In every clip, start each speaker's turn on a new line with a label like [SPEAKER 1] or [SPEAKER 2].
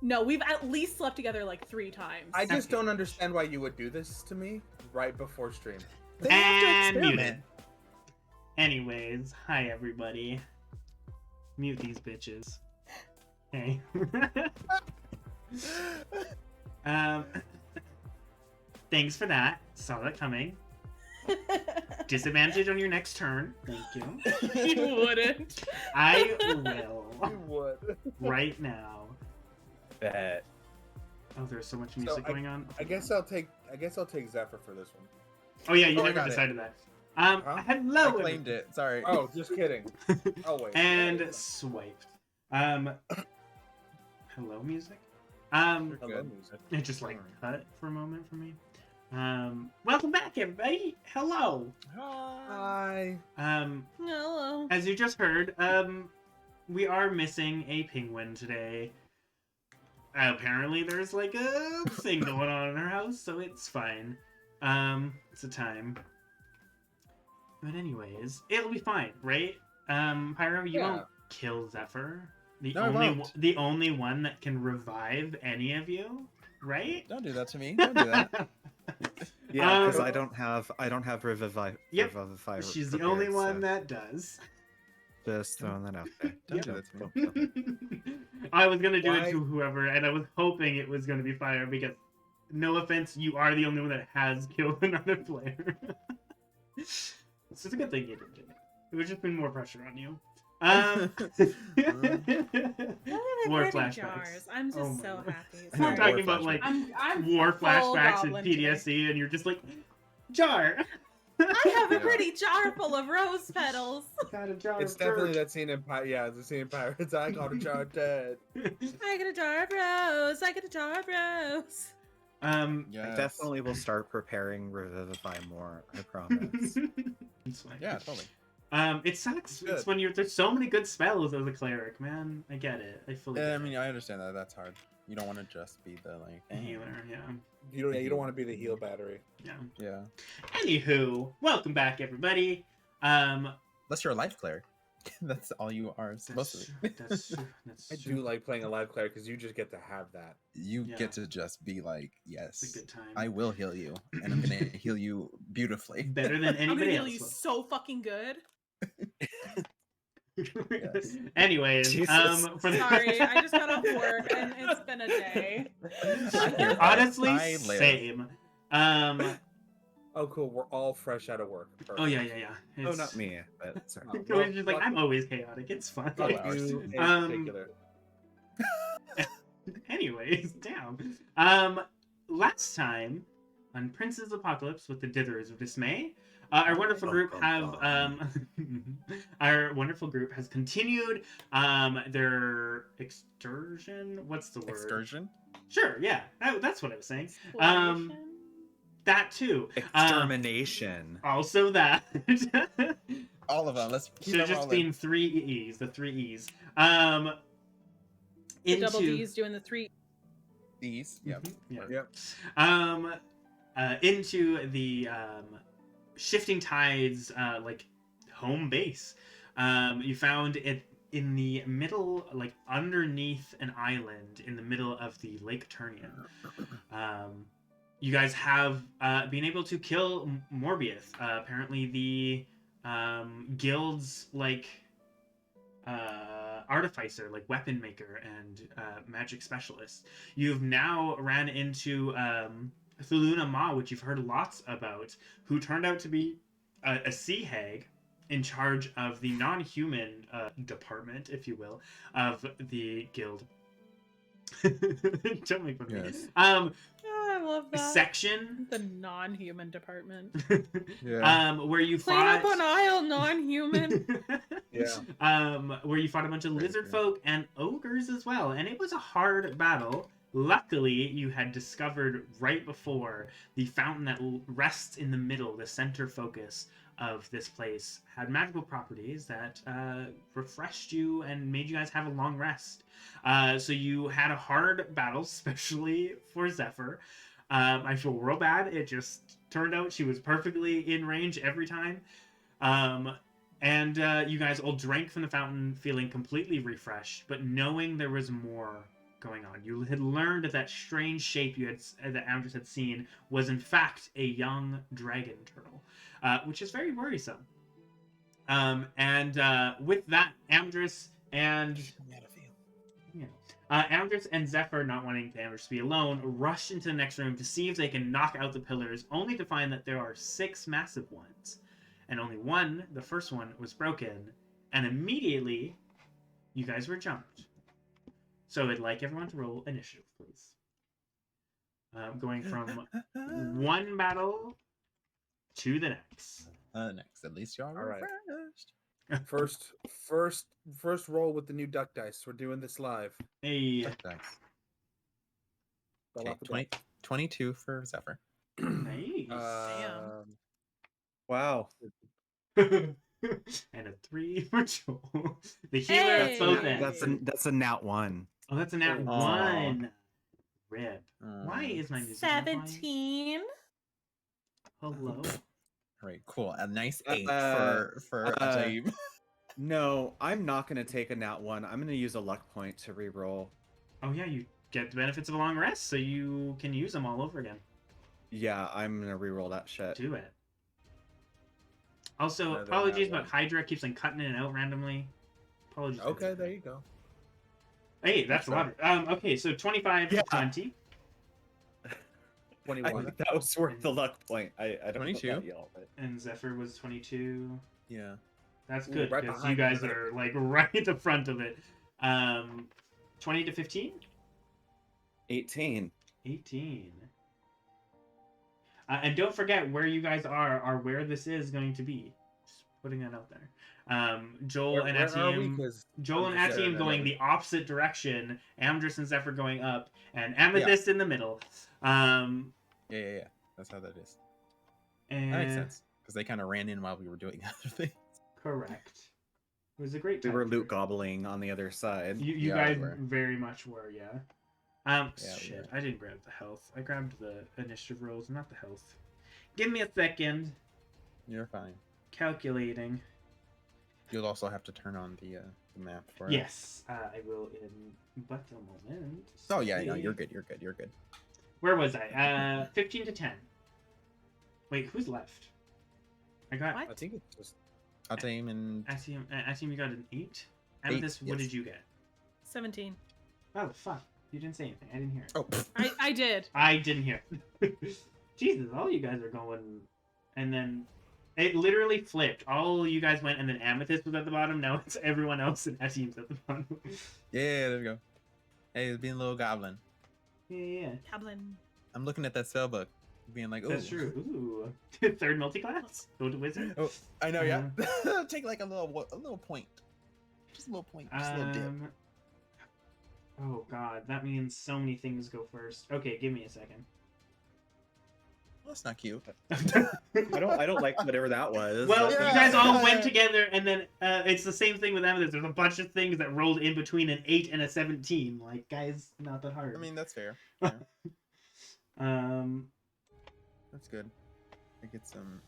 [SPEAKER 1] No, we've at least slept together like 3 times.
[SPEAKER 2] I just don't understand why you would do this to me right before stream.
[SPEAKER 3] They have to
[SPEAKER 4] And
[SPEAKER 3] experiment.
[SPEAKER 4] muted. Anyways, hi everybody. Mute these bitches. Hey. Thanks for that. Saw that coming. Disadvantage on your next turn. Thank you.
[SPEAKER 1] You wouldn't.
[SPEAKER 4] I will.
[SPEAKER 2] You would.
[SPEAKER 4] Right now.
[SPEAKER 3] Bet.
[SPEAKER 4] Oh, there's so much music going on.
[SPEAKER 2] I guess I'll take Zephyr for this one.
[SPEAKER 4] Oh yeah, you
[SPEAKER 3] Oh, I
[SPEAKER 4] never
[SPEAKER 3] got it.
[SPEAKER 4] decided that.
[SPEAKER 2] Huh?
[SPEAKER 4] Hello.
[SPEAKER 3] I claimed it. Sorry.
[SPEAKER 2] Oh, just kidding. Oh wait.
[SPEAKER 4] And swiped. Hello, music.
[SPEAKER 2] Hello,
[SPEAKER 3] Good.
[SPEAKER 2] music.
[SPEAKER 4] It just like cut for a moment for me. Welcome back, everybody. Hello.
[SPEAKER 2] Hi.
[SPEAKER 1] Hello.
[SPEAKER 4] As you just heard, we are missing a penguin today. Apparently, there's like a thing going on in our house, so it's fine. It's a time. But anyways, it'll be fine, right? Pyro, you won't kill Zephyr. The only one that can revive any of you, right?
[SPEAKER 3] Don't do that to me. Don't do that.
[SPEAKER 5] Yeah, because I don't have Revivify.
[SPEAKER 4] Yep.
[SPEAKER 5] Revivify
[SPEAKER 4] She's the
[SPEAKER 5] prepared,
[SPEAKER 4] only one
[SPEAKER 5] so
[SPEAKER 4] that does.
[SPEAKER 5] just throwing that out there.
[SPEAKER 3] Don't do that to me.
[SPEAKER 4] I was gonna do
[SPEAKER 2] Why-
[SPEAKER 4] it to whoever, and I was hoping it was gonna be Fire because, no offense, you are the only one that has killed another player. So it's a good thing you didn't do it. It would just been more pressure on you.
[SPEAKER 1] Why
[SPEAKER 4] War
[SPEAKER 1] are they
[SPEAKER 4] flashbacks.
[SPEAKER 1] jars? I'm just
[SPEAKER 4] Oh my
[SPEAKER 1] so
[SPEAKER 4] God.
[SPEAKER 1] happy.
[SPEAKER 4] We're
[SPEAKER 1] Sorry.
[SPEAKER 4] talking about like
[SPEAKER 1] I'm
[SPEAKER 4] war
[SPEAKER 1] full
[SPEAKER 4] flashbacks and
[SPEAKER 1] goblin today.
[SPEAKER 4] PTSD, and you're just like, jar.
[SPEAKER 1] I have a
[SPEAKER 3] Yeah.
[SPEAKER 1] pretty jar full of rose petals.
[SPEAKER 4] Got a jar.
[SPEAKER 2] It's
[SPEAKER 4] of
[SPEAKER 2] definitely
[SPEAKER 4] dirt.
[SPEAKER 2] that scene in it's the scene in Pirates. I got a jar dead.
[SPEAKER 1] I get a jar of rose. I get a jar of rose.
[SPEAKER 5] I
[SPEAKER 3] Yes.
[SPEAKER 5] definitely will start preparing Revivify more. I promise.
[SPEAKER 4] It's fine.
[SPEAKER 3] Yeah, totally.
[SPEAKER 4] It sucks.
[SPEAKER 2] Good.
[SPEAKER 4] It's when there's so many good spells as a cleric, man. I get it. I fully.
[SPEAKER 3] I
[SPEAKER 4] get
[SPEAKER 3] mean,
[SPEAKER 4] it.
[SPEAKER 3] I understand that. That's hard. You don't want to just be the like
[SPEAKER 4] A healer, yeah.
[SPEAKER 2] You don't want to be the heal battery.
[SPEAKER 4] Yeah.
[SPEAKER 3] Yeah.
[SPEAKER 4] Anywho, welcome back, everybody.
[SPEAKER 3] Unless you're a life clear. That's all you are supposed to be.
[SPEAKER 4] That's true. That's
[SPEAKER 2] I
[SPEAKER 4] true.
[SPEAKER 2] do like playing a live cleric because you just get to have that.
[SPEAKER 3] You
[SPEAKER 4] Yeah.
[SPEAKER 3] get to just be like,
[SPEAKER 4] It's a
[SPEAKER 3] yes,
[SPEAKER 4] good time.
[SPEAKER 3] I will heal you, and I'm gonna heal you beautifully.
[SPEAKER 4] Better than
[SPEAKER 1] I'm gonna
[SPEAKER 4] anybody
[SPEAKER 1] heal
[SPEAKER 4] else.
[SPEAKER 1] you
[SPEAKER 4] will.
[SPEAKER 1] so fucking good.
[SPEAKER 3] Yes.
[SPEAKER 4] Anyways,
[SPEAKER 5] Jesus.
[SPEAKER 4] for the
[SPEAKER 1] Sorry, I just got off work and it's been a day.
[SPEAKER 4] honestly,
[SPEAKER 3] I live.
[SPEAKER 4] same.
[SPEAKER 2] Oh, cool. We're all fresh out of work. Perfect.
[SPEAKER 4] Oh yeah.
[SPEAKER 5] Oh,
[SPEAKER 4] It's-
[SPEAKER 5] not me, but sorry.
[SPEAKER 2] Oh.
[SPEAKER 4] Coco's just like, I'm always chaotic. It's fine.
[SPEAKER 2] Fuck
[SPEAKER 3] hours.
[SPEAKER 2] you in
[SPEAKER 4] Um,
[SPEAKER 2] particular.
[SPEAKER 4] Anyways, damn. Last time on Prince's Apocalypse with the Ditherers of Dismay, our wonderful group has continued their excursion. What's the word?
[SPEAKER 3] Excursion.
[SPEAKER 4] Sure, yeah, that's what I was saying.
[SPEAKER 1] Exploration?
[SPEAKER 4] That too.
[SPEAKER 5] Extermination.
[SPEAKER 4] Also that.
[SPEAKER 3] All of them. Let's keep
[SPEAKER 4] Should
[SPEAKER 3] them
[SPEAKER 4] have just
[SPEAKER 3] rolling.
[SPEAKER 4] been 3 E's. The 3 E's.
[SPEAKER 1] The double D's doing the 3.
[SPEAKER 3] These. Yep.
[SPEAKER 4] Yeah.
[SPEAKER 2] Yep.
[SPEAKER 4] Into the shifting tides like home base. You found it in the middle, like underneath an island in the middle of the Lake Turnian. You guys have been able to kill Morbius. Apparently the guild's like artificer, like weapon maker and magic specialist. You've now ran into Thuluna Ma, which you've heard lots about, who turned out to be a sea hag in charge of the non-human department, if you will, of the guild. Don't make fun of me.
[SPEAKER 3] Yes.
[SPEAKER 1] Oh, I love that.
[SPEAKER 4] Section.
[SPEAKER 1] The non-human department.
[SPEAKER 3] Yeah.
[SPEAKER 4] Where you
[SPEAKER 1] Clean
[SPEAKER 4] fought.
[SPEAKER 1] up on aisle, non-human.
[SPEAKER 2] Yeah.
[SPEAKER 4] Where you fought a bunch of
[SPEAKER 3] Very
[SPEAKER 4] lizard
[SPEAKER 3] true.
[SPEAKER 4] folk and ogres as well, and it was a hard battle. Luckily, you had discovered right before the fountain that rests in the middle, the center focus of this place, had magical properties that refreshed you and made you guys have a long rest. So you had a hard battle, especially for Zephyr. I feel real bad. It just turned out she was perfectly in range every time. And you guys all drank from the fountain feeling completely refreshed, but knowing there was more going on. You had learned that strange shape that Amdrus had seen was in fact a young dragon turtle, which is very worrisome. With that, Amdrus and Amdrus and Zephyr, not wanting Amdrus to be alone, rush into the next room to see if they can knock out the pillars, only to find that there are 6 massive ones, and only one, the first one, was broken, and immediately you guys were jumped. So I'd like everyone to roll initiative, please. Going from one battle to the next.
[SPEAKER 3] Next, at least y'all
[SPEAKER 2] All
[SPEAKER 3] were
[SPEAKER 2] right.
[SPEAKER 3] first.
[SPEAKER 2] First roll with the new duck dice. We're doing this live.
[SPEAKER 4] Hey,
[SPEAKER 3] Nice.
[SPEAKER 2] Fell
[SPEAKER 3] Okay,
[SPEAKER 2] off the bat.
[SPEAKER 3] 22 for Zephyr.
[SPEAKER 4] nice.
[SPEAKER 5] Wow.
[SPEAKER 4] And a 3 for Joel. The healer
[SPEAKER 1] Hey!
[SPEAKER 4] at both
[SPEAKER 5] That's
[SPEAKER 4] ends.
[SPEAKER 5] that's a nat 1.
[SPEAKER 4] Oh, that's a nat
[SPEAKER 3] Aw.
[SPEAKER 4] 1. Rip. Why is my music not playing?
[SPEAKER 1] 17.
[SPEAKER 4] Hello.
[SPEAKER 3] All right, cool. A nice 8
[SPEAKER 5] Uh,
[SPEAKER 3] for
[SPEAKER 5] uh,
[SPEAKER 3] Ajaib.
[SPEAKER 5] No, I'm not gonna take a nat 1. I'm gonna use a luck point to re-roll.
[SPEAKER 4] Oh yeah, you get the benefits of a long rest, so you can use them all over again.
[SPEAKER 5] Yeah, I'm gonna re-roll that shit.
[SPEAKER 4] Do it. Also,
[SPEAKER 2] Another
[SPEAKER 4] apologies
[SPEAKER 2] nat
[SPEAKER 4] about Hydra keeps on cutting in and out randomly. Apologies.
[SPEAKER 2] Okay, there you go.
[SPEAKER 4] Hey, that's a lot. Okay, so 25
[SPEAKER 5] Yeah.
[SPEAKER 4] to 20.
[SPEAKER 2] 21.
[SPEAKER 5] That was worth the luck point. I don't
[SPEAKER 3] 22.
[SPEAKER 5] know about y'all, but
[SPEAKER 4] And Zephyr was 22.
[SPEAKER 3] Yeah.
[SPEAKER 4] That's
[SPEAKER 2] Ooh,
[SPEAKER 4] good,
[SPEAKER 2] right
[SPEAKER 4] because
[SPEAKER 2] behind
[SPEAKER 4] you guys
[SPEAKER 2] you.
[SPEAKER 4] are like right at the front of it. 20 to 15?
[SPEAKER 5] 18.
[SPEAKER 4] 18. And don't forget where you guys are where this is going to be. Just putting that out there. Joel and
[SPEAKER 2] Where are we?
[SPEAKER 4] Atium.
[SPEAKER 2] 'Cause
[SPEAKER 4] Joel
[SPEAKER 2] I'm
[SPEAKER 4] and
[SPEAKER 2] just
[SPEAKER 4] Atium
[SPEAKER 2] staring at
[SPEAKER 4] going
[SPEAKER 2] it.
[SPEAKER 4] the opposite direction. Amdrus and Zephyr going up, and Amethyst in the middle.
[SPEAKER 3] Yeah. That's how that is.
[SPEAKER 4] And
[SPEAKER 3] That makes sense. Because they kind of ran in while we were doing other things.
[SPEAKER 4] Correct. It was a great
[SPEAKER 5] We
[SPEAKER 4] time.
[SPEAKER 5] were
[SPEAKER 4] for
[SPEAKER 5] loot
[SPEAKER 4] it.
[SPEAKER 5] gobbling on the other side.
[SPEAKER 4] You
[SPEAKER 3] Yeah,
[SPEAKER 4] guys
[SPEAKER 3] we were.
[SPEAKER 4] very much were, yeah.
[SPEAKER 3] Yeah, we
[SPEAKER 4] Shit,
[SPEAKER 3] were.
[SPEAKER 4] I didn't grab the health. I grabbed the initiative rolls, not the health. Give me a second.
[SPEAKER 3] You're fine.
[SPEAKER 4] Calculating.
[SPEAKER 3] You'll also have to turn on the map for it.
[SPEAKER 4] Yes, I will in but a moment.
[SPEAKER 3] Oh yeah, no,
[SPEAKER 4] See.
[SPEAKER 3] you're good.
[SPEAKER 4] Where was I? 15 to 10. Wait, who's left? I got
[SPEAKER 1] What?
[SPEAKER 2] I think it's just
[SPEAKER 3] Ajaib and
[SPEAKER 4] Atium, you got an 8? Amethyst, what
[SPEAKER 3] yes.
[SPEAKER 4] did you get?
[SPEAKER 1] 17.
[SPEAKER 4] Oh, fuck. You didn't say anything. I didn't hear it.
[SPEAKER 3] oh,
[SPEAKER 1] I did.
[SPEAKER 4] I didn't hear it. Jesus, all you guys are going. And then it literally flipped. All you guys went, and then Amethyst was at the bottom. Now it's everyone else, and Atium's at the bottom.
[SPEAKER 3] yeah, there we go. Hey, it's being a little goblin.
[SPEAKER 4] Yeah.
[SPEAKER 1] Goblin.
[SPEAKER 3] I'm looking at that spell book, being like, oh,
[SPEAKER 4] That's true. Ooh. Third multi-class? Go to wizard?
[SPEAKER 3] Oh, I know, yeah. Take like a little point, just a little point, just a little dip.
[SPEAKER 4] Oh god, that means so many things go first. Okay, give me a second.
[SPEAKER 3] Well, that's not cute.
[SPEAKER 5] I don't like whatever that was.
[SPEAKER 4] Well,
[SPEAKER 5] That's-
[SPEAKER 4] you guys all
[SPEAKER 3] Yeah.
[SPEAKER 4] went together, and then it's the same thing with Amethyst. There's a bunch of things that rolled in between an 8 and a 17. Like, guys, not that hard.
[SPEAKER 3] I mean, that's fair. Yeah, that's good. I get some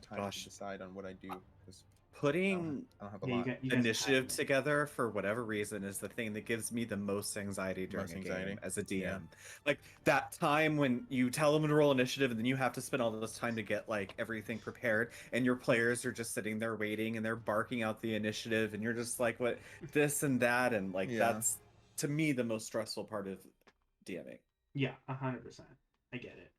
[SPEAKER 3] time
[SPEAKER 5] Gosh.
[SPEAKER 3] to decide on what I do. 'Cause
[SPEAKER 5] Putting
[SPEAKER 3] I don't have a
[SPEAKER 4] Yeah,
[SPEAKER 3] lot.
[SPEAKER 4] you guys
[SPEAKER 5] initiative
[SPEAKER 4] have it.
[SPEAKER 5] together for whatever reason is the thing that gives me the most anxiety during
[SPEAKER 3] Most
[SPEAKER 5] a
[SPEAKER 3] anxiety?
[SPEAKER 5] game as a DM.
[SPEAKER 3] Yeah.
[SPEAKER 5] Like that time when you tell them to roll initiative and then you have to spend all this time to get like everything prepared and your players are just sitting there waiting and they're barking out the initiative and you're just like what this and that and like
[SPEAKER 3] Yeah.
[SPEAKER 5] that's to me the most stressful part of DMing.
[SPEAKER 4] Yeah, 100%. I get it.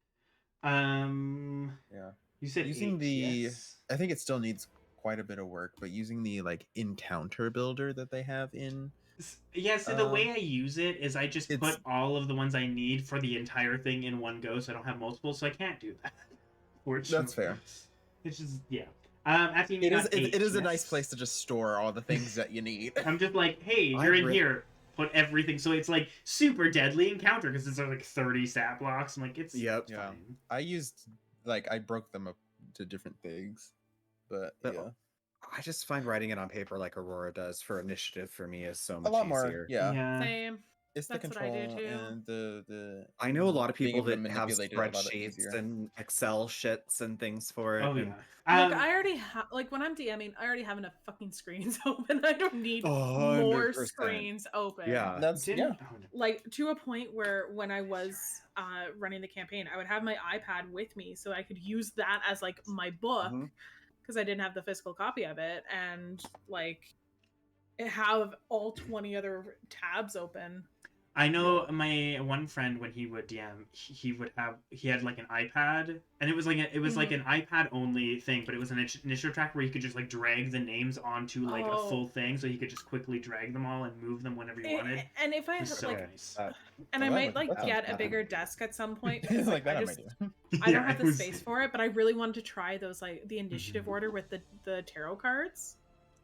[SPEAKER 3] Yeah.
[SPEAKER 4] You said
[SPEAKER 3] Using
[SPEAKER 4] 8,
[SPEAKER 3] the-
[SPEAKER 4] yes?
[SPEAKER 3] I think it still needs quite a bit of work, but using the like encounter builder that they have in
[SPEAKER 4] Yeah, so the way I use it is I just put
[SPEAKER 3] it's-
[SPEAKER 4] all of the ones I need for the entire thing in one go, so I don't have multiple, so I can't do that. Fortunately.
[SPEAKER 3] That's fair.
[SPEAKER 4] It's just, yeah. After you
[SPEAKER 3] It is
[SPEAKER 4] got
[SPEAKER 3] it
[SPEAKER 4] 8,
[SPEAKER 3] is a nice
[SPEAKER 4] yes.
[SPEAKER 3] place to just store all the things that you need.
[SPEAKER 4] I'm just like, hey,
[SPEAKER 5] I
[SPEAKER 4] you're in
[SPEAKER 5] agree.
[SPEAKER 4] here. Put everything. So it's like super deadly encounter because it's like 30 stat blocks. I'm like, it's
[SPEAKER 5] Yep.
[SPEAKER 3] Yeah.
[SPEAKER 4] fine.
[SPEAKER 3] I broke them up to different things. But
[SPEAKER 5] But-
[SPEAKER 3] yeah.
[SPEAKER 5] I just find writing it on paper like Aurora does for initiative for me is so much
[SPEAKER 3] A lot
[SPEAKER 5] easier.
[SPEAKER 3] more. Yeah.
[SPEAKER 1] Same.
[SPEAKER 3] It's the
[SPEAKER 1] That's what I do
[SPEAKER 3] control
[SPEAKER 1] too.
[SPEAKER 3] and the.
[SPEAKER 5] I know a lot of
[SPEAKER 3] being
[SPEAKER 5] people
[SPEAKER 3] able to
[SPEAKER 5] that have
[SPEAKER 3] manipulate it a lot
[SPEAKER 5] spreadsheets
[SPEAKER 3] easier.
[SPEAKER 5] and Excel shits and things for it.
[SPEAKER 4] Oh
[SPEAKER 5] and-
[SPEAKER 4] yeah.
[SPEAKER 1] Look, I already have, like, when I'm DMing, I already have enough fucking screens open. I don't need more
[SPEAKER 5] 100%.
[SPEAKER 1] screens open.
[SPEAKER 5] Yeah.
[SPEAKER 3] That's yeah.
[SPEAKER 4] didn't. Oh, no.
[SPEAKER 1] Like, to a point where when I was running the campaign, I would have my iPad with me so I could use that as, like, my book,
[SPEAKER 5] Mhm.
[SPEAKER 1] because I didn't have the physical copy of it, and, like, have all 20 other tabs open.
[SPEAKER 4] I know my one friend when he would DM, he had like an iPad, and it was like like an iPad only thing, but it was an initiative track where you could just like drag the names onto like a full thing, so he could just quickly drag them all and move them whenever he wanted.
[SPEAKER 1] And if I
[SPEAKER 4] It was
[SPEAKER 1] have,
[SPEAKER 4] so
[SPEAKER 1] like,
[SPEAKER 4] nice.
[SPEAKER 1] and I
[SPEAKER 3] Well,
[SPEAKER 1] might, like,
[SPEAKER 3] that sounds
[SPEAKER 1] get a
[SPEAKER 3] fun.
[SPEAKER 1] bigger desk at some point, because,
[SPEAKER 3] like that
[SPEAKER 1] I
[SPEAKER 3] I
[SPEAKER 1] just,
[SPEAKER 3] might do.
[SPEAKER 1] I don't
[SPEAKER 4] Yeah,
[SPEAKER 1] have
[SPEAKER 4] it
[SPEAKER 1] the
[SPEAKER 4] was-
[SPEAKER 1] space for it, but I really wanted to try those, like, the initiative order with the tarot cards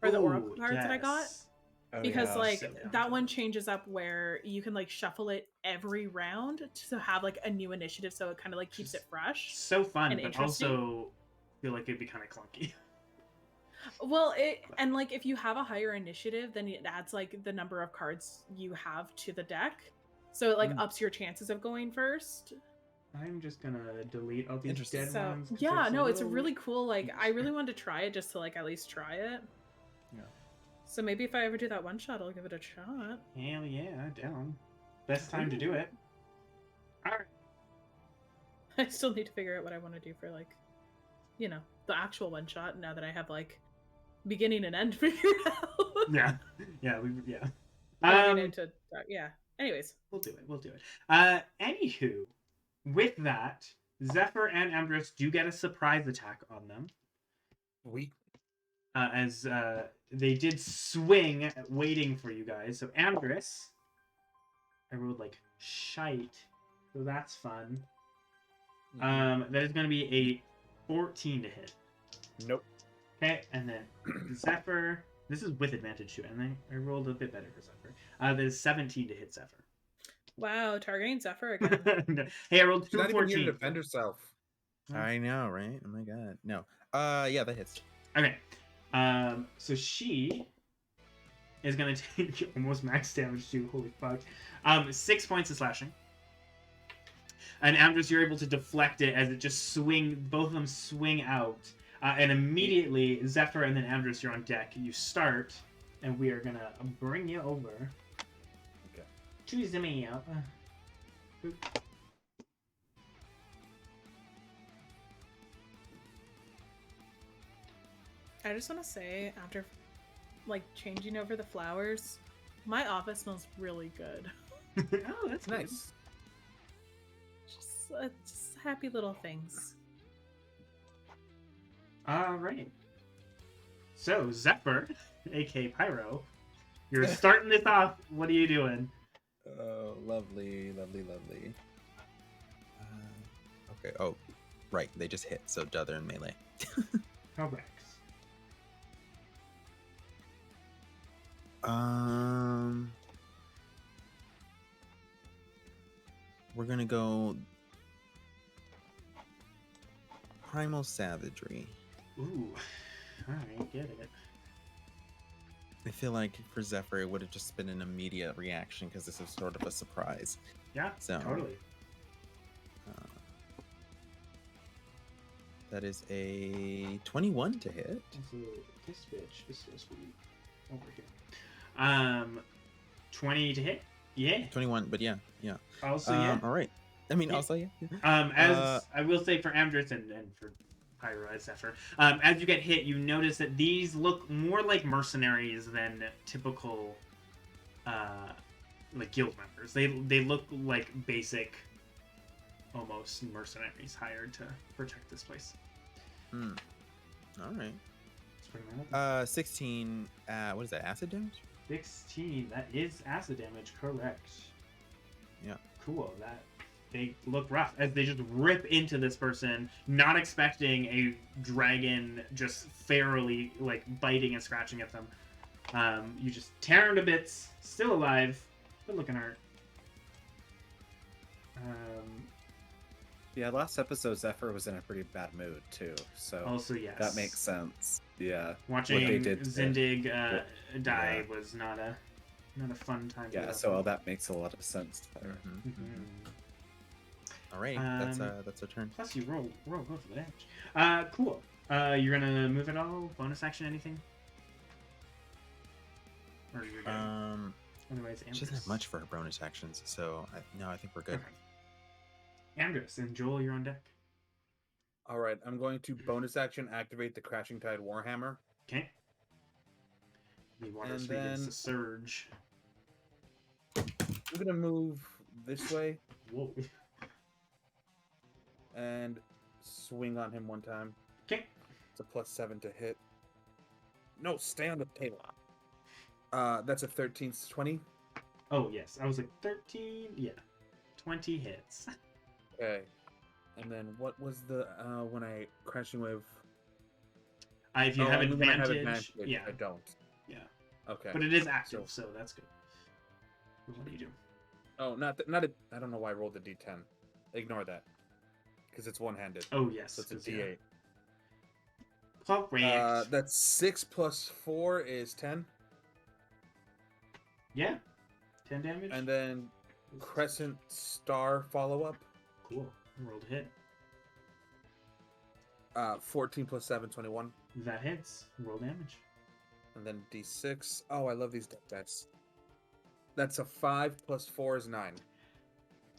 [SPEAKER 1] or the
[SPEAKER 4] Ooh,
[SPEAKER 1] oracle cards that I got,
[SPEAKER 4] yes.
[SPEAKER 5] Oh,
[SPEAKER 1] because
[SPEAKER 5] yeah.
[SPEAKER 1] like
[SPEAKER 4] So down
[SPEAKER 1] that
[SPEAKER 4] for
[SPEAKER 1] one
[SPEAKER 4] that.
[SPEAKER 1] changes up where you can like shuffle it every round to have like a new initiative, so it kind of like keeps it fresh.
[SPEAKER 4] So fun,
[SPEAKER 1] and
[SPEAKER 4] but
[SPEAKER 1] interesting.
[SPEAKER 4] also feel like it'd be kind of clunky.
[SPEAKER 1] Well, it and like if you have a higher initiative, then it adds like the number of cards you have to the deck, so it like ups your chances of going first.
[SPEAKER 4] I'm just gonna delete all these
[SPEAKER 3] Interesting.
[SPEAKER 4] dead
[SPEAKER 1] So
[SPEAKER 4] ones. 'cause
[SPEAKER 1] yeah,
[SPEAKER 4] it's a
[SPEAKER 1] no, it's
[SPEAKER 4] little-
[SPEAKER 1] really cool. Like I really wanted to try it just to like at least try it.
[SPEAKER 3] Yeah.
[SPEAKER 1] So maybe if I ever do that one shot, I'll give it a shot.
[SPEAKER 4] Hell yeah, down. Best time to do it. All right.
[SPEAKER 1] I still need to figure out what I want to do for like, you know, the actual one shot. Now that I have like beginning and end figured out.
[SPEAKER 4] Yeah, yeah.
[SPEAKER 1] I need to, yeah. Anyways,
[SPEAKER 4] We'll do it. We'll do it. Anywho, with that, Zephyr and Amdrus do get a surprise attack on them. As they did swing, waiting for you guys. So Amdrus, I rolled like shite, so that's fun. That is going to be a 14 to hit.
[SPEAKER 2] Nope.
[SPEAKER 4] Okay, and then Zephyr. This is with advantage too, and I rolled a bit better for Zephyr. That is 17 to hit Zephyr.
[SPEAKER 1] wow, targeting Zephyr again.
[SPEAKER 4] Hey, I rolled
[SPEAKER 2] She's
[SPEAKER 4] two
[SPEAKER 2] not even
[SPEAKER 4] 14.
[SPEAKER 2] here to defend herself.
[SPEAKER 3] I know, right? Oh my god. No. Yeah, that hits.
[SPEAKER 4] Okay. So she is gonna take almost max damage too. Holy fuck. 6 points of slashing. And Amdrus, you're able to deflect it as it just both of them swing out. And immediately, Zephyr and then Amdrus, you're on deck. You start, and we are gonna bring you over.
[SPEAKER 2] Okay.
[SPEAKER 4] Choose me out.
[SPEAKER 1] I just want to say, after like changing over the flowers, my office smells really good.
[SPEAKER 4] Oh, that's nice.
[SPEAKER 2] Nice.
[SPEAKER 1] Just happy little things.
[SPEAKER 4] All right. So Zephyr, aka Pyro, you're starting this off. What are you doing?
[SPEAKER 3] Oh, lovely, lovely, lovely. Okay. Oh, right. They just hit. So they're in melee.
[SPEAKER 4] Correct.
[SPEAKER 3] We're gonna go primal savagery.
[SPEAKER 4] Ooh. All right, get it.
[SPEAKER 3] I feel like for Zephyr, it would have just been an immediate reaction because this is sort of a surprise.
[SPEAKER 4] Yeah,
[SPEAKER 3] So,
[SPEAKER 4] totally.
[SPEAKER 3] That is a 21 to hit.
[SPEAKER 4] So this bitch is supposed to be over here. 20 to hit. Yeah.
[SPEAKER 3] 21, but yeah.
[SPEAKER 4] Also, yeah.
[SPEAKER 3] All right. I mean,
[SPEAKER 4] Yeah.
[SPEAKER 3] also, yeah.
[SPEAKER 4] As I will say for Amdrus and for Pyro as Zephyr, as you get hit, you notice that these look more like mercenaries than typical, like guild members. They look like basic, almost mercenaries hired to protect this place.
[SPEAKER 3] All right.
[SPEAKER 4] Let's bring that up.
[SPEAKER 3] 16. What is that? Acid damage?
[SPEAKER 4] 16. That is acid damage, correct?
[SPEAKER 3] Yeah.
[SPEAKER 4] Cool. That they look rough as they just rip into this person, not expecting a dragon just ferally like biting and scratching at them. You just tear him to bits, still alive, but looking hurt.
[SPEAKER 5] Yeah, last episode Zephyr was in a pretty bad mood too, so
[SPEAKER 4] Also, yes,
[SPEAKER 5] that makes sense. Yeah,
[SPEAKER 4] Watching
[SPEAKER 5] what they did to-
[SPEAKER 4] Zindig
[SPEAKER 5] Yeah.
[SPEAKER 4] die was not Not a fun time. to
[SPEAKER 5] Yeah,
[SPEAKER 4] get
[SPEAKER 5] so
[SPEAKER 4] up.
[SPEAKER 5] that makes a lot of sense.
[SPEAKER 3] Mhm.
[SPEAKER 4] Mhm.
[SPEAKER 3] All right, that's our turn.
[SPEAKER 4] Plus, you roll go for the damage. Cool. You're gonna move at all? Bonus action, anything? Or you're good? Otherwise,
[SPEAKER 3] She doesn't have
[SPEAKER 4] Amdrus.
[SPEAKER 3] much for her bonus actions, so I think we're good.
[SPEAKER 4] Okay. Amdrus and Joel, you're on deck.
[SPEAKER 2] All right, I'm going to bonus action activate the Crashing Tide Warhammer.
[SPEAKER 4] Okay. The water
[SPEAKER 2] And
[SPEAKER 4] speed begins
[SPEAKER 2] then-
[SPEAKER 4] to surge.
[SPEAKER 2] I'm gonna move this way
[SPEAKER 4] Whoa.
[SPEAKER 2] and swing on him one time.
[SPEAKER 4] Okay.
[SPEAKER 2] It's a +7 to hit. No, stay on the table. That's a 13, 20.
[SPEAKER 4] Oh yes, I was like 13. Yeah, 20 hits.
[SPEAKER 2] Okay. And then what was the when I crashing wave?
[SPEAKER 4] If you
[SPEAKER 2] Oh,
[SPEAKER 4] have
[SPEAKER 2] only when I have
[SPEAKER 4] advantage, yeah,
[SPEAKER 2] I don't.
[SPEAKER 4] yeah.
[SPEAKER 2] Okay.
[SPEAKER 4] But it is active, so that's good. What do you do?
[SPEAKER 2] Oh, not I don't know why I rolled the D10. Ignore that, because it's one-handed.
[SPEAKER 4] Oh yes,
[SPEAKER 2] So it's a
[SPEAKER 4] 'cause,
[SPEAKER 2] D8.
[SPEAKER 4] Correct.
[SPEAKER 2] That's 6 + 4 is 10,
[SPEAKER 4] Yeah, 10 damage.
[SPEAKER 2] and then Crescent Star follow-up.
[SPEAKER 4] Cool. Rolled a hit.
[SPEAKER 2] 14 + 7, 21,
[SPEAKER 4] That hits. Roll damage.
[SPEAKER 2] and then D6. Oh, I love these deck dice. That's a 5 + 4 is 9.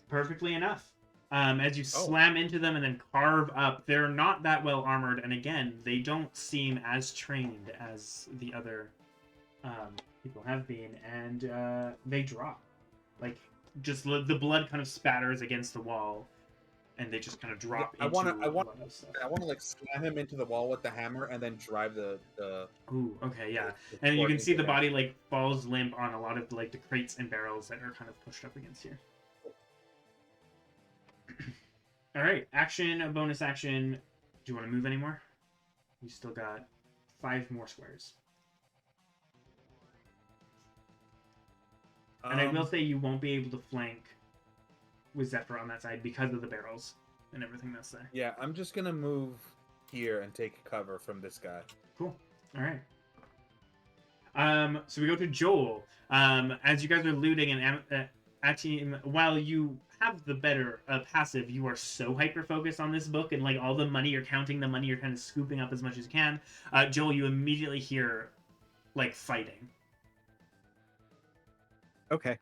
[SPEAKER 4] Perfectly enough. As you
[SPEAKER 2] Oh.
[SPEAKER 4] slam into them and then carve up, they're not that well armored, and again, they don't seem as trained as the other people have been, and they drop. Like, just the blood kind of spatters against the wall, and they just kind of drop
[SPEAKER 2] I
[SPEAKER 4] into
[SPEAKER 2] wanna-
[SPEAKER 4] a lot of stuff.
[SPEAKER 2] I want to like slam him into the wall with the hammer and then drive the
[SPEAKER 4] Ooh, okay, yeah.
[SPEAKER 2] the
[SPEAKER 4] And you
[SPEAKER 2] sword
[SPEAKER 4] can see
[SPEAKER 2] into
[SPEAKER 4] the
[SPEAKER 2] him.
[SPEAKER 4] body like falls limp on a lot of like the crates and barrels that are kind of pushed up against here. All right, action, bonus action. Do you want to move anymore? You still got 5 more squares. And I will say you won't be able to flank with Zephyr on that side because of the barrels and everything that's there.
[SPEAKER 2] Yeah, I'm just gonna move here and take cover from this guy.
[SPEAKER 4] Cool. All right. So we go to Joel. As you guys are looting and while you have the better passive, you are so hyper focused on this book and like all the money you're counting, the money you're kind of scooping up as much as you can. Joel, you immediately hear like fighting.
[SPEAKER 5] Okay.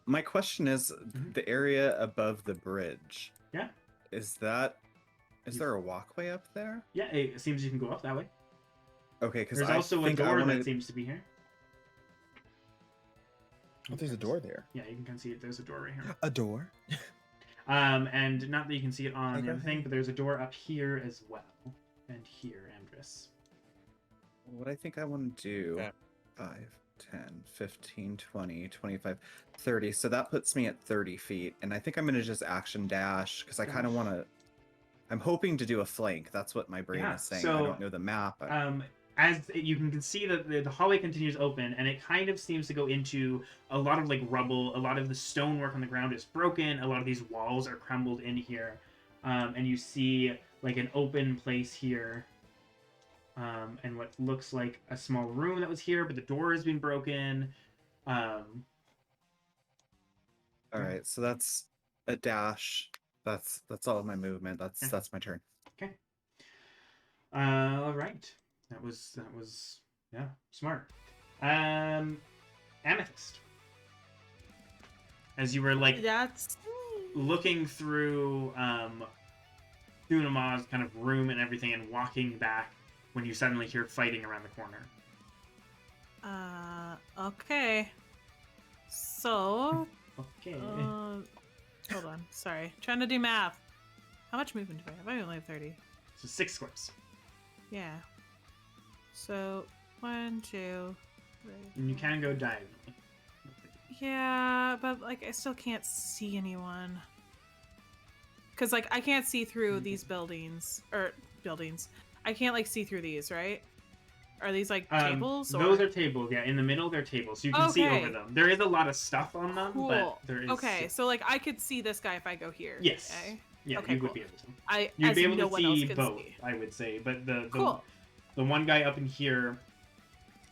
[SPEAKER 5] My question is the area above the bridge.
[SPEAKER 4] Yeah.
[SPEAKER 5] Is there a walkway up there?
[SPEAKER 4] Yeah, it seems you can go up that way.
[SPEAKER 5] Okay, because
[SPEAKER 4] There's also a door that seems to be here.
[SPEAKER 3] Oh, there's a door there.
[SPEAKER 4] Yeah, you can kind of see it. There's a door right here.
[SPEAKER 3] A door?
[SPEAKER 4] And not that you can see it on the
[SPEAKER 3] Okay.
[SPEAKER 4] thing, but there's a door up here as well. And here, Amdrus.
[SPEAKER 5] What I think I want to do,
[SPEAKER 2] Okay.
[SPEAKER 5] 5, 10, 15, 20, 25, 30. So that puts me at 30 feet. And I think I'm going to just action dash because I kind of want to. I'm hoping to do a flank. That's what my brain
[SPEAKER 4] Yeah,
[SPEAKER 5] is saying.
[SPEAKER 4] so,
[SPEAKER 5] I don't know the map.
[SPEAKER 4] As you can see that the hallway continues open, and it kind of seems to go into a lot of like rubble. A lot of the stonework on the ground is broken. A lot of these walls are crumbled in here, and you see like an open place here, and what looks like a small room that was here, but the door has been broken.
[SPEAKER 5] All right, so that's a dash. That's all of my movement. That's my turn.
[SPEAKER 4] Okay. All right. That was yeah, smart. Amethyst. As you were like
[SPEAKER 1] That's
[SPEAKER 4] looking through Thunama's kind of room and everything and walking back when you suddenly hear fighting around the corner.
[SPEAKER 1] okay. So,
[SPEAKER 4] Okay.
[SPEAKER 1] hold on. Sorry. Trying to do math. How much movement do I have? I only have 30.
[SPEAKER 4] So 6 squares.
[SPEAKER 1] Yeah. So, 1, 2, 3.
[SPEAKER 4] And you can go diagonally.
[SPEAKER 1] Yeah, but like I still can't see anyone. Cause like I can't see through these buildings. I can't like see through these, right? Are these like tables? Or...
[SPEAKER 4] Those are tables, yeah. In the middle, they're tables. So you can see
[SPEAKER 1] Okay.
[SPEAKER 4] over them. There is a lot of stuff on them,
[SPEAKER 1] Cool.
[SPEAKER 4] but there is...
[SPEAKER 1] Okay, so like I could see this guy if I go here.
[SPEAKER 4] Yes.
[SPEAKER 1] Okay?
[SPEAKER 4] Yeah,
[SPEAKER 1] Okay,
[SPEAKER 4] you would
[SPEAKER 1] cool.
[SPEAKER 4] be able to.
[SPEAKER 1] You'd
[SPEAKER 4] You'd be able
[SPEAKER 1] no
[SPEAKER 4] to
[SPEAKER 1] one else
[SPEAKER 4] see
[SPEAKER 1] can
[SPEAKER 4] both,
[SPEAKER 1] see.
[SPEAKER 4] I would say. But the
[SPEAKER 1] Cool.
[SPEAKER 4] one guy up in here,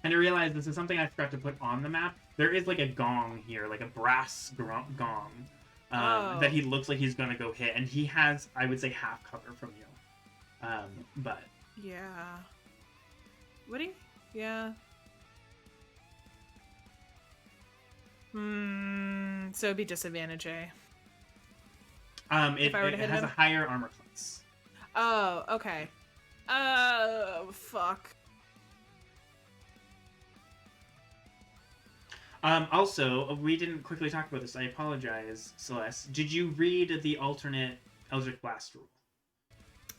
[SPEAKER 4] And I realized this is something I forgot to put on the map. There is like a gong here, like a brass gong, that he looks like he's gonna go hit, and he has, I would say, half cover from you. But
[SPEAKER 1] yeah, would he? Yeah. So it'd be disadvantage, eh?
[SPEAKER 4] It has a higher armor class.
[SPEAKER 1] Oh, okay. Oh, fuck.
[SPEAKER 4] Also, we didn't quickly talk about this. I apologize, Celeste. Did you read the alternate Eldritch Blast rule?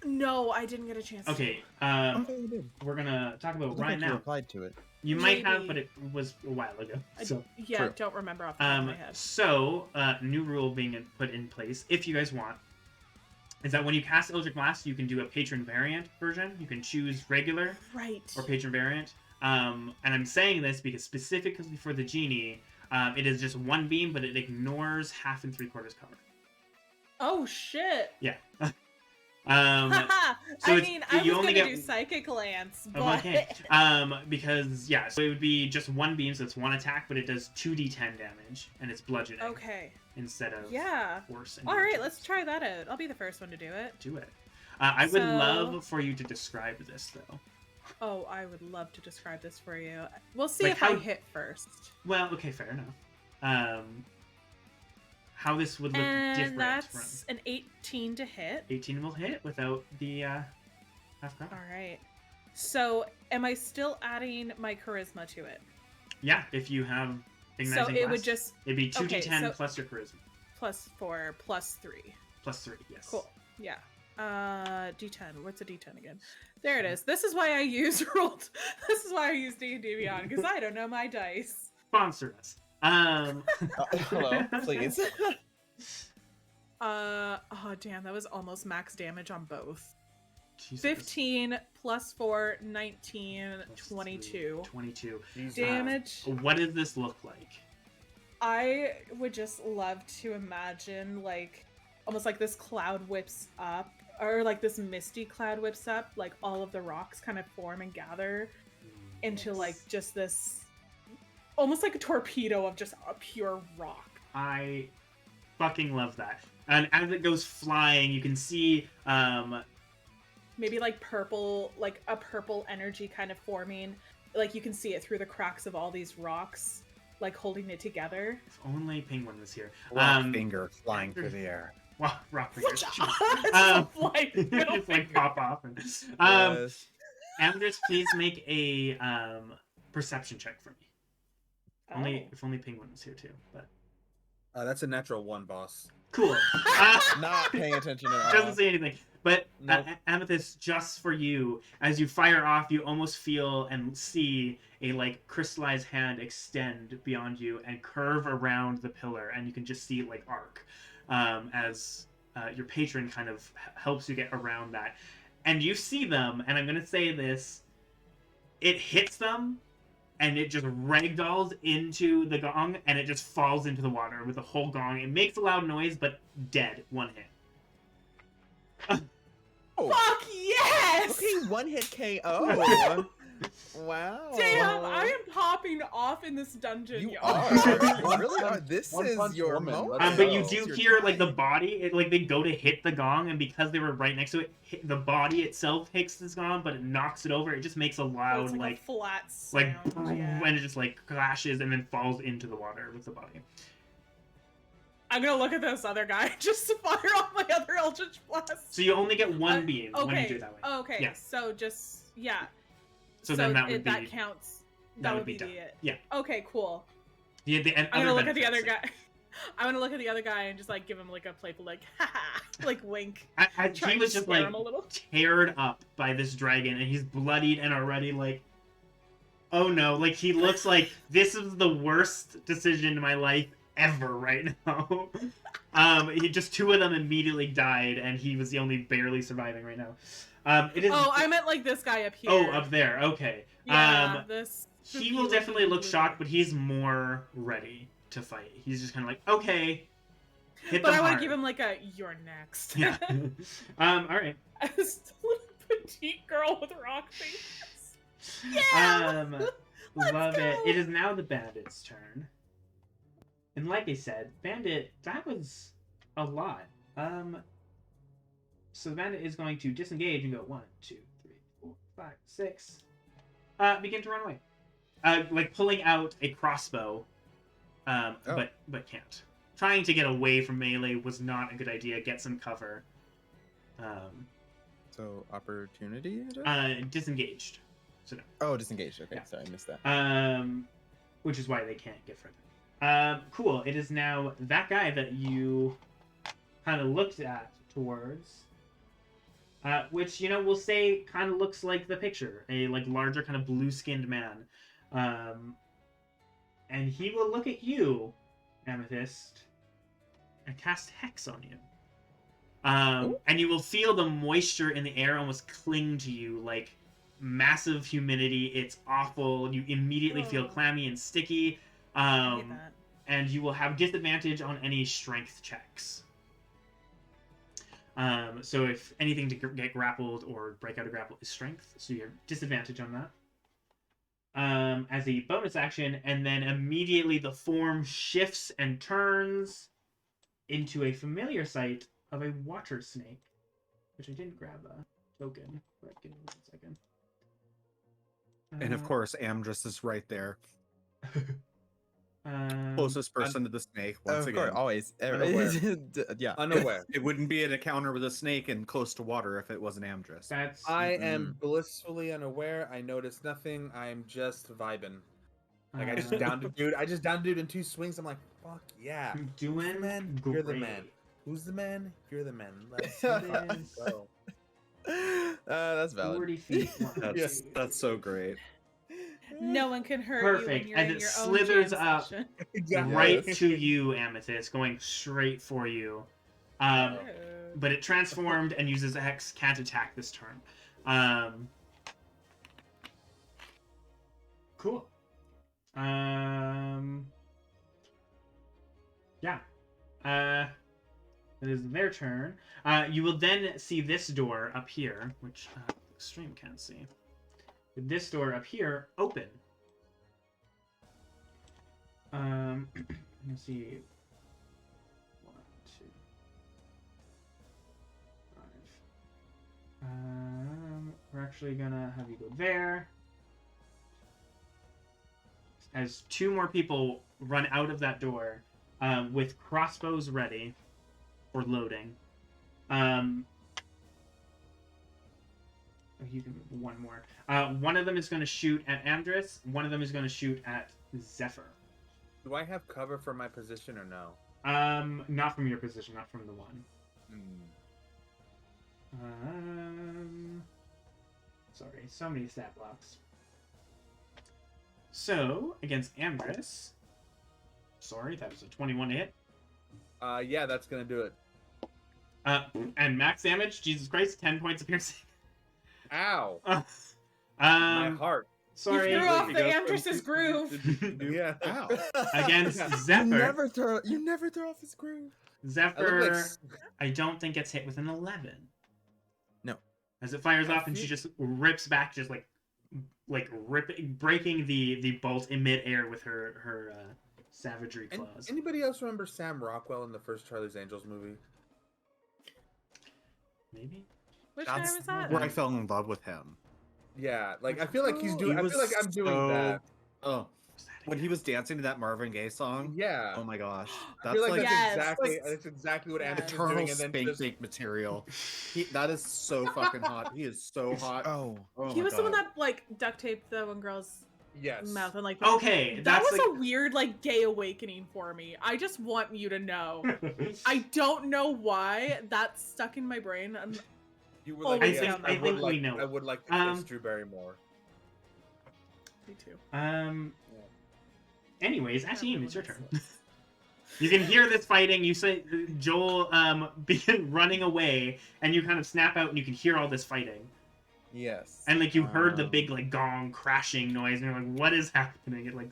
[SPEAKER 1] No, I didn't get a chance.
[SPEAKER 4] Okay.
[SPEAKER 3] Okay, you did.
[SPEAKER 4] We're gonna talk about
[SPEAKER 3] I
[SPEAKER 4] right
[SPEAKER 3] think you
[SPEAKER 4] now.
[SPEAKER 3] replied to it.
[SPEAKER 4] You might have, but it was a while ago. So.
[SPEAKER 1] Yeah,
[SPEAKER 3] True.
[SPEAKER 1] don't remember off the top of my head.
[SPEAKER 4] So, new rule being put in place, if you guys want, is that when you cast Eldritch Blast, you can do a patron variant version. You can choose regular or patron variant. And I'm saying this because specifically for the genie, it is just one beam, but it ignores 1/2 and 3/4 cover.
[SPEAKER 1] Oh shit!
[SPEAKER 4] Yeah.
[SPEAKER 1] So I mean, I was
[SPEAKER 4] only
[SPEAKER 1] gonna
[SPEAKER 4] get
[SPEAKER 1] do Psychic Lance, but...
[SPEAKER 4] Okay. Because, yeah, so it would be just one beam, so it's one attack, but it does 2d10 damage, and it's bludgeoning.
[SPEAKER 1] Okay.
[SPEAKER 4] Instead of force. And
[SPEAKER 1] Alright, let's try that out. I'll be the first one to do it.
[SPEAKER 4] Do it. I would love for you to describe this, though.
[SPEAKER 1] Oh, I would love to describe this for you. We'll see
[SPEAKER 4] Like
[SPEAKER 1] if I hit first.
[SPEAKER 4] Well, okay, fair enough. How this would look different
[SPEAKER 1] that's
[SPEAKER 4] from...
[SPEAKER 1] an 18 to hit.
[SPEAKER 4] 18 will hit without the half cover.
[SPEAKER 1] Alright. So, am I still adding my charisma to it?
[SPEAKER 4] Yeah, if you have Ignizing
[SPEAKER 1] So it
[SPEAKER 4] Blast,
[SPEAKER 1] would just...
[SPEAKER 4] It'd be 2d10
[SPEAKER 1] okay,
[SPEAKER 4] plus your charisma.
[SPEAKER 1] +4, +3.
[SPEAKER 4] +3, yes.
[SPEAKER 1] Cool. Yeah. D10. What's a D10 again? There it is. This is why I use rolled. This is why I use D&D Beyond, because I don't know my dice.
[SPEAKER 4] Sponsor us.
[SPEAKER 3] Hello, please.
[SPEAKER 1] Oh damn, that was almost max damage on both.
[SPEAKER 4] Jesus.
[SPEAKER 1] 15 +4, 19,
[SPEAKER 4] Plus
[SPEAKER 1] 22.
[SPEAKER 4] 22.
[SPEAKER 1] Damage.
[SPEAKER 4] What does this look like?
[SPEAKER 1] I would just love to imagine, like, almost like this cloud whips up, or like this misty cloud whips up, like all of the rocks kind of form and gather into like just this, almost like a torpedo of just a pure rock.
[SPEAKER 4] I fucking love that. And as it goes flying, you can see
[SPEAKER 1] maybe like purple, like a purple energy kind of forming. Like you can see it through the cracks of all these rocks, like holding it together.
[SPEAKER 4] If only Penguin was here.
[SPEAKER 5] Rock finger flying through the air.
[SPEAKER 4] Wow, rock fingers.
[SPEAKER 1] It's
[SPEAKER 4] like pop off. And,
[SPEAKER 3] Yes.
[SPEAKER 4] Amdrus, please make a perception check for me. If only Penguin was here too. But
[SPEAKER 2] That's a natural 1, boss.
[SPEAKER 4] cool.
[SPEAKER 3] Not paying attention at all.
[SPEAKER 4] Doesn't say anything. But
[SPEAKER 3] Nope.
[SPEAKER 4] Amethyst, just for you, as you fire off, you almost feel and see a like crystallized hand extend beyond you and curve around the pillar, and you can just see it like arc as your patron kind of helps you get around that. And you see them, and I'm gonna say this: it hits them, and it just ragdolls into the gong, and it just falls into the water with the whole gong. It makes a loud noise, but dead, one hit.
[SPEAKER 3] Oh.
[SPEAKER 1] Fuck yes!
[SPEAKER 3] Okay, one hit KO. Wow.
[SPEAKER 1] Damn, I am popping off in this dungeon.
[SPEAKER 3] You
[SPEAKER 1] y'all.
[SPEAKER 3] are. You really are. This
[SPEAKER 2] One
[SPEAKER 3] is
[SPEAKER 2] punch
[SPEAKER 3] your
[SPEAKER 2] woman.
[SPEAKER 3] moment.
[SPEAKER 4] But you
[SPEAKER 3] This
[SPEAKER 4] do
[SPEAKER 3] is your
[SPEAKER 4] hear like the
[SPEAKER 3] time.
[SPEAKER 4] body, it, like they go to hit the gong, and because they were right next to it, the body itself hits this gong, but it knocks it over. It just makes a loud
[SPEAKER 1] It's like
[SPEAKER 4] like
[SPEAKER 1] a flat
[SPEAKER 4] like
[SPEAKER 1] sound. Yeah.
[SPEAKER 4] and it just like clashes and then falls into the water with the body.
[SPEAKER 1] I'm gonna look at this other guy just to fire off my other Eldritch Blast.
[SPEAKER 4] So you only get one beam when you
[SPEAKER 1] Okay.
[SPEAKER 4] do it that way.
[SPEAKER 1] Okay.
[SPEAKER 4] Yeah.
[SPEAKER 1] So just yeah.
[SPEAKER 4] So then that would
[SPEAKER 1] that
[SPEAKER 4] be
[SPEAKER 1] counts.
[SPEAKER 4] that
[SPEAKER 1] That
[SPEAKER 4] would be
[SPEAKER 1] the
[SPEAKER 4] done.
[SPEAKER 1] it.
[SPEAKER 4] Yeah.
[SPEAKER 1] Okay. Cool.
[SPEAKER 4] And
[SPEAKER 1] I'm gonna
[SPEAKER 4] other
[SPEAKER 1] look at the other
[SPEAKER 4] benefits.
[SPEAKER 1] guy. I'm gonna look at the other guy and just like give him like a playful like haha like wink.
[SPEAKER 4] He
[SPEAKER 1] Trying
[SPEAKER 4] was
[SPEAKER 1] to
[SPEAKER 4] just
[SPEAKER 1] scare
[SPEAKER 4] like
[SPEAKER 1] him a little.
[SPEAKER 4] teared up by this dragon, and he's bloodied and already like, oh no, like he looks like this is the worst decision in my life ever right now. Just 2 of them immediately died, and he was the only barely surviving right now. It is.
[SPEAKER 1] Oh, I meant like this guy up here.
[SPEAKER 4] Oh, up there. Okay.
[SPEAKER 1] Yeah. This.
[SPEAKER 4] He will definitely look shocked, but he's more ready to fight. He's just kind of like, okay, hit
[SPEAKER 1] But
[SPEAKER 4] them
[SPEAKER 1] I want
[SPEAKER 4] hard.
[SPEAKER 1] to give him like a "you're next."
[SPEAKER 4] Yeah. All right.
[SPEAKER 1] As a little petite girl with rock fingers. Yeah.
[SPEAKER 4] Love it.
[SPEAKER 1] go!
[SPEAKER 4] It is now the bandit's turn. And like I said, bandit, that was a lot. So the bandit is going to disengage and go 1, 2, 3, 4, 5, 6. Begin to run away. Like pulling out a crossbow, but can't. Trying to get away from melee was not a good idea. Get some cover.
[SPEAKER 3] So opportunity?
[SPEAKER 4] Disengaged. So no.
[SPEAKER 3] Oh, disengaged. Okay,
[SPEAKER 4] Yeah.
[SPEAKER 3] sorry, I missed that.
[SPEAKER 4] Which is why they can't get further. Cool. It is now that guy that you kind of looked at towards, which we'll say kind of looks like the picture, a like larger kind of blue-skinned man, and he will look at you, Amethyst, and cast Hex on you. And you will feel the moisture in the air almost cling to you, like massive humidity. It's awful. You immediately feel clammy and sticky.
[SPEAKER 1] I hate that.
[SPEAKER 4] And you will have disadvantage on any strength checks. So if anything to get grappled or break out of grapple is strength, so you have disadvantage on that. As a bonus action, and then immediately the form shifts and turns into a familiar sight of a water snake, which I didn't grab a token, but give me 1 second.
[SPEAKER 5] And of course, Amdrus is right there. Closest person to the snake, once
[SPEAKER 3] Of
[SPEAKER 5] again.
[SPEAKER 3] course, always.
[SPEAKER 2] Unaware.
[SPEAKER 3] Yeah.
[SPEAKER 2] Unaware.
[SPEAKER 5] It wouldn't be an encounter with a snake and close to water if it wasn't Amdrus.
[SPEAKER 4] That's
[SPEAKER 2] I am blissfully unaware. I noticed nothing. I'm just vibing. Like I just downed a dude. I just downed a dude in 2 swings. I'm like, fuck yeah.
[SPEAKER 4] I'm doing
[SPEAKER 2] the man?
[SPEAKER 4] great.
[SPEAKER 2] You're the man. Who's the man? You're the man. Let's go.
[SPEAKER 3] That's valid.
[SPEAKER 4] 40 feet.
[SPEAKER 5] That's so great.
[SPEAKER 1] No one can hurt
[SPEAKER 4] Perfect.
[SPEAKER 1] you when you're
[SPEAKER 4] And
[SPEAKER 1] in
[SPEAKER 4] it
[SPEAKER 1] your
[SPEAKER 4] slithers
[SPEAKER 1] own jam
[SPEAKER 4] up.
[SPEAKER 1] session.
[SPEAKER 4] Right to you, Amethyst, going straight for you. But it transformed and uses X, can't attack this turn. Cool. Yeah. It is their turn. You will then see this door up here, which the stream can't see. This door up here open. Let's see. 1, 2, 5. We're actually gonna have you go there. As 2 more people run out of that door, with crossbows ready for loading. You can move 1 more. One of them is going to shoot at Amdrus. One of them is going to shoot at Zephyr.
[SPEAKER 2] Do I have cover for my position or no?
[SPEAKER 4] Not from your position, not from the one. Sorry, so many stat blocks. So, against Amdrus. Sorry, that was a 21 to hit.
[SPEAKER 2] Yeah, that's gonna do it.
[SPEAKER 4] And max damage, Jesus Christ, 10 points of piercing.
[SPEAKER 2] Ow!
[SPEAKER 4] My
[SPEAKER 2] heart.
[SPEAKER 4] Sorry.
[SPEAKER 1] You threw off the Amdrus's groove.
[SPEAKER 2] Yeah.
[SPEAKER 5] Ow.
[SPEAKER 4] Against Zephyr.
[SPEAKER 3] You never throw off his groove.
[SPEAKER 4] Zephyr, I don't think gets hit with an 11.
[SPEAKER 3] No.
[SPEAKER 4] As it fires off and she just rips back, just breaking the bolt in midair with her savagery claws.
[SPEAKER 2] Anybody else remember Sam Rockwell in the first Charlie's Angels movie?
[SPEAKER 4] Maybe.
[SPEAKER 1] Which guy was that?
[SPEAKER 5] Where I fell in love with him.
[SPEAKER 2] Yeah, like I feel like he's doing.
[SPEAKER 5] He
[SPEAKER 2] I feel like I'm doing that.
[SPEAKER 5] Oh, when he was dancing to that Marvin Gaye song.
[SPEAKER 2] Yeah.
[SPEAKER 5] Oh my gosh,
[SPEAKER 2] I
[SPEAKER 5] that's
[SPEAKER 2] feel like
[SPEAKER 5] like
[SPEAKER 2] that's exactly what Anderson's
[SPEAKER 5] eternal
[SPEAKER 2] doing, and then
[SPEAKER 5] spank
[SPEAKER 2] just...
[SPEAKER 5] bank material. That is so fucking hot. He is so hot.
[SPEAKER 3] Oh
[SPEAKER 1] he was the one that like duct taped the one girl's mouth and like.
[SPEAKER 4] Okay,
[SPEAKER 1] that
[SPEAKER 4] that's
[SPEAKER 1] was a weird like gay awakening for me. I just want you to know. I don't know why that's stuck in my brain.
[SPEAKER 2] You were like,
[SPEAKER 4] I think we know.
[SPEAKER 2] I would like to kiss Drew Barrymore.
[SPEAKER 1] Me too.
[SPEAKER 4] Anyways, Ashim, it's your turn. You can hear this fighting. You say Joel begin running away, and you kind of snap out, and you can hear all this fighting.
[SPEAKER 3] Yes.
[SPEAKER 4] And like you heard the big like gong crashing noise, and you're like, "What is happening?" It like.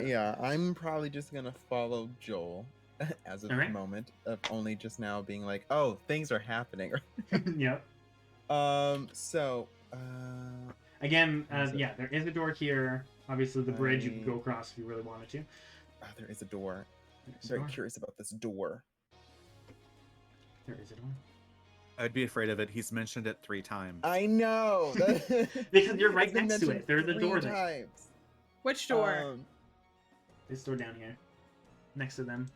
[SPEAKER 3] Yeah, I'm probably just gonna follow Joel as of the moment of only just now being like, "Oh, things are happening."
[SPEAKER 4] Yep.
[SPEAKER 3] So.
[SPEAKER 4] Again, yeah, there is a door here. Obviously, the bridge you can go across if you really wanted to.
[SPEAKER 3] Oh, there is a door. I'm
[SPEAKER 4] There's a
[SPEAKER 3] very
[SPEAKER 4] door.
[SPEAKER 3] curious about this door.
[SPEAKER 4] There is a door.
[SPEAKER 5] I'd be afraid of it. He's mentioned it 3 times.
[SPEAKER 3] I know.
[SPEAKER 4] Because you're right
[SPEAKER 3] It's been
[SPEAKER 4] next to
[SPEAKER 3] mentioned
[SPEAKER 4] it. There's a
[SPEAKER 3] 3
[SPEAKER 4] door there.
[SPEAKER 3] times.
[SPEAKER 1] Which door?
[SPEAKER 4] This door down here, next to them.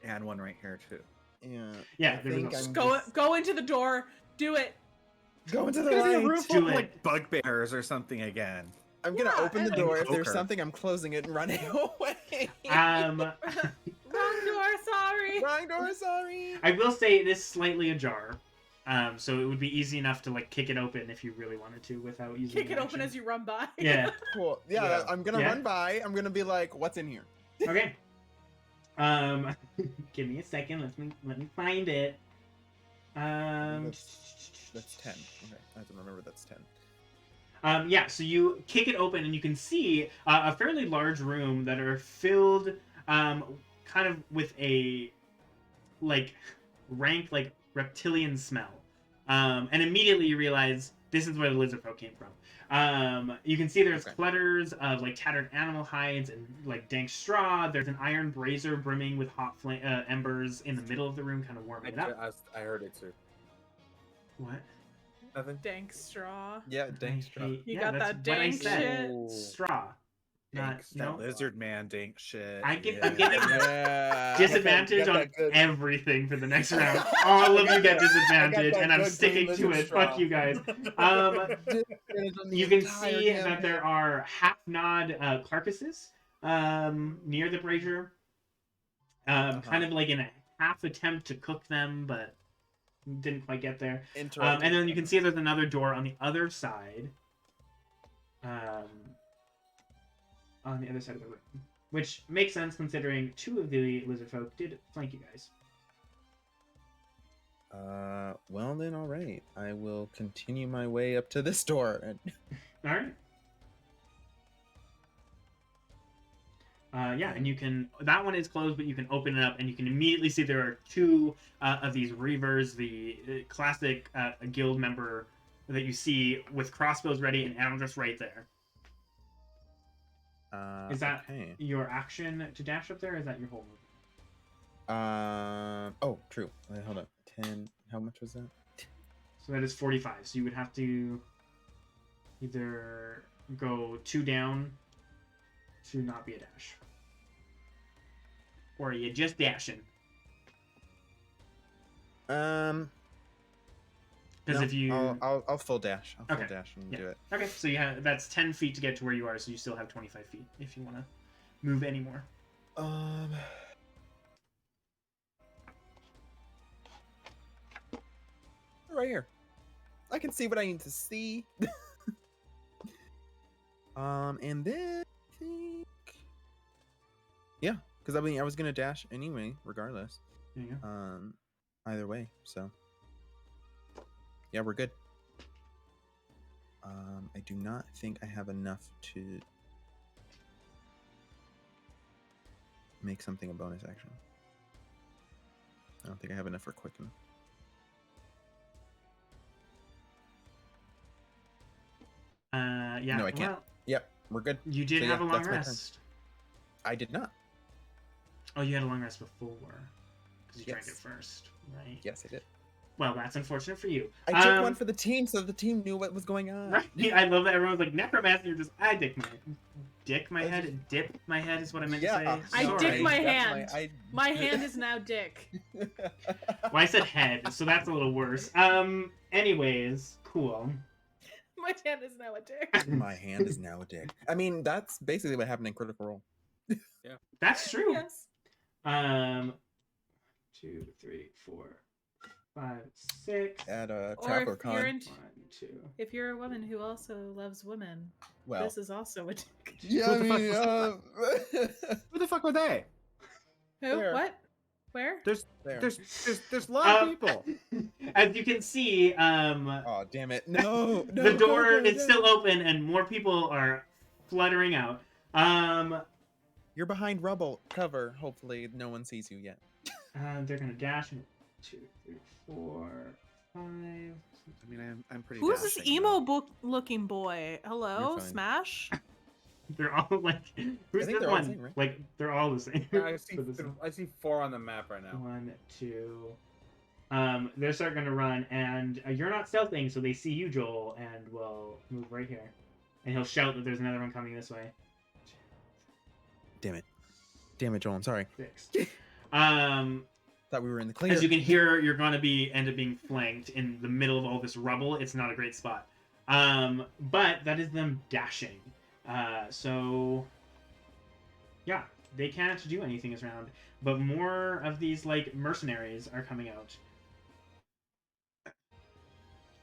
[SPEAKER 5] And one right here too.
[SPEAKER 3] Yeah.
[SPEAKER 4] Yeah,
[SPEAKER 3] I
[SPEAKER 4] there was
[SPEAKER 3] think
[SPEAKER 4] a-
[SPEAKER 3] I'm
[SPEAKER 1] Go
[SPEAKER 3] just-
[SPEAKER 1] go into the door. Do it.
[SPEAKER 3] Go into the
[SPEAKER 5] There's a
[SPEAKER 3] light.
[SPEAKER 5] room
[SPEAKER 4] Do
[SPEAKER 5] full of
[SPEAKER 4] it.
[SPEAKER 5] like bugbears or something again.
[SPEAKER 3] I'm gonna
[SPEAKER 1] Yeah,
[SPEAKER 3] open the
[SPEAKER 1] and-
[SPEAKER 3] door. If there's
[SPEAKER 5] Coco.
[SPEAKER 3] something, I'm closing it and running away.
[SPEAKER 4] Um,
[SPEAKER 1] Wrong door. Sorry.
[SPEAKER 3] Wrong door. Sorry.
[SPEAKER 4] I will say it is slightly ajar. So it would be easy enough to like kick it open if you really wanted to without using
[SPEAKER 1] Kick
[SPEAKER 4] an
[SPEAKER 1] it open
[SPEAKER 4] action.
[SPEAKER 1] as you run by.
[SPEAKER 4] Yeah.
[SPEAKER 3] Cool. Yeah,
[SPEAKER 2] Yeah.
[SPEAKER 3] I'm gonna
[SPEAKER 4] Yeah.
[SPEAKER 3] run by. I'm gonna be like, "What's in here?"
[SPEAKER 4] Okay. Give me a second. Let me find it.
[SPEAKER 3] That's 10. Okay, I have to remember that's 10.
[SPEAKER 4] Yeah, so you kick it open and you can see a fairly large room that are filled kind of with a like rank like reptilian smell. And immediately you realize this is where the lizard folk came from. You can see there's
[SPEAKER 3] Okay.
[SPEAKER 4] clutters of like tattered animal hides and like dank straw. There's an iron brazier brimming with hot embers in the middle of the room, kind of warming it up.
[SPEAKER 2] I heard it too.
[SPEAKER 4] What?
[SPEAKER 2] Nothing.
[SPEAKER 1] Dank straw.
[SPEAKER 3] Yeah, dang straw.
[SPEAKER 1] You
[SPEAKER 4] Yeah,
[SPEAKER 1] got
[SPEAKER 4] that's
[SPEAKER 1] that
[SPEAKER 4] what I
[SPEAKER 1] dank
[SPEAKER 4] said.
[SPEAKER 1] shit.
[SPEAKER 4] Straw. Not,
[SPEAKER 5] Dank, that
[SPEAKER 4] no.
[SPEAKER 5] lizard man dank shit.
[SPEAKER 4] I'm giving
[SPEAKER 3] Yeah.
[SPEAKER 4] disadvantage
[SPEAKER 2] Got
[SPEAKER 4] on
[SPEAKER 2] that good-
[SPEAKER 4] everything for the next round. All of you get disadvantage,
[SPEAKER 2] that
[SPEAKER 4] and I'm
[SPEAKER 2] good
[SPEAKER 4] sticking
[SPEAKER 2] green
[SPEAKER 4] to
[SPEAKER 2] lizard
[SPEAKER 4] it.
[SPEAKER 2] straw.
[SPEAKER 4] Fuck you guys. You can see that there are half-gnawed carcasses near the brazier, kind of like in a half attempt to cook them, but didn't quite get there. And then you can see there's another door on the other side. On the other side of the room. Which makes sense considering 2 of the lizard folk did flank you guys.
[SPEAKER 3] Well then, all right. I will continue my way up to this door.
[SPEAKER 4] Alright. Yeah, and you can... That one is closed, but you can open it up, and you can immediately see there are 2 of these reavers, the classic guild member that you see with crossbows ready and Amdrus right there. Is that
[SPEAKER 3] okay.
[SPEAKER 4] your action to dash up there, or is that your whole move?
[SPEAKER 3] Oh, true. Wait, hold up. 10. How much was that?
[SPEAKER 4] So that is 45. So you would have to either go 2 down to not be a dash. Or are you just dashing? Because
[SPEAKER 3] No,
[SPEAKER 4] if you...
[SPEAKER 3] I'll full dash. I'll
[SPEAKER 4] Okay.
[SPEAKER 3] full dash and
[SPEAKER 4] Yeah.
[SPEAKER 3] do it.
[SPEAKER 4] Okay, so you have, that's 10 feet to get to where you are, so you still have 25 feet if you want to move any more.
[SPEAKER 3] Right here. I can see what I need to see. And then I think, yeah, because I mean I was gonna dash anyway, regardless.
[SPEAKER 4] There you go.
[SPEAKER 3] Either way, so yeah, we're good. I do not think I have enough to make something a bonus action. I don't think I have enough for quicken.
[SPEAKER 4] Yeah.
[SPEAKER 3] No, I can't.
[SPEAKER 4] Well,
[SPEAKER 3] Yep, we're good.
[SPEAKER 4] you did
[SPEAKER 3] So,
[SPEAKER 4] have
[SPEAKER 3] yeah,
[SPEAKER 4] a long
[SPEAKER 3] that's my turn.
[SPEAKER 4] rest.
[SPEAKER 3] I did not.
[SPEAKER 4] Oh, you had a long rest before. Because you drank it
[SPEAKER 3] Yes.
[SPEAKER 4] first, right?
[SPEAKER 3] Yes, I did.
[SPEAKER 4] Well, that's unfortunate for you.
[SPEAKER 3] I took one for the team so the team knew what was going on.
[SPEAKER 4] Right? I love that everyone's like, necromancer, you're just, I dick my
[SPEAKER 3] I
[SPEAKER 4] head.
[SPEAKER 3] just-
[SPEAKER 4] Dip my head is what I meant
[SPEAKER 3] Yeah,
[SPEAKER 4] to say.
[SPEAKER 1] I
[SPEAKER 4] Sorry.
[SPEAKER 1] dick my
[SPEAKER 3] That's
[SPEAKER 1] hand. My hand is now dick.
[SPEAKER 4] Well, I said head, so that's a little worse. Anyways, cool.
[SPEAKER 1] My hand is now a dick.
[SPEAKER 3] My hand is now a dick. I mean, that's basically what happened in Critical Role.
[SPEAKER 4] That's true.
[SPEAKER 1] Yes.
[SPEAKER 4] 1, 2, 3, 4, 5, 6.
[SPEAKER 3] At
[SPEAKER 1] Or
[SPEAKER 3] Traveler
[SPEAKER 1] if you're,
[SPEAKER 3] Con.
[SPEAKER 1] into,
[SPEAKER 4] 1, 2.
[SPEAKER 1] if you're a woman who also loves women,
[SPEAKER 3] Well,
[SPEAKER 1] this is also a dick.
[SPEAKER 3] yeah, I
[SPEAKER 5] Who the
[SPEAKER 3] mean,
[SPEAKER 5] Who the fuck were they?
[SPEAKER 1] Who?
[SPEAKER 3] Where?
[SPEAKER 1] What? Where?
[SPEAKER 5] There's
[SPEAKER 3] there.
[SPEAKER 5] there's a lot of people.
[SPEAKER 4] As you can see,
[SPEAKER 3] Oh, damn it. No.
[SPEAKER 4] the door
[SPEAKER 3] Coco,
[SPEAKER 4] is
[SPEAKER 3] no.
[SPEAKER 4] still open and more people are fluttering out.
[SPEAKER 3] You're behind rubble cover. Hopefully, no one sees you yet.
[SPEAKER 4] They're gonna dash. 1, 2, 3, 4, 5.
[SPEAKER 5] I mean, I'm pretty.
[SPEAKER 1] Who's this
[SPEAKER 5] dashing,
[SPEAKER 1] emo
[SPEAKER 5] though.
[SPEAKER 1] book looking boy? Hello,
[SPEAKER 3] You're fine.
[SPEAKER 1] Smash?
[SPEAKER 4] They're all like, who's
[SPEAKER 3] think
[SPEAKER 4] the
[SPEAKER 3] they're all the
[SPEAKER 4] one?
[SPEAKER 3] same, right?
[SPEAKER 4] Like, they're all the same.
[SPEAKER 2] I see.
[SPEAKER 4] For this
[SPEAKER 2] I see 4 on the map right now.
[SPEAKER 4] 1, 2. They're start gonna run, and you're not stealthing, so they see you, Joel, and will move right here. And he'll shout that there's another one coming this way.
[SPEAKER 3] Damn it, Joel. I'm sorry.
[SPEAKER 4] 6.
[SPEAKER 3] Thought we were in the clear.
[SPEAKER 4] As you can hear, you're gonna end up being flanked in the middle of all this rubble. It's not a great spot. But that is them dashing. So yeah, they can't do anything this round. But more of these like mercenaries are coming out.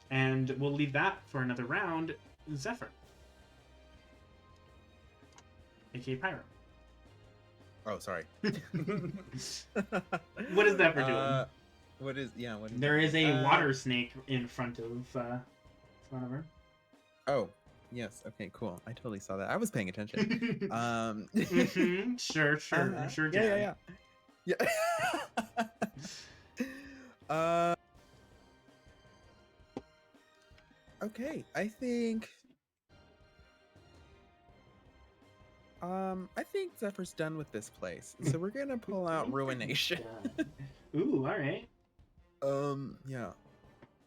[SPEAKER 4] And we'll leave that for another round. Zephyr. AKA Pyro.
[SPEAKER 3] Oh, sorry.
[SPEAKER 4] What is Zephyr doing?
[SPEAKER 3] What is
[SPEAKER 4] There is a water snake in front of her.
[SPEAKER 3] Oh, yes. Okay, cool. I totally saw that. I was paying attention.
[SPEAKER 4] Sure.
[SPEAKER 3] Yeah. Okay, I think Zephyr's done with this place, so we're gonna pull out Ruination.
[SPEAKER 4] Ooh, all right.
[SPEAKER 3] Yeah,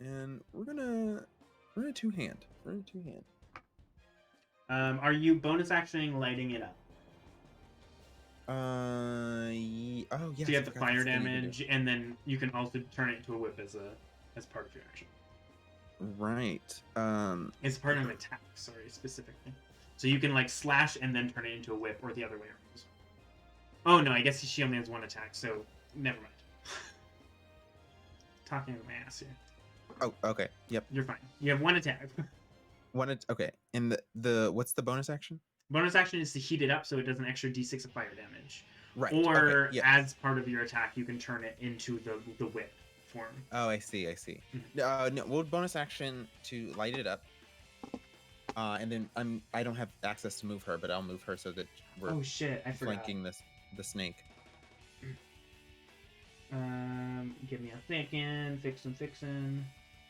[SPEAKER 3] and we're gonna two-hand.
[SPEAKER 4] Are you bonus actioning lighting it up?
[SPEAKER 3] Oh yeah.
[SPEAKER 4] So you have the fire damage, and then you can also turn it into a whip as part of your action.
[SPEAKER 3] Right.
[SPEAKER 4] It's part of an attack. Sorry, specifically. So you can like slash and then turn it into a whip, or the other way around. Oh no, I guess she only has 1 attack, so never mind. Talking out of my ass here.
[SPEAKER 3] Oh, okay. Yep.
[SPEAKER 4] You're fine. You have 1 attack.
[SPEAKER 3] Okay. And the what's the bonus action?
[SPEAKER 4] Bonus action is to heat it up so it does an extra d6 of fire damage.
[SPEAKER 3] Right.
[SPEAKER 4] Or
[SPEAKER 3] okay, yeah.
[SPEAKER 4] as part of your attack, you can turn it into the whip form.
[SPEAKER 3] Oh, I see. No, we'll bonus action to light it up. And then I don't have access to move her, but I'll move her so that we're
[SPEAKER 4] Oh shit, I forgot.
[SPEAKER 3] flanking the snake.
[SPEAKER 4] Give me a second. Fixin'.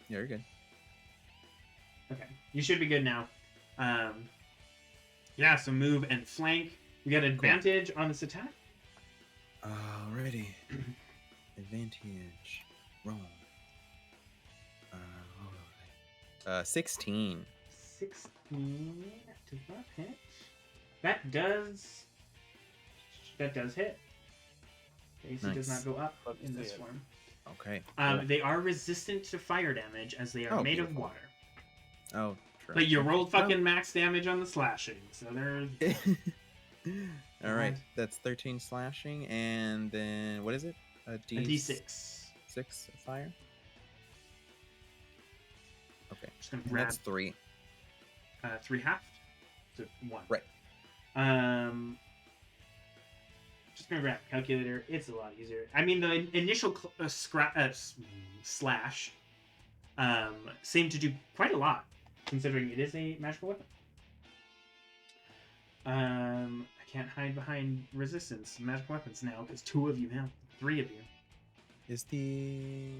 [SPEAKER 3] Yeah, you're good.
[SPEAKER 4] Okay, you should be good now. Yeah, so move and flank. You get advantage on this attack.
[SPEAKER 3] Alrighty. Advantage. Roll. 16.
[SPEAKER 4] 16 does not hit. That does hit. AC
[SPEAKER 3] Nice.
[SPEAKER 4] does not go up
[SPEAKER 2] Love to
[SPEAKER 4] in
[SPEAKER 2] see
[SPEAKER 4] this
[SPEAKER 2] it.
[SPEAKER 4] form.
[SPEAKER 3] Okay.
[SPEAKER 4] They are resistant to fire damage as they are
[SPEAKER 3] Oh,
[SPEAKER 4] made of
[SPEAKER 3] beautiful.
[SPEAKER 4] water.
[SPEAKER 3] Oh, true.
[SPEAKER 4] But you rolled fucking max damage on the slashing, so they're
[SPEAKER 3] All right, that's 13 slashing, and then what is it? A
[SPEAKER 4] a d6.
[SPEAKER 3] 6 fire. Okay,
[SPEAKER 4] Just gonna
[SPEAKER 3] and
[SPEAKER 4] grab
[SPEAKER 3] that's 3.
[SPEAKER 4] 3 halved, so 1.
[SPEAKER 3] Right.
[SPEAKER 4] Just gonna grab a calculator. It's a lot easier. I mean, the initial slash seemed to do quite a lot, considering it is a magical weapon. I can't hide behind resistance magical weapons now because 2 of you now, 3 of you.
[SPEAKER 3] Is the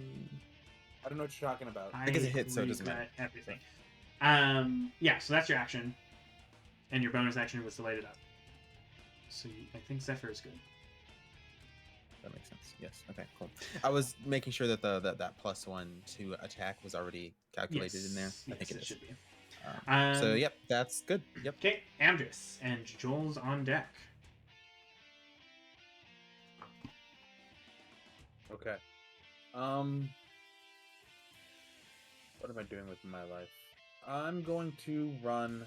[SPEAKER 2] I don't know what you're talking about.
[SPEAKER 3] I guess it hits, so it doesn't matter.
[SPEAKER 4] Everything. Yeah, so that's your action, and your bonus action was to light it up. So I think Zephyr is good.
[SPEAKER 3] That makes sense. Yes. Okay. Cool. I was making sure that that +1 to attack was already calculated in there. I think it is.
[SPEAKER 4] Should be.
[SPEAKER 3] So yep, that's good. Yep.
[SPEAKER 4] Okay, Amdrus and Joel's on deck.
[SPEAKER 2] Okay. What am I doing with my life? I'm going to run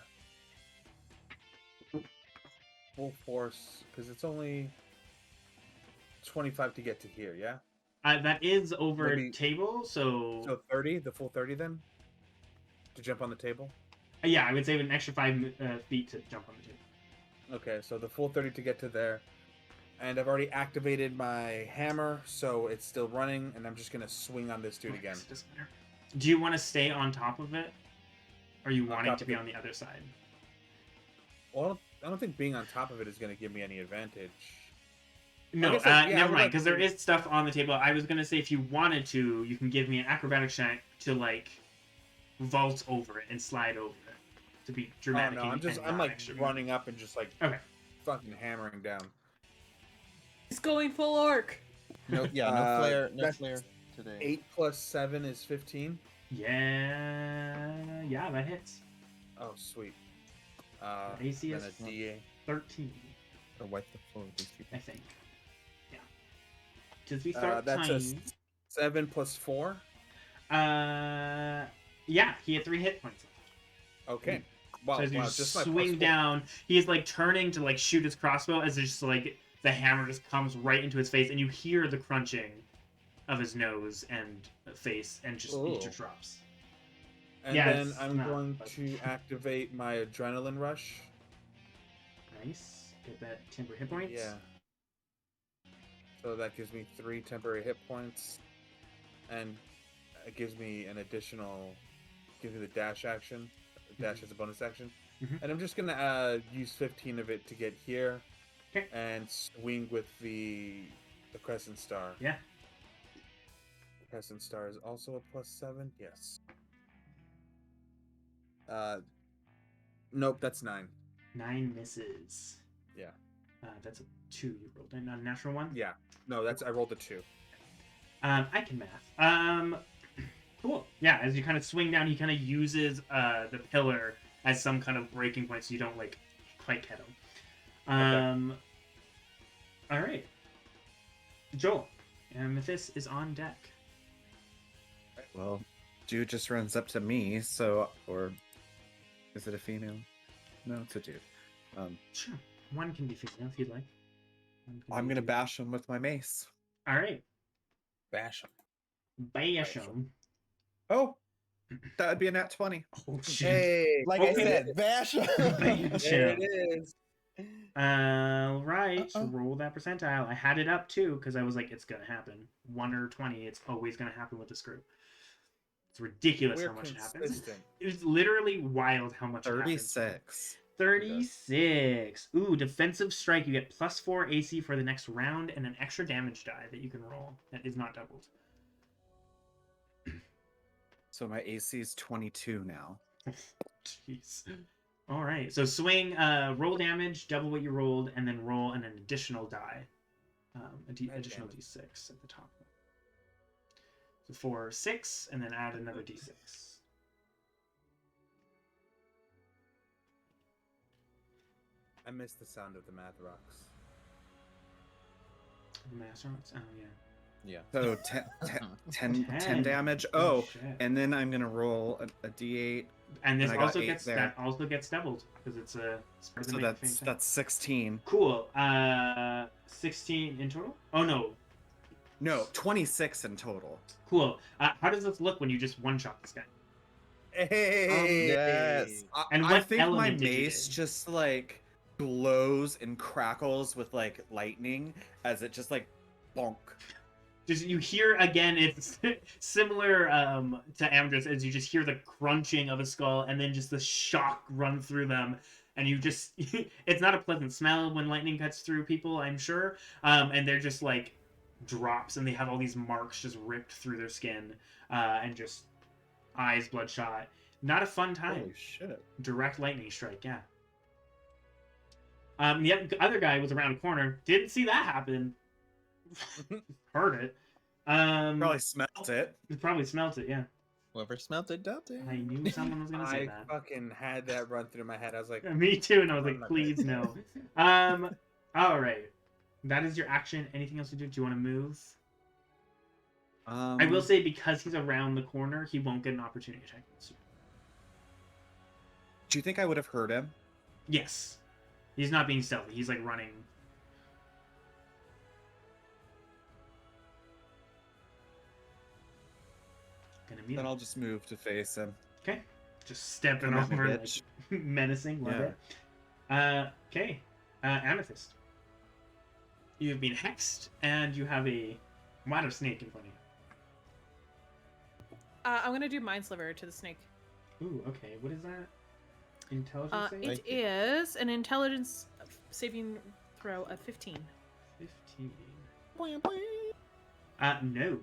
[SPEAKER 2] full force because it's only 25 to get to here. Yeah.
[SPEAKER 4] That is over
[SPEAKER 2] Maybe-
[SPEAKER 4] table,
[SPEAKER 2] So 30, the full 30 then, to jump on the table.
[SPEAKER 4] Yeah, I would say an extra 5 feet to jump on the table.
[SPEAKER 2] Okay, so the full 30 to get to there. And I've already activated my hammer, so it's still running, and I'm just going to swing on this dude
[SPEAKER 4] Okay,
[SPEAKER 2] again.
[SPEAKER 4] so it doesn't matter. Do you want to stay on top of it? Or are you
[SPEAKER 2] On
[SPEAKER 4] wanting
[SPEAKER 2] top
[SPEAKER 4] to
[SPEAKER 2] of
[SPEAKER 4] be
[SPEAKER 2] it.
[SPEAKER 4] on the other side?
[SPEAKER 2] Well, I don't think being on top of it is going to give me any advantage.
[SPEAKER 4] No,
[SPEAKER 2] guess I
[SPEAKER 4] never
[SPEAKER 2] would
[SPEAKER 4] mind,
[SPEAKER 2] like
[SPEAKER 4] because
[SPEAKER 2] to-
[SPEAKER 4] there is stuff on the table. I was going to say if you wanted to, you can give me an acrobatic check to, like, vault over it and slide over it. to be
[SPEAKER 2] Oh
[SPEAKER 4] dramatic.
[SPEAKER 2] no,
[SPEAKER 4] and
[SPEAKER 2] I'm
[SPEAKER 4] not
[SPEAKER 2] like
[SPEAKER 4] extra.
[SPEAKER 2] running up and just like
[SPEAKER 4] Okay.
[SPEAKER 2] fucking hammering down.
[SPEAKER 1] He's going full orc.
[SPEAKER 3] No, yeah, no flare, no flare today.
[SPEAKER 2] 8 plus 7 is 15.
[SPEAKER 4] Yeah, that hits.
[SPEAKER 2] Oh sweet.
[SPEAKER 4] AC
[SPEAKER 2] then
[SPEAKER 4] is
[SPEAKER 2] a D8.
[SPEAKER 4] 13,
[SPEAKER 3] Or wipe the floor with these people.
[SPEAKER 4] I think. Yeah. Because we start
[SPEAKER 2] That's
[SPEAKER 4] tiny.
[SPEAKER 2] a 7 plus 4.
[SPEAKER 4] Yeah, he had 3 hit points.
[SPEAKER 2] Okay. Wow,
[SPEAKER 4] So as you
[SPEAKER 2] just my
[SPEAKER 4] swing
[SPEAKER 2] plus 4.
[SPEAKER 4] down, he's like turning to like shoot his crossbow as it's just like the hammer just comes right into his face, and you hear the crunching of his nose and face, and just
[SPEAKER 2] Ooh.
[SPEAKER 4] it just drops.
[SPEAKER 2] And
[SPEAKER 4] Yeah,
[SPEAKER 2] then
[SPEAKER 4] it's
[SPEAKER 2] I'm
[SPEAKER 4] not,
[SPEAKER 2] going
[SPEAKER 4] but-
[SPEAKER 2] to activate my adrenaline rush.
[SPEAKER 4] Nice. Get that temporary hit points.
[SPEAKER 2] Yeah. So that gives me 3 temporary hit points, and it gives me an additional, gives me the dash action, dash as a bonus action, and I'm just gonna use 15 of it to get here, and swing with the crescent star.
[SPEAKER 4] Yeah.
[SPEAKER 2] The crescent star is also a +7. Yes. Nope, that's 9.
[SPEAKER 4] 9 misses.
[SPEAKER 2] Yeah.
[SPEAKER 4] That's a 2 you rolled, and a natural 1.
[SPEAKER 2] Yeah. No, I rolled a 2.
[SPEAKER 4] I can math. Cool. Yeah, as you kind of swing down, he kind of uses the pillar as some kind of breaking point, so you don't like quite hit him. All right. Joel, Amethyst is on deck.
[SPEAKER 5] Well, dude just runs up to me, so or is it a female? No, it's a dude.
[SPEAKER 4] Sure. One can be female if you'd like.
[SPEAKER 5] I'm gonna bash him with my mace.
[SPEAKER 4] All right.
[SPEAKER 2] Bash him.
[SPEAKER 4] Bash him.
[SPEAKER 5] Oh, that would be a nat 20.
[SPEAKER 4] Oh shit.
[SPEAKER 2] Hey,
[SPEAKER 3] Like I said, bash him.
[SPEAKER 4] Bash
[SPEAKER 2] there
[SPEAKER 4] him.
[SPEAKER 2] it is.
[SPEAKER 4] Right. Roll that percentile. I had it up too because I was like, it's gonna happen. 1 or 20. It's always gonna happen with this group. It's ridiculous
[SPEAKER 2] We're
[SPEAKER 4] how much it happens.
[SPEAKER 2] consistent.
[SPEAKER 4] It was literally wild how much it happens.
[SPEAKER 5] 36.
[SPEAKER 4] 36. Ooh, defensive strike. You get +4 AC for the next round and an extra damage die that you can roll that is not doubled.
[SPEAKER 5] So my AC is 22 now.
[SPEAKER 4] Jeez. All right. So swing, roll damage, double what you rolled, and then roll an additional die. Additional d6 at the top. So 4, 6, and then add another d6.
[SPEAKER 2] I missed the sound of the math rocks.
[SPEAKER 4] Master Arts? Oh, yeah.
[SPEAKER 3] Yeah.
[SPEAKER 5] So 10 damage. Oh,
[SPEAKER 4] shit.
[SPEAKER 5] and then I'm gonna roll a d8.
[SPEAKER 4] And this
[SPEAKER 5] and I got
[SPEAKER 4] also
[SPEAKER 5] 8
[SPEAKER 4] gets
[SPEAKER 5] there.
[SPEAKER 4] that also gets doubled because it's a part of the
[SPEAKER 5] So
[SPEAKER 4] main thing.
[SPEAKER 5] that's 16.
[SPEAKER 4] Cool. 16 in total? Oh no.
[SPEAKER 5] No, 26 in total.
[SPEAKER 4] Cool. How does this look when you just one shot this guy?
[SPEAKER 2] Hey,
[SPEAKER 3] Yes.
[SPEAKER 4] And
[SPEAKER 5] I
[SPEAKER 4] what
[SPEAKER 5] think my
[SPEAKER 4] element did you
[SPEAKER 5] mace
[SPEAKER 4] do?
[SPEAKER 5] just like glows and crackles with like lightning as it just like bonk.
[SPEAKER 4] Just you hear again. It's similar to Amdrus as you just hear the crunching of a skull and then just the shock run through them, and you just it's not a pleasant smell when lightning cuts through people, I'm sure. And they're just like drops, and they have all these marks just ripped through their skin, and just eyes bloodshot. Not a fun time.
[SPEAKER 5] Holy shit.
[SPEAKER 4] Direct lightning strike, yeah. The other guy was around a corner. Didn't see that happen. Heard it.
[SPEAKER 5] Probably smelt it.
[SPEAKER 4] Probably smelt it, yeah.
[SPEAKER 3] Whoever smelt it, dealt it.
[SPEAKER 4] I knew someone was gonna say
[SPEAKER 2] I
[SPEAKER 4] that.
[SPEAKER 2] fucking had that run through my head. I was like,
[SPEAKER 4] Me too, and I was
[SPEAKER 2] I'm
[SPEAKER 4] like,
[SPEAKER 2] not
[SPEAKER 4] please
[SPEAKER 2] gonna-
[SPEAKER 4] no. Alright. That is your action. Anything else to do? Do you want to move? I will say because he's around the corner, he won't get an opportunity attack.
[SPEAKER 5] Do you think I would have heard him?
[SPEAKER 4] Yes. He's not being stealthy. He's like running. Gonna mute.
[SPEAKER 5] Then I'll just move to face him.
[SPEAKER 4] Okay. Just stepping
[SPEAKER 5] Come at me,
[SPEAKER 4] over, like,
[SPEAKER 5] bitch.
[SPEAKER 4] menacing. Love
[SPEAKER 5] Yeah.
[SPEAKER 4] it. Okay. Amethyst. You've been hexed, and you have a water snake in front of
[SPEAKER 1] I'm gonna do Mind Sliver to the snake.
[SPEAKER 4] you. Ooh, okay. What is that? Intelligence save?
[SPEAKER 1] It is an intelligence saving throw of 15.
[SPEAKER 4] 15. No.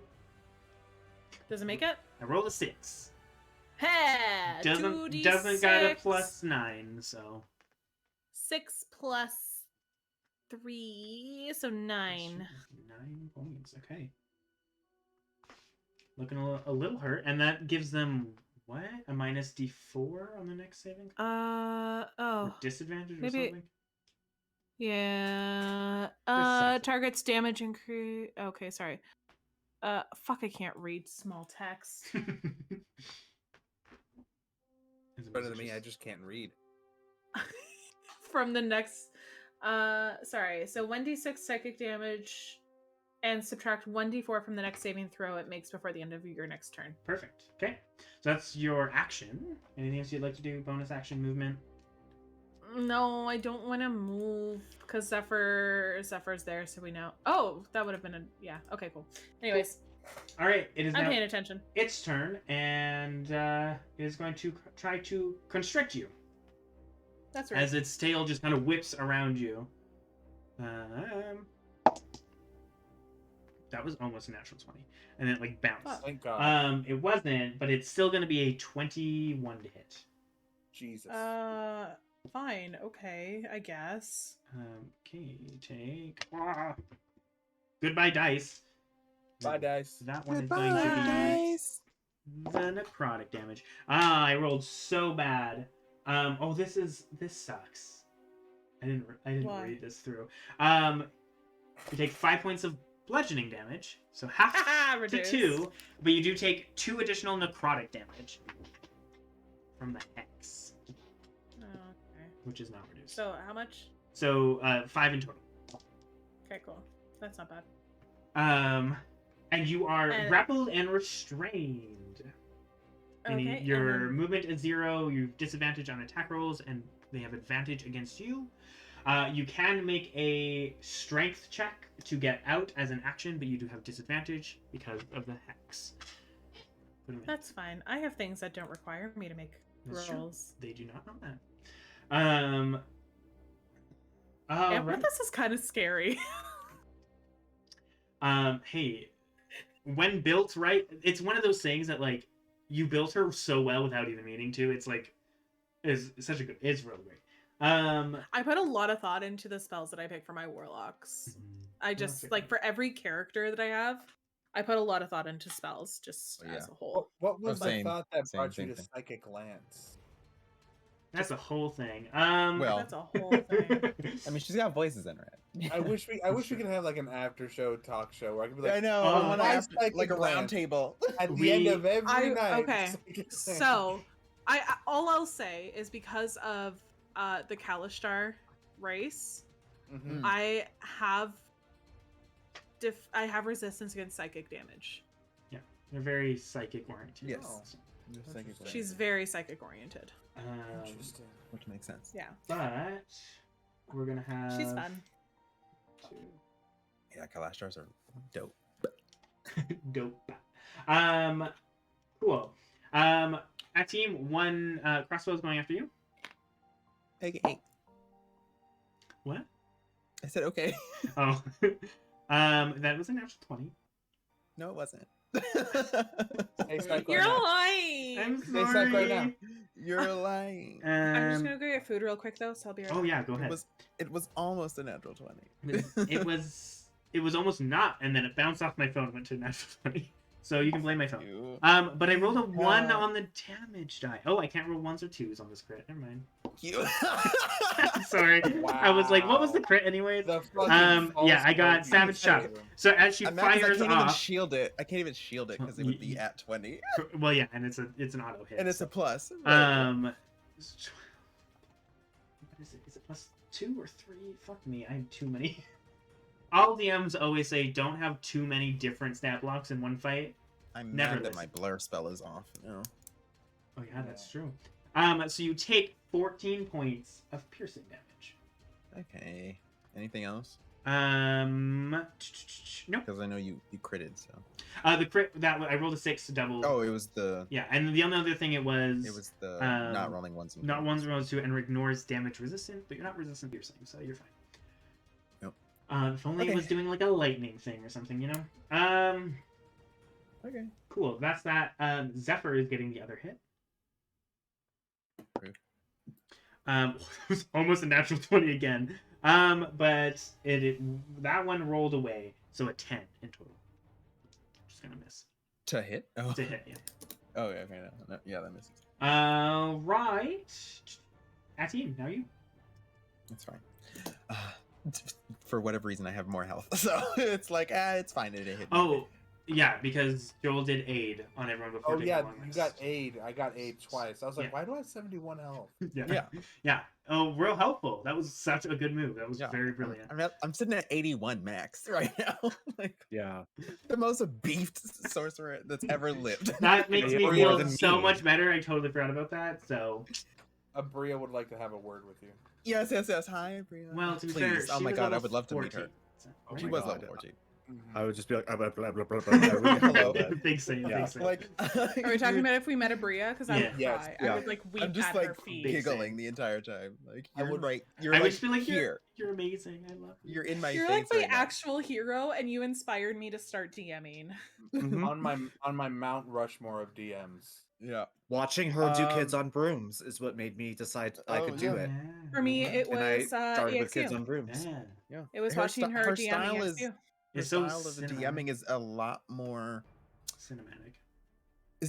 [SPEAKER 1] Does it make it?
[SPEAKER 4] I rolled a 6.
[SPEAKER 1] Hey,
[SPEAKER 4] doesn't got a +9, so
[SPEAKER 1] 6 plus 3, so 9.
[SPEAKER 4] 9 points. Okay. Looking a little hurt, and that gives them what? A minus D4 on the next saving? Or disadvantage or
[SPEAKER 1] maybe.
[SPEAKER 4] something?
[SPEAKER 1] Yeah.
[SPEAKER 4] sucks.
[SPEAKER 1] Target's damage increase. Okay, sorry. Fuck, I can't read small text.
[SPEAKER 2] Better than me, I just can't read.
[SPEAKER 1] From the next. Sorry. So 1d6 psychic damage, and subtract 1d4 from the next saving throw it makes before the end of your next turn.
[SPEAKER 4] Perfect. Okay. So that's your action. Anything else you'd like to do? Bonus action movement?
[SPEAKER 1] No, I don't want to move because Zephyr's there, so we know. Oh, that would have been yeah. Okay, cool. Anyways,
[SPEAKER 4] all right. It is
[SPEAKER 1] I'm
[SPEAKER 4] now
[SPEAKER 1] paying attention.
[SPEAKER 4] its turn, and it is going to try to constrict you.
[SPEAKER 1] That's right.
[SPEAKER 4] As its tail just kind of whips around you. That was almost a natural 20, and then it like bounced.
[SPEAKER 1] Oh.
[SPEAKER 2] Thank God.
[SPEAKER 4] It wasn't, but it's still going to be a 21 to hit.
[SPEAKER 2] Jesus.
[SPEAKER 1] Fine. Okay, I guess.
[SPEAKER 4] Okay, take. Goodbye, dice.
[SPEAKER 2] Bye, dice.
[SPEAKER 4] That one is going to be the necrotic damage. I rolled so bad. This sucks. I didn't
[SPEAKER 1] Why?
[SPEAKER 4] read this through. You take 5 points of bludgeoning damage, so half to
[SPEAKER 1] Reduce.
[SPEAKER 4] 2, but you do take 2 additional necrotic damage from the hex,
[SPEAKER 1] Okay.
[SPEAKER 4] which is not reduced.
[SPEAKER 1] So how much?
[SPEAKER 4] So 5 in total.
[SPEAKER 1] Okay, cool. That's not bad.
[SPEAKER 4] And you are grappled and restrained.
[SPEAKER 1] Okay.
[SPEAKER 4] Your movement is 0. You have disadvantage on attack rolls, and they have advantage against you. You can make a strength check to get out as an action, but you do have disadvantage because of the hex.
[SPEAKER 1] That's fine. I have things that don't require me to make rolls.
[SPEAKER 4] They do not know that.
[SPEAKER 1] Amethyst is kind of scary.
[SPEAKER 4] Hey, when built right, it's one of those things that like you built her so well without even meaning to. It's like it's really great.
[SPEAKER 1] I put a lot of thought into the spells that I pick for my warlocks. I just like for every character that I have, I put a lot of thought into spells just as a whole.
[SPEAKER 2] What was the
[SPEAKER 3] same,
[SPEAKER 2] thought that
[SPEAKER 3] same,
[SPEAKER 2] brought you
[SPEAKER 3] same
[SPEAKER 2] to
[SPEAKER 3] thing.
[SPEAKER 2] Psychic Lance?
[SPEAKER 4] That's a whole thing.
[SPEAKER 3] Well,
[SPEAKER 1] That's a whole thing.
[SPEAKER 3] I mean, she's got voices in her head.
[SPEAKER 2] I wish we could have like an after show talk show where I could be like,
[SPEAKER 3] I know.
[SPEAKER 4] Oh,
[SPEAKER 3] I want
[SPEAKER 2] my
[SPEAKER 3] to
[SPEAKER 2] psychic
[SPEAKER 3] like a round
[SPEAKER 2] glance.
[SPEAKER 3] table.
[SPEAKER 2] at the end of every night.
[SPEAKER 1] Okay,
[SPEAKER 2] Psychic Lance.
[SPEAKER 1] so I all I'll say is because of the Kalishtar race,
[SPEAKER 2] Mhm.
[SPEAKER 1] I have resistance against psychic damage.
[SPEAKER 4] Yeah, they're very psychic oriented.
[SPEAKER 3] Yes.
[SPEAKER 2] Oh.
[SPEAKER 3] Just psychic glance.
[SPEAKER 1] She's very psychic oriented.
[SPEAKER 2] Interesting.
[SPEAKER 3] Which makes sense.
[SPEAKER 1] Yeah,
[SPEAKER 4] But we're gonna have.
[SPEAKER 1] she's fun.
[SPEAKER 3] Yeah, Kalastars are dope.
[SPEAKER 4] Dope. Cool. At team 1, crossbow's going after you.
[SPEAKER 3] Okay.
[SPEAKER 4] What?
[SPEAKER 3] I said okay.
[SPEAKER 4] Oh. That was a natural 20.
[SPEAKER 3] No, it wasn't.
[SPEAKER 2] Hey, Psych,
[SPEAKER 1] You're
[SPEAKER 2] right now.
[SPEAKER 1] lying.
[SPEAKER 4] I'm
[SPEAKER 2] Hey, Psych,
[SPEAKER 4] sorry.
[SPEAKER 2] right now.
[SPEAKER 3] You're lying.
[SPEAKER 1] I'm just gonna go get food real quick though, so I'll be right
[SPEAKER 4] Oh
[SPEAKER 1] back.
[SPEAKER 4] yeah, go ahead.
[SPEAKER 3] It was almost a natural 20.
[SPEAKER 4] It was almost not, and then it bounced off my phone and went to a natural 20. So you can blame my phone.
[SPEAKER 3] You.
[SPEAKER 4] But I rolled a 1 on the damage die. Oh, I can't roll 1s or 2s on this crit. Never mind.
[SPEAKER 3] You.
[SPEAKER 4] Sorry. I was like, what was the crit anyways?
[SPEAKER 2] The fucking
[SPEAKER 4] Yeah, I got
[SPEAKER 2] false
[SPEAKER 4] Savage
[SPEAKER 2] start.
[SPEAKER 4] Shock. So as she
[SPEAKER 3] I'm mad 'cause I
[SPEAKER 4] fires
[SPEAKER 3] can't even
[SPEAKER 4] off,
[SPEAKER 3] shield it. I can't even shield it because it would be at 20,
[SPEAKER 4] well, yeah, and it's an auto hit.
[SPEAKER 3] and it's a plus.
[SPEAKER 4] What is it? Is it +2 or 3? Fuck me, I have too many. All DMs always say don't have too many different stat blocks in one fight.
[SPEAKER 3] I'm
[SPEAKER 4] Never
[SPEAKER 3] mad that
[SPEAKER 4] listen.
[SPEAKER 3] my blur spell is off. No.
[SPEAKER 4] Oh yeah, that's true. So you take 14 points of piercing damage.
[SPEAKER 3] Okay. Anything else?
[SPEAKER 4] Nope.
[SPEAKER 3] Because I know you critted. So.
[SPEAKER 4] The crit I rolled a 6 to double.
[SPEAKER 3] Oh, it was the.
[SPEAKER 4] Yeah, and the only other thing it was
[SPEAKER 3] the not rolling ones. And
[SPEAKER 4] not ones rolls 2 and ignores damage resistant, but you're not resistant to piercing, so you're fine.
[SPEAKER 3] Nope.
[SPEAKER 4] If only it was doing like a lightning thing or something, you know.
[SPEAKER 3] Okay.
[SPEAKER 4] Cool. That's that. Zephyr is getting the other hit.
[SPEAKER 3] Rude.
[SPEAKER 4] It was almost a natural 20 again. But that one rolled away, so a 10 in total. Just gonna miss.
[SPEAKER 3] To hit? Oh,
[SPEAKER 4] To hit, yeah.
[SPEAKER 3] oh okay, no, yeah, that misses.
[SPEAKER 4] Right. Atim, now you.
[SPEAKER 3] That's fine. For whatever reason, I have more health, so it's like, it's fine. It hit me.
[SPEAKER 4] Oh, yeah, because Joel did aid on everyone before.
[SPEAKER 2] Oh
[SPEAKER 4] taking
[SPEAKER 2] yeah,
[SPEAKER 4] a long
[SPEAKER 2] you
[SPEAKER 4] rest.
[SPEAKER 2] got aid. I got aid twice. I was like,
[SPEAKER 4] Yeah.
[SPEAKER 2] why do I have 71 health?
[SPEAKER 4] Yeah. Yeah. Oh, real helpful. That was such a good move. That was
[SPEAKER 3] Yeah,
[SPEAKER 4] very brilliant.
[SPEAKER 3] I'm sitting at 81 max right now. Like
[SPEAKER 5] Yeah.
[SPEAKER 3] the most beefed sorcerer that's ever lived.
[SPEAKER 4] That makes
[SPEAKER 5] Yeah,
[SPEAKER 4] me
[SPEAKER 5] more
[SPEAKER 4] feel
[SPEAKER 5] than
[SPEAKER 4] so
[SPEAKER 5] me.
[SPEAKER 4] much better. I totally forgot about that. So,
[SPEAKER 2] Bria would like to have a word with you.
[SPEAKER 3] Yes. Hi, Brianna.
[SPEAKER 4] well, to be
[SPEAKER 3] Please.
[SPEAKER 4] fair,
[SPEAKER 3] Oh
[SPEAKER 4] she
[SPEAKER 3] my
[SPEAKER 4] was
[SPEAKER 3] god, I
[SPEAKER 4] level
[SPEAKER 3] would love to meet
[SPEAKER 4] 14,
[SPEAKER 3] her.
[SPEAKER 4] so-
[SPEAKER 2] Oh
[SPEAKER 3] She
[SPEAKER 2] my
[SPEAKER 3] was
[SPEAKER 2] God.
[SPEAKER 3] level 14.
[SPEAKER 5] I would just be like, blah, blah, blah, blah, blah,
[SPEAKER 3] Hello.
[SPEAKER 4] Big save,
[SPEAKER 5] Yeah.
[SPEAKER 4] big save.
[SPEAKER 3] Like,
[SPEAKER 1] Are we talking about if we met a Bria? Because I
[SPEAKER 4] Yeah.
[SPEAKER 1] would
[SPEAKER 2] Yes,
[SPEAKER 1] cry.
[SPEAKER 5] yeah.
[SPEAKER 1] I would like weep
[SPEAKER 3] I'm just
[SPEAKER 1] at
[SPEAKER 3] like
[SPEAKER 1] her feet.
[SPEAKER 4] big
[SPEAKER 3] giggling
[SPEAKER 4] same.
[SPEAKER 3] the entire time. Like
[SPEAKER 2] I
[SPEAKER 3] you're
[SPEAKER 2] would-
[SPEAKER 3] right. You're
[SPEAKER 4] I
[SPEAKER 3] like
[SPEAKER 4] would just be like,
[SPEAKER 3] here.
[SPEAKER 4] you're amazing. I love you.
[SPEAKER 3] You're in my
[SPEAKER 1] You're
[SPEAKER 3] face
[SPEAKER 1] like my
[SPEAKER 3] right now.
[SPEAKER 1] actual hero, and you inspired me to start DMing.
[SPEAKER 5] Mhm.
[SPEAKER 2] on my Mount Rushmore of DMs.
[SPEAKER 3] Yeah.
[SPEAKER 5] Watching her do kids
[SPEAKER 3] Um,
[SPEAKER 5] on brooms is what made me decide I
[SPEAKER 3] oh,
[SPEAKER 5] could do
[SPEAKER 3] yeah.
[SPEAKER 5] it.
[SPEAKER 1] For me, it
[SPEAKER 5] And I
[SPEAKER 1] was
[SPEAKER 5] started with kids
[SPEAKER 1] EXU.
[SPEAKER 5] on brooms.
[SPEAKER 4] Yeah.
[SPEAKER 3] Yeah.
[SPEAKER 1] It was watching her DM
[SPEAKER 3] style is
[SPEAKER 1] EXU.
[SPEAKER 3] her
[SPEAKER 4] It's so
[SPEAKER 3] style of the
[SPEAKER 4] cinematic.
[SPEAKER 3] DMing is a lot more.
[SPEAKER 4] Cinematic.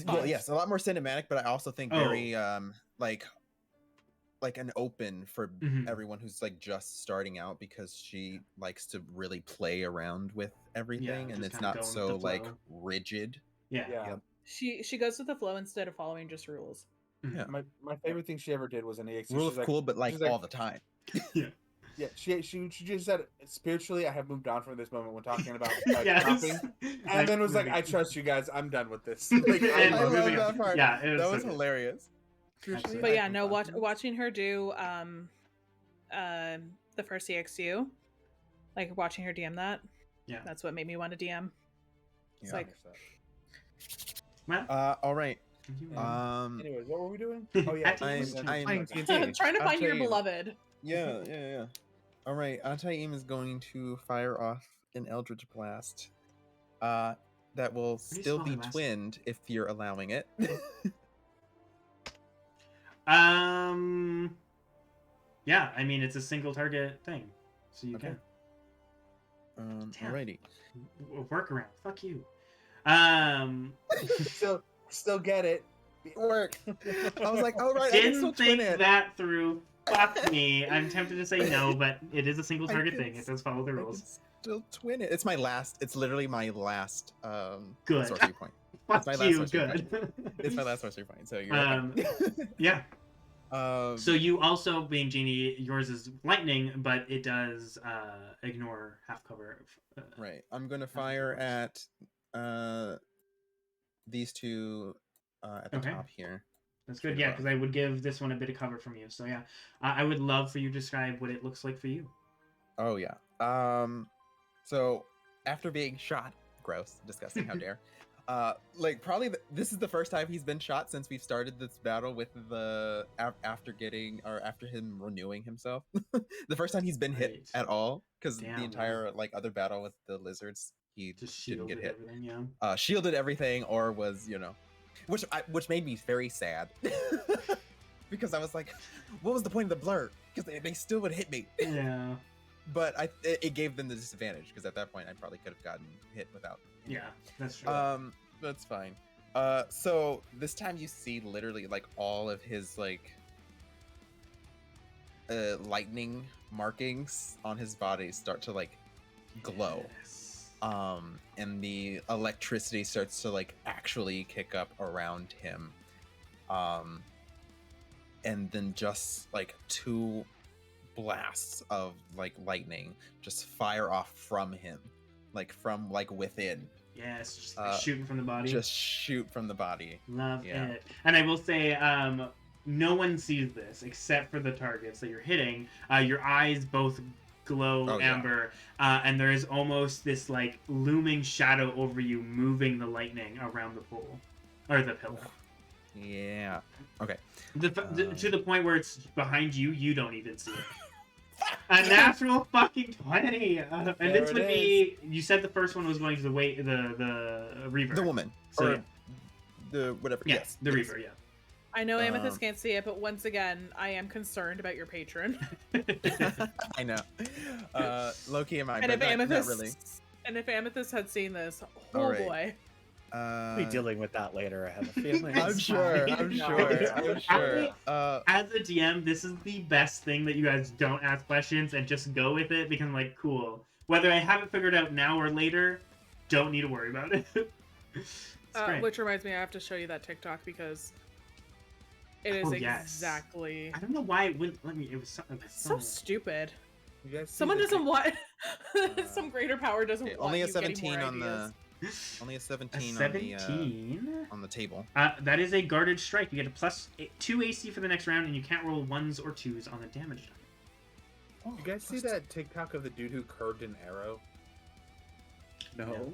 [SPEAKER 3] Well, yes, a lot more cinematic, but I also think
[SPEAKER 4] Oh.
[SPEAKER 3] very like an open for
[SPEAKER 4] Mhm.
[SPEAKER 3] everyone who's like just starting out because she likes to really play around with everything and
[SPEAKER 4] just
[SPEAKER 3] it's
[SPEAKER 4] kinda
[SPEAKER 3] not
[SPEAKER 4] going with
[SPEAKER 3] so
[SPEAKER 4] the
[SPEAKER 3] like
[SPEAKER 4] flow.
[SPEAKER 3] rigid.
[SPEAKER 4] Yeah.
[SPEAKER 2] Yeah.
[SPEAKER 5] Yep.
[SPEAKER 1] She goes with the flow instead of following just rules.
[SPEAKER 4] Mhm.
[SPEAKER 3] Yeah.
[SPEAKER 2] My favorite thing she ever did was an EXU.
[SPEAKER 3] Rule
[SPEAKER 2] She's
[SPEAKER 3] of cool, but like
[SPEAKER 2] she's like-
[SPEAKER 3] all the time.
[SPEAKER 2] Yeah, she just said spiritually I have moved on from this moment when talking about
[SPEAKER 4] Yes.
[SPEAKER 2] shopping, and then was like, I trust you guys. I'm done with this. Like,
[SPEAKER 4] And
[SPEAKER 3] I love
[SPEAKER 4] moving on.
[SPEAKER 3] that part.
[SPEAKER 4] Yeah, it
[SPEAKER 3] That
[SPEAKER 4] so
[SPEAKER 3] was
[SPEAKER 4] good.
[SPEAKER 3] hilarious.
[SPEAKER 4] Absolutely.
[SPEAKER 1] But yeah, no, watching her do the first EXU, like watching her DM that.
[SPEAKER 4] Yeah.
[SPEAKER 1] That's what made me want to DM. It's
[SPEAKER 3] Yeah.
[SPEAKER 1] like
[SPEAKER 4] Well,
[SPEAKER 3] All right.
[SPEAKER 4] you-
[SPEAKER 2] anyways, what were we doing? Oh yeah,
[SPEAKER 3] I'm-
[SPEAKER 2] playing
[SPEAKER 1] trying to
[SPEAKER 3] I'll
[SPEAKER 1] find your
[SPEAKER 3] tell you.
[SPEAKER 1] beloved.
[SPEAKER 3] Yeah. All right, Antaim is going to fire off an Eldritch Blast. That will
[SPEAKER 4] do you
[SPEAKER 3] still
[SPEAKER 4] spell
[SPEAKER 3] be
[SPEAKER 4] that last
[SPEAKER 3] twinned if you're allowing it.
[SPEAKER 4] Yeah, I mean it's a single target thing, so you
[SPEAKER 3] Okay. Damn. Alrighty.
[SPEAKER 4] can workaround. Fuck you.
[SPEAKER 2] Still get it.
[SPEAKER 3] It worked. I was like, all right, I can still
[SPEAKER 4] Didn't
[SPEAKER 3] twin
[SPEAKER 4] think
[SPEAKER 3] it.
[SPEAKER 4] that through. Fuck me. I'm tempted to say no, but it is a single
[SPEAKER 3] I
[SPEAKER 4] target
[SPEAKER 3] can
[SPEAKER 4] thing. It does follow the
[SPEAKER 3] I can
[SPEAKER 4] rules.
[SPEAKER 3] still twin it. It's my last. It's literally my last
[SPEAKER 4] Good.
[SPEAKER 3] sorcery point.
[SPEAKER 4] Fuck
[SPEAKER 3] my last
[SPEAKER 4] you.
[SPEAKER 3] sorcery
[SPEAKER 4] Good.
[SPEAKER 3] It's my last sorcery point. So you're okay.
[SPEAKER 4] Yeah.
[SPEAKER 3] Um,
[SPEAKER 4] So you also, being Genie, yours is lightning, but it does ignore half cover.
[SPEAKER 3] right. I'm gonna fire at these two at the
[SPEAKER 4] Okay.
[SPEAKER 3] top here.
[SPEAKER 4] That's good,
[SPEAKER 3] Straight
[SPEAKER 4] yeah,
[SPEAKER 3] above.
[SPEAKER 4] because I would give this one a bit of cover from you. So yeah, I would love for you to describe what it looks like for you.
[SPEAKER 3] Oh yeah. So after being shot, gross, disgusting, how dare. Like probably this is the first time he's been shot since we've started this battle with the after him renewing himself. The first time he's been hit
[SPEAKER 4] Right.
[SPEAKER 3] at all because
[SPEAKER 4] Damn,
[SPEAKER 3] the
[SPEAKER 4] wow.
[SPEAKER 3] entire like other battle with the lizards he
[SPEAKER 4] Just
[SPEAKER 3] didn't
[SPEAKER 4] shielded
[SPEAKER 3] get hit.
[SPEAKER 4] everything, yeah.
[SPEAKER 3] Shielded everything or was which made me very sad because I was like, what was the point of the blur? Because they still would hit me.
[SPEAKER 4] Yeah.
[SPEAKER 3] But it gave them the disadvantage because at that point I probably could have gotten hit without.
[SPEAKER 4] Yeah, that's true.
[SPEAKER 3] That's fine. So this time you see literally like all of his like lightning markings on his body start to like glow.
[SPEAKER 4] Yes.
[SPEAKER 3] And the electricity starts to like actually kick up around him. And then just like two blasts of like lightning just fire off from him, like from like within.
[SPEAKER 4] Yes, just like, shooting from the body.
[SPEAKER 3] Just shoot from the body.
[SPEAKER 4] Love
[SPEAKER 3] Yeah.
[SPEAKER 4] it. And I will say, no one sees this except for the targets that you're hitting. Your eyes both glow
[SPEAKER 3] Oh, yeah.
[SPEAKER 4] amber, and there is almost this like looming shadow over you, moving the lightning around the pool or the pillar.
[SPEAKER 3] Yeah. Okay.
[SPEAKER 4] To the point where it's behind you, you don't even see it. A natural fucking 20. And
[SPEAKER 2] There
[SPEAKER 4] this
[SPEAKER 2] it
[SPEAKER 4] would be. You said the first one was going to the Reaver.
[SPEAKER 3] The woman.
[SPEAKER 4] So,
[SPEAKER 3] or
[SPEAKER 4] yeah.
[SPEAKER 3] the whatever.
[SPEAKER 4] Yeah,
[SPEAKER 3] Yes.
[SPEAKER 4] the
[SPEAKER 3] yes.
[SPEAKER 4] Reaver, yeah.
[SPEAKER 1] I know Amethyst can't see it, but once again, I am concerned about your patron.
[SPEAKER 3] I know. Loki and I,
[SPEAKER 1] And
[SPEAKER 3] but
[SPEAKER 1] if
[SPEAKER 3] not
[SPEAKER 1] Amethyst,
[SPEAKER 3] really.
[SPEAKER 1] and if Amethyst had seen this, oh
[SPEAKER 3] All right.
[SPEAKER 1] boy.
[SPEAKER 5] We'll be dealing with that later, I have a feeling.
[SPEAKER 3] I'm sure. I'm sure.
[SPEAKER 4] As a DM, this is the best thing that you guys don't ask questions and just go with it because I'm like, cool. Whether I have it figured out now or later, don't need to worry about it.
[SPEAKER 1] Which reminds me, I have to show you that TikTok because it is exactly.
[SPEAKER 4] I don't know why it wouldn't let me. It was
[SPEAKER 1] so stupid.
[SPEAKER 2] You guys see
[SPEAKER 1] Someone
[SPEAKER 2] the
[SPEAKER 1] doesn't want. Some greater power doesn't want.
[SPEAKER 3] Only a
[SPEAKER 1] you getting
[SPEAKER 3] 17
[SPEAKER 1] more
[SPEAKER 3] on
[SPEAKER 1] ideas.
[SPEAKER 3] the. Only a 17,
[SPEAKER 4] A 17
[SPEAKER 3] on the table.
[SPEAKER 4] That is a guarded strike. You get a +2 AC for the next round, and you can't roll 1s or 2s on the damage die.
[SPEAKER 2] You guys see that TikTok of the dude who curved an arrow?
[SPEAKER 5] No.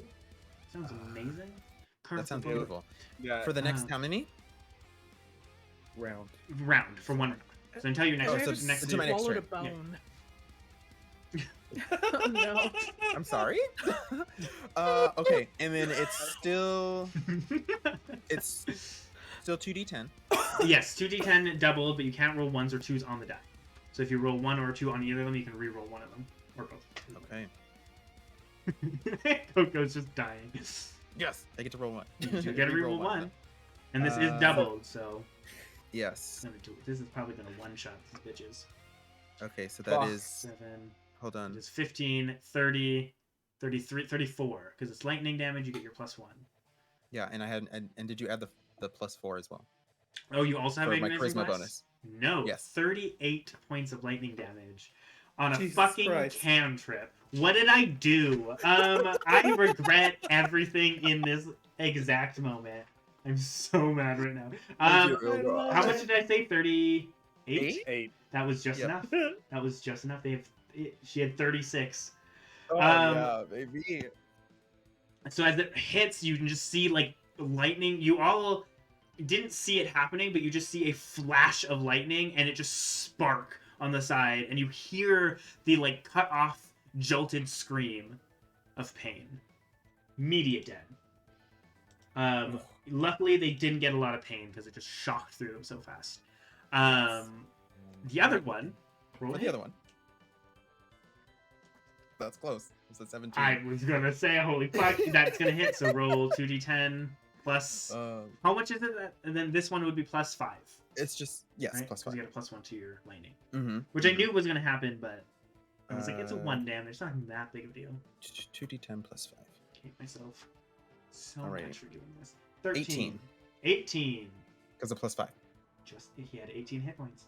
[SPEAKER 4] Sounds amazing.
[SPEAKER 3] That sounds beautiful.
[SPEAKER 2] Yeah.
[SPEAKER 3] For the next how many?
[SPEAKER 5] Round.
[SPEAKER 4] Round for 1 round. So until your next
[SPEAKER 3] Oh, so
[SPEAKER 4] next
[SPEAKER 3] to my next
[SPEAKER 1] swallowed a
[SPEAKER 3] turn.
[SPEAKER 1] bone. Oh, no.
[SPEAKER 3] I'm sorry. Okay, and then it's still 2d10.
[SPEAKER 4] Yes, 2d10 doubled, but you can't roll 1s or 2s on the die. So if you roll 1 or 2 on either of them, you can re-roll one of them or both.
[SPEAKER 3] Okay.
[SPEAKER 4] Coco's just dying.
[SPEAKER 3] Yes, I get to roll one.
[SPEAKER 4] You get to re-roll 1, and this is doubled, so
[SPEAKER 3] yes.
[SPEAKER 4] this is probably gonna one-shot these bitches.
[SPEAKER 3] Okay, so that is
[SPEAKER 4] 7.
[SPEAKER 3] Hold on.
[SPEAKER 4] It's 15, 30, 33, 34. Because it's lightning damage, you get your +1.
[SPEAKER 3] Yeah, and I had and did you add the +4 as well?
[SPEAKER 4] Oh, you also have
[SPEAKER 3] For my
[SPEAKER 4] magnetism
[SPEAKER 3] charisma bonus.
[SPEAKER 4] No.
[SPEAKER 3] Yes.
[SPEAKER 4] 38 points of lightning damage on a
[SPEAKER 5] Jesus
[SPEAKER 4] fucking
[SPEAKER 5] Christ.
[SPEAKER 4] cantrip. What did I do? I regret everything in this exact moment. I'm so mad right now. How much did I say? 38?
[SPEAKER 2] 8.
[SPEAKER 4] That was just
[SPEAKER 3] Yep.
[SPEAKER 4] enough. That was just enough. She had 36.
[SPEAKER 3] Oh yeah, baby.
[SPEAKER 4] So as it hits, you can just see like lightning. You all didn't see it happening, but you just see a flash of lightning, and it just spark on the side, and you hear the like cut off, jolted scream of pain. Immediate dead. Luckily, they didn't get a lot of pain because it just shocked through them so fast. The other one. Roll
[SPEAKER 3] What
[SPEAKER 4] a
[SPEAKER 3] the
[SPEAKER 4] hit.
[SPEAKER 3] other one? That's close. It's a 17.
[SPEAKER 4] I was gonna say, holy fuck, that's gonna hit. So roll 2d10 plus. How much is it? And then this one would be +5.
[SPEAKER 3] It's just
[SPEAKER 4] Right?
[SPEAKER 3] +5.
[SPEAKER 4] 'Cause you get a +1 to your lightning,
[SPEAKER 3] Mm-hmm.
[SPEAKER 4] which I knew was gonna happen, but I was like, it's a 1 damage. It's not that big of a deal.
[SPEAKER 3] 2d10 +5.
[SPEAKER 4] Hate myself so
[SPEAKER 3] Alrighty.
[SPEAKER 4] much for doing this. 13.
[SPEAKER 3] 18.
[SPEAKER 4] 18.
[SPEAKER 3] Because of +5.
[SPEAKER 4] Just he had 18 hit points.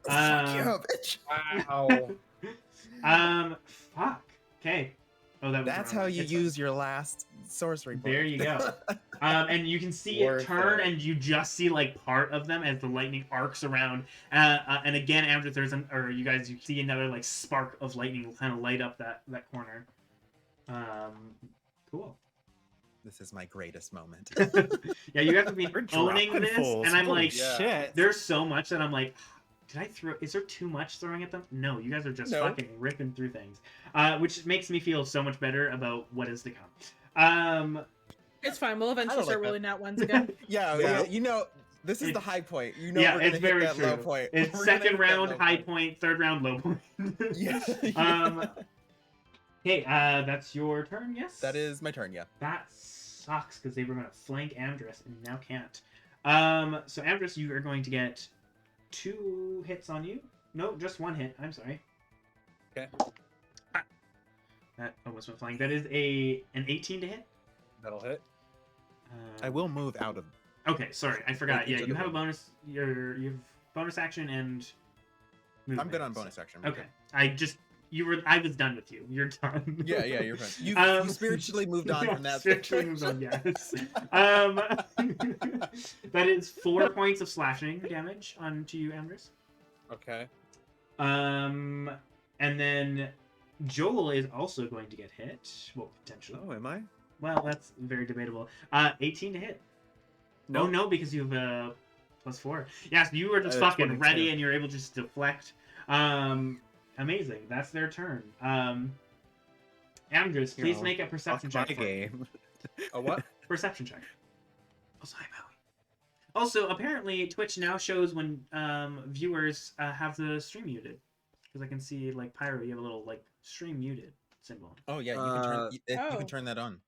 [SPEAKER 3] Fuck you, bitch.
[SPEAKER 2] Wow.
[SPEAKER 4] Fuck. Okay. Oh, that was
[SPEAKER 3] That's
[SPEAKER 4] wrong.
[SPEAKER 3] how you
[SPEAKER 4] It's
[SPEAKER 3] use your last sorcery point.
[SPEAKER 4] There you go. And you can see it
[SPEAKER 5] Worth
[SPEAKER 4] turn,
[SPEAKER 5] it.
[SPEAKER 4] and you just see like part of them as the lightning arcs around. And again, after there's you see another like spark of lightning kind of light up that corner. Cool.
[SPEAKER 3] This is my greatest moment.
[SPEAKER 4] Yeah, you guys have been
[SPEAKER 5] We're
[SPEAKER 4] owning
[SPEAKER 5] dropping
[SPEAKER 4] this,
[SPEAKER 5] fools.
[SPEAKER 4] and I'm
[SPEAKER 5] Holy
[SPEAKER 4] like,
[SPEAKER 5] shit.
[SPEAKER 4] there's so much that I'm like, did I throw? Is there too much throwing at them? No, you guys are just
[SPEAKER 3] No.
[SPEAKER 4] fucking ripping through things, which makes me feel so much better about what is to come.
[SPEAKER 1] It's fine. We'll eventually
[SPEAKER 3] don't
[SPEAKER 1] start
[SPEAKER 3] like
[SPEAKER 1] rolling out ones again.
[SPEAKER 3] yeah, you know, this is the high point. You know,
[SPEAKER 4] Yeah,
[SPEAKER 3] we're gonna
[SPEAKER 4] it's
[SPEAKER 3] hit
[SPEAKER 4] very
[SPEAKER 3] that
[SPEAKER 4] true.
[SPEAKER 3] low point.
[SPEAKER 4] It's
[SPEAKER 3] We're gonna
[SPEAKER 4] second
[SPEAKER 3] hit that
[SPEAKER 4] round
[SPEAKER 3] low
[SPEAKER 4] high point, third round low point.
[SPEAKER 3] Yeah.
[SPEAKER 4] Okay, that's your turn. Yes.
[SPEAKER 3] That is my turn. Yeah.
[SPEAKER 4] That sucks because they were going to flank Amdrus and now can't. So Amdrus, you are going to get 2 hits on you. No, just 1 hit. I'm sorry.
[SPEAKER 2] Okay.
[SPEAKER 4] That almost went flying. That is an 18 to hit.
[SPEAKER 2] That'll hit.
[SPEAKER 3] I will move out of.
[SPEAKER 4] Okay, sorry, I forgot.
[SPEAKER 3] Each
[SPEAKER 4] Yeah,
[SPEAKER 3] of
[SPEAKER 4] you
[SPEAKER 3] the
[SPEAKER 4] have a bonus. You have bonus action and. Movement.
[SPEAKER 3] I'm good on bonus action.
[SPEAKER 4] Okay, I was done with you. You're done.
[SPEAKER 3] Yeah, you're fine. You spiritually moved on from that.
[SPEAKER 4] Spiritually moved on, yes. That is 4 points of slashing damage onto you, Amdrus.
[SPEAKER 2] Okay.
[SPEAKER 4] And then Joel is also going to get hit. Well, potentially.
[SPEAKER 5] Oh, am I?
[SPEAKER 4] Well, that's very debatable. 18 to hit.
[SPEAKER 5] Nope.
[SPEAKER 4] No, because you have +4. Yeah, so you were just
[SPEAKER 5] 22.
[SPEAKER 4] fucking ready, and you're able to just deflect. Amazing. That's their turn. Amdrus,
[SPEAKER 5] Here,
[SPEAKER 4] please
[SPEAKER 5] I'll-
[SPEAKER 4] make a perception
[SPEAKER 5] Off my
[SPEAKER 4] check. For me.
[SPEAKER 5] game.
[SPEAKER 2] A what?
[SPEAKER 4] Perception check. Also, hi, Maui. Also, apparently, Twitch now shows when viewers have the stream muted. Because I can see, like, Pyro, you have a little, like, stream muted symbol.
[SPEAKER 3] Oh yeah, you can
[SPEAKER 1] Oh.
[SPEAKER 3] turn that on.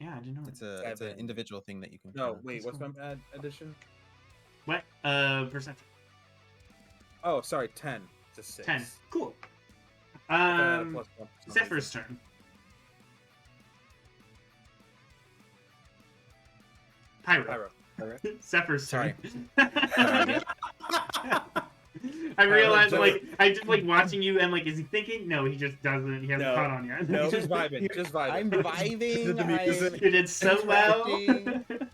[SPEAKER 4] Yeah, I didn't know.
[SPEAKER 3] It's an
[SPEAKER 2] Seven.
[SPEAKER 3] individual thing that you can.
[SPEAKER 2] No,
[SPEAKER 3] turn on.
[SPEAKER 2] wait,
[SPEAKER 4] That's
[SPEAKER 2] what's my bad addition?
[SPEAKER 4] What? Percentage.
[SPEAKER 2] Oh, sorry, 10 to 6.
[SPEAKER 4] 10. Cool.
[SPEAKER 2] I thought I had a +1 for some
[SPEAKER 4] Zephyr's
[SPEAKER 2] reason.
[SPEAKER 4] turn. Pyro.
[SPEAKER 2] Pyro.
[SPEAKER 4] Zephyr's
[SPEAKER 3] Sorry.
[SPEAKER 4] turn. I realized, like, I just like watching you, and like, is he thinking? No, he just doesn't. He hasn't
[SPEAKER 5] No.
[SPEAKER 4] caught on yet.
[SPEAKER 5] No.
[SPEAKER 2] Just vibing. Just vibing.
[SPEAKER 3] I'm vibing.
[SPEAKER 5] The music.
[SPEAKER 4] You did so well.
[SPEAKER 3] Interacting.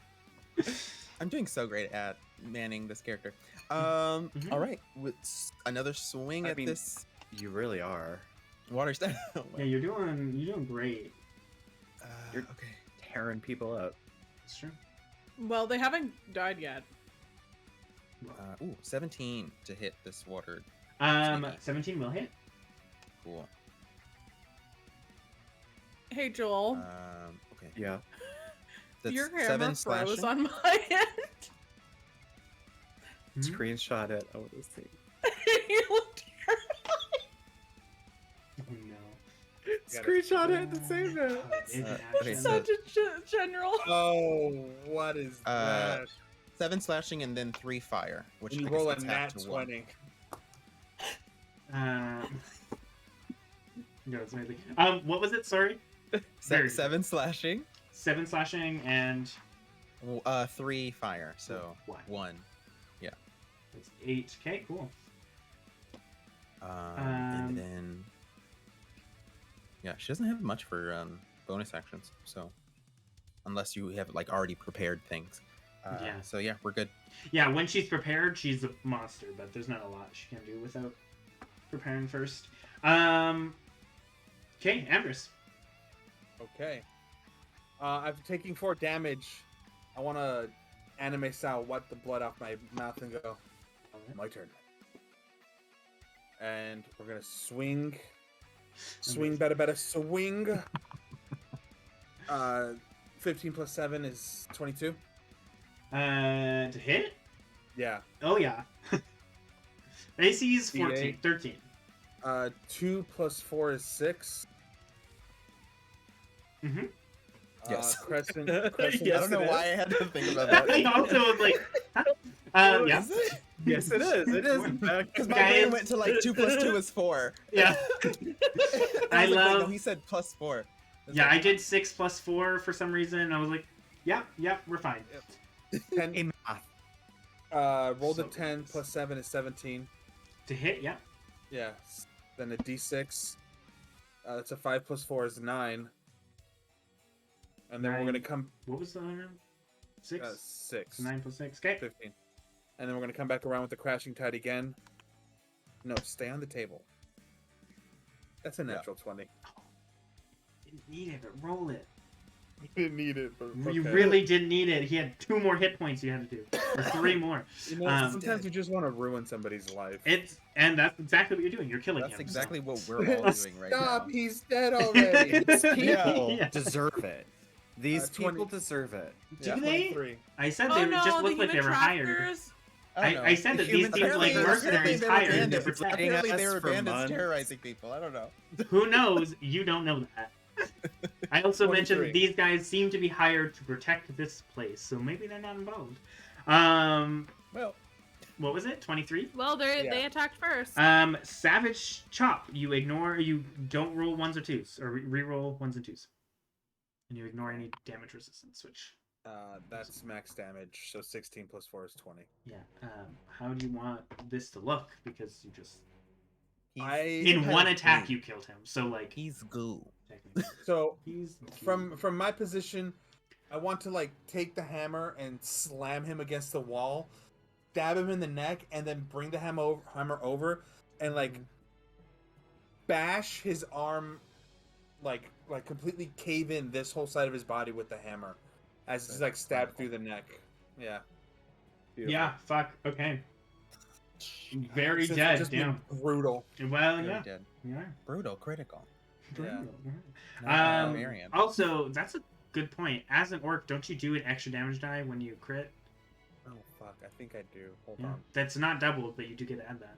[SPEAKER 3] I'm doing so great at manning this character. All right, with another swing
[SPEAKER 5] I
[SPEAKER 3] at
[SPEAKER 5] mean-
[SPEAKER 3] this
[SPEAKER 5] You really are
[SPEAKER 3] water style.
[SPEAKER 4] Yeah, you're doing great.
[SPEAKER 5] You're-
[SPEAKER 3] Okay.
[SPEAKER 5] tearing people up.
[SPEAKER 4] It's true.
[SPEAKER 1] Well, they haven't died yet.
[SPEAKER 3] 17 to hit this water.
[SPEAKER 4] 17 will hit.
[SPEAKER 3] Cool.
[SPEAKER 1] Hey, Joel.
[SPEAKER 3] Okay.
[SPEAKER 5] Yeah.
[SPEAKER 3] That's
[SPEAKER 1] Your hammer
[SPEAKER 3] 7
[SPEAKER 1] froze
[SPEAKER 3] slashing.
[SPEAKER 1] on my end.
[SPEAKER 4] Mhm.
[SPEAKER 5] Screenshot it. I want to see.
[SPEAKER 1] You look terrible.
[SPEAKER 4] Oh no.
[SPEAKER 5] Screenshot it and save it.
[SPEAKER 4] It's
[SPEAKER 3] okay,
[SPEAKER 1] It's
[SPEAKER 3] so-
[SPEAKER 1] such a general.
[SPEAKER 2] Oh, what is that?
[SPEAKER 3] 7 slashing and then 3 fire, which
[SPEAKER 2] When you
[SPEAKER 3] I guess
[SPEAKER 2] roll a
[SPEAKER 3] gets half
[SPEAKER 2] nat
[SPEAKER 3] to 1.
[SPEAKER 2] 20.
[SPEAKER 4] No, it's amazing. What was it? Sorry. Very-
[SPEAKER 3] 7 slashing,
[SPEAKER 4] 7 slashing and
[SPEAKER 3] 3 fire, so
[SPEAKER 4] One.
[SPEAKER 3] 1.
[SPEAKER 4] it's 8. Okay, cool.
[SPEAKER 3] And then yeah, she doesn't have much for bonus actions, so unless you have like already prepared things.
[SPEAKER 4] Yeah.
[SPEAKER 3] So yeah, we're good.
[SPEAKER 4] Yeah, when she's prepared, she's a monster, but there's not a lot she can do without preparing first. Okay, Amdrus.
[SPEAKER 2] Okay. After taking 4 damage, I want to anime style wipe the blood off my mouth and go, my turn. And we're going to swing. Swing, better, swing. 15 plus 7 is 22.
[SPEAKER 4] To hit?
[SPEAKER 2] Yeah.
[SPEAKER 4] Oh yeah. AC is 14,
[SPEAKER 2] D8.
[SPEAKER 4] 13.
[SPEAKER 2] 2 plus 4 is 6.
[SPEAKER 4] Mm-hmm.
[SPEAKER 3] Yes.
[SPEAKER 2] Crescent.
[SPEAKER 3] I
[SPEAKER 5] Yes,
[SPEAKER 3] don't know
[SPEAKER 5] it
[SPEAKER 3] why
[SPEAKER 5] is.
[SPEAKER 3] I had to think about that.
[SPEAKER 4] I also was like, yeah.
[SPEAKER 3] Is it?
[SPEAKER 5] Yes, it is. It is. In fact.
[SPEAKER 3] Because my
[SPEAKER 4] Guys.
[SPEAKER 3] brain went to like 2 plus 2 is 4.
[SPEAKER 4] Yeah. I
[SPEAKER 3] was like, wait, no,
[SPEAKER 4] love-
[SPEAKER 3] he said plus 4.
[SPEAKER 4] Yeah, I did 6 plus 4 for some reason. And I was like, yeah, we're fine.
[SPEAKER 2] 10,
[SPEAKER 5] In math.
[SPEAKER 2] rolled a
[SPEAKER 4] So
[SPEAKER 2] 10
[SPEAKER 4] good.
[SPEAKER 2] plus 7 is 17.
[SPEAKER 4] To hit, yeah.
[SPEAKER 2] Yeah. Then a d6. That's a 5 plus 4 is 9. And then we're
[SPEAKER 4] 9.
[SPEAKER 2] going to come...
[SPEAKER 4] What was the other round? 6?
[SPEAKER 2] 6.
[SPEAKER 4] So 9 plus 6. Okay.
[SPEAKER 2] 15. And then we're going to come back around with the crashing tide again. No, stay on the table. That's a natural 20.
[SPEAKER 4] Didn't need it, but roll it.
[SPEAKER 2] You didn't need it, but
[SPEAKER 4] You
[SPEAKER 2] okay.
[SPEAKER 4] really didn't need it. He had 2 more hit points you had to do. Or 3 more.
[SPEAKER 2] You know, sometimes you just want to ruin somebody's life.
[SPEAKER 4] And that's exactly what you're doing. You're killing
[SPEAKER 3] That's
[SPEAKER 4] him.
[SPEAKER 3] exactly what we're all doing right now.
[SPEAKER 2] Stop! He's dead already.
[SPEAKER 5] These people
[SPEAKER 4] Yeah.
[SPEAKER 5] deserve it. These
[SPEAKER 2] 20
[SPEAKER 5] people deserve it.
[SPEAKER 4] Do
[SPEAKER 3] Yeah.
[SPEAKER 4] they?
[SPEAKER 2] 23.
[SPEAKER 4] I said
[SPEAKER 1] Oh
[SPEAKER 4] they
[SPEAKER 1] no,
[SPEAKER 4] just
[SPEAKER 1] the
[SPEAKER 4] looked like they
[SPEAKER 1] human
[SPEAKER 4] were hired.
[SPEAKER 1] traffickers.
[SPEAKER 3] I don't
[SPEAKER 4] I
[SPEAKER 3] know.
[SPEAKER 4] said that
[SPEAKER 5] The
[SPEAKER 4] these
[SPEAKER 5] humans
[SPEAKER 4] seemed like
[SPEAKER 5] apparently-
[SPEAKER 4] mercenaries
[SPEAKER 3] they were
[SPEAKER 4] hired to
[SPEAKER 3] bandits.
[SPEAKER 4] protect.
[SPEAKER 5] Apparently
[SPEAKER 3] Apparently
[SPEAKER 5] us
[SPEAKER 3] they were
[SPEAKER 5] for
[SPEAKER 3] bandits
[SPEAKER 5] months.
[SPEAKER 3] terrorizing people. I don't know.
[SPEAKER 4] Who knows? You don't know that. I also mentioned that
[SPEAKER 2] 23.
[SPEAKER 4] these guys seem to be hired to protect this place, so maybe they're not involved.
[SPEAKER 3] Well,
[SPEAKER 4] What was it? 23?
[SPEAKER 1] Well, they
[SPEAKER 2] Yeah.
[SPEAKER 1] attacked first.
[SPEAKER 4] Savage Chop. You don't roll 1s or 2s, or re-roll 1s and 2s. And you ignore any damage resistance, which,
[SPEAKER 2] That's max damage, so 16 plus 4 is 20.
[SPEAKER 4] yeah. How do you want this to look? Because you just...
[SPEAKER 3] he's,
[SPEAKER 4] In one
[SPEAKER 3] he's
[SPEAKER 4] attack,
[SPEAKER 3] goo.
[SPEAKER 4] you killed him, so, like...
[SPEAKER 3] He's goo.
[SPEAKER 4] technically,
[SPEAKER 2] So
[SPEAKER 4] he's...
[SPEAKER 2] from my position, I want to like take the hammer and slam him against the wall, stab him in the neck, and then bring the hammer over and like bash his arm, like completely cave in this whole side of his body with the hammer, as it's like stabbed through the neck. Yeah. Beautiful.
[SPEAKER 4] Yeah, fuck, okay. Very
[SPEAKER 2] Since
[SPEAKER 4] dead,
[SPEAKER 2] it's just
[SPEAKER 4] damn.
[SPEAKER 2] been brutal.
[SPEAKER 4] Well,
[SPEAKER 3] Very
[SPEAKER 4] yeah.
[SPEAKER 3] dead.
[SPEAKER 4] Yeah.
[SPEAKER 3] Brutal, critical.
[SPEAKER 2] Yeah.
[SPEAKER 3] Not
[SPEAKER 4] Um,
[SPEAKER 3] barbarian.
[SPEAKER 4] Also, that's a good point. As an orc, don't you do an extra damage die when you crit?
[SPEAKER 3] Oh,
[SPEAKER 2] fuck. I think I do. Hold
[SPEAKER 4] Yeah.
[SPEAKER 2] on.
[SPEAKER 4] That's not doubled, but you do get to add that.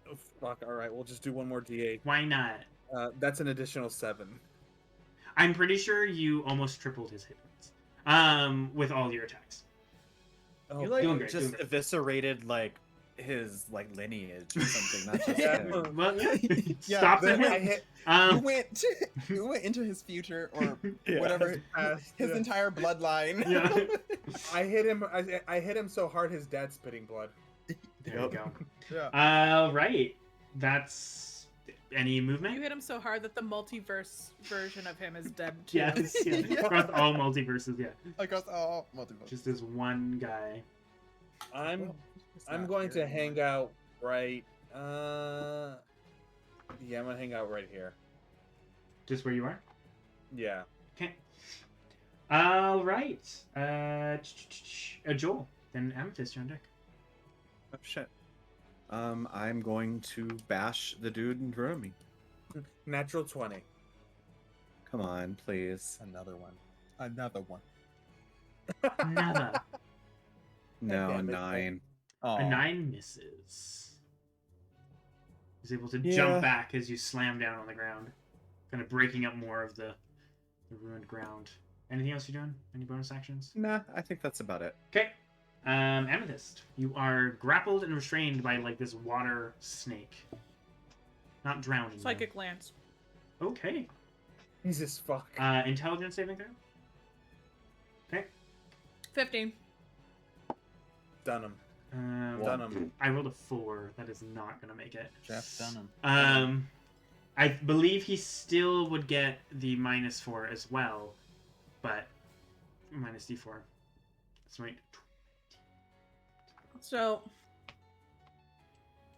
[SPEAKER 2] Oh, fuck. All right. We'll just do one more D8.
[SPEAKER 4] Why not?
[SPEAKER 2] That's an additional 7.
[SPEAKER 4] I'm pretty sure you almost tripled his hit points. With all your attacks.
[SPEAKER 2] Oh,
[SPEAKER 5] You like
[SPEAKER 4] doing great,
[SPEAKER 5] just
[SPEAKER 4] doing great.
[SPEAKER 5] eviscerated like his like lineage or something, not just
[SPEAKER 2] Yeah.
[SPEAKER 5] him.
[SPEAKER 4] Well, yeah.
[SPEAKER 3] Yeah,
[SPEAKER 4] Stop the
[SPEAKER 3] that
[SPEAKER 4] hit.
[SPEAKER 2] I hit
[SPEAKER 3] You went into his future or
[SPEAKER 5] Yeah.
[SPEAKER 3] whatever
[SPEAKER 2] his past.
[SPEAKER 3] his
[SPEAKER 2] Yeah.
[SPEAKER 3] entire bloodline.
[SPEAKER 4] Yeah.
[SPEAKER 2] I hit him. I hit him so hard his dad's spitting blood.
[SPEAKER 4] There you go.
[SPEAKER 3] Yeah.
[SPEAKER 4] Right. That's any movement?
[SPEAKER 1] You hit him so hard that the multiverse version of him is dead too.
[SPEAKER 4] Yes. Yeah.
[SPEAKER 3] Yeah.
[SPEAKER 4] Across all multiverses, yeah.
[SPEAKER 3] Across all multiple.
[SPEAKER 4] Just this one guy.
[SPEAKER 2] I'm going to hang out right. Yeah, I'm gonna hang out right here.
[SPEAKER 4] Just where you are?
[SPEAKER 2] Yeah.
[SPEAKER 4] Okay. All right. Joel. Then Amethyst, you're on deck.
[SPEAKER 5] Oh shit. I'm going to bash the dude in front of me.
[SPEAKER 2] Natural 20.
[SPEAKER 5] Come on, please.
[SPEAKER 3] Another one. Another one.
[SPEAKER 4] Another.
[SPEAKER 5] No,
[SPEAKER 2] damn it.
[SPEAKER 5] 9.
[SPEAKER 3] Aw.
[SPEAKER 4] A 9 misses. He's able to
[SPEAKER 5] Yeah.
[SPEAKER 4] jump back as you slam down on the ground, kind of breaking up more of the ruined ground. Anything else you're doing? Any bonus actions?
[SPEAKER 5] Nah, I think that's about it.
[SPEAKER 4] Okay. Amethyst, you are grappled and restrained by like this water snake. Not drowning.
[SPEAKER 1] Psychic lance.
[SPEAKER 4] though. Okay.
[SPEAKER 2] Jesus fuck.
[SPEAKER 4] Intelligence saving throw. Okay.
[SPEAKER 1] 15.
[SPEAKER 2] Done him.
[SPEAKER 5] Done.
[SPEAKER 2] Done him.
[SPEAKER 4] I rolled a 4. That is not gonna make it.
[SPEAKER 3] Jeff Dunham.
[SPEAKER 4] I believe he still would get the -4 as well, but minus D4. That's right.
[SPEAKER 1] So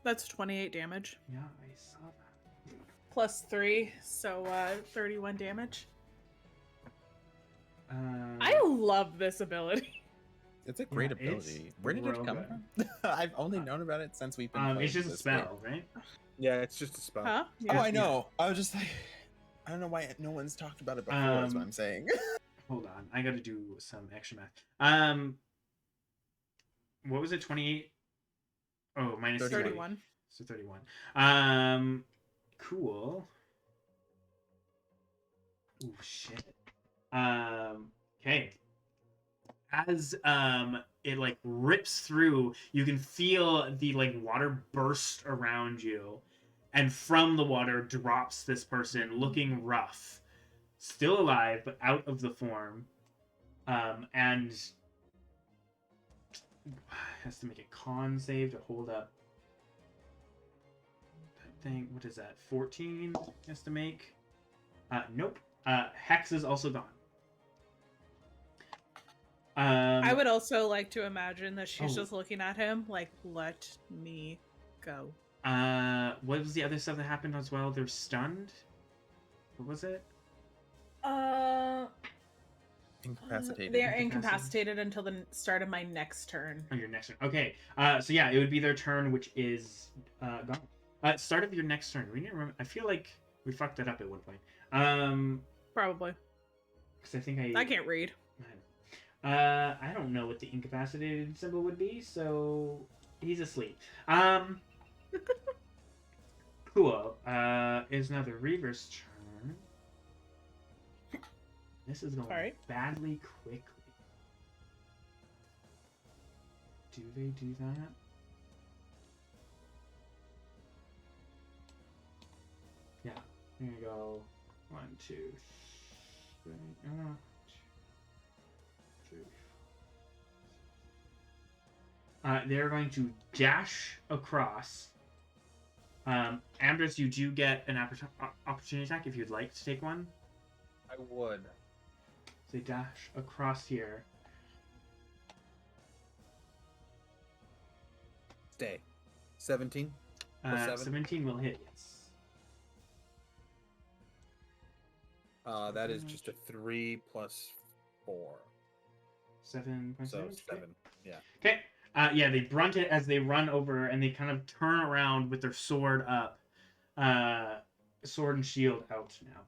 [SPEAKER 1] that's 28 damage.
[SPEAKER 4] Yeah, I saw that.
[SPEAKER 1] Plus 3, so 31 damage. I love this ability.
[SPEAKER 3] It's a great
[SPEAKER 4] Yeah, it's
[SPEAKER 3] ability. Where did it
[SPEAKER 4] real
[SPEAKER 3] come
[SPEAKER 4] good.
[SPEAKER 3] from? I've only known about it since we've been playing
[SPEAKER 4] It's just a
[SPEAKER 3] this
[SPEAKER 4] spell, right?
[SPEAKER 2] Yeah, it's just a spell.
[SPEAKER 1] Huh?
[SPEAKER 3] game. Oh,
[SPEAKER 1] Yeah.
[SPEAKER 3] I know. I was just like, I don't know why no one's talked about it before. Is what I'm saying.
[SPEAKER 4] Hold on, I got to do some extra math. What was it? 28. Oh, minus
[SPEAKER 1] 31.
[SPEAKER 4] So 31. Cool. Oh shit. Okay. As it like rips through, you can feel the like water burst around you, and from the water drops this person looking rough, still alive but out of the form, and has to make a con save to hold up that thing. What is that? 14 has to make. Nope. Hex is also gone.
[SPEAKER 1] I would also like to imagine that she's
[SPEAKER 4] Oh.
[SPEAKER 1] just looking at him like, let me go.
[SPEAKER 4] What was the other stuff that happened as well? They're stunned. What was it?
[SPEAKER 3] Incapacitated.
[SPEAKER 1] They're incapacitated until the start of my next turn.
[SPEAKER 4] Oh, your next turn. Okay. So yeah, it would be their turn, which is gone. Start of your next turn. We didn't remember. I feel like we fucked that up at one point.
[SPEAKER 1] Probably.
[SPEAKER 4] Because I think
[SPEAKER 1] I can't read.
[SPEAKER 4] I don't know what the incapacitated symbol would be, so he's asleep. Cool. Is now the Reaver's turn. This is going
[SPEAKER 1] Alright.
[SPEAKER 4] badly quickly. Do they do that? Yeah. Here you go. 1, 2, 3. They're going to dash across. Amdrus, you do get an opportunity attack if you'd like to take one.
[SPEAKER 2] I would.
[SPEAKER 4] So they dash across here.
[SPEAKER 2] Stay. 17. Plus 7?
[SPEAKER 4] 17 will hit, yes.
[SPEAKER 2] That is just a 3 plus 4.
[SPEAKER 4] 7 points
[SPEAKER 2] So
[SPEAKER 4] damage?
[SPEAKER 2] 7. Yeah.
[SPEAKER 4] Okay. Yeah, they brunt it as they run over, and they kind of turn around with their sword up. Sword and shield out now.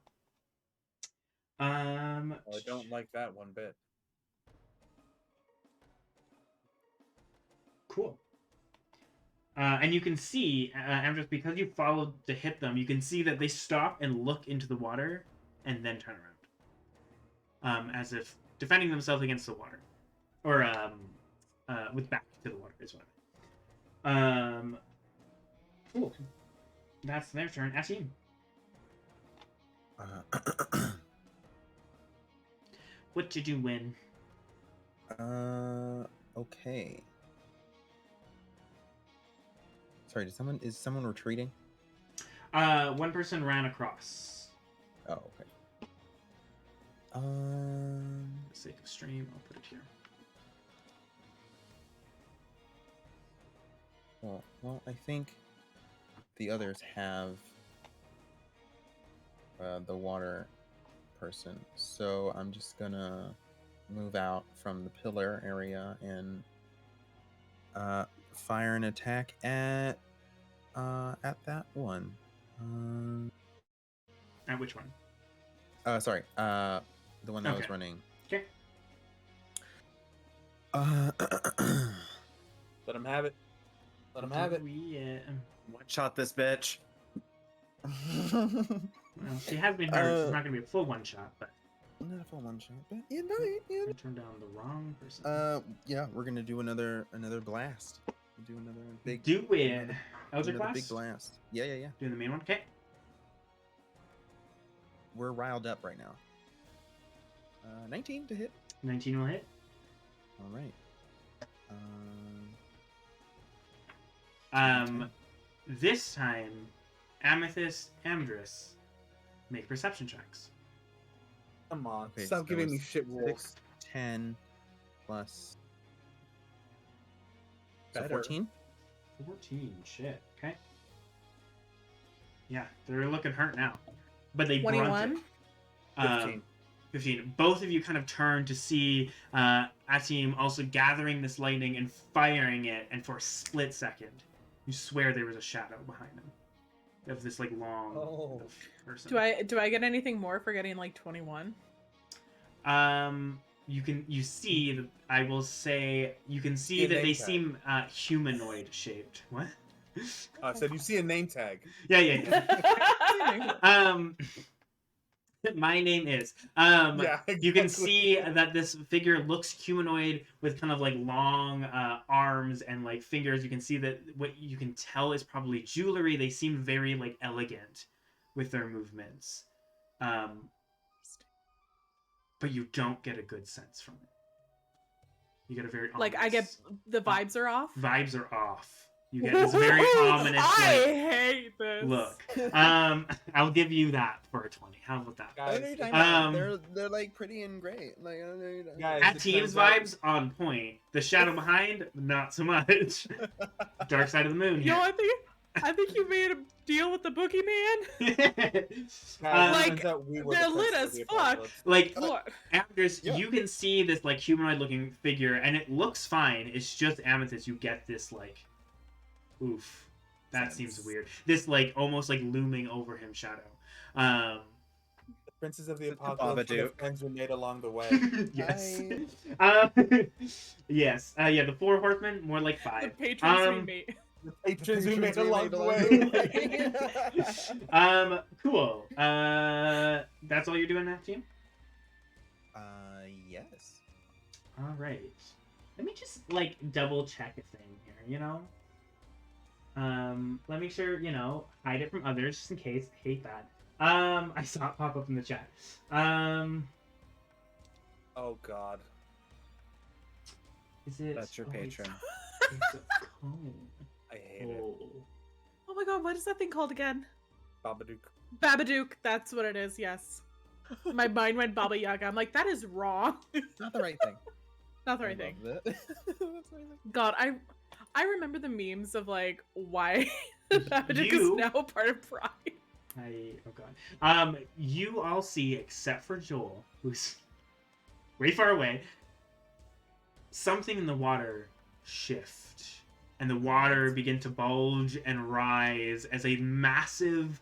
[SPEAKER 2] Well, I don't like that one bit.
[SPEAKER 4] Cool. And you can see, Amdrus, because you followed to hit them, you can see that they stop and look into the water and then turn around. As if defending themselves against the water. Or with back to the water is what I mean. Cool. That's their turn. Asim. What did you win?
[SPEAKER 3] Okay. Sorry, is someone retreating?
[SPEAKER 4] One person ran across.
[SPEAKER 3] Oh, okay.
[SPEAKER 4] For the sake of stream, I'll put it here.
[SPEAKER 3] Well, I think the others have the water person, so I'm just gonna move out from the pillar area and fire an attack at that one.
[SPEAKER 4] At which one?
[SPEAKER 3] Sorry, the one that was
[SPEAKER 4] Okay.
[SPEAKER 3] running.
[SPEAKER 4] Okay.
[SPEAKER 2] Let him have it. Let him have it.
[SPEAKER 5] One shot this bitch.
[SPEAKER 4] Well, she has been hurt. It's not going to be a full one shot, but
[SPEAKER 3] Not a full one shot, but
[SPEAKER 4] I turned down the wrong person.
[SPEAKER 3] yeah, we're gonna do another blast. Do another big.
[SPEAKER 4] Do it.
[SPEAKER 3] another-
[SPEAKER 4] Elder
[SPEAKER 3] another
[SPEAKER 4] class?
[SPEAKER 3] big blast. Yeah.
[SPEAKER 4] Doing the main one? Okay.
[SPEAKER 3] We're riled up right now. 19 to hit.
[SPEAKER 4] 19 will hit.
[SPEAKER 3] All right. 10.
[SPEAKER 4] This time, Amethyst, Amdrus, make perception checks.
[SPEAKER 2] Come on.
[SPEAKER 3] Okay,
[SPEAKER 2] Stop
[SPEAKER 3] so
[SPEAKER 2] giving me
[SPEAKER 3] it's
[SPEAKER 2] shit rolls.
[SPEAKER 3] 6, 10 plus. So
[SPEAKER 2] Better.
[SPEAKER 3] 14.
[SPEAKER 4] 14, shit. Okay. Yeah, they're looking hurt now. But they brunt
[SPEAKER 1] 21.
[SPEAKER 4] it.
[SPEAKER 2] 15.
[SPEAKER 4] 15. Both of you kind of turn to see Atim also gathering this lightning and firing it, and for a split second, you swear there was a shadow behind him. Of this like long person.
[SPEAKER 1] Do I get anything more for getting like 21?
[SPEAKER 4] You see that I will say you can see
[SPEAKER 2] See a
[SPEAKER 4] that
[SPEAKER 2] name
[SPEAKER 4] they
[SPEAKER 2] tag.
[SPEAKER 4] seem humanoid shaped. What?
[SPEAKER 2] I said you see a name tag.
[SPEAKER 4] Yeah. My name is.
[SPEAKER 2] Yeah,
[SPEAKER 4] You can
[SPEAKER 2] exactly.
[SPEAKER 4] see that this figure looks humanoid with kind of like long arms and like fingers. You can see that what you can tell is probably jewelry. They seem very like elegant with their movements. But you don't get a good sense from it. You get a very
[SPEAKER 1] Like I get
[SPEAKER 4] ominous-
[SPEAKER 1] the vibes are off.
[SPEAKER 4] vibes are off. You get this very ominous
[SPEAKER 1] I
[SPEAKER 4] like,
[SPEAKER 1] hate this.
[SPEAKER 4] look. I'll give you that for a 20. How about that?
[SPEAKER 3] I know you're talking
[SPEAKER 4] Um,
[SPEAKER 3] about. They're like pretty and great. Like I know you're talking
[SPEAKER 2] Guys,
[SPEAKER 4] At
[SPEAKER 2] it
[SPEAKER 4] Team's
[SPEAKER 2] turns out-
[SPEAKER 4] vibes, on point. The shadow behind, not so much. Dark side of the moon
[SPEAKER 1] Yo,
[SPEAKER 4] here.
[SPEAKER 1] I think you made a deal with the boogeyman.
[SPEAKER 2] Guys, it
[SPEAKER 1] Like,
[SPEAKER 2] turns out we were
[SPEAKER 1] they're
[SPEAKER 2] the
[SPEAKER 1] lit
[SPEAKER 2] princes of
[SPEAKER 1] as
[SPEAKER 2] the
[SPEAKER 1] fuck.
[SPEAKER 2] apocalypse.
[SPEAKER 4] like,
[SPEAKER 1] What?
[SPEAKER 4] Amdrus,
[SPEAKER 3] Yeah.
[SPEAKER 4] you can see this like humanoid-looking figure, and it looks fine. It's just Amethyst. You get this like, oof, that
[SPEAKER 3] Sense.
[SPEAKER 4] seems weird. This like almost like looming over him shadow.
[SPEAKER 2] The princes of the apocalypse and the
[SPEAKER 5] Babadook.
[SPEAKER 2] friends we made along the way.
[SPEAKER 4] Yes.
[SPEAKER 3] I-
[SPEAKER 4] Yes. Yeah. The 4 horsemen, more like
[SPEAKER 1] The
[SPEAKER 4] 5.
[SPEAKER 1] patrons we meet.
[SPEAKER 2] The patrons we made
[SPEAKER 3] patrons we
[SPEAKER 2] along
[SPEAKER 3] made
[SPEAKER 2] the
[SPEAKER 3] along
[SPEAKER 2] way.
[SPEAKER 4] Cool. That's all you're doing that team?
[SPEAKER 3] Yes.
[SPEAKER 4] All right. Let me just like double check a thing here, you know? Let me sure, you know, hide it from others just in case. I hate that. I saw it pop up in the chat.
[SPEAKER 2] Oh God.
[SPEAKER 4] Is it
[SPEAKER 5] That's your
[SPEAKER 4] oh, it's-
[SPEAKER 5] patron.
[SPEAKER 4] It's a cone.
[SPEAKER 2] I hate it.
[SPEAKER 4] Oh.
[SPEAKER 1] Oh my god, what is that thing called again?
[SPEAKER 2] Babadook.
[SPEAKER 1] Babadook. That's what it is. Yes. My mind went Baba Yaga. I'm like, that is wrong.
[SPEAKER 3] Not the right thing.
[SPEAKER 1] Not the right thing.
[SPEAKER 3] I love that. That's the right thing.
[SPEAKER 1] God, I remember the memes of like why Babadook
[SPEAKER 4] You-
[SPEAKER 1] is now part of Pride.
[SPEAKER 4] Oh god. You all see, except for Joel, who's way far away, something in the water shift, and the water begin to bulge and rise as a massive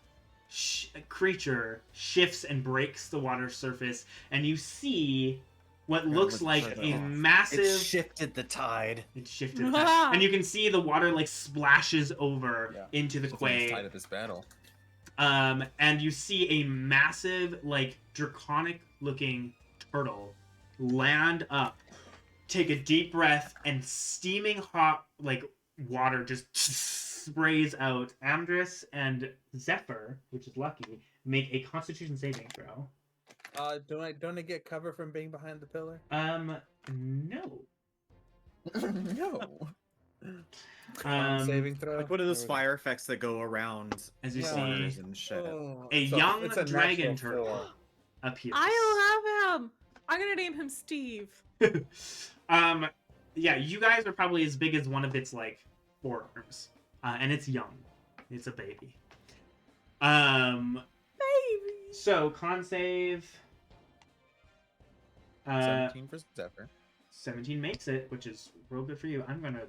[SPEAKER 4] creature shifts and breaks the water surface, and you see what looks like a massive.
[SPEAKER 5] It shifted the tide.
[SPEAKER 4] It shifted, the tide. And you can see the water like splashes over into the quay.
[SPEAKER 3] Tide of this battle.
[SPEAKER 4] And you see a massive, like draconic-looking turtle land up, take a deep breath, and steaming hot like water just sprays out. Amdrus and Zephyr, which is lucky, make a Constitution saving throw.
[SPEAKER 2] Don't I get cover from being behind the pillar?
[SPEAKER 4] No.
[SPEAKER 3] No.
[SPEAKER 2] Saving throw.
[SPEAKER 5] Like one of those fire effects that go around
[SPEAKER 4] As you
[SPEAKER 5] waters
[SPEAKER 4] see,
[SPEAKER 5] and shit.
[SPEAKER 4] a young
[SPEAKER 2] it's a
[SPEAKER 4] dragon
[SPEAKER 2] natural
[SPEAKER 4] turtle
[SPEAKER 2] four.
[SPEAKER 4] appears.
[SPEAKER 1] I love him. I'm gonna name him Steve.
[SPEAKER 4] Yeah, you guys are probably as big as one of its like forearms, and it's young. It's a baby.
[SPEAKER 1] Baby.
[SPEAKER 4] So con save.
[SPEAKER 3] 17 for Zephyr.
[SPEAKER 4] 17 makes it, which is real good for you. I'm gonna.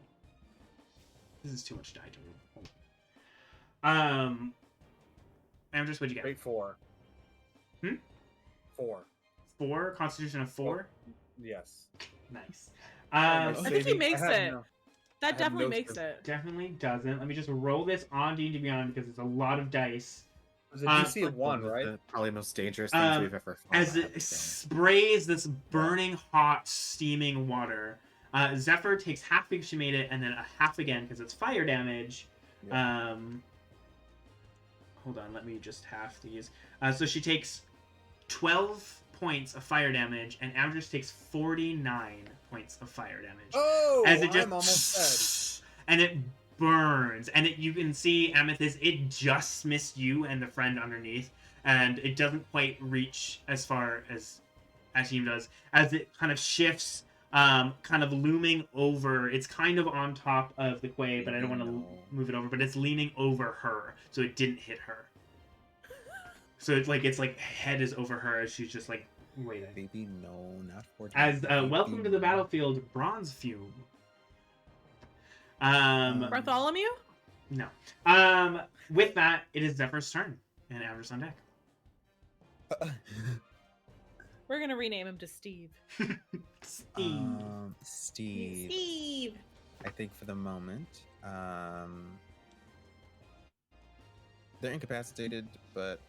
[SPEAKER 4] This is too much die to roll. Amdrus, what'd you get?
[SPEAKER 2] Straight 4. 4.
[SPEAKER 4] 4. Constitution of 4.
[SPEAKER 2] Yes.
[SPEAKER 4] Nice.
[SPEAKER 1] I think he makes it.
[SPEAKER 2] No.
[SPEAKER 1] That
[SPEAKER 2] I have
[SPEAKER 1] definitely
[SPEAKER 2] no
[SPEAKER 1] makes
[SPEAKER 2] save.
[SPEAKER 1] it.
[SPEAKER 4] Definitely doesn't. Let me just roll this on D&D Beyond because it's a lot of dice.
[SPEAKER 2] It was a DC of 1, right?
[SPEAKER 5] The probably most dangerous things we've ever fought.
[SPEAKER 4] As it sprays this burning hot, steaming water, Zephyr takes half because she made it, and then a half again because it's fire damage.
[SPEAKER 3] Yeah.
[SPEAKER 4] Hold on, let me just half these. So she takes 12 points of fire damage, and Amdrus takes 49 points of fire damage.
[SPEAKER 2] Oh,
[SPEAKER 4] As it just
[SPEAKER 2] I'm almost
[SPEAKER 4] and it burns, and you can see Amethyst. It just missed you and the friend underneath, and it doesn't quite reach as far as Team does. As it kind of shifts, kind of looming over. It's kind of on top of the quay, but I don't want to move it over. But it's leaning over her, so it didn't hit her. So it's like head is over her as she's just like waiting.
[SPEAKER 3] Baby, no, not for.
[SPEAKER 4] As welcome to the battlefield, Bronze Fume.
[SPEAKER 1] Bartholomew?
[SPEAKER 4] No. With that, it is Zephyr's turn, and Amdrus on deck.
[SPEAKER 1] We're gonna rename him to Steve.
[SPEAKER 4] Steve.
[SPEAKER 3] Steve.
[SPEAKER 1] Steve.
[SPEAKER 3] I think for the moment, they're incapacitated, but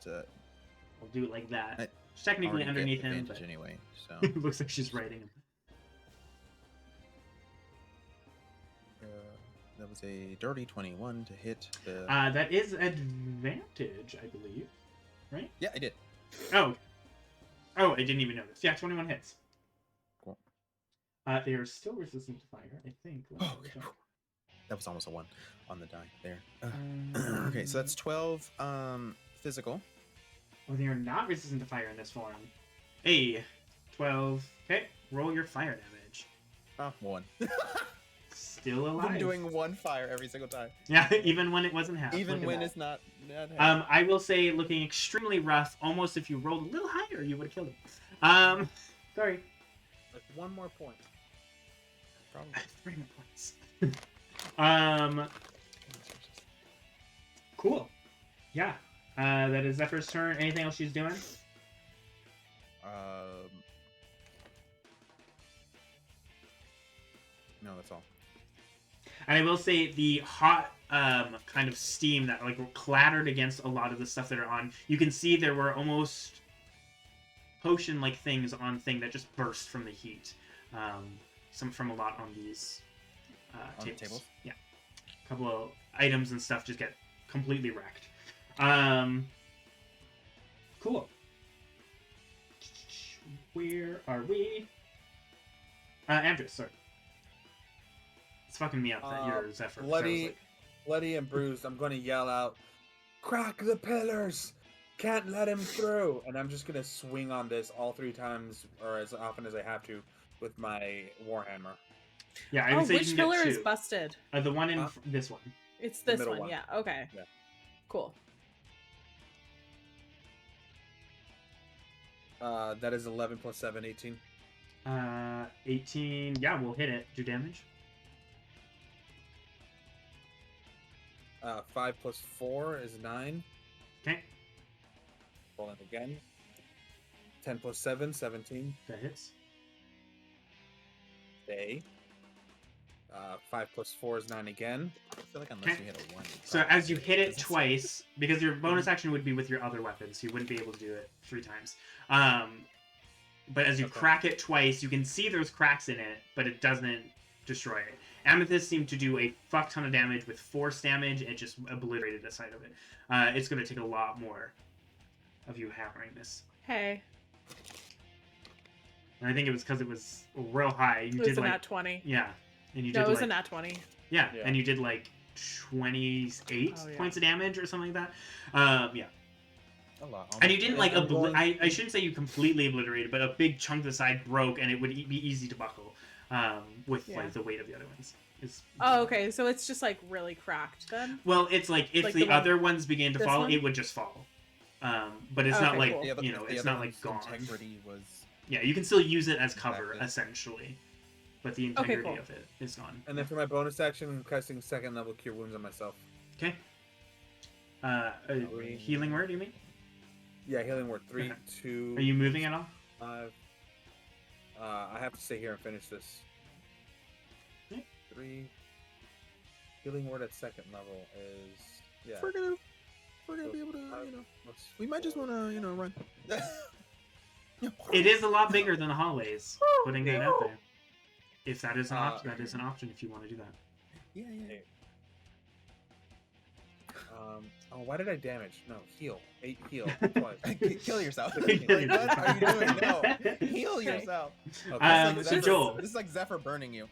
[SPEAKER 4] We'll do it like that.
[SPEAKER 3] I
[SPEAKER 4] She's technically
[SPEAKER 3] already
[SPEAKER 4] underneath
[SPEAKER 3] get
[SPEAKER 4] him,
[SPEAKER 3] advantage
[SPEAKER 4] but
[SPEAKER 3] anyway. So
[SPEAKER 4] it looks like she's writing him.
[SPEAKER 3] that was a dirty 21 to hit the.
[SPEAKER 4] That is advantage, I believe. Right?
[SPEAKER 3] Yeah, I did.
[SPEAKER 4] Oh, I didn't even notice. Yeah, 21 hits.
[SPEAKER 3] Cool.
[SPEAKER 4] They are still resistant to fire, I think. Let me
[SPEAKER 3] Oh,
[SPEAKER 4] double check.
[SPEAKER 3] that was almost a 1 on the die there. Okay, so that's 12 physical.
[SPEAKER 4] Oh, they are not resistant to fire in this form. Hey, 12. Okay, roll your fire damage.
[SPEAKER 3] 1.
[SPEAKER 4] Still alive.
[SPEAKER 3] I'm doing 1 fire every single time.
[SPEAKER 4] Yeah, even when it wasn't half.
[SPEAKER 3] Even
[SPEAKER 4] Look at
[SPEAKER 3] when
[SPEAKER 4] that.
[SPEAKER 3] it's not half.
[SPEAKER 4] I will say, looking extremely rough. Almost, if you rolled a little higher, you would have killed him. Sorry.
[SPEAKER 2] Like 1 more point.
[SPEAKER 3] Probably.
[SPEAKER 4] 3 more points. Cool. Yeah. That is Zephyr's turn. Anything else she's doing?
[SPEAKER 3] No, that's all.
[SPEAKER 4] And I will say the hot kind of steam that like clattered against a lot of the stuff that are on. You can see there were almost potion-like things on thing that just burst from the heat. Some from a lot on these
[SPEAKER 3] On the tables?
[SPEAKER 4] Yeah, a couple of items and stuff just get completely wrecked. Cool. Where are we? Amdrus, sorry. It's fucking me up that you're Zephyr. So I was like,
[SPEAKER 2] bloody and bruised. I'm going to yell out, "Crack the pillars! Can't let him through!" And I'm just going to swing on this all 3 times, or as often as I have to, with my warhammer.
[SPEAKER 4] yeah, I would say you
[SPEAKER 1] Which
[SPEAKER 4] can
[SPEAKER 1] pillar
[SPEAKER 4] get 2.
[SPEAKER 1] is busted?
[SPEAKER 4] The one in this one.
[SPEAKER 1] It's this
[SPEAKER 2] middle
[SPEAKER 1] one.
[SPEAKER 2] one.
[SPEAKER 1] Yeah. Okay.
[SPEAKER 2] Yeah.
[SPEAKER 1] Cool.
[SPEAKER 2] That is 11 plus 7, 18.
[SPEAKER 4] 18. Yeah, we'll hit it. Do damage.
[SPEAKER 2] 5 plus 4 is 9.
[SPEAKER 4] Okay,
[SPEAKER 2] Rolling again. 10 plus 7, 17.
[SPEAKER 4] that hits.
[SPEAKER 2] stay. 5 plus 4 is 9 again.
[SPEAKER 3] I feel like unless
[SPEAKER 4] Okay.
[SPEAKER 3] you hit a 1.
[SPEAKER 4] So as you hit it
[SPEAKER 3] doesn't
[SPEAKER 4] twice, because your bonus action would be with your other weapons, so you wouldn't be able to do it 3 times. But as you
[SPEAKER 2] Okay.
[SPEAKER 4] crack it twice, you can see there's cracks in it, but it doesn't destroy it. Amethyst seemed to do a fuck ton of damage with force damage. It just obliterated the side of it. It's going to take a lot more of you hammering this.
[SPEAKER 1] Hey,
[SPEAKER 4] And I think it was because it was real high. You
[SPEAKER 1] it was
[SPEAKER 4] did
[SPEAKER 1] a
[SPEAKER 4] like
[SPEAKER 1] nat 20.
[SPEAKER 4] yeah, and you
[SPEAKER 1] No,
[SPEAKER 4] did
[SPEAKER 1] it was
[SPEAKER 4] like
[SPEAKER 1] a nat 20.
[SPEAKER 4] yeah,
[SPEAKER 2] Yeah.
[SPEAKER 4] and you did like 28
[SPEAKER 1] Oh, yeah.
[SPEAKER 4] points of damage or something like that. Yeah.
[SPEAKER 3] A lot.
[SPEAKER 4] And you didn't like
[SPEAKER 2] I'm going
[SPEAKER 4] I shouldn't say you completely obliterated, but a big chunk of the side broke, and it would be easy to buckle with
[SPEAKER 1] Yeah.
[SPEAKER 4] like the weight of the other ones.
[SPEAKER 1] Oh, okay. So it's just like really cracked then.
[SPEAKER 4] Well, it's like if
[SPEAKER 1] Like
[SPEAKER 4] the
[SPEAKER 1] the one-
[SPEAKER 4] other ones began to
[SPEAKER 1] this
[SPEAKER 4] fall,
[SPEAKER 1] one?
[SPEAKER 4] it would just fall. But it's not
[SPEAKER 1] Okay,
[SPEAKER 4] like
[SPEAKER 1] cool.
[SPEAKER 4] you know, it's not like gone.
[SPEAKER 3] Integrity was.
[SPEAKER 4] Yeah, you can still use it as cover
[SPEAKER 3] Exactly.
[SPEAKER 4] essentially, but the integrity
[SPEAKER 1] cool.
[SPEAKER 4] of it is gone.
[SPEAKER 2] And then for my bonus action, I'm casting 2nd level Cure Wounds on myself.
[SPEAKER 4] Okay.
[SPEAKER 2] we-
[SPEAKER 4] Healing word, you mean?
[SPEAKER 2] Yeah, healing word. 3,
[SPEAKER 4] Okay.
[SPEAKER 2] 2,
[SPEAKER 4] Are you moving at all?
[SPEAKER 2] 5. I have to stay here and finish this.
[SPEAKER 4] Okay.
[SPEAKER 2] 3. Healing word at 2nd level is yeah.
[SPEAKER 3] We're gonna be able to,
[SPEAKER 2] Plus
[SPEAKER 3] we might just
[SPEAKER 2] 4.
[SPEAKER 3] want to, run.
[SPEAKER 4] It is a lot bigger than the hallways. Putting that out there. If that is an
[SPEAKER 2] Uh,
[SPEAKER 4] option, that is an option. If you want to do that.
[SPEAKER 3] Yeah.
[SPEAKER 2] Oh, why did I damage? No, heal. 8 heal twice.
[SPEAKER 3] Kill yourself.
[SPEAKER 4] Kill
[SPEAKER 3] Like, what
[SPEAKER 4] yourself.
[SPEAKER 3] are you doing? No. Heal
[SPEAKER 1] Okay.
[SPEAKER 3] yourself.
[SPEAKER 2] Okay.
[SPEAKER 4] So
[SPEAKER 3] Zephyr-
[SPEAKER 4] Joel.
[SPEAKER 3] This is like Zephyr burning you.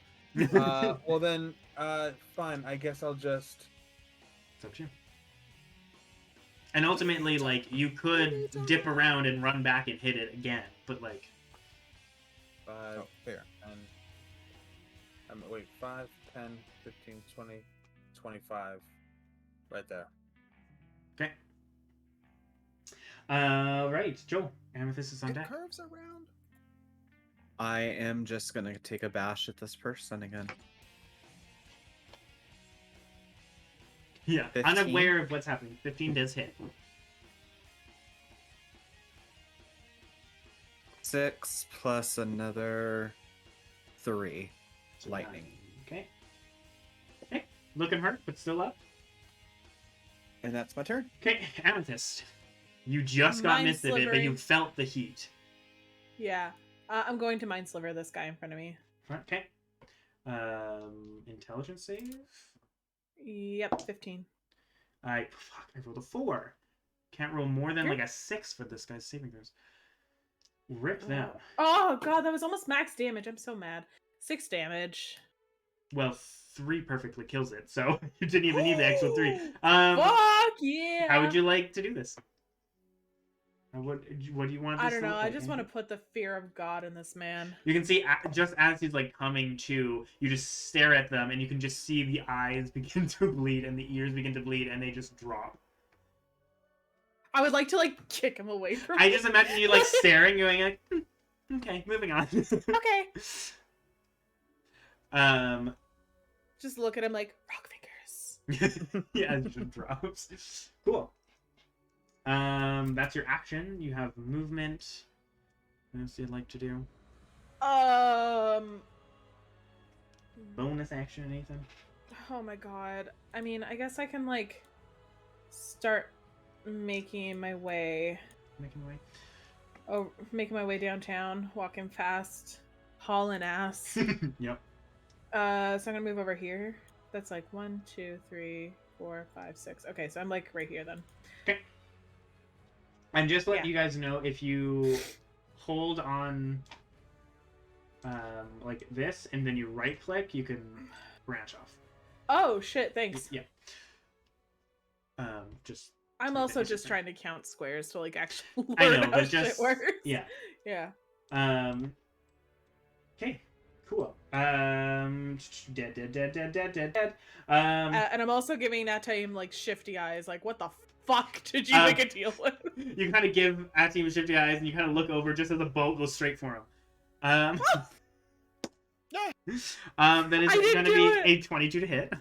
[SPEAKER 2] Well then, fine. I guess I'll just.
[SPEAKER 4] It's up to you. And ultimately, like, you could dip around and run back and hit it again, but like,
[SPEAKER 2] 5,
[SPEAKER 3] Oh, fair.
[SPEAKER 2] 10. Wait, 5, 10, 15, 20, 25. Right there.
[SPEAKER 4] okay. Right, Joel. Amethyst is on
[SPEAKER 3] It
[SPEAKER 4] deck.
[SPEAKER 3] curves around.
[SPEAKER 5] I am just gonna take a bash at this person again.
[SPEAKER 4] Yeah,
[SPEAKER 5] 15?
[SPEAKER 4] unaware of what's happening. 15 does hit.
[SPEAKER 5] 6 plus another 3. Lightning.
[SPEAKER 4] Okay. Okay. Looking hurt, but still up.
[SPEAKER 5] And that's my turn.
[SPEAKER 4] Okay, Amethyst. You just got
[SPEAKER 1] Mind
[SPEAKER 4] missed of it, but
[SPEAKER 1] slivering.
[SPEAKER 4] you felt the heat.
[SPEAKER 1] Yeah. I'm going to mind sliver this guy in front of me.
[SPEAKER 4] Okay. Intelligence save.
[SPEAKER 1] Yep, 15.
[SPEAKER 4] I rolled a 4. Can't roll more than
[SPEAKER 1] Okay.
[SPEAKER 4] like a 6 for this guy's saving throws. Rip them.
[SPEAKER 1] Oh god, that was almost max damage. I'm so mad. 6 damage.
[SPEAKER 4] Well, 3 perfectly kills it, so you didn't even need the extra 3.
[SPEAKER 1] Fuck yeah!
[SPEAKER 4] How would you like to do this? What do you want this
[SPEAKER 1] I don't
[SPEAKER 4] to
[SPEAKER 1] know.
[SPEAKER 4] look
[SPEAKER 1] I
[SPEAKER 4] like,
[SPEAKER 1] just want to put the fear of God in this man.
[SPEAKER 4] You can see just as he's like coming to, you just stare at them, and you can just see the eyes begin to bleed and the ears begin to bleed, and they just drop.
[SPEAKER 1] I would like to like kick him away from
[SPEAKER 4] I
[SPEAKER 1] me.
[SPEAKER 4] just imagine you like staring, going like, okay, moving on.
[SPEAKER 1] Okay.
[SPEAKER 4] Um,
[SPEAKER 1] Just look at him like rock fingers.
[SPEAKER 4] yeah, it just drops. Cool. That's your action. You have movement. What else do you like to do? Bonus action, anything?
[SPEAKER 1] Oh my god. I mean, I guess I can like start making my way.
[SPEAKER 4] Making way.
[SPEAKER 1] Oh, making my way downtown, walking fast, hauling ass.
[SPEAKER 4] Yep.
[SPEAKER 1] So I'm gonna move over here. That's like 1, 2, 3, 4, 5, 6. Okay, so I'm like right here then.
[SPEAKER 4] Okay. And just let
[SPEAKER 1] Yeah.
[SPEAKER 4] you guys know, if you hold on like this and then you right click, you can branch off.
[SPEAKER 1] Oh shit! Thanks.
[SPEAKER 4] Yeah. Just
[SPEAKER 1] I'm
[SPEAKER 4] to
[SPEAKER 1] also
[SPEAKER 4] finish
[SPEAKER 1] just
[SPEAKER 4] it.
[SPEAKER 1] trying to count squares to like actually learn
[SPEAKER 4] I know,
[SPEAKER 1] how
[SPEAKER 4] but
[SPEAKER 1] shit
[SPEAKER 4] just
[SPEAKER 1] works.
[SPEAKER 4] yeah.
[SPEAKER 1] Yeah.
[SPEAKER 4] Okay. Cool. Dead.
[SPEAKER 1] And I'm also giving Natim like shifty eyes. Like, what the fuck did you
[SPEAKER 4] Um,
[SPEAKER 1] make a deal with?
[SPEAKER 4] You kind of give Atim shifty eyes, and you kind of look over just as the boat goes straight for him. Then it's
[SPEAKER 1] I didn't
[SPEAKER 4] going to
[SPEAKER 1] do
[SPEAKER 4] be
[SPEAKER 1] it!
[SPEAKER 4] a 22 to hit.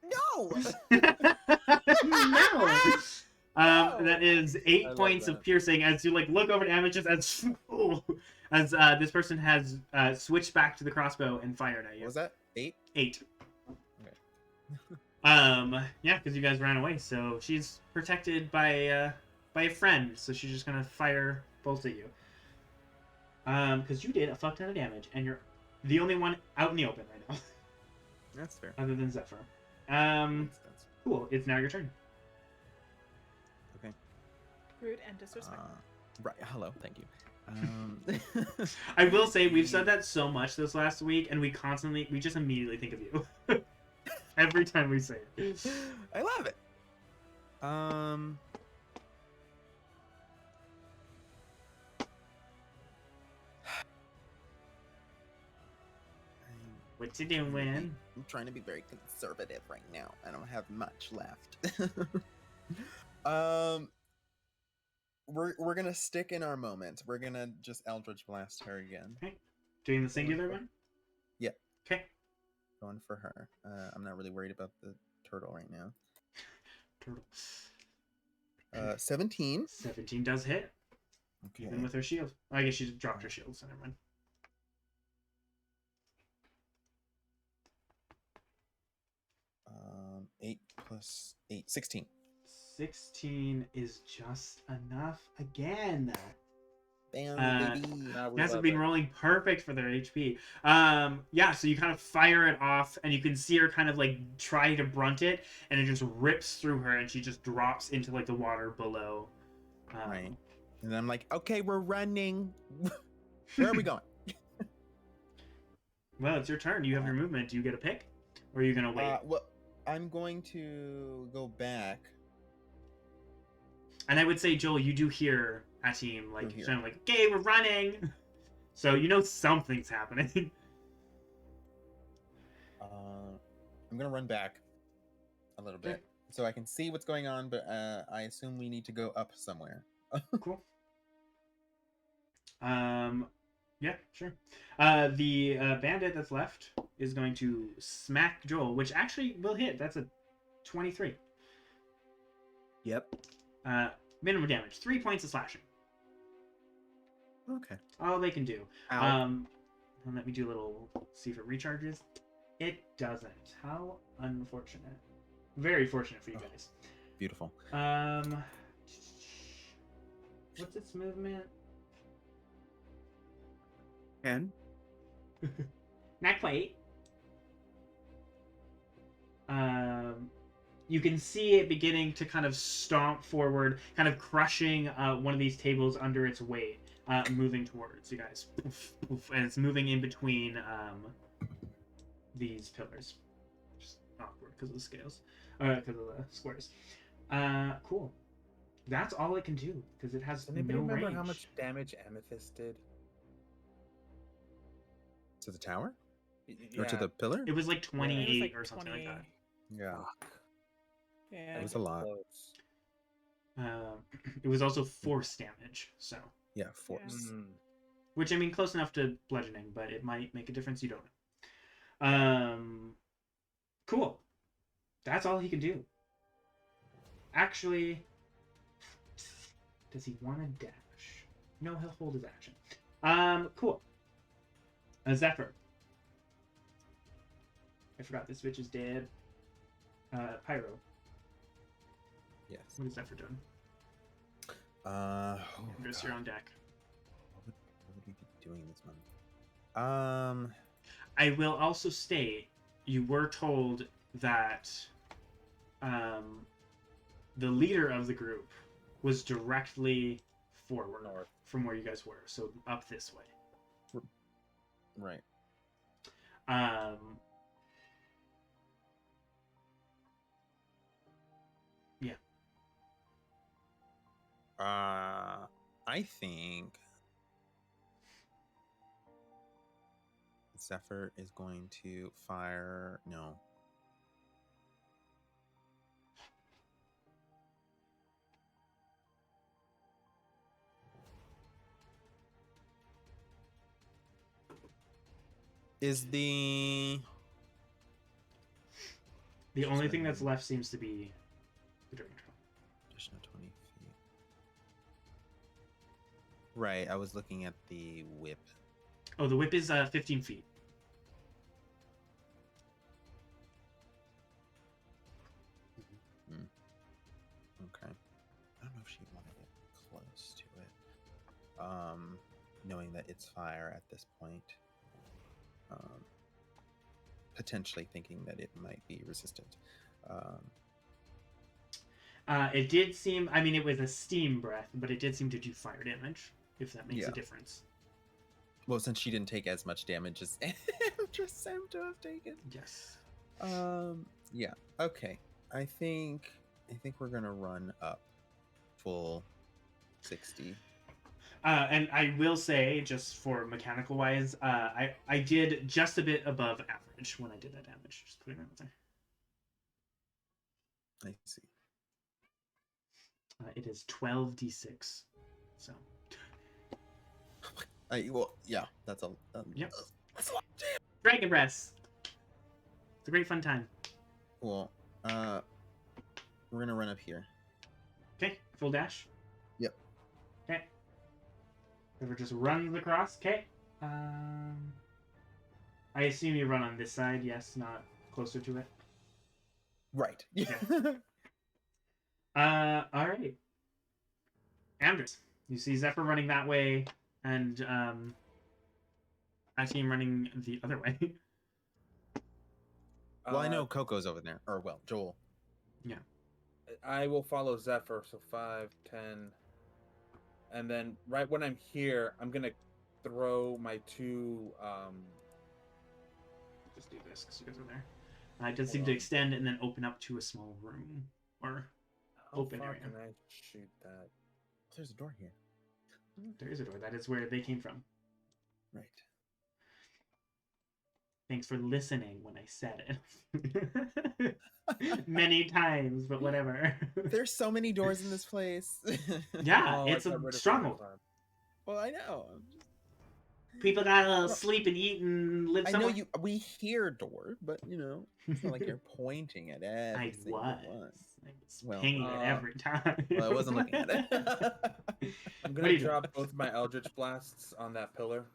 [SPEAKER 3] No.
[SPEAKER 4] No.
[SPEAKER 3] No.
[SPEAKER 4] That is
[SPEAKER 2] I
[SPEAKER 4] 8
[SPEAKER 2] love
[SPEAKER 4] points
[SPEAKER 2] that.
[SPEAKER 4] of piercing as you like look over to Amethyst as As this person has switched back to the crossbow and fired at you.
[SPEAKER 3] What was that? 8?
[SPEAKER 4] 8.
[SPEAKER 3] Okay.
[SPEAKER 4] Yeah, because you guys ran away, so she's protected by a friend, so she's just gonna fire bolts at you. Because you did a fuck ton of damage, and you're the only one out in the open right now.
[SPEAKER 3] That's fair.
[SPEAKER 4] Other than Zephyr.
[SPEAKER 3] Makes sense.
[SPEAKER 4] Cool. It's now your turn.
[SPEAKER 3] Okay.
[SPEAKER 1] Rude and disrespectful.
[SPEAKER 3] Right. Hello. Thank you.
[SPEAKER 4] I will say we've said that so much this last week, and we just immediately think of you. Every time we say it.
[SPEAKER 3] I love it.
[SPEAKER 4] What you doing?
[SPEAKER 3] I'm trying to be very conservative right now. I don't have much left. We're gonna stick in our moment. We're gonna just Eldritch Blast her again.
[SPEAKER 4] Okay. Doing the singular one?
[SPEAKER 3] Yeah.
[SPEAKER 4] Okay.
[SPEAKER 3] Going for her. I'm not really worried about the turtle right now.
[SPEAKER 4] Turtle.
[SPEAKER 3] 17.
[SPEAKER 4] 17 does hit.
[SPEAKER 3] Okay.
[SPEAKER 4] Even with her shield. I guess she dropped her shield, so never mind.
[SPEAKER 3] 8 plus 8. 16.
[SPEAKER 4] 16 is just enough again.
[SPEAKER 3] Bam, baby.
[SPEAKER 4] You guys have been rolling perfect for their HP. Yeah, so you kind of fire it off, and you can see her kind of like try to brunt it, and it just rips through her, and she just drops into like the water below.
[SPEAKER 3] Right. And then I'm like, okay, we're running. Where are we going?
[SPEAKER 4] Well, it's your turn. You have your movement. Do you get a pick? Or are you going to wait?
[SPEAKER 3] Well, I'm going to go back.
[SPEAKER 4] And I would say, Joel, you do hear Atim like, saying like, okay, we're running. So you know something's happening.
[SPEAKER 3] I'm going to run back a little bit.
[SPEAKER 4] Okay.
[SPEAKER 3] So I can see what's going on, but I assume we need to go up somewhere.
[SPEAKER 4] Cool. Yeah, sure. The bandit that's left is going to smack Joel, which actually will hit. That's a 23.
[SPEAKER 5] Yep.
[SPEAKER 4] Minimum damage. 3 points of slashing.
[SPEAKER 5] Okay.
[SPEAKER 4] All they can do.
[SPEAKER 5] Ow.
[SPEAKER 4] And let me do a little, see if it recharges. It doesn't. How unfortunate. Very fortunate for you guys.
[SPEAKER 3] Beautiful.
[SPEAKER 4] What's its movement?
[SPEAKER 5] 10.
[SPEAKER 4] Not quite. You can see it beginning to kind of stomp forward, kind of crushing one of these tables under its weight, moving towards you guys. Poof, poof, and it's moving in between these pillars. Just awkward because of the scales. Because of the squares. Cool. That's all it can do, because it has
[SPEAKER 2] Does anybody
[SPEAKER 4] no
[SPEAKER 2] remember
[SPEAKER 4] range.
[SPEAKER 2] how much damage Amethyst did?
[SPEAKER 3] To the tower?
[SPEAKER 2] Yeah.
[SPEAKER 3] Or to the pillar?
[SPEAKER 4] It was like 28
[SPEAKER 1] It was like
[SPEAKER 4] or something like that.
[SPEAKER 3] Yeah.
[SPEAKER 2] Fuck.
[SPEAKER 1] Yeah.
[SPEAKER 3] It was a lot.
[SPEAKER 2] Close.
[SPEAKER 4] It was also force damage, so.
[SPEAKER 3] Yeah, force.
[SPEAKER 2] Mm.
[SPEAKER 4] Which, I mean, close enough to bludgeoning, but it might make a difference, you don't know. Cool. That's all he can do. Actually, does he want to dash? No, he'll hold his action. Cool. Zephyr. I forgot this bitch is dead. Pyro.
[SPEAKER 3] Yes.
[SPEAKER 4] What is Zephyr doing?
[SPEAKER 3] Oh,
[SPEAKER 4] Just
[SPEAKER 3] God.
[SPEAKER 4] your own deck.
[SPEAKER 3] What would we be doing this month?
[SPEAKER 4] I will also state, you were told that the leader of the group was directly forward
[SPEAKER 2] North.
[SPEAKER 4] from where you guys were, so up this way.
[SPEAKER 3] Right.
[SPEAKER 4] Yeah.
[SPEAKER 3] I think Zephyr is going to fire. No. Is the
[SPEAKER 4] only thing that's left seems to be the Dragon Trail.
[SPEAKER 3] additional 20 feet? Right. I was looking at the whip.
[SPEAKER 4] Oh, the whip is 15 feet.
[SPEAKER 3] Okay. I don't know if she wanted it close to it. Knowing that it's fire at this point. Potentially thinking that it might be resistant.
[SPEAKER 4] It did seem, I mean, it was a steam breath, but it did seem to do fire damage, if that makes a difference.
[SPEAKER 3] Well, since she didn't take as much damage as Amdrus seemed to have taken.
[SPEAKER 4] Yes.
[SPEAKER 3] Yeah. Okay. I think we're gonna run up full 60.
[SPEAKER 4] And I will say, just for mechanical wise, I did just a bit above average when I did that damage. Just putting that out there.
[SPEAKER 3] I see.
[SPEAKER 4] It is 12d6. So.
[SPEAKER 3] Well, yeah, that's a.
[SPEAKER 4] Yep.
[SPEAKER 3] That's a lot. Damn.
[SPEAKER 4] Dragon Breath. It's a great fun time.
[SPEAKER 3] Cool. We're gonna run up here.
[SPEAKER 4] Okay, full dash.
[SPEAKER 3] Yep.
[SPEAKER 4] Okay. River just runs across. Okay. I assume you run on this side. Yes, not closer to it.
[SPEAKER 3] Right. Yeah.
[SPEAKER 4] All right. Amdrus, you see Zephyr running that way, and I see him running the other way.
[SPEAKER 3] Well, I know Coco's over there, or well, Joel.
[SPEAKER 4] Yeah.
[SPEAKER 2] I will follow Zephyr, so 5, 10, and then right when I'm here, I'm gonna throw my 2.
[SPEAKER 4] Just do this because you guys are there. It does seem to extend and then open up to a small room or open area.
[SPEAKER 2] How can I shoot that?
[SPEAKER 3] There's a door here.
[SPEAKER 4] There is a door. That is where they came from.
[SPEAKER 3] Right.
[SPEAKER 4] Thanks for listening when I said it. Many times, but whatever.
[SPEAKER 3] There's so many doors in this place.
[SPEAKER 4] Yeah,
[SPEAKER 2] Oh,
[SPEAKER 4] it's
[SPEAKER 2] I got
[SPEAKER 4] a
[SPEAKER 2] rid of
[SPEAKER 4] stronghold.
[SPEAKER 2] Firearm.
[SPEAKER 3] Well, I know.
[SPEAKER 4] People gotta sleep and eat and live
[SPEAKER 3] I
[SPEAKER 4] somewhere.
[SPEAKER 3] know you. We hear door, but it's not like you're pointing at every
[SPEAKER 4] I
[SPEAKER 3] single
[SPEAKER 4] was.
[SPEAKER 3] one.
[SPEAKER 4] I was
[SPEAKER 3] Well,
[SPEAKER 4] pinging it every time.
[SPEAKER 3] Well, I wasn't looking at it.
[SPEAKER 2] I'm
[SPEAKER 4] What are
[SPEAKER 2] gonna
[SPEAKER 4] you
[SPEAKER 2] drop both my Eldritch Blasts on that pillar.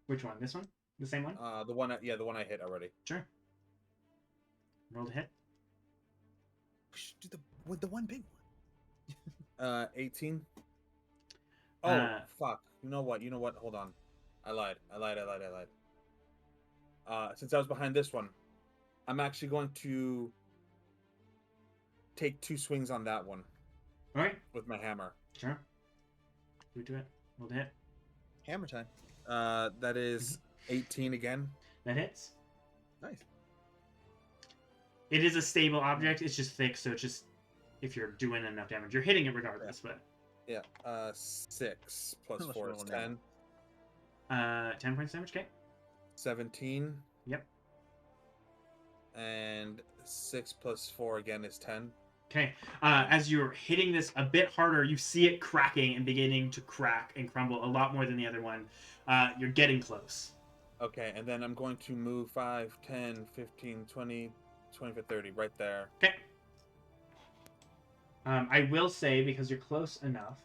[SPEAKER 4] Which one? This one? The same one?
[SPEAKER 2] The one I hit already.
[SPEAKER 4] Sure. Roll to hit.
[SPEAKER 3] We should do the one big one.
[SPEAKER 2] 18. Oh, fuck. You know what? Hold on. I lied. Since I was behind this one, I'm actually going to take 2 swings on that one.
[SPEAKER 4] All right.
[SPEAKER 2] With my hammer.
[SPEAKER 4] Sure. Do it. Roll to hit.
[SPEAKER 3] Hammer time.
[SPEAKER 2] That is 18 again.
[SPEAKER 4] That hits.
[SPEAKER 3] Nice.
[SPEAKER 4] It is a stable object. It's just thick, so it's just if you're doing enough damage, you're hitting it regardless. But
[SPEAKER 2] yeah, 6 plus
[SPEAKER 3] Let's
[SPEAKER 2] 4 is
[SPEAKER 3] roll
[SPEAKER 2] 10.
[SPEAKER 4] 10 points damage. Okay.
[SPEAKER 2] 17.
[SPEAKER 4] Yep.
[SPEAKER 2] And 6 plus 4 again is 10.
[SPEAKER 4] Okay. As you're hitting this a bit harder, you see it cracking and beginning to crack and crumble a lot more than the other one. You're getting close.
[SPEAKER 2] Okay, and then I'm going to move 5, 10, 15, 20, 25, 30 right there.
[SPEAKER 4] Okay. I will say, because you're close enough,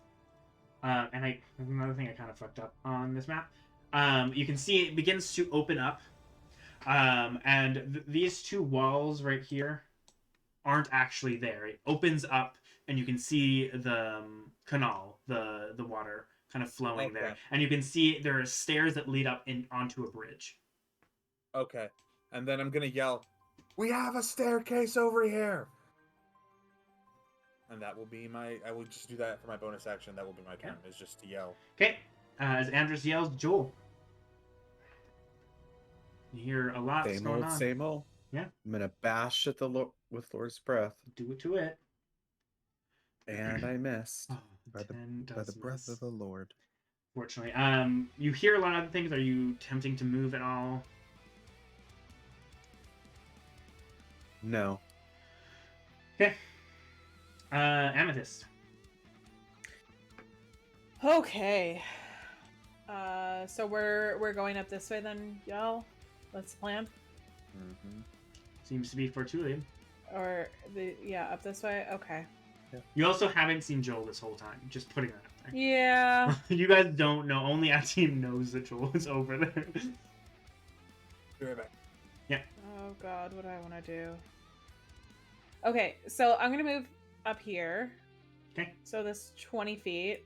[SPEAKER 4] and there's another thing I kind of fucked up on this map. You can see it begins to open up, and these 2 walls right here aren't actually there. It opens up, and you can see the canal, the water kind of flowing there, and you can see there are stairs that lead up onto a bridge.
[SPEAKER 2] Okay, and then I'm gonna yell, "We have a staircase over here!" And that will be I will just do that for my bonus action. That will be my turn, is just to yell.
[SPEAKER 4] Okay. As Amdrus yells, Joel. You hear a lot going on.
[SPEAKER 5] Same old.
[SPEAKER 4] Yeah.
[SPEAKER 5] I'm gonna bash at the with Lord's breath.
[SPEAKER 4] Do it to it.
[SPEAKER 5] And I missed.
[SPEAKER 4] Oh,
[SPEAKER 3] By the breath of the Lord.
[SPEAKER 4] Fortunately. You hear a lot of things. Are you attempting to move at all?
[SPEAKER 5] No.
[SPEAKER 4] Okay. Amethyst.
[SPEAKER 1] Okay. So we're going up this way then, y'all. That's the plan.
[SPEAKER 3] Mm-hmm.
[SPEAKER 4] Seems to be for Tulian.
[SPEAKER 1] Or up this way. Okay.
[SPEAKER 4] You also haven't seen Joel this whole time. Just putting that out there.
[SPEAKER 1] Yeah.
[SPEAKER 4] You guys don't know. Only our team knows that Joel is over there.
[SPEAKER 2] Be right back.
[SPEAKER 1] Oh god, what do I want to do? Okay, so I'm gonna move up here.
[SPEAKER 4] Okay.
[SPEAKER 1] So this 20 feet.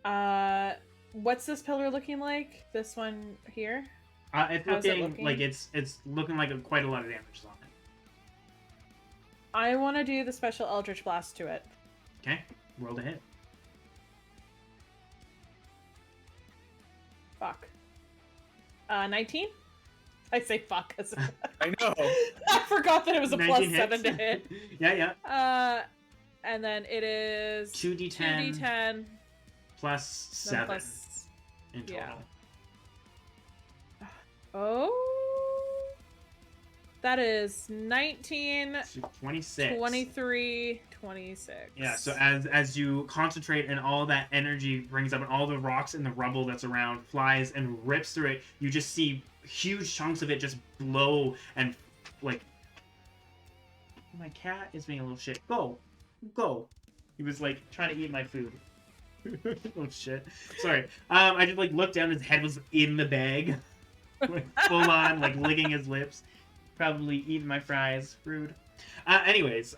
[SPEAKER 4] Mhm.
[SPEAKER 1] What's this pillar looking like? This one here?
[SPEAKER 4] It's
[SPEAKER 1] How's it
[SPEAKER 4] looking like it's looking like quite a lot of damage is on it.
[SPEAKER 1] I want to do the special Eldritch Blast to it.
[SPEAKER 4] Okay, roll to hit.
[SPEAKER 1] Fuck. 19? I say fuck because
[SPEAKER 2] I know.
[SPEAKER 1] I forgot that it was a plus
[SPEAKER 4] 19
[SPEAKER 1] 7 to
[SPEAKER 4] hits.
[SPEAKER 1] hit.
[SPEAKER 4] Yeah.
[SPEAKER 1] And then it is
[SPEAKER 4] 2d10
[SPEAKER 1] 2d10
[SPEAKER 4] plus 7
[SPEAKER 1] plus...
[SPEAKER 4] in total.
[SPEAKER 1] yeah. Oh, that is 19,
[SPEAKER 4] So 26.
[SPEAKER 1] 23, 26.
[SPEAKER 4] Yeah, so as you concentrate and all that energy brings up and all the rocks and the rubble that's around flies and rips through it, you just see huge chunks of it just blow and like... My cat is being a little shit. Go! He was like trying to eat my food. Oh shit. Sorry. I just like looked down, his head was in the bag. Like, full on, like licking his lips. Probably eating my fries. Rude. Anyways,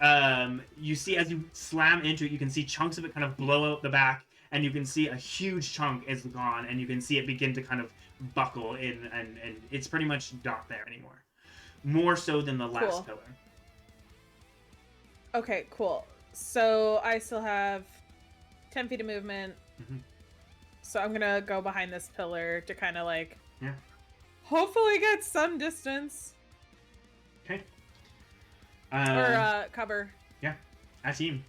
[SPEAKER 4] you see as you slam into it, you can see chunks of it kind of blow out the back, and you can see a huge chunk is gone, and you can see it begin to kind of buckle in, and it's pretty much not there anymore. More so than the last
[SPEAKER 1] Cool.
[SPEAKER 4] pillar.
[SPEAKER 1] Okay, cool. So I still have 10 feet of movement.
[SPEAKER 4] Mhm.
[SPEAKER 1] So I'm gonna go behind this pillar to kind of like...
[SPEAKER 4] Yeah.
[SPEAKER 1] hopefully get some distance.
[SPEAKER 4] Okay.
[SPEAKER 1] Or cover.
[SPEAKER 4] Yeah, a team.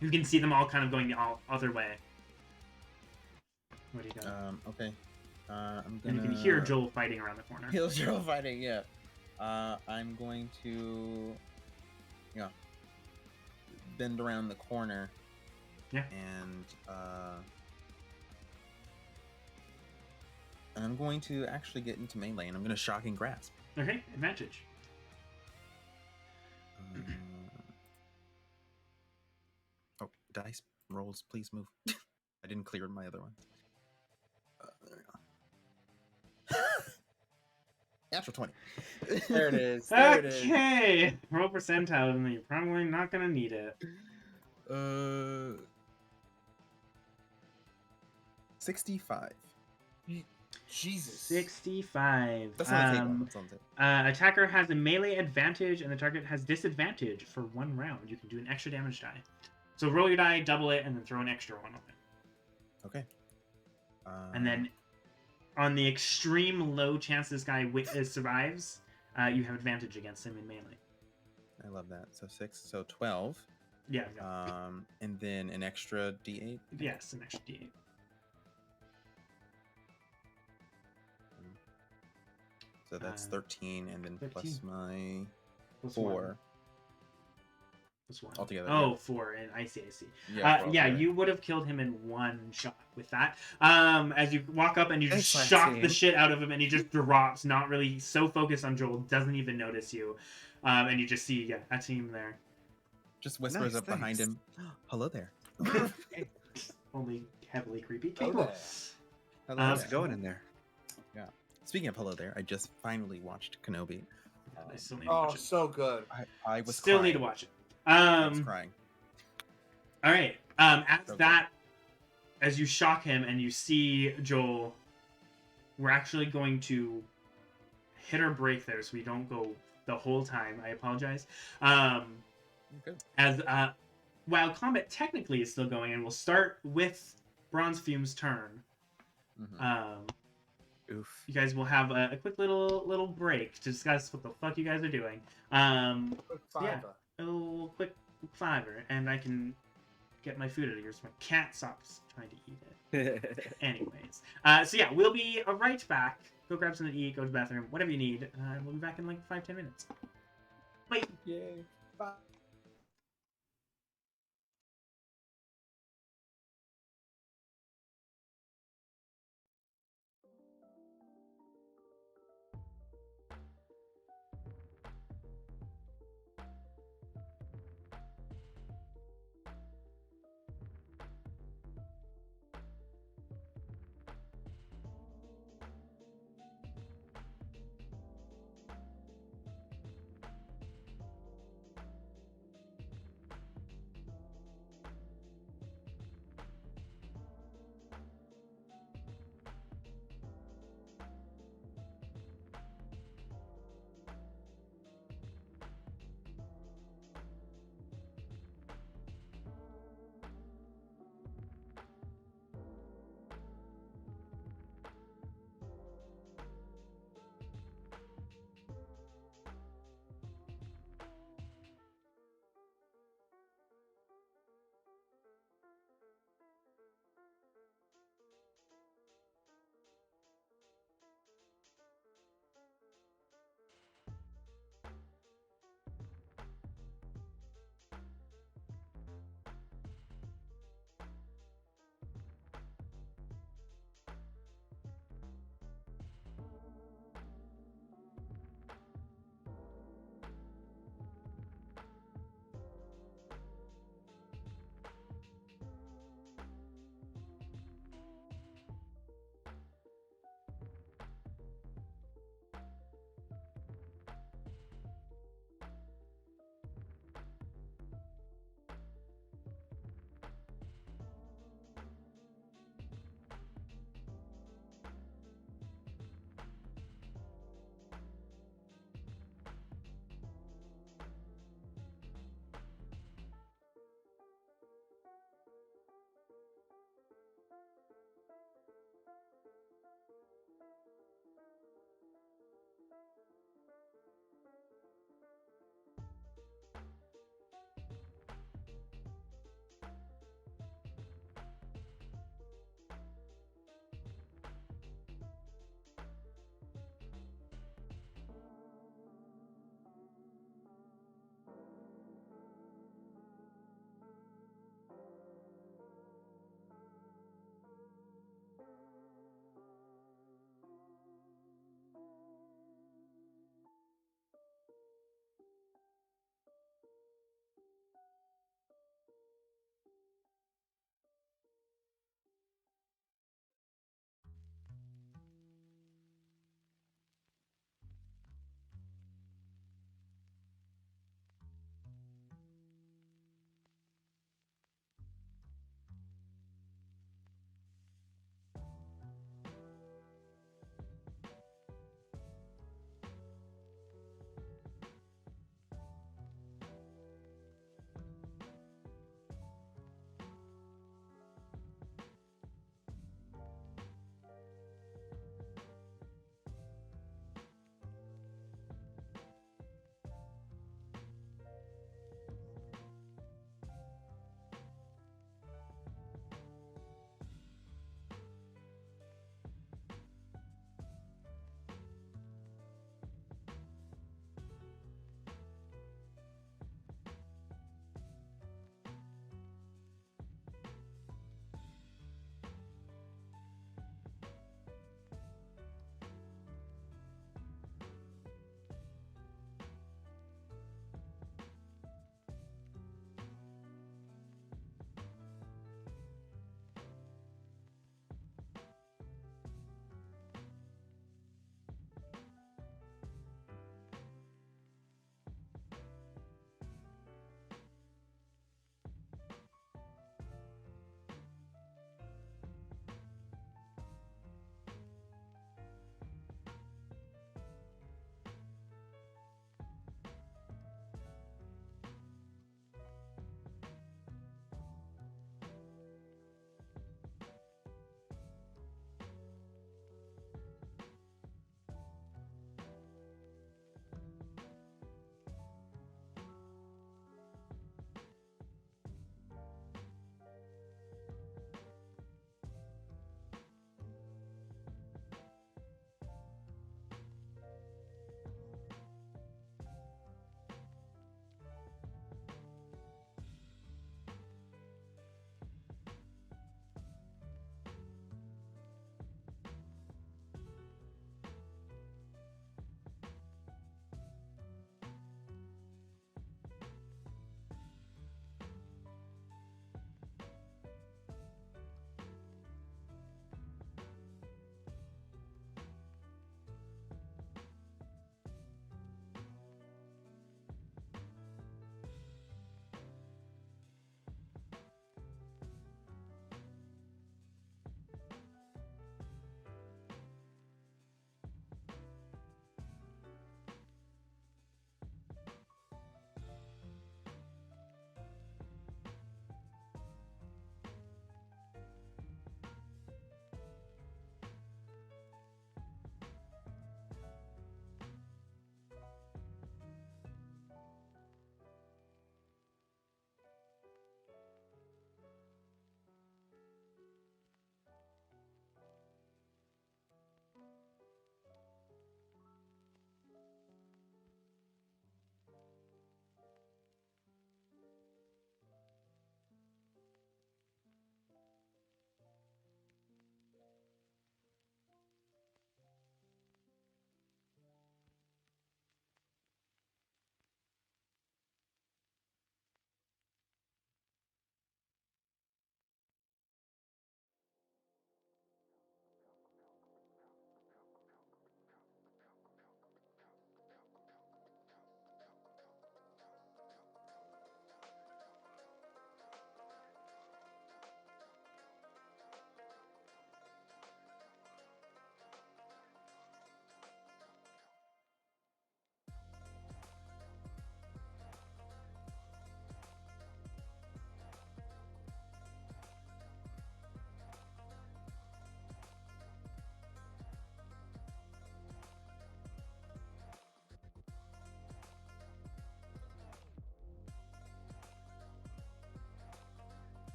[SPEAKER 4] You can see them all kind of going the other way. What do you got?
[SPEAKER 3] Okay. I'm
[SPEAKER 4] And
[SPEAKER 3] gonna...
[SPEAKER 4] you can hear Joel fighting around the corner.
[SPEAKER 3] Heal Joel fighting, yeah. I'm going to... Yeah. Bend around the corner.
[SPEAKER 4] Yeah.
[SPEAKER 3] And, I'm going to actually get into melee, and I'm going to Shocking Grasp.
[SPEAKER 4] Okay, advantage.
[SPEAKER 3] Oh, dice rolls, please move. I didn't clear my other one. There we go. Natural 20.
[SPEAKER 2] There it is. There it is.
[SPEAKER 4] Okay, roll percentile, and you're probably not gonna need it.
[SPEAKER 3] 65.
[SPEAKER 2] Jesus.
[SPEAKER 4] 65.
[SPEAKER 3] That's not a take one. That's not a take.
[SPEAKER 4] Attacker has a melee advantage, and the target has disadvantage for 1 round. You can do an extra damage die. So roll your die, double it, and then throw an extra one on it.
[SPEAKER 3] Okay.
[SPEAKER 4] And then, on the extreme low chance this guy survives, you have advantage against him in melee.
[SPEAKER 3] I love that. So 6, so 12.
[SPEAKER 4] Yeah.
[SPEAKER 3] And then an extra D8.
[SPEAKER 4] Yes, an extra D8.
[SPEAKER 3] So that's 13, and then
[SPEAKER 4] 13.
[SPEAKER 3] plus my
[SPEAKER 4] Plus
[SPEAKER 3] 4.
[SPEAKER 4] one. Plus 1.
[SPEAKER 3] Altogether,
[SPEAKER 4] Oh,
[SPEAKER 3] yeah.
[SPEAKER 4] 4, and I see.
[SPEAKER 3] Yeah,
[SPEAKER 4] Yeah, you would have killed him in 1 shot with that. As you walk up and you just
[SPEAKER 5] Thanks,
[SPEAKER 4] shock
[SPEAKER 5] team.
[SPEAKER 4] the shit out of him, and he just drops, not really so focused on Joel, doesn't even notice you. And you just see, a team there.
[SPEAKER 3] Just whispers
[SPEAKER 5] Nice,
[SPEAKER 3] up behind
[SPEAKER 5] thanks.
[SPEAKER 3] him. Hello there.
[SPEAKER 4] Only heavily creepy. Okay,
[SPEAKER 2] Oh,
[SPEAKER 4] cool.
[SPEAKER 2] there.
[SPEAKER 3] Hello
[SPEAKER 4] Um,
[SPEAKER 5] How's
[SPEAKER 3] there.
[SPEAKER 5] it going in there?
[SPEAKER 3] Speaking of hello there, I just finally watched Kenobi.
[SPEAKER 4] I still need to
[SPEAKER 2] Oh,
[SPEAKER 4] watch it.
[SPEAKER 2] so good.
[SPEAKER 3] I was
[SPEAKER 4] Still
[SPEAKER 3] crying.
[SPEAKER 4] need to watch it.
[SPEAKER 3] I was crying.
[SPEAKER 4] All right. As
[SPEAKER 3] So
[SPEAKER 4] that, as you shock him and you see Joel, we're actually going to hit or break there, so we don't go the whole time. I apologize.
[SPEAKER 3] Good.
[SPEAKER 4] As while combat technically is still going, and we'll start with Bronze Fume's turn.
[SPEAKER 3] Mhm.
[SPEAKER 5] Oof.
[SPEAKER 4] You guys will have a quick little break to discuss what the fuck you guys are doing.
[SPEAKER 2] Quick
[SPEAKER 4] Yeah.
[SPEAKER 2] fiver.
[SPEAKER 4] A little quick 5-er, and I can get my food out of here so my cat stops trying to eat it. Anyways, so yeah, we'll be right back. Go grab something to eat, go to the bathroom, whatever you need. We'll be back in like 5-10 minutes. Bye.
[SPEAKER 2] Yay. Bye.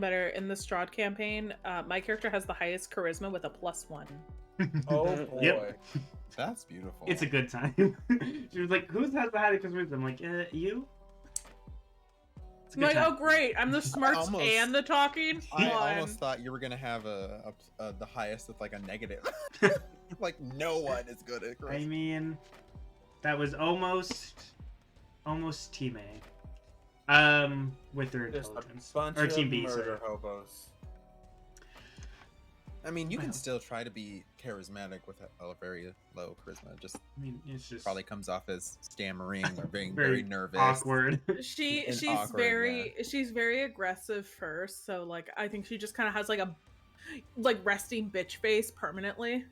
[SPEAKER 1] better in the Strahd campaign. My character has the highest charisma with a +1.
[SPEAKER 2] Oh boy.
[SPEAKER 4] Yep.
[SPEAKER 3] That's beautiful.
[SPEAKER 4] It's a good time. She was like, "Who's has the highest charisma?" I'm like, you. It's a
[SPEAKER 1] I'm
[SPEAKER 4] good
[SPEAKER 1] like,
[SPEAKER 4] time.
[SPEAKER 1] oh great, I'm the smarts
[SPEAKER 3] almost-
[SPEAKER 1] and the talking.
[SPEAKER 3] I
[SPEAKER 1] Fun.
[SPEAKER 3] almost thought you were gonna have the highest with like a negative. Like no one is good at charisma.
[SPEAKER 4] I mean, that was almost Team A. With their
[SPEAKER 2] Just a
[SPEAKER 4] intelligence.
[SPEAKER 2] bunch
[SPEAKER 4] Or
[SPEAKER 2] of
[SPEAKER 4] Team B,
[SPEAKER 2] murder
[SPEAKER 4] sorry.
[SPEAKER 2] hobos.
[SPEAKER 3] I mean, you can
[SPEAKER 4] Well.
[SPEAKER 3] still try to be charismatic with a very low charisma. Just
[SPEAKER 4] I mean, it's just
[SPEAKER 3] probably comes off as stammering or being
[SPEAKER 4] Very
[SPEAKER 3] very nervous.
[SPEAKER 4] awkward.
[SPEAKER 3] And
[SPEAKER 1] She's
[SPEAKER 3] awkward,
[SPEAKER 1] she's very aggressive first, so like I think she just kind of has like a resting bitch face permanently.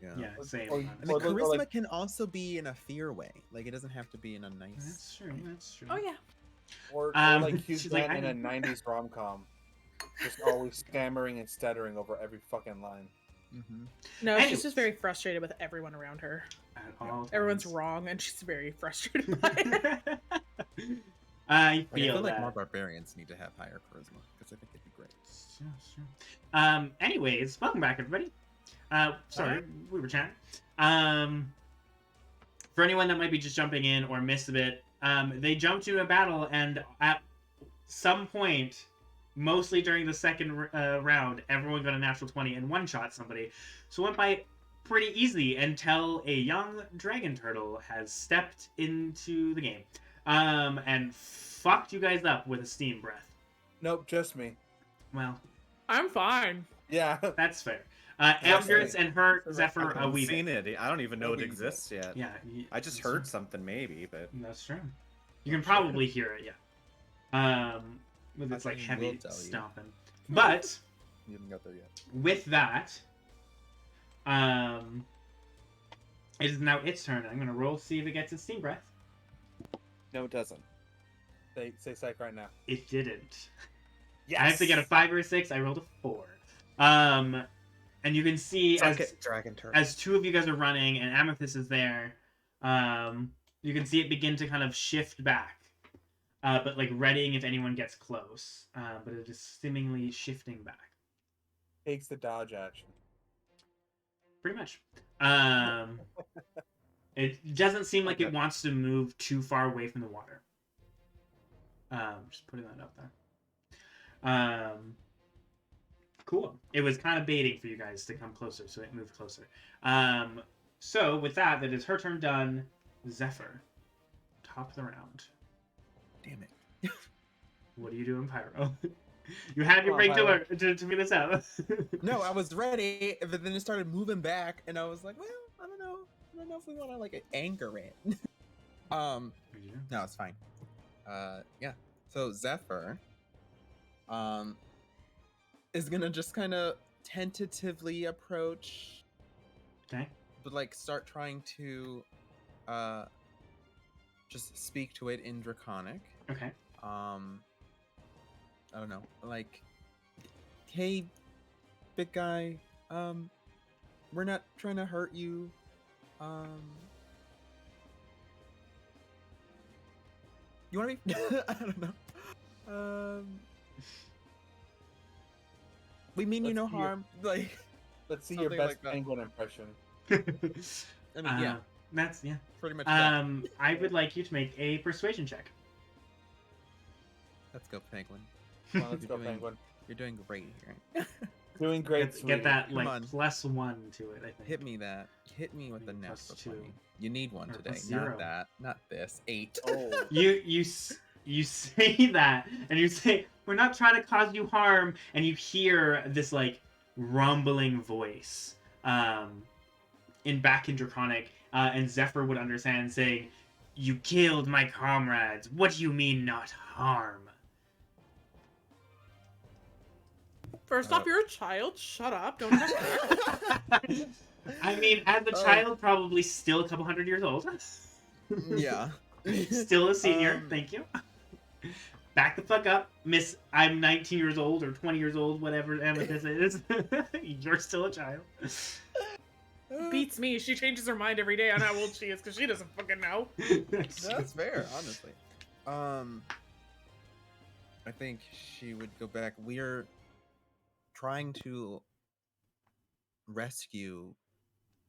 [SPEAKER 3] Yeah.
[SPEAKER 4] Yeah, same.
[SPEAKER 2] Or-
[SPEAKER 3] And
[SPEAKER 4] honestly.
[SPEAKER 3] the
[SPEAKER 2] Or
[SPEAKER 3] charisma
[SPEAKER 2] like-
[SPEAKER 3] can also be in a fear way. Like it doesn't have to be in a nice.
[SPEAKER 4] That's true.
[SPEAKER 3] way.
[SPEAKER 4] That's true.
[SPEAKER 1] Oh yeah.
[SPEAKER 2] Or like Hugh
[SPEAKER 4] she's like,
[SPEAKER 2] Grant in
[SPEAKER 4] I-
[SPEAKER 2] a 90s rom-com. Just always stammering and stuttering over every fucking line.
[SPEAKER 3] Mm-hmm.
[SPEAKER 1] No,
[SPEAKER 4] Anyways.
[SPEAKER 1] she's just very frustrated with everyone around her.
[SPEAKER 4] At all
[SPEAKER 1] Everyone's
[SPEAKER 4] times.
[SPEAKER 1] wrong, and she's very frustrated by it.
[SPEAKER 4] I
[SPEAKER 3] I
[SPEAKER 4] feel
[SPEAKER 3] feel
[SPEAKER 4] that.
[SPEAKER 3] like more barbarians need to have higher charisma because I think it'd be great.
[SPEAKER 4] Sure. Anyways, welcome back, everybody. Sorry, we were chatting. For anyone that might be just jumping in or missed a bit, they jumped to a battle, and at some point, mostly during the second round, everyone got a natural 20 and one-shot somebody. So it went by pretty easily until a young dragon turtle has stepped into the game and fucked you guys up with a steam breath.
[SPEAKER 2] Nope, just me.
[SPEAKER 4] Well,
[SPEAKER 1] I'm fine.
[SPEAKER 2] Yeah.
[SPEAKER 4] that's fair.
[SPEAKER 2] That's
[SPEAKER 4] Amdrus
[SPEAKER 2] right.
[SPEAKER 4] and her
[SPEAKER 2] That's
[SPEAKER 4] Zephyr
[SPEAKER 5] I
[SPEAKER 4] a
[SPEAKER 5] haven't
[SPEAKER 4] wee
[SPEAKER 5] seen
[SPEAKER 4] bit.
[SPEAKER 5] it. I don't even know
[SPEAKER 2] A
[SPEAKER 5] it
[SPEAKER 2] wee bit.
[SPEAKER 5] exists yet.
[SPEAKER 4] Yeah,
[SPEAKER 5] I just
[SPEAKER 4] that's
[SPEAKER 5] heard
[SPEAKER 4] true.
[SPEAKER 5] something maybe, but
[SPEAKER 4] That's true. You can probably hear it, yeah. With its
[SPEAKER 3] I
[SPEAKER 4] like
[SPEAKER 3] will
[SPEAKER 4] heavy
[SPEAKER 3] tell you.
[SPEAKER 4] stomping. But
[SPEAKER 3] You haven't got there yet.
[SPEAKER 4] with that, it is now its turn. I'm gonna roll to see if it gets its steam breath.
[SPEAKER 5] no, it doesn't.
[SPEAKER 2] Say psych right now.
[SPEAKER 4] It didn't.
[SPEAKER 2] Yes.
[SPEAKER 4] I have to get a 5 or a 6. I rolled a 4. And you can see
[SPEAKER 5] Suck it, dragon turtle.
[SPEAKER 4] as two of you guys are running and Amethyst is there, you can see it begin to kind of shift back, but like readying if anyone gets close. But it is seemingly shifting back,
[SPEAKER 2] Takes the dodge action.
[SPEAKER 4] pretty much. It doesn't seem like it wants to move too far away from the water. Just putting that up there. Cool. It was kind of baiting for you guys to come closer, so it moved closer. So with that is her turn done. Zephyr, top of the round.
[SPEAKER 3] Damn it.
[SPEAKER 4] What are you doing, Pyro? You had your
[SPEAKER 2] Come on,
[SPEAKER 4] break to figure this out.
[SPEAKER 3] No, I was ready, but then it started moving back, and I was like, well, I don't know. I don't know if we want to like anchor it. No, it's fine. Yeah. So Zephyr, is gonna just kind of tentatively approach,
[SPEAKER 4] Okay.
[SPEAKER 3] but like start trying to, just speak to it in Draconic.
[SPEAKER 4] Okay.
[SPEAKER 3] I don't know, like, hey, big guy, we're not trying to hurt you, you want to be? I don't know. We mean you
[SPEAKER 2] Let's
[SPEAKER 3] no
[SPEAKER 2] hear-
[SPEAKER 3] harm. Like,
[SPEAKER 2] Let's see your
[SPEAKER 3] Something
[SPEAKER 2] best
[SPEAKER 3] like that.
[SPEAKER 2] penguin impression.
[SPEAKER 3] I mean, yeah,
[SPEAKER 4] That's yeah.
[SPEAKER 3] pretty much. That.
[SPEAKER 4] I would like you to make a persuasion check.
[SPEAKER 3] Let's go, Penguin.
[SPEAKER 2] Come on, let's
[SPEAKER 3] You're
[SPEAKER 2] go,
[SPEAKER 3] doing-
[SPEAKER 2] penguin.
[SPEAKER 3] You're doing great here.
[SPEAKER 2] Doing great.
[SPEAKER 4] Get that
[SPEAKER 3] Come
[SPEAKER 4] like
[SPEAKER 3] on.
[SPEAKER 4] +1 to it. I think.
[SPEAKER 3] Hit me that. Hit me with the
[SPEAKER 4] Maybe
[SPEAKER 3] natural
[SPEAKER 4] +2.
[SPEAKER 3] 20. You need one
[SPEAKER 4] Or
[SPEAKER 3] today.
[SPEAKER 4] +0.
[SPEAKER 3] Not that. Not this. 8.
[SPEAKER 2] Oh.
[SPEAKER 4] You say that, and you say we're not trying to cause you harm, and you hear this like rumbling voice, in Draconic, and Zephyr would understand, saying, "You killed my comrades. What do you mean not harm?"
[SPEAKER 1] First off, you're a child. Shut up. Don't touch that.
[SPEAKER 4] I mean, as a
[SPEAKER 3] Oh.
[SPEAKER 4] child, probably still a couple hundred years old.
[SPEAKER 3] Yeah.
[SPEAKER 4] Still a senior.
[SPEAKER 3] Um,
[SPEAKER 4] Thank you. Back the fuck up, Miss. I'm 19 years old or 20 years old, whatever Amethyst is. You're still a child.
[SPEAKER 1] Beats me. She changes her mind every day on how old she is because she doesn't fucking know.
[SPEAKER 3] That's fair, honestly. I think she would go back. We're trying to rescue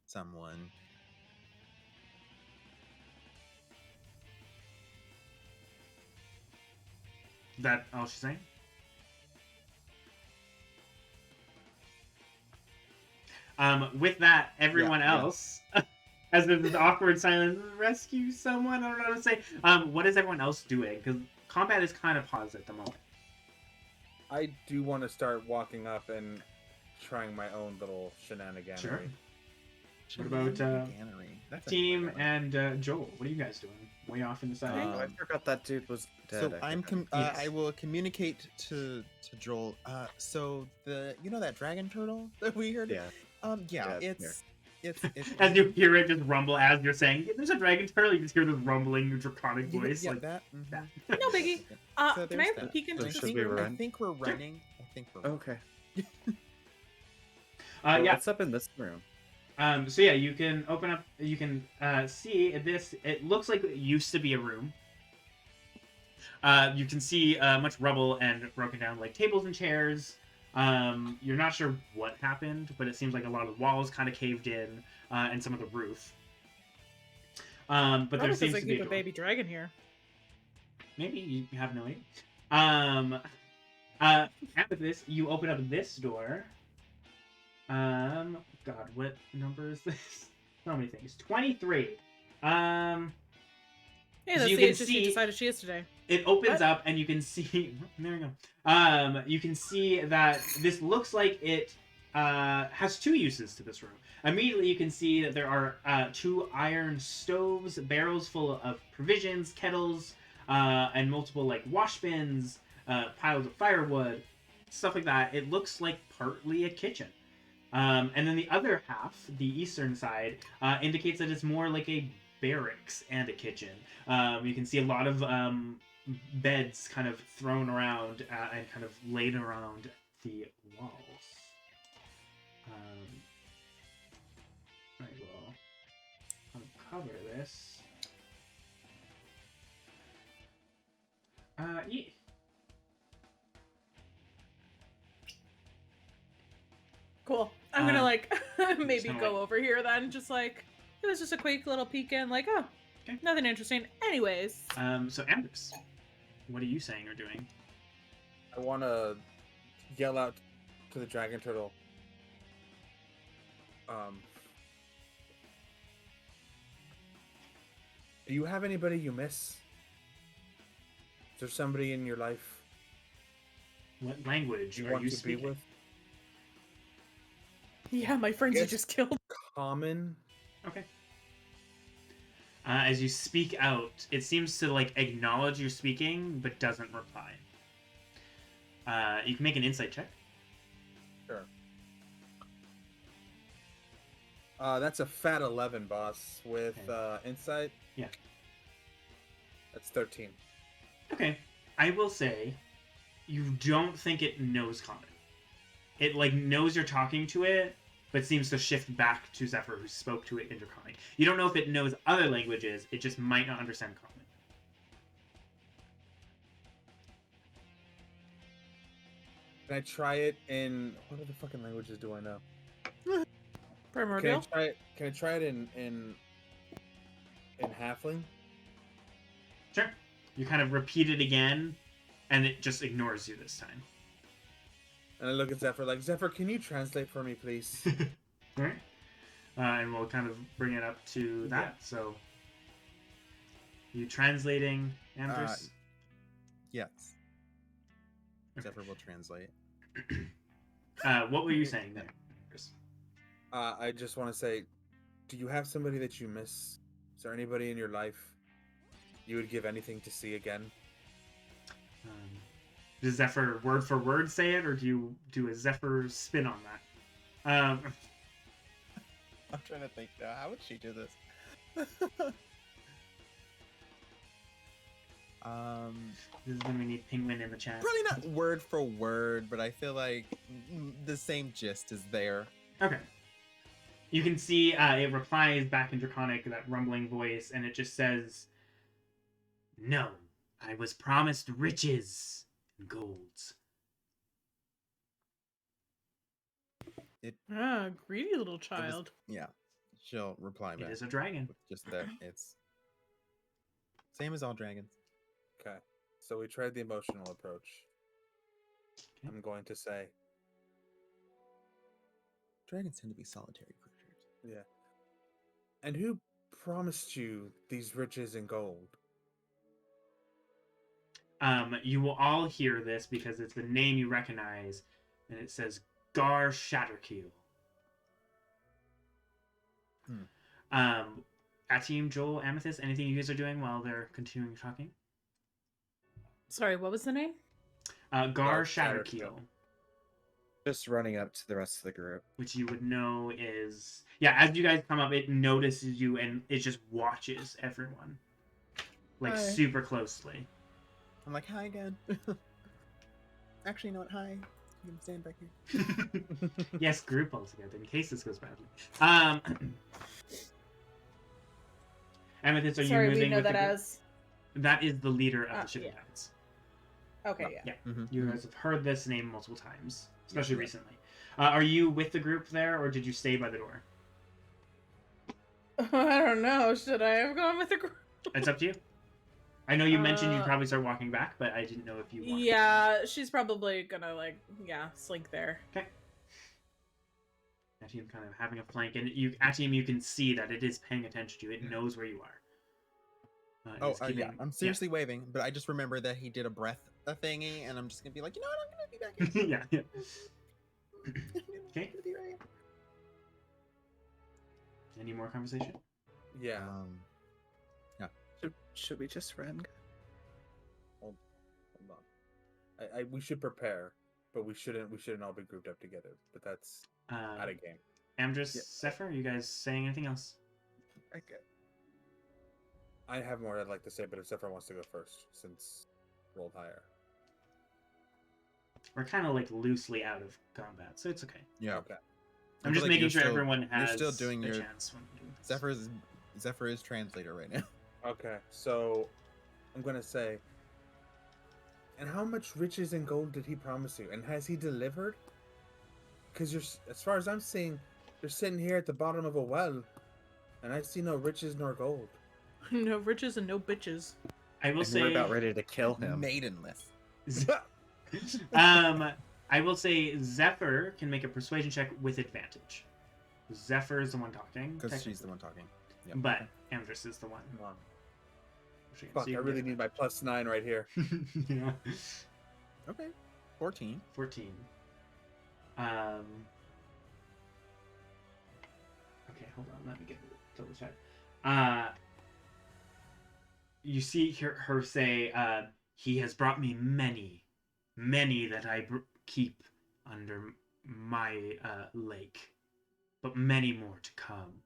[SPEAKER 3] someone.
[SPEAKER 4] That all she's saying? With that, everyone else, as there's this awkward silence, rescue someone. I don't know what to say. What is everyone else doing? Because combat is kind of paused at the moment.
[SPEAKER 2] I do want to start walking up and trying my own little shenaniganery.
[SPEAKER 4] Sure. What about Team and Joel? What are you guys doing? Way off in the side.
[SPEAKER 5] I forgot that dude was dead.
[SPEAKER 3] So I will communicate to Joel. So that dragon turtle that we heard.
[SPEAKER 5] Yeah.
[SPEAKER 3] It's
[SPEAKER 4] as you hear it just rumble as you're saying, there's a dragon turtle. You just hear this rumbling draconic voice.
[SPEAKER 3] Yeah,
[SPEAKER 4] like
[SPEAKER 3] that.
[SPEAKER 1] No biggie.
[SPEAKER 3] So
[SPEAKER 1] Can I peek into
[SPEAKER 5] So
[SPEAKER 1] the
[SPEAKER 5] should we run?
[SPEAKER 3] I think we're running.
[SPEAKER 5] Okay.
[SPEAKER 4] Yeah.
[SPEAKER 5] What's up in this room?
[SPEAKER 4] So yeah, you can open up. You can see this. It looks like it used to be a room. You can see much rubble and broken down like tables and chairs. You're not sure what happened, but it seems like a lot of the walls kind of caved in, and some of the roof. But there seems to be
[SPEAKER 1] a baby dragon here.
[SPEAKER 4] Maybe you have no idea. Amethyst, you open up this door. God, what number is this? So many things. 23.
[SPEAKER 1] Hey, that's
[SPEAKER 4] you
[SPEAKER 1] the
[SPEAKER 4] can
[SPEAKER 1] age that she decided she is today.
[SPEAKER 4] It opens up and you can see. There we go. You can see that this looks like it has two uses to this room. Immediately, you can see that there are 2 iron stoves, barrels full of provisions, kettles, and multiple like wash bins, piles of firewood, stuff like that. It looks like partly a kitchen. And then the other half, the eastern side, indicates that it's more like a barracks and a kitchen. You can see a lot of beds kind of thrown around and kind of laid around the walls. I will uncover this. Yeah.
[SPEAKER 1] Cool. I'm gonna maybe go over here then. Just like it was just a quick little peek in. Like, oh,
[SPEAKER 4] okay.
[SPEAKER 1] Nothing interesting. Anyways.
[SPEAKER 4] So Amdrus, what are you saying or doing?
[SPEAKER 2] I want to yell out to the dragon turtle. Do you have anybody you miss? Is there somebody in your life
[SPEAKER 4] What language
[SPEAKER 2] you
[SPEAKER 4] are
[SPEAKER 2] want
[SPEAKER 4] you
[SPEAKER 2] to
[SPEAKER 4] speaking?
[SPEAKER 2] be with?
[SPEAKER 1] Yeah, my friends you
[SPEAKER 2] Yes.
[SPEAKER 1] just killed.
[SPEAKER 2] Common.
[SPEAKER 4] Okay. As you speak out, it seems to like acknowledge you're speaking, but doesn't reply. You can make an insight check.
[SPEAKER 2] Sure. That's a fat 11, boss. With insight.
[SPEAKER 4] Yeah.
[SPEAKER 2] That's 13.
[SPEAKER 4] Okay. I will say, you don't think it knows common. It like knows you're talking to it, but seems to shift back to Zephyr, who spoke to it in Draconic. You don't know if it knows other languages, it just might not understand common.
[SPEAKER 2] Can I try it in... What other fucking languages do I know?
[SPEAKER 1] Primordial.
[SPEAKER 2] Can I try it in Halfling?
[SPEAKER 4] Sure. You kind of repeat it again, and it just ignores you this time.
[SPEAKER 2] And I look at Zephyr like, Zephyr, can you translate for me, please?
[SPEAKER 4] Alright. And we'll kind of bring it up to that.
[SPEAKER 3] Yeah.
[SPEAKER 4] So, you translating, Amdrus?
[SPEAKER 3] Yes. Zephyr will translate.
[SPEAKER 4] What were you saying then, Chris?
[SPEAKER 2] I just want to say, do you have somebody that you miss? Is there anybody in your life you would give anything to see again?
[SPEAKER 4] Does Zephyr word for word say it, or do you do a Zephyr spin on that?
[SPEAKER 3] I'm trying to think now. How would she do this?
[SPEAKER 4] This is when we need Penguin in the chat.
[SPEAKER 3] Probably not word for word, but I feel like the same gist is there.
[SPEAKER 4] Okay. You can see it replies back in Draconic, that rumbling voice, and it just says, "No, I was promised riches. golds.
[SPEAKER 1] Greedy little
[SPEAKER 3] It was-
[SPEAKER 1] child.
[SPEAKER 3] yeah, she'll reply
[SPEAKER 4] It
[SPEAKER 3] back
[SPEAKER 4] is a dragon.
[SPEAKER 3] with just that it's same as all dragons.
[SPEAKER 2] Okay. So we tried the emotional approach.
[SPEAKER 4] Okay.
[SPEAKER 2] I'm going to say,
[SPEAKER 3] Dragons tend to be solitary creatures.
[SPEAKER 2] yeah. And who promised you these riches and gold?
[SPEAKER 4] You will all hear this because it's the name you recognize, and it says Gar Shatterkeel. Atim, Joel, Amethyst, anything you guys are doing while they're continuing talking?
[SPEAKER 1] Sorry, what was the name?
[SPEAKER 4] Gar
[SPEAKER 2] Shatterkeel.
[SPEAKER 4] Shatterkeel,
[SPEAKER 5] Just running up to the rest of the group.
[SPEAKER 4] which you would know is... Yeah, as you guys come up, it notices you, and it just watches everyone. Like,
[SPEAKER 3] Hi.
[SPEAKER 4] super closely.
[SPEAKER 3] I'm like, hi again. Actually, you know what? Hi. You can stand back here.
[SPEAKER 4] Yes, group all together, in case this goes badly. Amethyst, are
[SPEAKER 1] Sorry,
[SPEAKER 4] you moving
[SPEAKER 1] we know
[SPEAKER 4] with
[SPEAKER 1] that
[SPEAKER 4] the group?
[SPEAKER 1] as.
[SPEAKER 4] That is the leader of
[SPEAKER 1] Ah,
[SPEAKER 4] the Shipping
[SPEAKER 1] yeah.
[SPEAKER 4] Tides.
[SPEAKER 1] Okay,
[SPEAKER 3] Oh.
[SPEAKER 1] yeah.
[SPEAKER 4] Yeah,
[SPEAKER 3] Mhm,
[SPEAKER 4] you
[SPEAKER 3] mhm.
[SPEAKER 4] guys have heard this name multiple times, especially
[SPEAKER 3] Yeah.
[SPEAKER 4] recently. Are you with the group there, or did you stay by the door?
[SPEAKER 1] I don't know. Should I have gone with the group?
[SPEAKER 4] It's up to you. I know you mentioned you'd
[SPEAKER 1] Uh,
[SPEAKER 4] probably start walking back, but I didn't know if you wanted
[SPEAKER 1] Yeah, she's probably gonna slink there.
[SPEAKER 4] to. Okay. Atium kind of having a flank, and Atium, you can see that it is paying attention to you. It knows where you are.
[SPEAKER 3] Oh,
[SPEAKER 4] It's
[SPEAKER 3] yeah.
[SPEAKER 4] giving-
[SPEAKER 3] I'm seriously waving, but I just remember that he did a breath thingy, and I'm just gonna be like, you know what? I'm gonna be back here.
[SPEAKER 4] Yeah, yeah.
[SPEAKER 3] Okay.
[SPEAKER 4] Okay. Any more conversation?
[SPEAKER 2] Yeah.
[SPEAKER 5] Should we just run?
[SPEAKER 2] Hold on. We should prepare, but we shouldn't all be grouped up together. But that's out of game.
[SPEAKER 4] Amdrus,
[SPEAKER 2] Yeah.
[SPEAKER 4] Zephyr, you guys saying anything else?
[SPEAKER 5] Okay.
[SPEAKER 2] I have more I'd like to say, but if Zephyr wants to go first, since rolled higher.
[SPEAKER 4] We're kind of like loosely out of combat, so it's okay.
[SPEAKER 3] Yeah.
[SPEAKER 2] Okay.
[SPEAKER 4] I'm
[SPEAKER 3] I
[SPEAKER 4] just
[SPEAKER 3] feel like
[SPEAKER 4] making
[SPEAKER 3] you're
[SPEAKER 4] sure
[SPEAKER 3] still-
[SPEAKER 4] everyone has
[SPEAKER 3] you're still doing
[SPEAKER 4] a
[SPEAKER 3] your-
[SPEAKER 4] chance when we're doing this.
[SPEAKER 3] Zephyr is translator right now.
[SPEAKER 2] Okay. So I'm gonna say. And how much riches and gold did he promise you? And has he delivered? Because as far as I'm seeing, you're sitting here at the bottom of a well, and I see no riches nor gold.
[SPEAKER 1] No riches and no bitches.
[SPEAKER 4] I will
[SPEAKER 5] And
[SPEAKER 4] say,
[SPEAKER 5] we're about ready to kill him.
[SPEAKER 3] Maidenless.
[SPEAKER 4] I will say Zephyr can make a persuasion check with advantage. Zephyr is the one talking,
[SPEAKER 3] Because she's the one talking. Yeah.
[SPEAKER 4] but Amdrus is the one.
[SPEAKER 2] Come on.
[SPEAKER 4] pushing it.
[SPEAKER 2] Fuck,
[SPEAKER 4] So you
[SPEAKER 2] I
[SPEAKER 4] can
[SPEAKER 2] really
[SPEAKER 4] get
[SPEAKER 2] need my +9 right here.
[SPEAKER 4] yeah.
[SPEAKER 3] Okay. 14.
[SPEAKER 4] 14. Okay, hold on. Let me get double check. You see her say, "He has brought me many, many that I keep under my lake, but many more to come.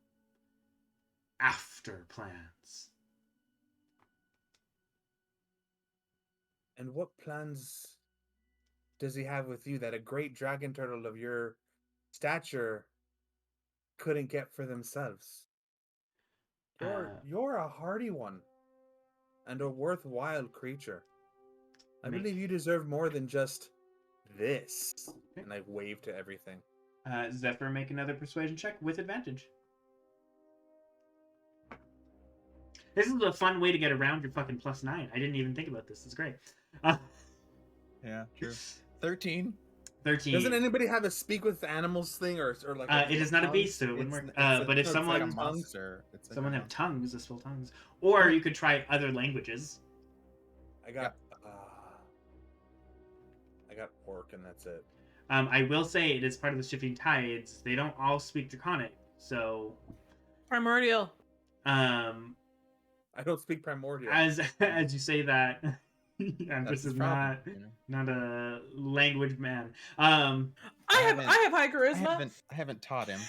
[SPEAKER 4] After plans."
[SPEAKER 2] And what plans does he have with you that a great dragon turtle of your stature couldn't get for themselves? You're a hardy one and a worthwhile creature. I
[SPEAKER 4] Make-
[SPEAKER 2] believe you deserve more than just this.
[SPEAKER 4] Okay.
[SPEAKER 2] And I wave to everything.
[SPEAKER 4] Zephyr, make another persuasion check with advantage. This is a fun way to get around your fucking +9. I didn't even think about this. It's great.
[SPEAKER 3] Yeah, true. 13.
[SPEAKER 4] 13.
[SPEAKER 2] Doesn't anybody have a speak with animals thing or like?
[SPEAKER 4] It is not a
[SPEAKER 2] tongue?
[SPEAKER 4] beast, so it wouldn't work. But if
[SPEAKER 2] it's like
[SPEAKER 4] someone
[SPEAKER 3] It's like a
[SPEAKER 2] tongues.
[SPEAKER 3] monster. It's like
[SPEAKER 4] someone
[SPEAKER 3] a
[SPEAKER 4] have
[SPEAKER 3] monster.
[SPEAKER 4] tongues, the spell tongues, or you could try other languages.
[SPEAKER 2] I got orc and that's it.
[SPEAKER 4] I will say it is part of the Shifting Tides. They don't all speak Draconic, so
[SPEAKER 1] Primordial.
[SPEAKER 2] I don't speak primordial.
[SPEAKER 4] as you say that,
[SPEAKER 3] That's
[SPEAKER 4] Amdrus
[SPEAKER 3] his
[SPEAKER 4] is
[SPEAKER 3] problem, you know?
[SPEAKER 4] not a language man.
[SPEAKER 1] I have
[SPEAKER 3] haven't-
[SPEAKER 1] high
[SPEAKER 3] I
[SPEAKER 1] charisma.
[SPEAKER 3] haven't taught him.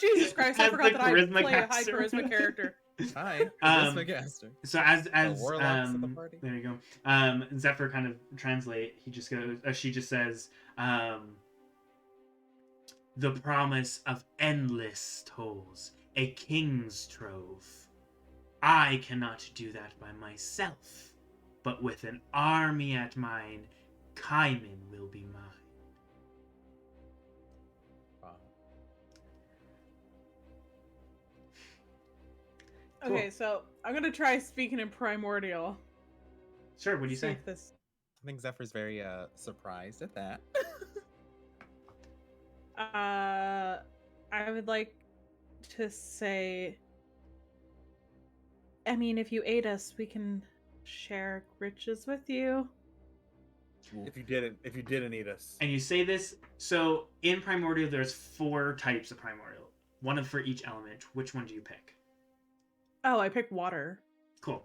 [SPEAKER 1] Jesus Christ, I
[SPEAKER 4] As
[SPEAKER 1] forgot
[SPEAKER 4] the
[SPEAKER 1] that I
[SPEAKER 4] charisma
[SPEAKER 1] play a high
[SPEAKER 4] caster.
[SPEAKER 1] charisma character.
[SPEAKER 3] Hi,
[SPEAKER 4] Um,
[SPEAKER 3] charisma caster.
[SPEAKER 4] So as
[SPEAKER 3] warlocks of the party?
[SPEAKER 4] there you go. Zephyr kind of translate. He just goes. She just says, "The promise of endless tolls, a king's trove. I cannot do that by myself, but with an army at mine, Kaiman will be mine. Cool.
[SPEAKER 1] Okay, so I'm gonna try speaking in Primordial.
[SPEAKER 4] Sure, what do you
[SPEAKER 1] See
[SPEAKER 4] say?
[SPEAKER 1] if this.
[SPEAKER 3] I think Zephyr's very surprised at that.
[SPEAKER 1] I would like to say. I mean, if you aid us, we can share riches with you.
[SPEAKER 2] If you didn't eat us.
[SPEAKER 4] And you say this, so in Primordial, there's 4 types of Primordial. One for each element. Which one do you pick?
[SPEAKER 1] Oh, I picked water.
[SPEAKER 4] Cool.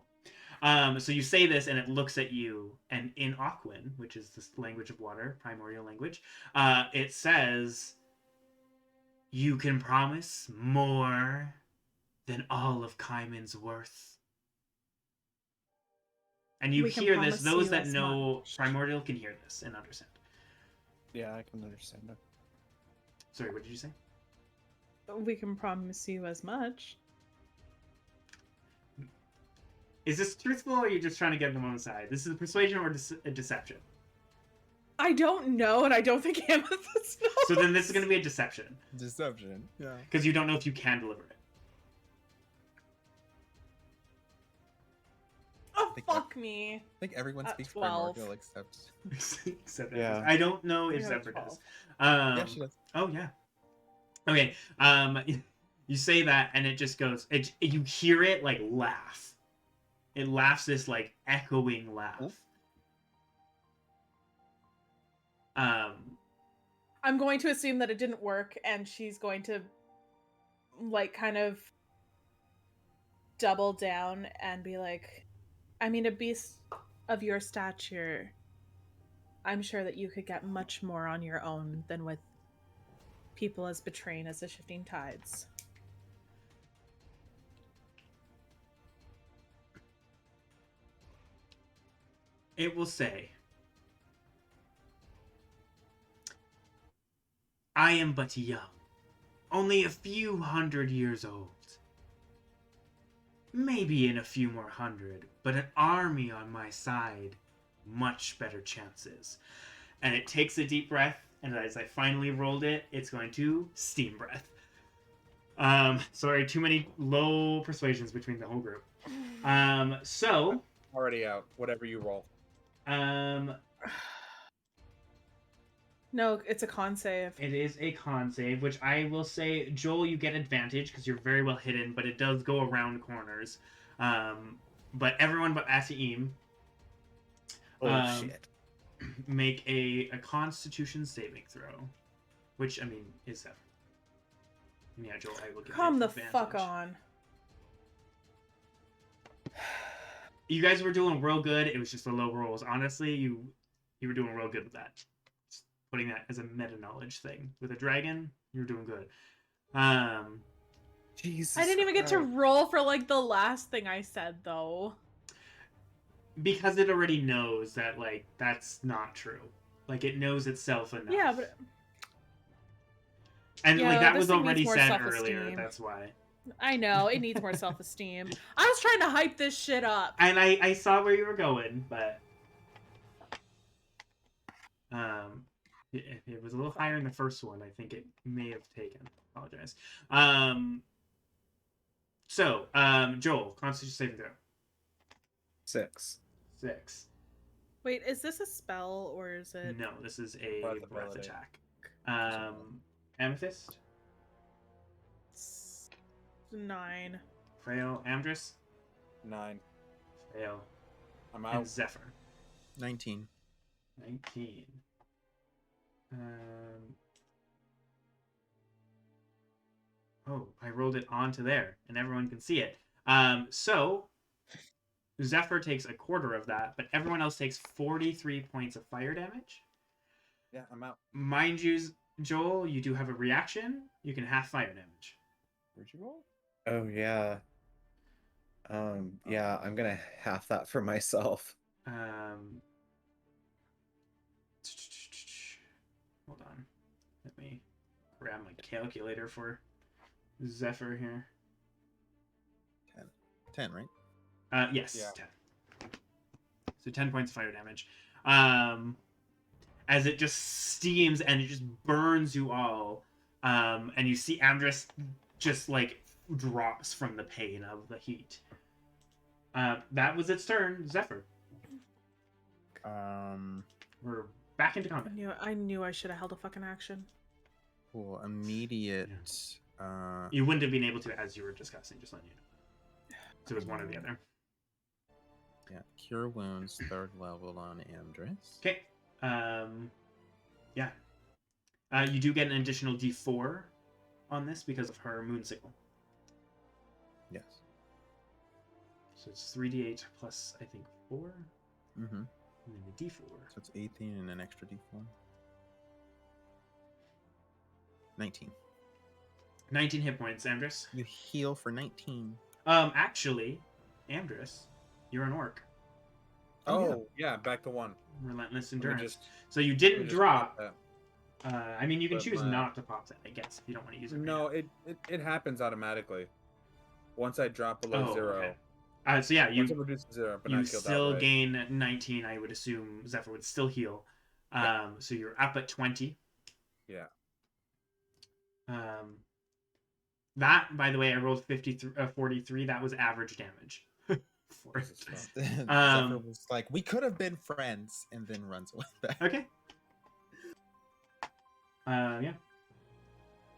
[SPEAKER 4] So you say this, and it looks at you, and in Aquan, which is the language of water, primordial language, it says, "You can promise more than all of Kaiman's worth." And you
[SPEAKER 1] We can
[SPEAKER 4] hear this.
[SPEAKER 1] promise
[SPEAKER 4] Those
[SPEAKER 1] you
[SPEAKER 4] that
[SPEAKER 1] as
[SPEAKER 4] know
[SPEAKER 1] much.
[SPEAKER 4] primordial can hear this and understand.
[SPEAKER 5] Yeah, I can understand that.
[SPEAKER 4] Sorry, what did you say?
[SPEAKER 1] We can promise you as much.
[SPEAKER 4] Is this truthful, or are you just trying to get them on the side? This is a persuasion or a deception?
[SPEAKER 1] I don't know, and I don't think Amethyst knows.
[SPEAKER 4] So then this is going to be a deception.
[SPEAKER 3] Deception. Yeah.
[SPEAKER 4] Because you don't know if you can deliver it.
[SPEAKER 1] Oh,
[SPEAKER 3] think
[SPEAKER 1] fuck me.
[SPEAKER 3] I think everyone
[SPEAKER 1] At
[SPEAKER 3] speaks
[SPEAKER 1] 12.
[SPEAKER 3] Primordial except.
[SPEAKER 4] Except
[SPEAKER 5] Yeah.
[SPEAKER 4] I don't know if
[SPEAKER 1] Yeah,
[SPEAKER 4] Zephyr
[SPEAKER 1] 12.
[SPEAKER 4] does.
[SPEAKER 3] Yeah, she does.
[SPEAKER 4] Oh, yeah. Okay. You say that, and it just goes. You hear it like laugh. It laughs this like echoing laugh.
[SPEAKER 3] Oof.
[SPEAKER 1] I'm going to assume that it didn't work, and she's going to, like, kind of double down and be like, I mean, a beast of your stature, I'm sure that you could get much more on your own than with people as betraying as the shifting tides.
[SPEAKER 4] It will say, "I am but young, only a few 100 years old. Maybe in a few more 100, but an army on my side, much better chances." And it takes a deep breath, and as I finally rolled it, it's going to steam breath. Sorry, too many low persuasions between the whole group. So,
[SPEAKER 2] Already out. Whatever you roll.
[SPEAKER 1] No, it's a con save.
[SPEAKER 4] it is a con save, which I will say, Joel, you get advantage because you're very well hidden, but it does go around corners. But everyone but Asaim
[SPEAKER 5] Shit.
[SPEAKER 4] make a Constitution saving throw, which I mean is Zephyr. Yeah, Joel, I will give
[SPEAKER 1] Come
[SPEAKER 4] you
[SPEAKER 1] the
[SPEAKER 4] advantage.
[SPEAKER 1] fuck on.
[SPEAKER 4] You guys were doing real good. It was just the low rolls. Honestly, you were doing real good with that. Just putting that as a meta knowledge thing with a dragon, you were doing good.
[SPEAKER 5] Jesus.
[SPEAKER 1] I didn't even get to
[SPEAKER 5] Christ.
[SPEAKER 1] roll for, like, the last thing I said, though.
[SPEAKER 4] Because it already knows that, like, that's not true. Like, it knows itself enough.
[SPEAKER 1] Yeah, but...
[SPEAKER 4] And,
[SPEAKER 1] Yeah,
[SPEAKER 4] like, that
[SPEAKER 1] this
[SPEAKER 4] was
[SPEAKER 1] thing
[SPEAKER 4] already
[SPEAKER 1] needs more
[SPEAKER 4] said
[SPEAKER 1] self-esteem.
[SPEAKER 4] earlier, that's why.
[SPEAKER 1] I know, it needs more self-esteem. I was trying to hype this shit up.
[SPEAKER 4] And I saw where you were going, but... It was a little higher in the first one. I think it may have taken. Apologize. Joel, Constitution saving throw.
[SPEAKER 5] 6.
[SPEAKER 4] 6.
[SPEAKER 1] Wait, is this a spell, or is it...
[SPEAKER 4] No, this is a
[SPEAKER 2] Breath
[SPEAKER 4] breath
[SPEAKER 2] ability.
[SPEAKER 4] attack. Amethyst?
[SPEAKER 1] 9.
[SPEAKER 4] Fail. Amdrus?
[SPEAKER 2] 9.
[SPEAKER 4] Fail.
[SPEAKER 2] I'm
[SPEAKER 4] And
[SPEAKER 2] out.
[SPEAKER 4] Zephyr?
[SPEAKER 3] 19.
[SPEAKER 4] 19. Oh, I rolled it onto there, and everyone can see it. So, Zephyr takes a quarter of that, but everyone else takes 43 points of fire damage.
[SPEAKER 2] Yeah, I'm out.
[SPEAKER 4] Mind you, Joel, you do have a reaction. You can half fire damage.
[SPEAKER 2] Where'd you roll?
[SPEAKER 5] Oh yeah. Yeah, I'm gonna half that for myself.
[SPEAKER 4] Hold on. Let me grab my calculator for Zephyr here.
[SPEAKER 3] 10, right?
[SPEAKER 4] Yes,
[SPEAKER 2] Yeah.
[SPEAKER 4] 10. So 10 points of fire damage. as it just steams and it just burns you all. And you see Amdrus just like drops from the pain of the heat. That was its turn. Zephyr. We're back into combat.
[SPEAKER 1] I knew I should have held a fucking action.
[SPEAKER 3] Cool. Immediate.
[SPEAKER 4] You wouldn't have been able to as you were discussing, just letting you know. So it was one or the other.
[SPEAKER 3] Yeah. Cure wounds, 3rd level on Amdrus.
[SPEAKER 4] Okay. Yeah. You do get an additional D4 on this because of her moon signal.
[SPEAKER 3] Yes.
[SPEAKER 4] So it's 3d8 plus, I think, 4.
[SPEAKER 3] Mm-hmm.
[SPEAKER 4] And then a D4.
[SPEAKER 3] So it's 18 and an extra D4. 19.
[SPEAKER 4] 19 hit points, Amdrus.
[SPEAKER 3] You heal for 19.
[SPEAKER 4] Actually, Amdrus, you're an orc.
[SPEAKER 2] Oh, yeah, back to 1.
[SPEAKER 4] Relentless
[SPEAKER 2] Let me
[SPEAKER 4] endurance. So you didn't
[SPEAKER 2] just
[SPEAKER 4] drop.
[SPEAKER 2] pop
[SPEAKER 4] I mean, you can
[SPEAKER 2] But
[SPEAKER 4] choose
[SPEAKER 2] my-
[SPEAKER 4] not to pop that, I guess, if you don't want to use
[SPEAKER 2] that.
[SPEAKER 4] it.
[SPEAKER 2] No, it happens automatically. Once I drop below 0.
[SPEAKER 4] Okay. So yeah,
[SPEAKER 2] Once it reduces to 0, but
[SPEAKER 4] you
[SPEAKER 2] not killed
[SPEAKER 4] still
[SPEAKER 2] outright.
[SPEAKER 4] gain 19. I would assume Zephyr would still heal. So you're up at 20.
[SPEAKER 2] Yeah.
[SPEAKER 4] That, by the way, I rolled 43. That was average damage. For it.
[SPEAKER 3] Zephyr was like, we could have been friends, and then runs away back.
[SPEAKER 4] Okay. Yeah.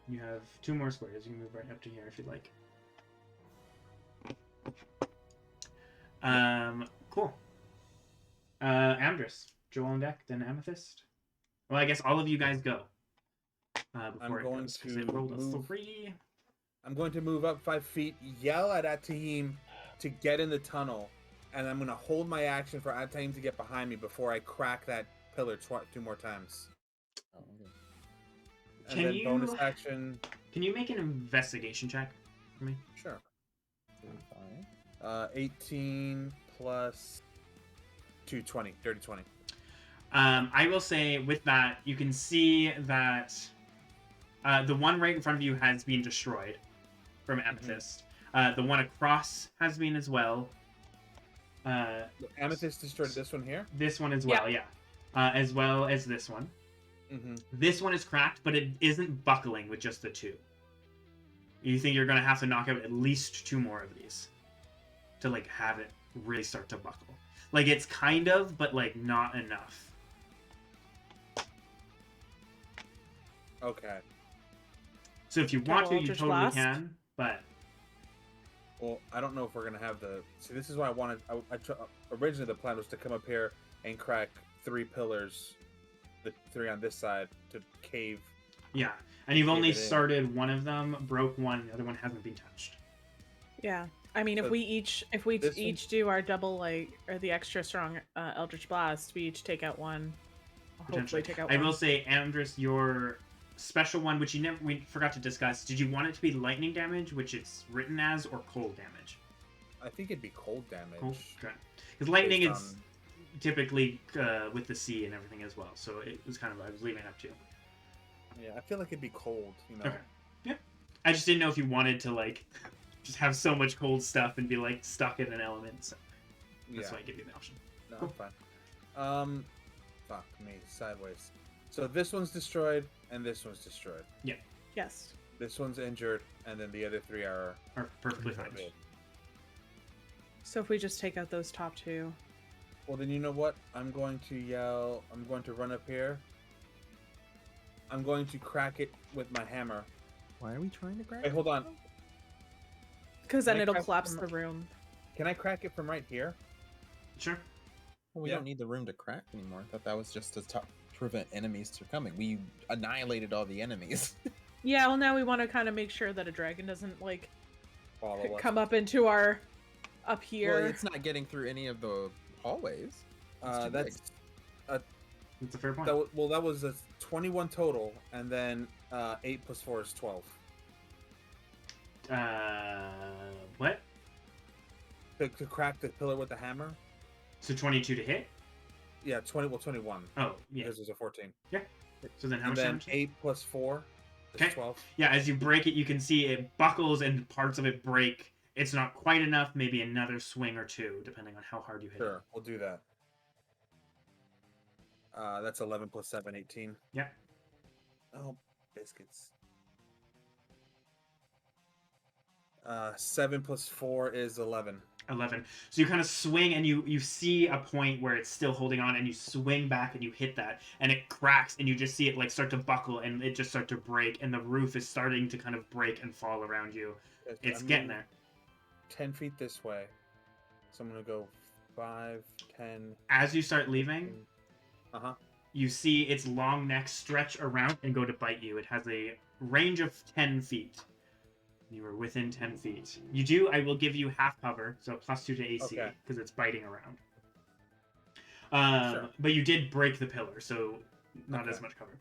[SPEAKER 4] You have 2 more squares. You can move right up to here if you'd like. Cool. Amdrus, Joel on deck, then Amethyst. Well, I guess all of you guys go. Before
[SPEAKER 2] I'm going
[SPEAKER 4] goes, 'cause
[SPEAKER 2] to
[SPEAKER 4] it rolled a
[SPEAKER 2] move.
[SPEAKER 4] 3.
[SPEAKER 2] I'm going to move up 5 feet, yell at Atahim to get in the tunnel, and I'm going to hold my action for Atahim to get behind me before I crack that pillar 2 more times.
[SPEAKER 3] Oh, okay.
[SPEAKER 2] And
[SPEAKER 4] Can
[SPEAKER 2] then
[SPEAKER 4] you-
[SPEAKER 2] bonus action.
[SPEAKER 4] Can you make an investigation check for me?
[SPEAKER 2] Sure.
[SPEAKER 3] 35.
[SPEAKER 2] 18 plus 2, 20. Dirty 20.
[SPEAKER 4] I will say with that, you can see that the one right in front of you has been destroyed from Amethyst. The one across has been as well.
[SPEAKER 2] Amethyst destroyed this one here.
[SPEAKER 4] This one as well, yeah. As well as this one.
[SPEAKER 2] Mm-hmm.
[SPEAKER 4] This one is cracked, but it isn't buckling with just the 2. You think you're going to have to knock out at least 2 more of these to like have it really start to buckle. Like it's kind of, but like not enough.
[SPEAKER 2] Okay.
[SPEAKER 4] So if you want to, you
[SPEAKER 1] Eldritch
[SPEAKER 4] totally
[SPEAKER 1] Blast?
[SPEAKER 4] can, but
[SPEAKER 2] Well, I don't know if we're gonna have the. See, this is why I wanted. Originally, the plan was to come up here and crack 3 pillars, the 3 on this side to cave.
[SPEAKER 4] yeah. And you've only
[SPEAKER 2] it in.
[SPEAKER 4] started one of them, broke one, the other one hasn't been touched.
[SPEAKER 1] Yeah. I mean, if
[SPEAKER 2] So
[SPEAKER 1] we each
[SPEAKER 2] this one-
[SPEAKER 1] do our double, like, or the extra strong Eldritch Blast, we each take out one. Hopefully
[SPEAKER 4] Potentially.
[SPEAKER 1] take out
[SPEAKER 4] I
[SPEAKER 1] one.
[SPEAKER 4] will say, Amdrus, your special one, which we forgot to discuss, did you want it to be lightning damage, which it's written as, or cold damage?
[SPEAKER 2] I think it'd be cold damage.
[SPEAKER 4] Cold? Okay. Because lightning
[SPEAKER 2] based
[SPEAKER 4] is
[SPEAKER 2] on-
[SPEAKER 4] typically with the sea and everything as well, so it was kind of, I was leaving it up to you.
[SPEAKER 2] Yeah, I feel like it'd be cold. You know.
[SPEAKER 4] Okay. Yeah. I just didn't know if you wanted to, like, just have so much cold stuff and be, like, stuck in an element, so that's
[SPEAKER 2] Yeah.
[SPEAKER 4] why I give you the option.
[SPEAKER 2] No,
[SPEAKER 4] Cool.
[SPEAKER 2] fine. Fuck me, sideways. So this one's destroyed, and this one's destroyed.
[SPEAKER 1] Yes.
[SPEAKER 2] This one's injured, and then the other 3 are
[SPEAKER 4] Or perfectly fine.
[SPEAKER 2] good.
[SPEAKER 1] So if we just take out those top 2.
[SPEAKER 2] Well, then you know what? I'm going to yell. I'm going to run up here. I'm going to crack it with my hammer.
[SPEAKER 3] Why are we trying to grab?
[SPEAKER 2] Wait, hold on.
[SPEAKER 1] Because then
[SPEAKER 2] Can I
[SPEAKER 1] it'll
[SPEAKER 2] crack
[SPEAKER 1] collapse
[SPEAKER 2] them?
[SPEAKER 1] the room.
[SPEAKER 2] Can I crack it from right here?
[SPEAKER 4] Sure.
[SPEAKER 3] Well, we
[SPEAKER 2] Yeah.
[SPEAKER 3] don't need the room to crack anymore. I thought that was just to prevent enemies from coming. We annihilated all the enemies.
[SPEAKER 1] Yeah, well, now we want to kind of make sure that a dragon doesn't, like,
[SPEAKER 2] Follow us.
[SPEAKER 1] come up into our... up here.
[SPEAKER 3] Well, it's not getting through any of the hallways. It's too
[SPEAKER 2] That's
[SPEAKER 4] That's a fair point.
[SPEAKER 2] that was a 21 total, and then 8 plus 4 is 12.
[SPEAKER 4] What?
[SPEAKER 2] To crack the pillar with the hammer.
[SPEAKER 4] So 22 to hit?
[SPEAKER 2] Yeah, 21.
[SPEAKER 4] Oh, yeah.
[SPEAKER 2] Because there's a 14.
[SPEAKER 4] So then how
[SPEAKER 2] And
[SPEAKER 4] much
[SPEAKER 2] then
[SPEAKER 4] damage?
[SPEAKER 2] 8 plus 4 is
[SPEAKER 4] Okay.
[SPEAKER 2] 12.
[SPEAKER 4] Yeah, as you break it, you can see it buckles and parts of it break. It's not quite enough, maybe another swing or 2, depending on how hard you hit
[SPEAKER 2] Sure, we'll do that. That's 11 plus 7, 18.
[SPEAKER 4] Yeah.
[SPEAKER 2] Oh, biscuits. 7 plus 4 is 11.
[SPEAKER 4] 11. So you kind of swing and you see a point where it's still holding on, and you swing back and you hit that, and it cracks, and you just see it like start to buckle, and it just start to break, and the roof is starting to kind of break and fall around you. It's getting there.
[SPEAKER 2] 10 feet this way. So I'm going to go 5, 10.
[SPEAKER 4] As you start leaving,
[SPEAKER 2] you
[SPEAKER 4] see its long neck stretch around and go to bite you. It has a range of 10 feet. You were within 10 feet. I will give you half cover, so +2 to AC, because it's biting around.
[SPEAKER 2] Sure.
[SPEAKER 4] But you did break the pillar, so not as much cover.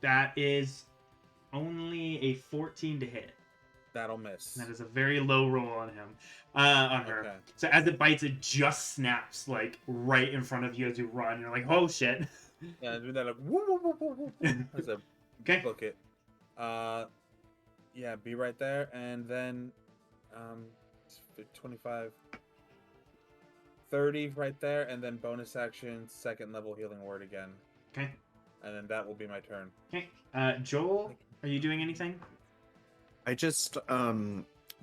[SPEAKER 4] That is only a 14 to hit.
[SPEAKER 2] That'll miss.
[SPEAKER 4] That is a very low roll on him, on her. Okay. So as it bites, it just snaps like right in front of you as you run. You're like, oh shit.
[SPEAKER 2] Yeah, do that like woo woo woo woo woo. As a book it. Yeah, be right there, and then 25, 30 right there, and then bonus action, second level healing word again.
[SPEAKER 4] Okay.
[SPEAKER 2] And then that will be my turn.
[SPEAKER 4] Okay. Joel, are you doing anything?
[SPEAKER 5] I just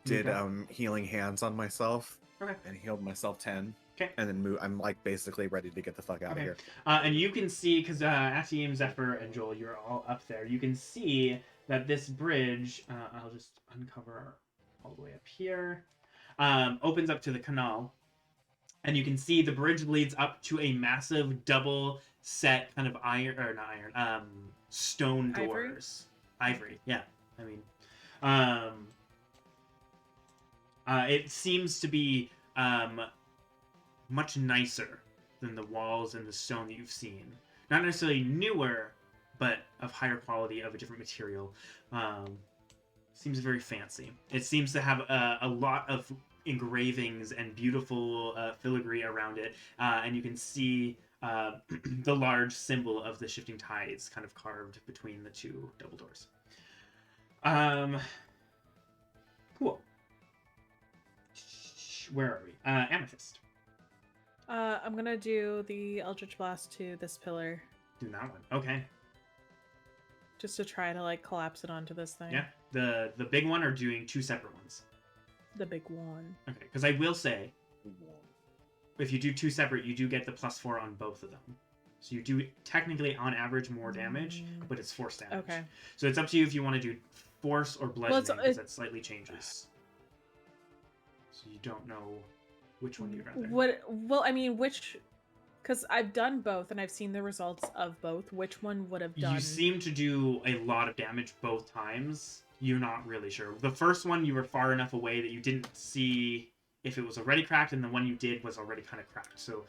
[SPEAKER 5] did healing hands on myself.
[SPEAKER 4] Okay.
[SPEAKER 5] And healed myself 10.
[SPEAKER 4] Okay.
[SPEAKER 5] And then move. I'm like basically ready to get the fuck out of here.
[SPEAKER 4] And you can see, because Asim, Zephyr, and Joel, you're all up there. You can see that this bridge, I'll just uncover all the way up here, opens up to the canal. And you can see the bridge leads up to a massive double set kind of stone doors. Ivory, yeah. I mean, it seems to be much nicer than the walls and the stone that you've seen. Not necessarily newer, but of higher quality, of a different material. Seems very fancy. It seems to have a lot of engravings and beautiful filigree around it, and you can see the large symbol of the shifting tides kind of carved between the two double doors. Cool. Where are we? Amethyst.
[SPEAKER 1] I'm gonna do the Eldritch Blast to this pillar.
[SPEAKER 4] Do that one. Okay.
[SPEAKER 1] Just to try to like collapse it onto this thing.
[SPEAKER 4] Yeah. The big one, or doing two separate ones?
[SPEAKER 1] The big one.
[SPEAKER 4] Okay, because I will say, if you do two separate, you do get the +4 on both of them. So you do technically, on average, more damage, but it's force damage.
[SPEAKER 1] Okay.
[SPEAKER 4] So it's up to you if you want to do force or bludgeoning, because that slightly changes. So you don't know which one you'd rather.
[SPEAKER 1] Well, I mean, which... Because I've done both, and I've seen the results of both. Which one would have done...
[SPEAKER 4] You seem to do a lot of damage both times. You're not really sure. The first one, you were far enough away that you didn't see if it was already cracked, and the one you did was already kind of cracked. So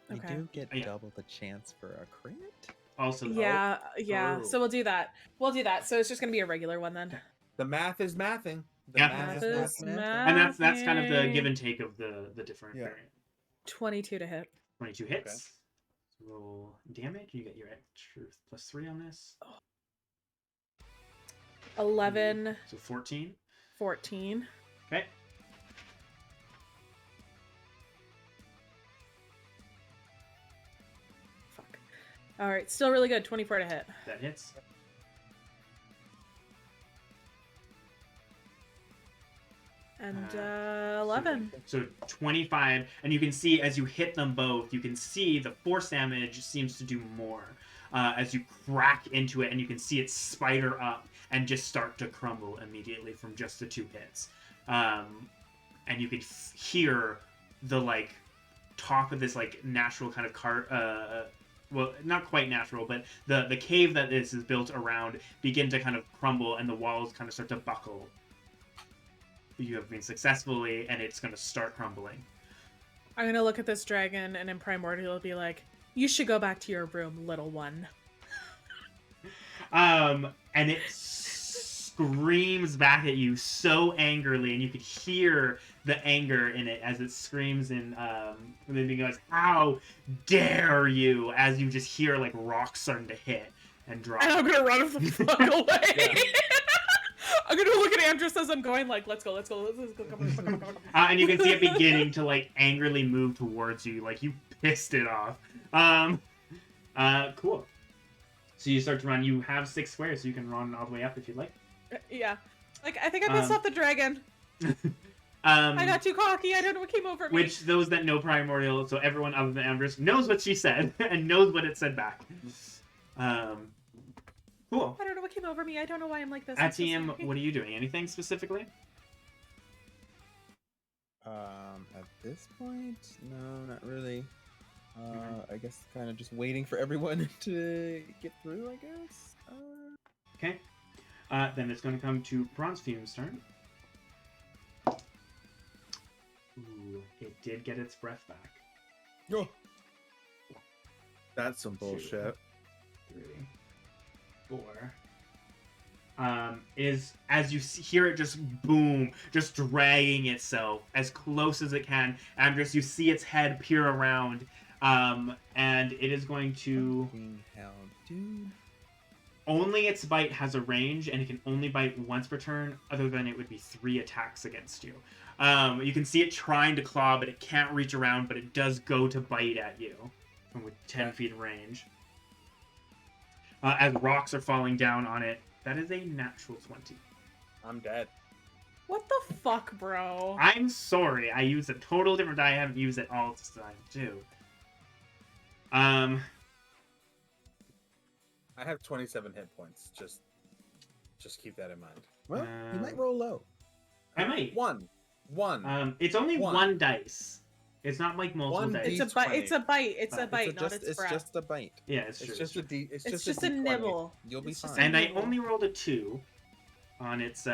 [SPEAKER 3] you do get double the chance for a crit.
[SPEAKER 4] Also,
[SPEAKER 1] yeah. So we'll do that. So it's just gonna be a regular one then.
[SPEAKER 2] The math is mathing.
[SPEAKER 1] Math is mathing.
[SPEAKER 4] And that's kind of the give and take of the different variant.
[SPEAKER 1] 22 to hit.
[SPEAKER 4] 22 hits. Okay. Roll damage. You get your extra +3 on this.
[SPEAKER 1] 11.
[SPEAKER 4] So 14.
[SPEAKER 1] 14.
[SPEAKER 4] Okay.
[SPEAKER 1] Fuck. All right, still really good. 24 to hit.
[SPEAKER 4] That hits.
[SPEAKER 1] And 11.
[SPEAKER 4] So 25, and you can see as you hit them both, you can see the force damage seems to do more as you crack into it, and you can see it spider up and just start to crumble immediately from just the two hits. And you can hear the like top of this like natural kind of well, not quite natural, but the cave that this is built around begin to kind of crumble, and the walls kind of start to buckle. You have been successfully, and it's going to start crumbling.
[SPEAKER 1] I'm going to look at this dragon, and in Primordial be like, you should go back to your room, little one.
[SPEAKER 4] And it screams back at you so angrily, and you could hear the anger in it as it screams, and then it goes, how dare you, as you just hear like rocks starting to hit and drop.
[SPEAKER 1] And I'm going to run the fuck away. Yeah. I'm gonna look at Amdrus as I'm going, like, let's go. Come on.
[SPEAKER 4] And you can see it beginning to, like, angrily move towards you. Like, you pissed it off. Cool. So you start to run. You have 6 squares, so you can run all the way up if you'd like.
[SPEAKER 1] Yeah. Like, I think I pissed off the dragon. I got too cocky. I don't know what came over me.
[SPEAKER 4] Which those that know Primordial, so everyone other than Amdrus, knows what she said and knows what it said back. Cool.
[SPEAKER 1] I don't know what came over me. I don't know why I'm like this.
[SPEAKER 4] Atium, what are you doing? Anything specifically?
[SPEAKER 3] At this point, no, not really. I guess kind of just waiting for everyone to get through, I guess.
[SPEAKER 4] Okay. Then it's going to come to Bronze Fume's turn. Ooh, it did get its breath back.
[SPEAKER 3] Oh.
[SPEAKER 5] That's some bullshit.
[SPEAKER 4] 3, 4. Is as you hear it just boom, just dragging itself as close as it can. Amdrus, you see its head peer around, and it is going to.
[SPEAKER 3] Fucking hell, dude.
[SPEAKER 4] Only its bite has a range, and it can only bite once per turn. Other than it would be 3 attacks against you. You can see it trying to claw, but it can't reach around. But it does go to bite at you, from with 10 feet range. As rocks are falling down on it. That is a natural 20.
[SPEAKER 2] I'm dead.
[SPEAKER 1] What the fuck, bro?
[SPEAKER 4] I'm sorry. I used a total different die. I haven't used it all this time, too.
[SPEAKER 2] I have 27 hit points. Just keep that in mind.
[SPEAKER 3] Well, you might roll low.
[SPEAKER 4] I might.
[SPEAKER 2] One.
[SPEAKER 4] It's only
[SPEAKER 2] One.
[SPEAKER 4] 1 dice. It's not like multiple
[SPEAKER 2] One
[SPEAKER 4] dice.
[SPEAKER 1] It's a bite. It's a bite. It's a bite, not its
[SPEAKER 3] It's
[SPEAKER 1] breath.
[SPEAKER 3] just a bite.
[SPEAKER 4] Yeah, it's true.
[SPEAKER 2] It's just a D.
[SPEAKER 1] It's just a
[SPEAKER 2] D20.
[SPEAKER 1] nibble.
[SPEAKER 3] You'll be
[SPEAKER 1] It's just
[SPEAKER 3] fine.
[SPEAKER 4] And I only rolled a 2 on its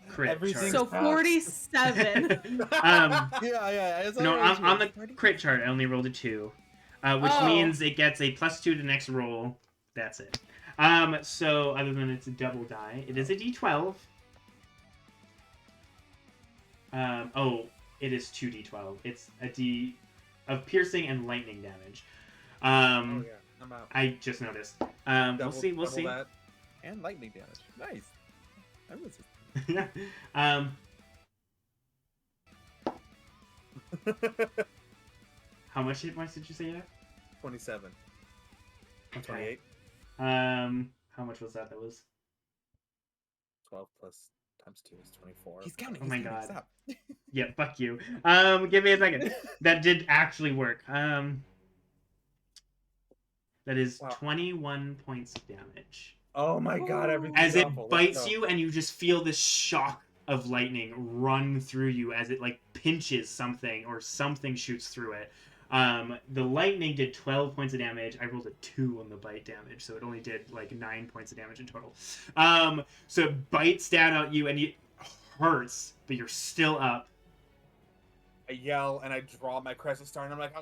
[SPEAKER 4] crit
[SPEAKER 2] Everything-
[SPEAKER 1] So
[SPEAKER 4] chart.
[SPEAKER 1] 47.
[SPEAKER 3] Yeah. It's
[SPEAKER 4] No,
[SPEAKER 3] always
[SPEAKER 4] on the
[SPEAKER 3] good.
[SPEAKER 4] crit chart, I only rolled a 2, which
[SPEAKER 1] Oh.
[SPEAKER 4] means it gets a +2 to the next roll. That's it. So other than it's a double die, it is a D12. It is 2d12. It's a D of piercing and lightning damage.
[SPEAKER 2] Oh yeah, I'm out.
[SPEAKER 4] I just noticed. We'll see. We'll see.
[SPEAKER 2] That.
[SPEAKER 3] And lightning damage. Nice. I was.
[SPEAKER 4] Yeah. How much hit points did you say you had?
[SPEAKER 2] 27.
[SPEAKER 4] Okay.
[SPEAKER 2] 28.
[SPEAKER 4] How much was that? That was.
[SPEAKER 2] 12 plus times 2 is 24.
[SPEAKER 3] He's counting.
[SPEAKER 4] Oh my
[SPEAKER 3] he's counting,
[SPEAKER 4] God.
[SPEAKER 3] Stop.
[SPEAKER 4] Yeah, fuck you. Give me a second. That did actually work. That is
[SPEAKER 2] Wow.
[SPEAKER 4] 21 points of damage.
[SPEAKER 2] Oh my god, everything's
[SPEAKER 4] As it
[SPEAKER 2] awful. Let's
[SPEAKER 4] bites
[SPEAKER 2] go.
[SPEAKER 4] you, and you just feel this shock of lightning run through you as it like pinches something or something shoots through it. The lightning did 12 points of damage. I rolled a 2 on the bite damage, so it only did like 9 points of damage in total. So it bites down at you, and it hurts, but you're still up.
[SPEAKER 2] I yell and I draw my crescent star, and I'm like,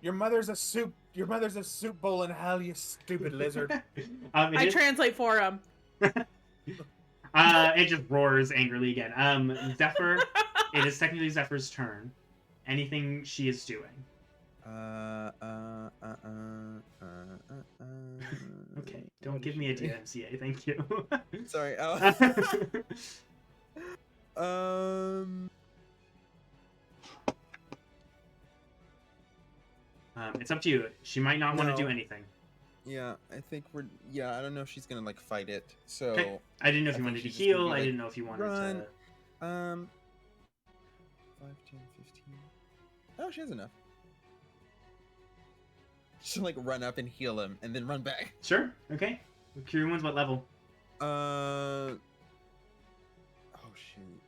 [SPEAKER 2] Your mother's a soup bowl in hell, you stupid lizard.
[SPEAKER 1] I translate for him.
[SPEAKER 4] It just roars angrily again. Zephyr, it is technically Zephyr's turn. Anything she is doing. Okay, don't give me a DMCA, thank you.
[SPEAKER 3] Sorry.
[SPEAKER 4] It's up to you. She might not want to
[SPEAKER 3] No.
[SPEAKER 4] do anything.
[SPEAKER 3] Yeah, I think we're. Yeah, I don't know if she's gonna like fight it. So.
[SPEAKER 4] Okay. I didn't know if
[SPEAKER 3] I
[SPEAKER 4] you
[SPEAKER 3] think
[SPEAKER 4] wanted to
[SPEAKER 3] she's just gonna
[SPEAKER 4] heal.
[SPEAKER 3] be
[SPEAKER 4] I
[SPEAKER 3] like,
[SPEAKER 4] didn't know if you wanted
[SPEAKER 3] run.
[SPEAKER 4] to.
[SPEAKER 3] 5, 10, 15. Oh, she has enough. She'll like run up and heal him, and then run back.
[SPEAKER 4] Sure. Okay. Cure Wounds, what level?
[SPEAKER 3] Oh shoot.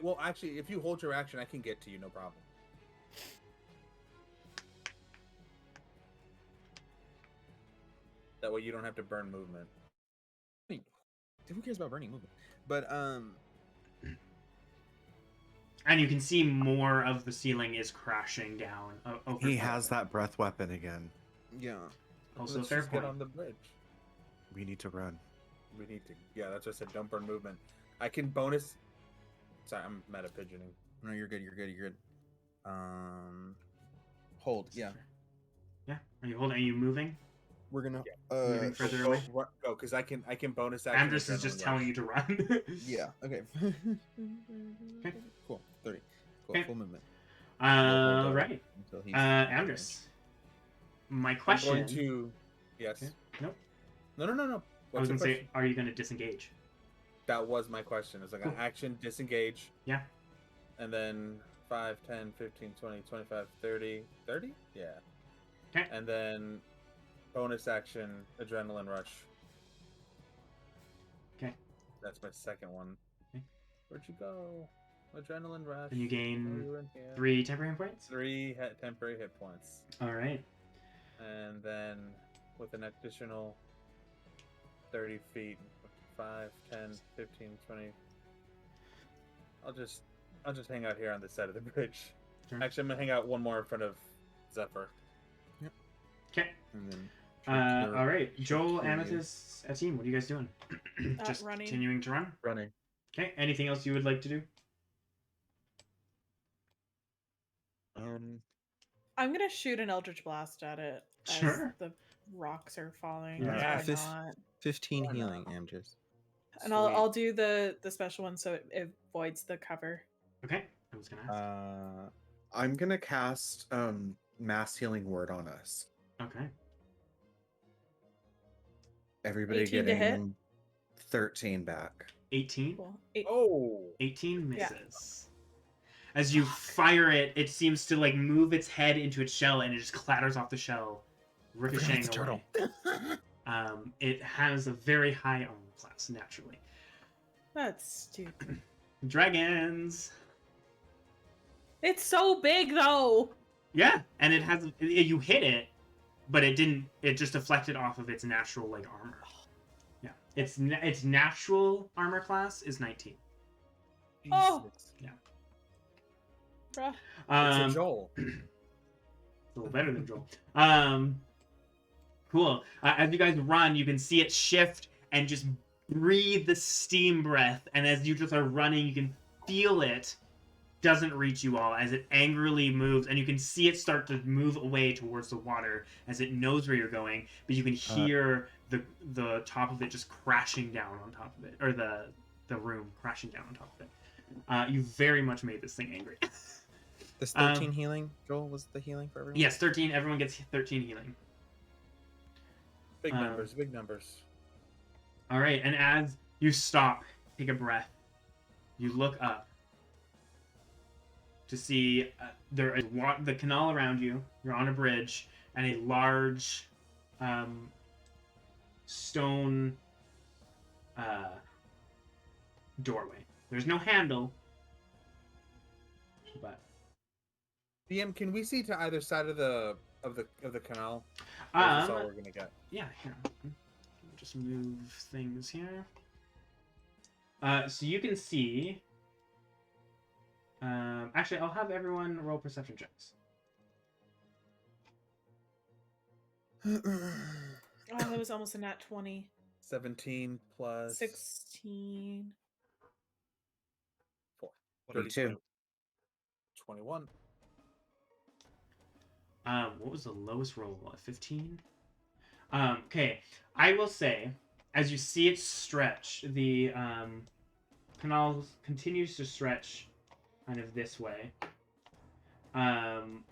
[SPEAKER 2] Well, actually, if you hold your action, I can get to you, no problem. That way you don't have to burn movement.
[SPEAKER 3] Wait, who cares about burning movement? But
[SPEAKER 4] And you can see more of the ceiling is crashing down. Over
[SPEAKER 5] He has that breath weapon again.
[SPEAKER 3] yeah.
[SPEAKER 4] Also,
[SPEAKER 2] Let's
[SPEAKER 4] fair
[SPEAKER 2] just get
[SPEAKER 4] point.
[SPEAKER 2] on the bridge.
[SPEAKER 5] We need to run.
[SPEAKER 2] We need to. Yeah, that's what I said. Don't burn movement. I can bonus. Sorry, I'm meta pigeoning.
[SPEAKER 3] No, you're good. You're good. Hold. Yeah.
[SPEAKER 4] Yeah. Are you holding? Are you moving?
[SPEAKER 3] We're gonna.
[SPEAKER 4] Moving further
[SPEAKER 2] Go,
[SPEAKER 4] away.
[SPEAKER 2] go, because I can bonus action.
[SPEAKER 4] Amdrus is just telling you to run.
[SPEAKER 3] Yeah. Okay.
[SPEAKER 4] Okay.
[SPEAKER 3] Cool. Full movement.
[SPEAKER 4] Right.
[SPEAKER 3] Until he's
[SPEAKER 4] Amdrus. My question.
[SPEAKER 2] I'm going to. Yes.
[SPEAKER 4] Okay. Nope.
[SPEAKER 2] No.
[SPEAKER 4] I was
[SPEAKER 2] What's
[SPEAKER 4] going
[SPEAKER 2] your
[SPEAKER 4] to say,
[SPEAKER 2] question?
[SPEAKER 4] are you going to disengage?
[SPEAKER 2] That was my question. It's like
[SPEAKER 4] Cool.
[SPEAKER 2] an action disengage.
[SPEAKER 4] Yeah.
[SPEAKER 2] And then 5, 10, 15, 20, 25, 30. 30? Yeah.
[SPEAKER 4] Okay.
[SPEAKER 2] And then bonus action adrenaline rush.
[SPEAKER 4] Okay.
[SPEAKER 2] That's my second one.
[SPEAKER 4] Okay.
[SPEAKER 2] Where'd you go? Adrenaline rush.
[SPEAKER 4] And you
[SPEAKER 2] Oh,
[SPEAKER 4] gain
[SPEAKER 2] you were in here.
[SPEAKER 4] 3 temporary hit points?
[SPEAKER 2] 3 temporary hit points.
[SPEAKER 4] All right.
[SPEAKER 2] And then with an additional 30 feet, 5, 10, 15, 20. I'll just hang out here on this side of the bridge.
[SPEAKER 4] Sure.
[SPEAKER 2] Actually, I'm gonna hang out one more in front of Zephyr.
[SPEAKER 4] Okay.
[SPEAKER 3] And then
[SPEAKER 4] All right. Joel,
[SPEAKER 3] Continue.
[SPEAKER 4] Amethyst, team, what are you guys doing? Just
[SPEAKER 1] running.
[SPEAKER 4] continuing to run?
[SPEAKER 2] Running.
[SPEAKER 4] Okay. Anything else you would like to do?
[SPEAKER 1] I'm gonna shoot an Eldritch Blast at it as
[SPEAKER 4] Sure.
[SPEAKER 1] the rocks are falling.
[SPEAKER 3] Yeah,
[SPEAKER 1] Why not?
[SPEAKER 3] 15
[SPEAKER 2] Why
[SPEAKER 3] healing,
[SPEAKER 2] not?
[SPEAKER 3] Amdrus.
[SPEAKER 1] And I'll do the special one so it voids the cover.
[SPEAKER 4] Okay. I was going to ask.
[SPEAKER 5] I'm gonna cast mass healing word on us.
[SPEAKER 4] Okay.
[SPEAKER 5] Everybody
[SPEAKER 1] 18 to hit?
[SPEAKER 5] getting 13 back.
[SPEAKER 4] 18?
[SPEAKER 1] Cool.
[SPEAKER 2] Oh!
[SPEAKER 4] 18
[SPEAKER 1] Yeah.
[SPEAKER 4] misses. As you fire it, it seems to like move its head into its shell and it just clatters off the shell, ricocheting
[SPEAKER 3] It's a
[SPEAKER 4] away.
[SPEAKER 3] turtle.
[SPEAKER 4] It has a very high armor class, naturally.
[SPEAKER 1] That's stupid.
[SPEAKER 4] Dragons!
[SPEAKER 1] It's so big though.
[SPEAKER 4] Yeah, and it has you hit it, but it didn't. It just deflected off of its natural like armor. Yeah, its natural armor class is 19.
[SPEAKER 1] Oh.
[SPEAKER 2] Jesus.
[SPEAKER 1] Bruh.
[SPEAKER 2] It's a Joel.
[SPEAKER 4] A little better than Joel. Cool. As you guys run, you can see it shift and just breathe the steam breath. And as you just are running, you can feel it doesn't reach you all as it angrily moves, and you can see it start to move away towards the water as it knows where you're going. But you can hear the top of it just crashing down on top of it, or the room crashing down on top of it. You very much made this thing angry.
[SPEAKER 3] This 13 healing, Joel, was the healing for everyone?
[SPEAKER 4] Yes, 13. Everyone gets 13 healing.
[SPEAKER 2] Big numbers, big numbers.
[SPEAKER 4] All right, and as you stop, take a breath, you look up to see there is the canal around you. You're on a bridge, and a large stone doorway. There's no handle, but
[SPEAKER 2] DM, can we see to either side of the canal? Or is this all we're gonna get?
[SPEAKER 4] yeah, here. Just move things here. So you can see. Actually, I'll have everyone roll perception checks.
[SPEAKER 1] Oh, that was almost a nat 20.
[SPEAKER 2] 17 plus
[SPEAKER 1] 16.
[SPEAKER 2] 4.
[SPEAKER 5] 22.
[SPEAKER 2] 21.
[SPEAKER 4] What was the lowest roll? 15? Okay, I will say, as you see it stretch, the canal continues to stretch kind of this way. And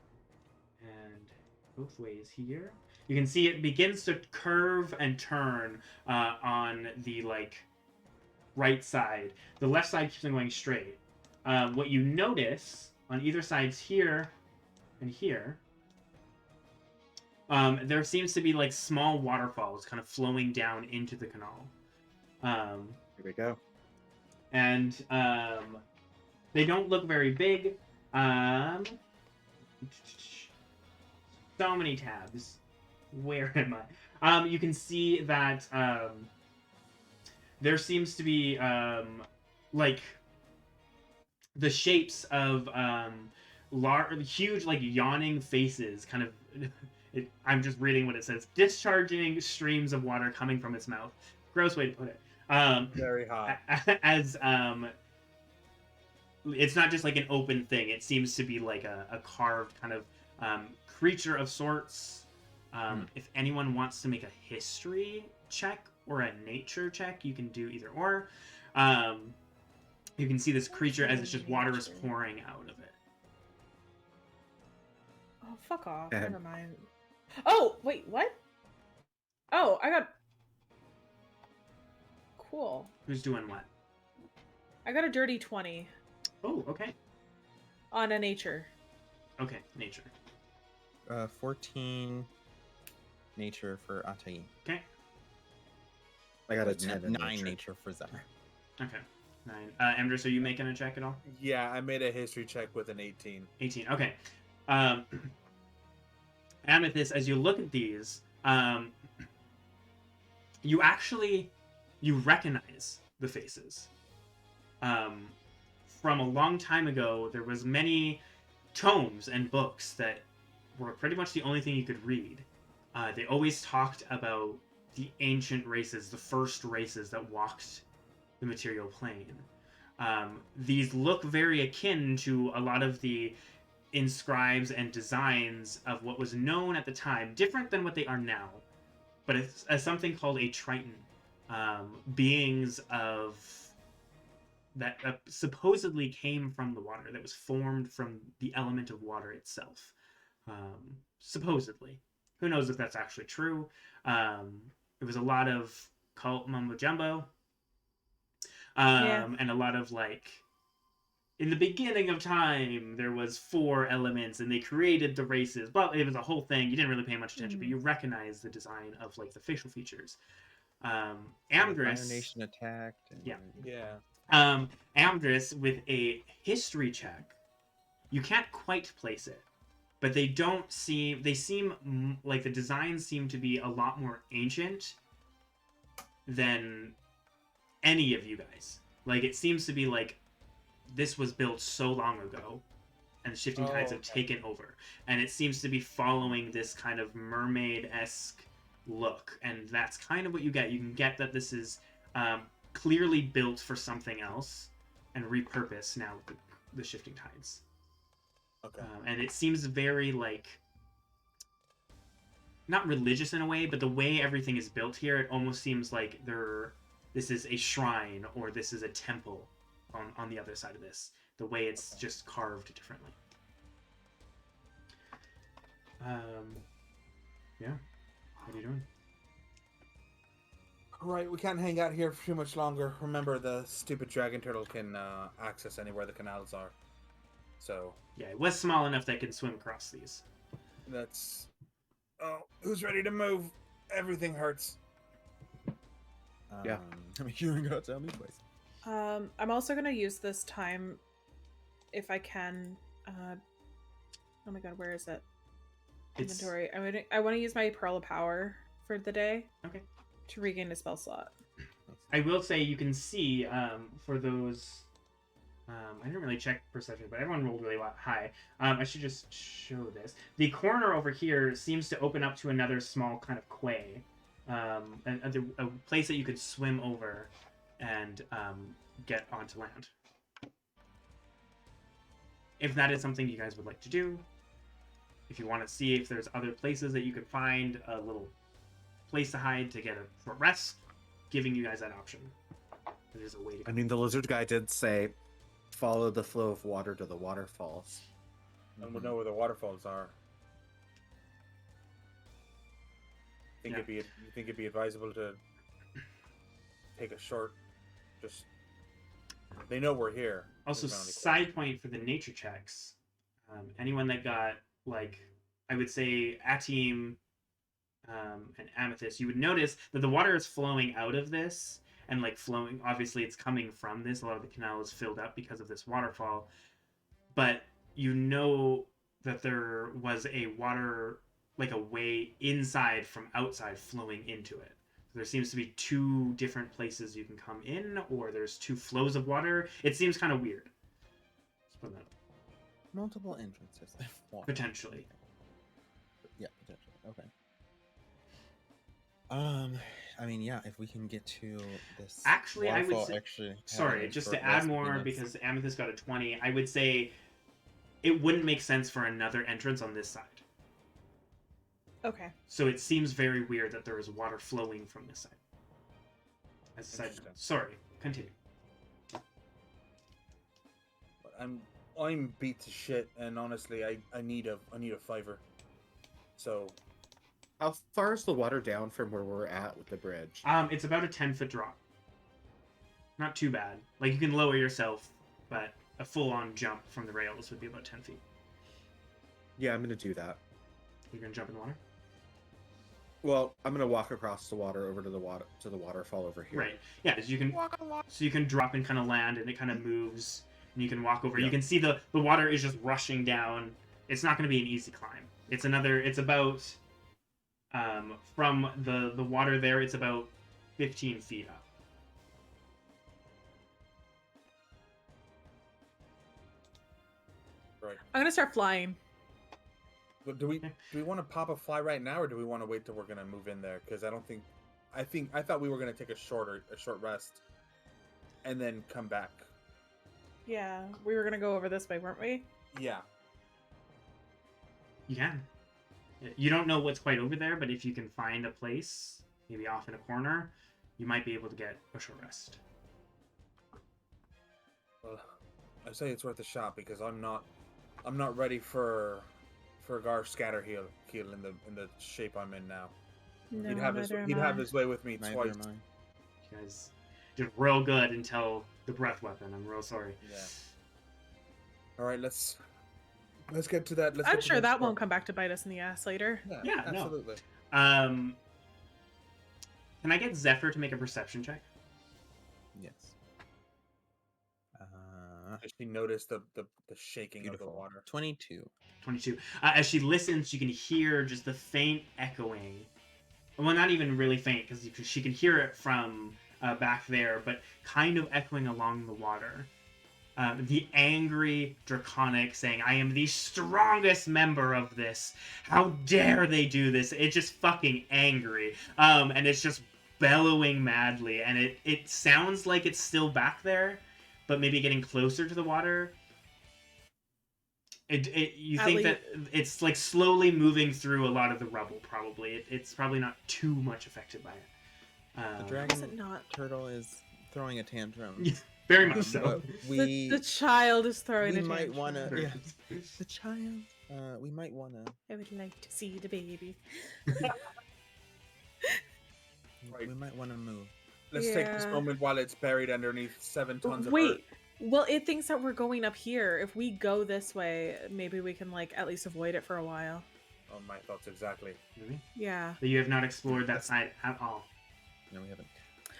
[SPEAKER 4] both ways here. You can see it begins to curve and turn on the right side. The left side keeps on going straight. What you notice on either sides here and here, there seems to be small waterfalls kind of flowing down into the canal.
[SPEAKER 5] Here we go.
[SPEAKER 4] And they don't look very big. So many tabs. Where am I? You can see that there seems to be the shapes of huge yawning faces kind of I'm just reading what it says. Discharging streams of water coming from its mouth. Gross way to put it.
[SPEAKER 2] Very hot.
[SPEAKER 4] As it's not just an open thing. It seems to be a carved kind of creature of sorts. If anyone wants to make a history check or a nature check, you can do either or. You can see this creature as it's just water is pouring out of it.
[SPEAKER 1] Oh, fuck off.
[SPEAKER 5] Go ahead.
[SPEAKER 1] Never mind. Oh, wait, what? Oh, I got... Cool.
[SPEAKER 4] Who's doing what?
[SPEAKER 1] I got a dirty 20
[SPEAKER 4] Oh, okay.
[SPEAKER 1] on a nature.
[SPEAKER 4] Okay, nature.
[SPEAKER 3] 14 nature for Atai.
[SPEAKER 4] Okay.
[SPEAKER 5] I got a 10 in
[SPEAKER 3] 9
[SPEAKER 5] nature.
[SPEAKER 3] nature for Zephyr.
[SPEAKER 4] Okay. 9. Amdrus, are you making a check at all?
[SPEAKER 2] Yeah, I made a history check with an 18.
[SPEAKER 4] 18. Okay. Amethyst, as you look at these, you recognize the faces. From a long time ago, there was many tomes and books that were pretty much the only thing you could read. They always talked about the ancient races, the first races that walked the material plane. These look very akin to a lot of the inscribes and designs of what was known at the time, different than what they are now, but it's as something called a Triton, beings of that supposedly came from the water, that was formed from the element of water itself. Supposedly. Who knows if that's actually true. It was a lot of cult mumbo jumbo. And a lot of like, in the beginning of time, there was 4 elements and they created the races. Well, it was a whole thing. You didn't really pay much attention, but you recognize the design of like the facial features. Amdrus.
[SPEAKER 3] Fire Nation attacked. And...
[SPEAKER 2] Yeah.
[SPEAKER 4] Amdrus, with a history check, you can't quite place it, but they seem like the designs seem to be a lot more ancient than any of you guys. Like, it seems to be like this was built so long ago and shifting tides have taken over, and it seems to be following this kind of mermaid-esque look, and that's kind of what you get. You can get that this is clearly built for something else and repurposed now with the shifting tides.
[SPEAKER 2] Okay.
[SPEAKER 4] And it seems very, like, not religious in a way, but the way everything is built here, it almost seems like this is a shrine or this is a temple on the other side of this. The way it's just carved differently. Yeah. What are you doing?
[SPEAKER 2] Right, we can't hang out here for too much longer. Remember, the stupid dragon turtle can access anywhere the canals are. So...
[SPEAKER 4] Yeah, it was small enough that it can swim across these.
[SPEAKER 2] That's... Oh, who's ready to move? Everything hurts.
[SPEAKER 5] Yeah.
[SPEAKER 3] I mean, you ain't gotta tell me twice.
[SPEAKER 1] I'm also going to use this time, if I can... oh my god, where is it? Inventory. I want to use my Pearl of Power for the day.
[SPEAKER 4] Okay.
[SPEAKER 1] To regain a spell slot.
[SPEAKER 4] I will say you can see for those... I didn't really check perception, but everyone rolled really high. I should just show this. The corner over here seems to open up to another small kind of quay. A place that you could swim over and get onto land. If that is something you guys would like to do, if you want to see if there's other places that you could find a little place to hide to get a short rest, giving you guys that option. There's a way to go.
[SPEAKER 5] I mean, the lizard guy did say, follow the flow of water to the waterfalls.
[SPEAKER 2] And we'll know where the waterfalls are. You think it'd be advisable to take a short, just... They know we're here.
[SPEAKER 4] Also, side point for the nature checks. Anyone that got, like, I would say Atim and Amethyst, you would notice that the water is flowing out of this and, like, flowing. Obviously, it's coming from this. A lot of the canal is filled up because of this waterfall. But you know that there was a water, like a way inside from outside flowing into it. There seems to be 2 different places you can come in, or there's 2 flows of water. It seems kind of weird. Let's put that up.
[SPEAKER 3] Multiple entrances.
[SPEAKER 4] Potentially.
[SPEAKER 3] Yeah, potentially. Okay. I mean, yeah, if we can get to this.
[SPEAKER 4] Actually, I would say.
[SPEAKER 3] Actually,
[SPEAKER 4] Sorry, just to add more, because Amethyst got a 20, I would say it wouldn't make sense for another entrance on this side.
[SPEAKER 1] Okay.
[SPEAKER 4] So it seems very weird that there is water flowing from this side. As a side note. Sorry, continue.
[SPEAKER 2] I'm I'm beat to shit, and honestly, I need a fiver. So,
[SPEAKER 5] How far is the water down from where we're at with the bridge?
[SPEAKER 4] It's about a 10-foot drop. Not too bad. Like, you can lower yourself, but a full-on jump from the rails would be about 10 feet.
[SPEAKER 5] Yeah, I'm gonna do that.
[SPEAKER 4] You're gonna jump in the water?
[SPEAKER 5] Well, I'm gonna walk across the water over to the waterfall over here.
[SPEAKER 4] Right. Yeah, so you can drop and kind of land, and it kind of moves, and you can walk over.
[SPEAKER 5] Yeah.
[SPEAKER 4] You can see the water is just rushing down. It's not going to be an easy climb. It's about from the water there. It's about 15 feet up.
[SPEAKER 2] right.
[SPEAKER 1] I'm gonna start flying.
[SPEAKER 2] But do we want to pop a fly right now, or do we want to wait till we're gonna move in there? Because I thought we were gonna take a short rest, and then come back.
[SPEAKER 1] Yeah, we were gonna go over this way, weren't we?
[SPEAKER 2] Yeah.
[SPEAKER 4] You can. You don't know what's quite over there, but if you can find a place, maybe off in a corner, you might be able to get a short rest.
[SPEAKER 2] Well, I say it's worth a shot because I'm not ready for Gar Scatterheel in the shape I'm in now.
[SPEAKER 1] No,
[SPEAKER 2] he'd have his way with me
[SPEAKER 3] Neither
[SPEAKER 2] twice.
[SPEAKER 3] am I.
[SPEAKER 4] You guys did real good until the breath weapon. I'm real sorry.
[SPEAKER 2] Yeah. All right, let's get to that.
[SPEAKER 1] I'm sure that won't come back to bite us in the ass later.
[SPEAKER 4] Yeah, no.
[SPEAKER 2] absolutely.
[SPEAKER 4] Can I get Zephyr to make a perception check?
[SPEAKER 3] Yes.
[SPEAKER 2] Does she notice the shaking
[SPEAKER 3] Beautiful.
[SPEAKER 2] of the water?
[SPEAKER 3] 22.
[SPEAKER 4] 22. As she listens, you can hear just the faint echoing. Well, not even really faint, because she can hear it from back there, but kind of echoing along the water. The angry Draconic saying, "I am the strongest member of this. How dare they do this?" It's just fucking angry. And it's just bellowing madly. And it sounds like it's still back there, but maybe getting closer to the water. You think that it's like slowly moving through a lot of the rubble, probably. It's probably not too much affected by it.
[SPEAKER 3] The
[SPEAKER 1] Is
[SPEAKER 3] dragon
[SPEAKER 1] it not?
[SPEAKER 3] turtle is throwing a tantrum.
[SPEAKER 4] Very much so.
[SPEAKER 3] But
[SPEAKER 1] The child is throwing
[SPEAKER 3] we
[SPEAKER 1] a
[SPEAKER 3] might
[SPEAKER 1] tantrum.
[SPEAKER 3] want to. Yeah, the child. We might want to.
[SPEAKER 1] I would like to see the baby.
[SPEAKER 2] Right.
[SPEAKER 3] We might want to move.
[SPEAKER 2] Let's take this
[SPEAKER 1] Yeah.
[SPEAKER 2] moment while it's buried underneath 7 tons of
[SPEAKER 1] Wait,
[SPEAKER 2] earth.
[SPEAKER 1] well, it thinks that we're going up here. If we go this way, maybe we can like at least avoid it for a while.
[SPEAKER 2] Oh, my thoughts exactly.
[SPEAKER 4] Really?
[SPEAKER 1] Yeah.
[SPEAKER 4] But you have not explored that side at all.
[SPEAKER 3] No, we haven't.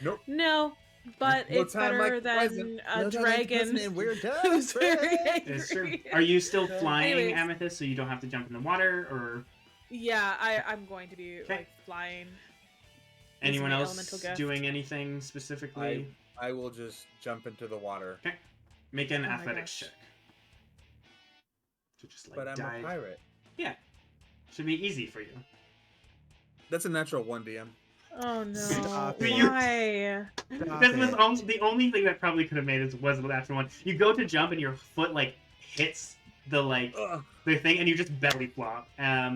[SPEAKER 2] Nope.
[SPEAKER 1] No, but
[SPEAKER 2] No
[SPEAKER 1] it's
[SPEAKER 2] time
[SPEAKER 1] better
[SPEAKER 2] like the
[SPEAKER 1] than
[SPEAKER 2] present.
[SPEAKER 1] a
[SPEAKER 3] No,
[SPEAKER 1] dragon
[SPEAKER 3] and we're done.
[SPEAKER 1] who's very angry.
[SPEAKER 4] It's true. Are you still flying,
[SPEAKER 1] Anyways.
[SPEAKER 4] Amethyst, so you don't have to jump in the water, or
[SPEAKER 1] Yeah, I'm going to be
[SPEAKER 4] Okay.
[SPEAKER 1] like flying.
[SPEAKER 4] anyone
[SPEAKER 1] my
[SPEAKER 4] else
[SPEAKER 1] elemental gift.
[SPEAKER 4] doing anything specifically?
[SPEAKER 2] I will just jump into the water.
[SPEAKER 4] Okay. Make an
[SPEAKER 1] Oh my
[SPEAKER 4] athletics
[SPEAKER 1] gosh.
[SPEAKER 4] check. To just like
[SPEAKER 2] But I'm
[SPEAKER 4] dive.
[SPEAKER 2] a pirate.
[SPEAKER 4] Yeah. Should be easy for you.
[SPEAKER 2] That's a natural 1 DM.
[SPEAKER 1] Oh no!
[SPEAKER 3] Stop
[SPEAKER 4] it.
[SPEAKER 1] Why?
[SPEAKER 4] This was the only thing that probably could have made it was the last one. You go to jump and your foot like hits the
[SPEAKER 2] Ugh.
[SPEAKER 4] the thing, and you just belly flop.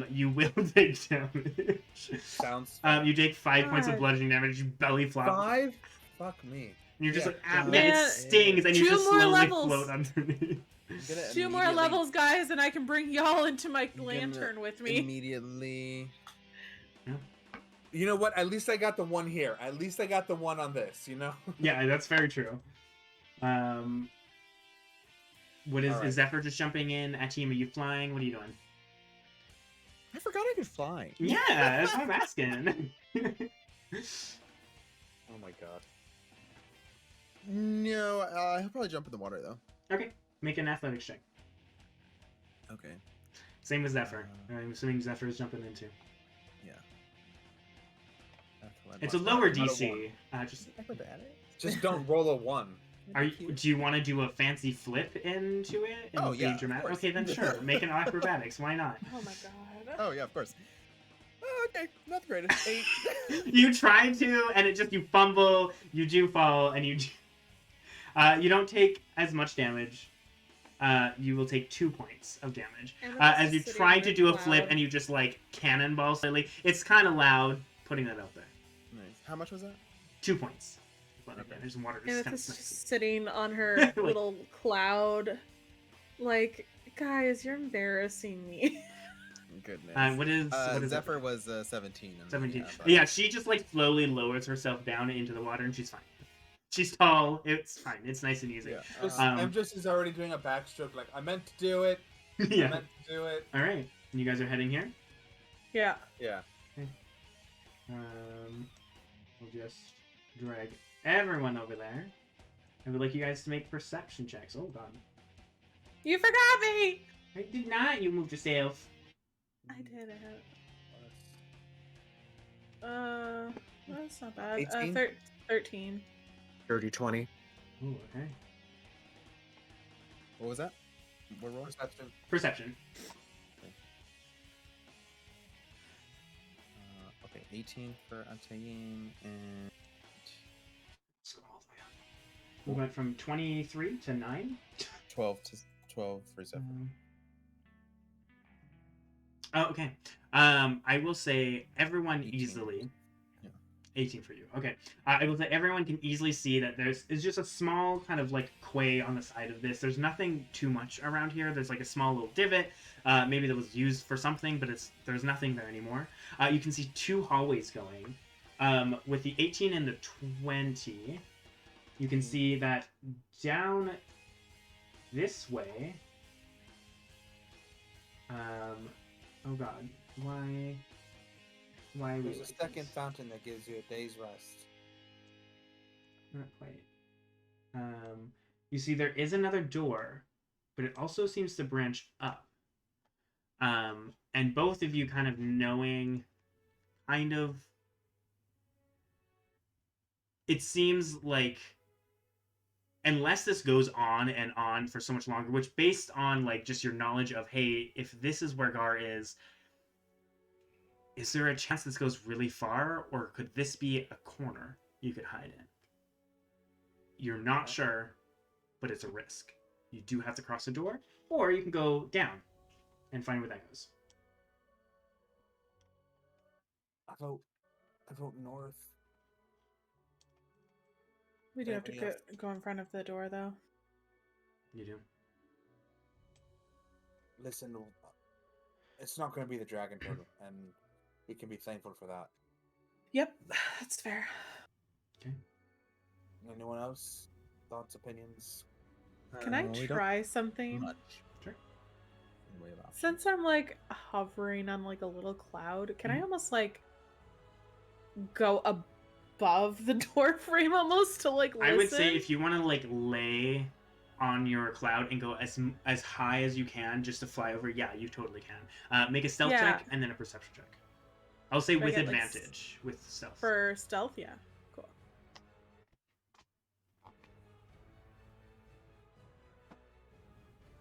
[SPEAKER 4] You will take damage.
[SPEAKER 2] Sounds
[SPEAKER 4] You take 5 points of
[SPEAKER 1] God.
[SPEAKER 4] bludgeoning damage. You belly flop.
[SPEAKER 2] 5? Fuck me.
[SPEAKER 4] And you're just
[SPEAKER 2] Yeah,
[SPEAKER 4] like, ah,
[SPEAKER 2] God.
[SPEAKER 4] man, it
[SPEAKER 1] Man,
[SPEAKER 4] stings, and you
[SPEAKER 1] 2
[SPEAKER 4] just
[SPEAKER 1] more
[SPEAKER 4] slowly
[SPEAKER 1] levels.
[SPEAKER 4] float underneath.
[SPEAKER 3] I'm gonna
[SPEAKER 1] 2 more
[SPEAKER 3] immediately-
[SPEAKER 1] levels, guys, and I can bring y'all into my
[SPEAKER 3] I'm gonna
[SPEAKER 1] lantern with me.
[SPEAKER 3] Immediately.
[SPEAKER 2] You know what? At least I got the one here. At least I got the one on this, you know?
[SPEAKER 4] Yeah, that's very true. What is,
[SPEAKER 2] All right.
[SPEAKER 4] is Zephyr just jumping in? Ateem, are you flying? What are you doing?
[SPEAKER 3] I forgot I could fly.
[SPEAKER 4] Yeah, that's what I'm asking.
[SPEAKER 2] Oh my god.
[SPEAKER 3] No, he'll probably jump in the water though.
[SPEAKER 4] Okay, make an athletics check.
[SPEAKER 3] Okay.
[SPEAKER 4] Same with Zephyr. I'm assuming Zephyr is jumping in too.
[SPEAKER 3] Yeah.
[SPEAKER 4] It's a lower DC. Just
[SPEAKER 3] acrobatic.
[SPEAKER 2] Just don't roll a 1.
[SPEAKER 4] do you want to do a fancy flip into it? And
[SPEAKER 3] Oh,
[SPEAKER 4] be
[SPEAKER 3] yeah, of
[SPEAKER 4] dramatic?
[SPEAKER 3] course.
[SPEAKER 4] Okay, then sure. Make an acrobatics. Why not?
[SPEAKER 1] Oh my god.
[SPEAKER 3] Oh yeah, of course. Oh, okay, not the greatest. 8.
[SPEAKER 4] You try to, and it just you fumble. You do fall, and you don't take as much damage. You will take 2 points of damage as you try to do a flip, and you just like cannonball slightly. It's kind of loud. Putting that out there.
[SPEAKER 3] Nice. How much was that?
[SPEAKER 4] 2 points. But
[SPEAKER 3] Okay.
[SPEAKER 4] again, there's water
[SPEAKER 1] And
[SPEAKER 4] just kind
[SPEAKER 1] it's
[SPEAKER 4] of
[SPEAKER 1] just sitting on her little cloud. Like, guys, you're embarrassing me.
[SPEAKER 3] Goodness.
[SPEAKER 4] What is
[SPEAKER 3] Zephyr
[SPEAKER 4] Zephyr?
[SPEAKER 3] was 17.
[SPEAKER 4] 17.
[SPEAKER 3] But-
[SPEAKER 4] Yeah, she just like slowly lowers herself down into the water and she's fine. She's tall. It's fine. It's nice and easy.
[SPEAKER 3] Yeah.
[SPEAKER 2] Amdrus is already doing a backstroke. Like, I meant to do it. I
[SPEAKER 4] Yeah.
[SPEAKER 2] meant to do it.
[SPEAKER 4] All right. You guys are heading here.
[SPEAKER 1] Yeah.
[SPEAKER 2] Yeah.
[SPEAKER 4] We'll just drag everyone over there. I would like you guys to make perception checks. Oh god.
[SPEAKER 1] You forgot me!
[SPEAKER 4] I did not. You moved yourself.
[SPEAKER 1] I did it. That's not bad.
[SPEAKER 2] 18?
[SPEAKER 1] 13.
[SPEAKER 5] Dirty 20.
[SPEAKER 4] Ooh, okay.
[SPEAKER 3] What was that? What roll?
[SPEAKER 2] Perception.
[SPEAKER 4] Perception.
[SPEAKER 3] Okay, 18 for Atayim and
[SPEAKER 4] Scroll all the way up. We went from 23 to 9.
[SPEAKER 3] 12 for Zephyr.
[SPEAKER 4] Oh, okay. I will say everyone
[SPEAKER 3] 18.
[SPEAKER 4] easily.
[SPEAKER 3] Yeah.
[SPEAKER 4] 18 for you. Okay. I will say everyone can easily see that it's just a small kind of like quay on the side of this. There's nothing too much around here. There's like a small little divot. Maybe that was used for something, but there's nothing there anymore. You can see 2 hallways going. With the 18 and the 20, you can see that down this way. Oh god, why
[SPEAKER 2] There's
[SPEAKER 4] we
[SPEAKER 2] a second fountain that gives you a day's rest.
[SPEAKER 4] Not quite. You see there is another door, but it also seems to branch up. And both of you kind of knowing, it seems like unless this goes on and on for so much longer, which based on like just your knowledge of, hey, if this is where Gar is there a chance this goes really far, or could this be a corner you could hide in? You're not sure, but it's a risk. You do have to cross the door, or you can go down and find where that goes.
[SPEAKER 2] I vote north.
[SPEAKER 1] We do have to
[SPEAKER 2] Anybody
[SPEAKER 1] go in front of the door, though.
[SPEAKER 4] You do.
[SPEAKER 2] Listen, it's not going to be the dragon turtle, and we can be thankful for that.
[SPEAKER 1] Yep, that's fair.
[SPEAKER 4] Okay.
[SPEAKER 2] Anyone else? Thoughts, opinions?
[SPEAKER 1] Can I
[SPEAKER 3] we don't
[SPEAKER 1] try something?
[SPEAKER 3] much.
[SPEAKER 4] Sure.
[SPEAKER 3] Way of options.
[SPEAKER 1] Since I'm like hovering on like a little cloud, can I almost like go above the door frame almost to like listen?
[SPEAKER 4] I would say if you want to like lay on your cloud and go as high as you can just to fly over, yeah, you totally can. Make a stealth check and then a perception check. I'll say
[SPEAKER 1] Do I
[SPEAKER 4] with
[SPEAKER 1] get, like,
[SPEAKER 4] advantage with stealth.
[SPEAKER 1] For stealth, yeah. Cool.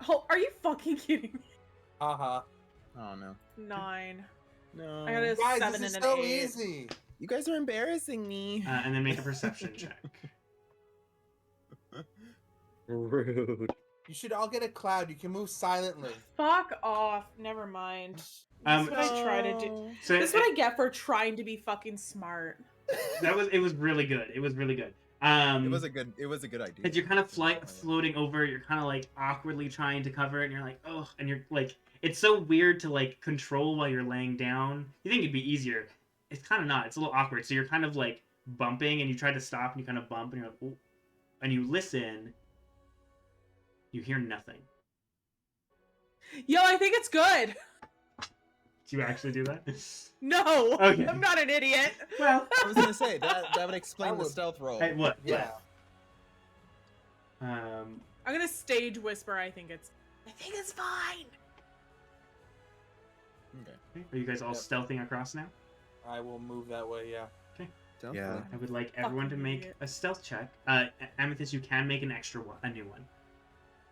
[SPEAKER 1] Oh, are you fucking kidding me?
[SPEAKER 2] Haha.
[SPEAKER 3] Oh no.
[SPEAKER 1] 9.
[SPEAKER 3] No.
[SPEAKER 1] I got a
[SPEAKER 2] Guys,
[SPEAKER 1] 7
[SPEAKER 2] this is
[SPEAKER 1] and an
[SPEAKER 2] so
[SPEAKER 1] 8.
[SPEAKER 2] easy.
[SPEAKER 3] You guys are embarrassing me.
[SPEAKER 4] And then make a perception check.
[SPEAKER 5] Rude.
[SPEAKER 2] You should all get a cloud. You can move silently.
[SPEAKER 1] Fuck off. Never mind. This is what I try to do.
[SPEAKER 4] So
[SPEAKER 1] This is what I get for trying to be fucking smart.
[SPEAKER 4] it was really good. It was really good.
[SPEAKER 3] It was a good idea.
[SPEAKER 4] Because you're kind of floating over, you're kind of like awkwardly trying to cover it, and you're like, oh, and you're like, it's so weird to like control while you're laying down. You think it'd be easier. It's kind of not. It's a little awkward. So you're kind of like bumping, and you try to stop, and you kind of bump, and you're like, ooh. And you listen, you hear nothing.
[SPEAKER 1] Yo, I think it's good.
[SPEAKER 4] Do you actually do that?
[SPEAKER 1] No,
[SPEAKER 4] Okay.
[SPEAKER 1] I'm not an idiot.
[SPEAKER 4] Well,
[SPEAKER 3] I was gonna say that would explain
[SPEAKER 2] That
[SPEAKER 3] the
[SPEAKER 2] would-
[SPEAKER 3] stealth roll.
[SPEAKER 4] hey, what?
[SPEAKER 2] Yeah.
[SPEAKER 1] I'm gonna stage whisper. I think it's fine.
[SPEAKER 3] Okay.
[SPEAKER 4] Are you guys all
[SPEAKER 2] Yep.
[SPEAKER 4] stealthing across now?
[SPEAKER 2] I will move that way, yeah.
[SPEAKER 3] Stealth
[SPEAKER 5] Yeah.
[SPEAKER 3] roll.
[SPEAKER 4] I would like everyone to
[SPEAKER 1] Fucking
[SPEAKER 4] make
[SPEAKER 1] idiot.
[SPEAKER 4] a stealth check. Amethyst, you can make an extra one, a new one.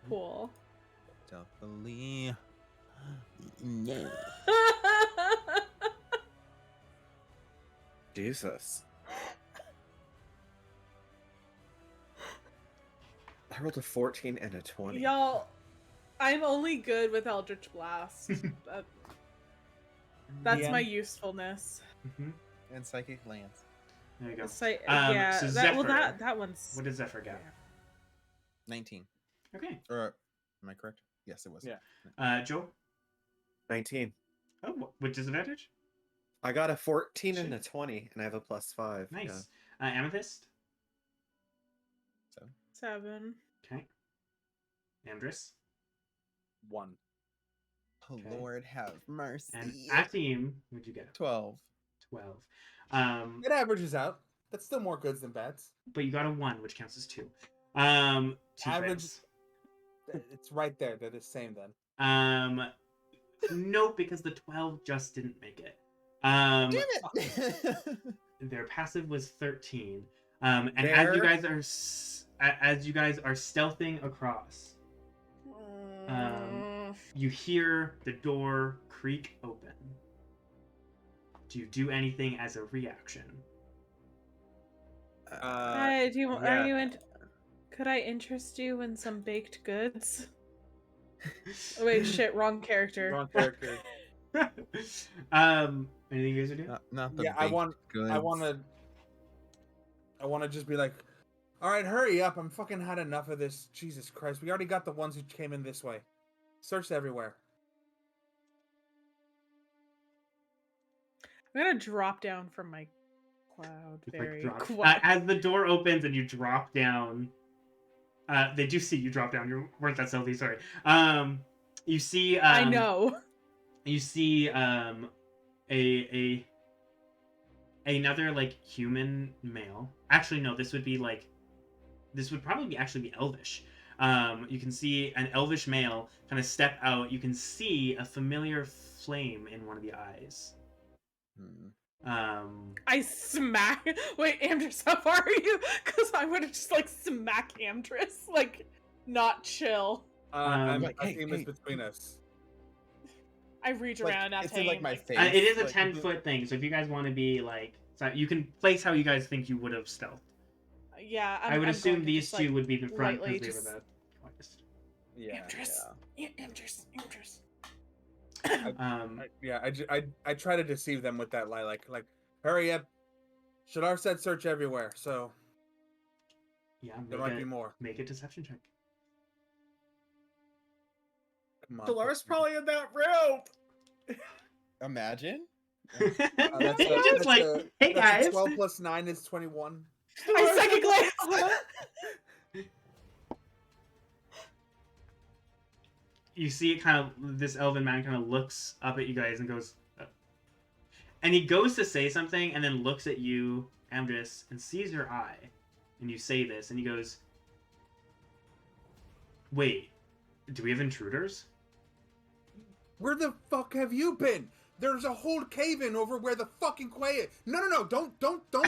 [SPEAKER 1] Cool.
[SPEAKER 3] Stealthily. Yeah.
[SPEAKER 5] Jesus. I rolled a 14 and a 20.
[SPEAKER 1] Y'all, I'm only good with Eldritch Blast. That's
[SPEAKER 2] Yeah.
[SPEAKER 1] my usefulness.
[SPEAKER 4] Mm-hmm.
[SPEAKER 3] And psychic lance.
[SPEAKER 4] There you go.
[SPEAKER 1] So,
[SPEAKER 4] so Zephyr.
[SPEAKER 1] that one's.
[SPEAKER 4] What does Zephyr get?
[SPEAKER 3] 19.
[SPEAKER 4] Okay.
[SPEAKER 3] Or am I correct? Yes, it was.
[SPEAKER 2] Yeah.
[SPEAKER 4] Joe?
[SPEAKER 5] 19.
[SPEAKER 4] Oh, with disadvantage?
[SPEAKER 5] I got a 14 and a 20, and I have a +5.
[SPEAKER 4] Nice. Amethyst?
[SPEAKER 1] 7.
[SPEAKER 4] Okay. Amdrus?
[SPEAKER 2] 1.
[SPEAKER 3] Oh,
[SPEAKER 4] Okay.
[SPEAKER 3] Lord, have mercy.
[SPEAKER 4] And Atim, what'd you get?
[SPEAKER 3] 12.
[SPEAKER 4] 12.
[SPEAKER 2] It averages out. That's still more goods than bads.
[SPEAKER 4] But you got a 1, which counts as 2. 2
[SPEAKER 2] Average.
[SPEAKER 4] fails.
[SPEAKER 2] It's right there. They're the same then.
[SPEAKER 4] Nope, because the 12 just didn't make it.
[SPEAKER 3] Damn it!
[SPEAKER 4] Their passive was 13. And as you guys are stealthing across, you hear the door creak open. Do you do anything as a reaction?
[SPEAKER 1] Hi,
[SPEAKER 2] yeah.
[SPEAKER 1] could I interest you in some baked goods? Oh, wait, shit, wrong character.
[SPEAKER 2] Wrong character.
[SPEAKER 4] Anything you guys are doing?
[SPEAKER 3] Not the
[SPEAKER 2] Yeah, I want
[SPEAKER 3] goods.
[SPEAKER 2] I want to just be like, all right, hurry up! I'm fucking had enough of this. Jesus Christ, we already got the ones who came in this way. Search everywhere.
[SPEAKER 1] I'm gonna drop down from my cloud.
[SPEAKER 4] Just,
[SPEAKER 1] Very
[SPEAKER 4] drop.
[SPEAKER 1] quiet.
[SPEAKER 4] As the door opens and you drop down, they do see you drop down. You weren't that stealthy. Sorry. You see.
[SPEAKER 1] I know.
[SPEAKER 4] You see another like human male. Actually, no. This would probably actually be elvish. You can see an elvish male kind of step out. You can see a familiar flame in one of the eyes.
[SPEAKER 1] I smack. Wait, Amdrus, how far are you? Because I would have just like smack Amdrus, like not chill.
[SPEAKER 2] I
[SPEAKER 3] like, hey,
[SPEAKER 2] think it's between us.
[SPEAKER 1] I reach
[SPEAKER 3] Like,
[SPEAKER 1] around at
[SPEAKER 3] it's in like my face.
[SPEAKER 4] It is a
[SPEAKER 3] like,
[SPEAKER 4] 10-foot thing, so if you guys want to be like, so you can place how you guys think you would have stealthed.
[SPEAKER 1] Yeah,
[SPEAKER 4] I would
[SPEAKER 1] I'm
[SPEAKER 4] assume
[SPEAKER 1] going to
[SPEAKER 4] these
[SPEAKER 1] just,
[SPEAKER 4] two
[SPEAKER 1] like,
[SPEAKER 4] would be the front
[SPEAKER 1] lightly
[SPEAKER 4] because they
[SPEAKER 1] just-
[SPEAKER 4] were the quietest.
[SPEAKER 3] Yeah.
[SPEAKER 1] Amdrus.
[SPEAKER 2] I try to deceive them with that lie, like hurry up. Shadar said search everywhere, so
[SPEAKER 4] Yeah,
[SPEAKER 2] there might be more.
[SPEAKER 4] make a deception check.
[SPEAKER 2] Come on.
[SPEAKER 5] Dolores probably in that room.
[SPEAKER 3] Imagine.
[SPEAKER 2] That's
[SPEAKER 4] Just like, hey
[SPEAKER 2] that's
[SPEAKER 4] guys.
[SPEAKER 2] 12 plus 9 is 21.
[SPEAKER 1] I second glance.
[SPEAKER 4] You see it kind of, this elven man kind of looks up at you guys and goes, and he goes to say something and then looks at you, Amdrus, and sees your eye. And you say this, and he goes, wait, do we have intruders?
[SPEAKER 2] Where the fuck have you been? There's a whole cave in over where the fucking quay is. No, don't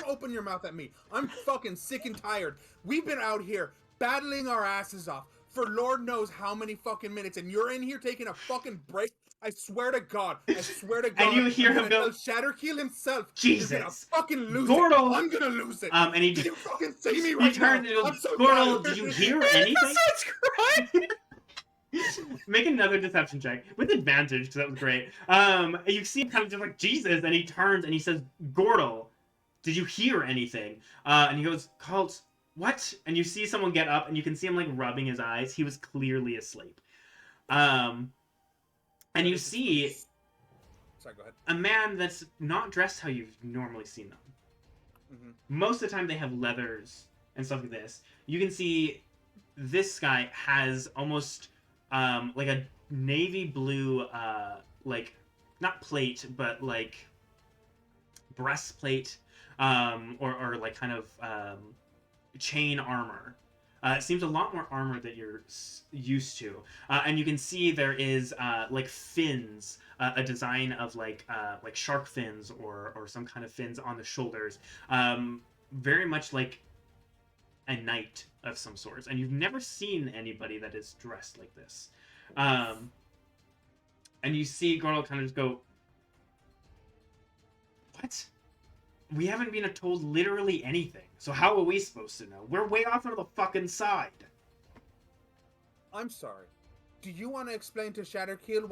[SPEAKER 2] open your mouth at me. I'm fucking sick and tired. We've been out here battling our asses off for Lord knows how many fucking minutes, and you're in here taking a fucking break. I swear to God.
[SPEAKER 4] And you hear him go,
[SPEAKER 2] Shatterkeel himself.
[SPEAKER 4] Jesus.
[SPEAKER 2] You're gonna fucking lose
[SPEAKER 4] Gordo.
[SPEAKER 2] it. I'm gonna lose it.
[SPEAKER 4] and he
[SPEAKER 2] Can you fucking see me
[SPEAKER 4] he
[SPEAKER 2] right
[SPEAKER 4] turns
[SPEAKER 2] now?
[SPEAKER 4] and
[SPEAKER 2] I'm
[SPEAKER 4] goes,
[SPEAKER 2] so
[SPEAKER 4] Gordo,
[SPEAKER 2] tired.
[SPEAKER 4] did you hear anything?
[SPEAKER 1] Starts crying.
[SPEAKER 4] Make another deception check with advantage because that was great. You see him kind of just like Jesus, and he turns and he says, "Gordo, did you hear anything?" And he goes, "Cult, what?" And you see someone get up, and you can see him like rubbing his eyes. He was clearly asleep. And you see
[SPEAKER 2] Sorry, go ahead.
[SPEAKER 4] a man that's not dressed how you've normally seen them.
[SPEAKER 2] Mhm.
[SPEAKER 4] Most of the time, they have leathers and stuff like this. You can see this guy has almost like a navy blue, like not plate, but like breastplate, or like kind of chain armor. It seems a lot more armor that you're used to, and you can see there is like fins, a design of like shark fins or some kind of fins on the shoulders, very much like a knight of some sorts, and you've never seen anybody that is dressed like this. And you see Gordo kind of just go, "What? We haven't been told literally anything. So how are we supposed to know? We're way off on the fucking side."
[SPEAKER 2] I'm sorry. Do you want to explain to Shatterkeel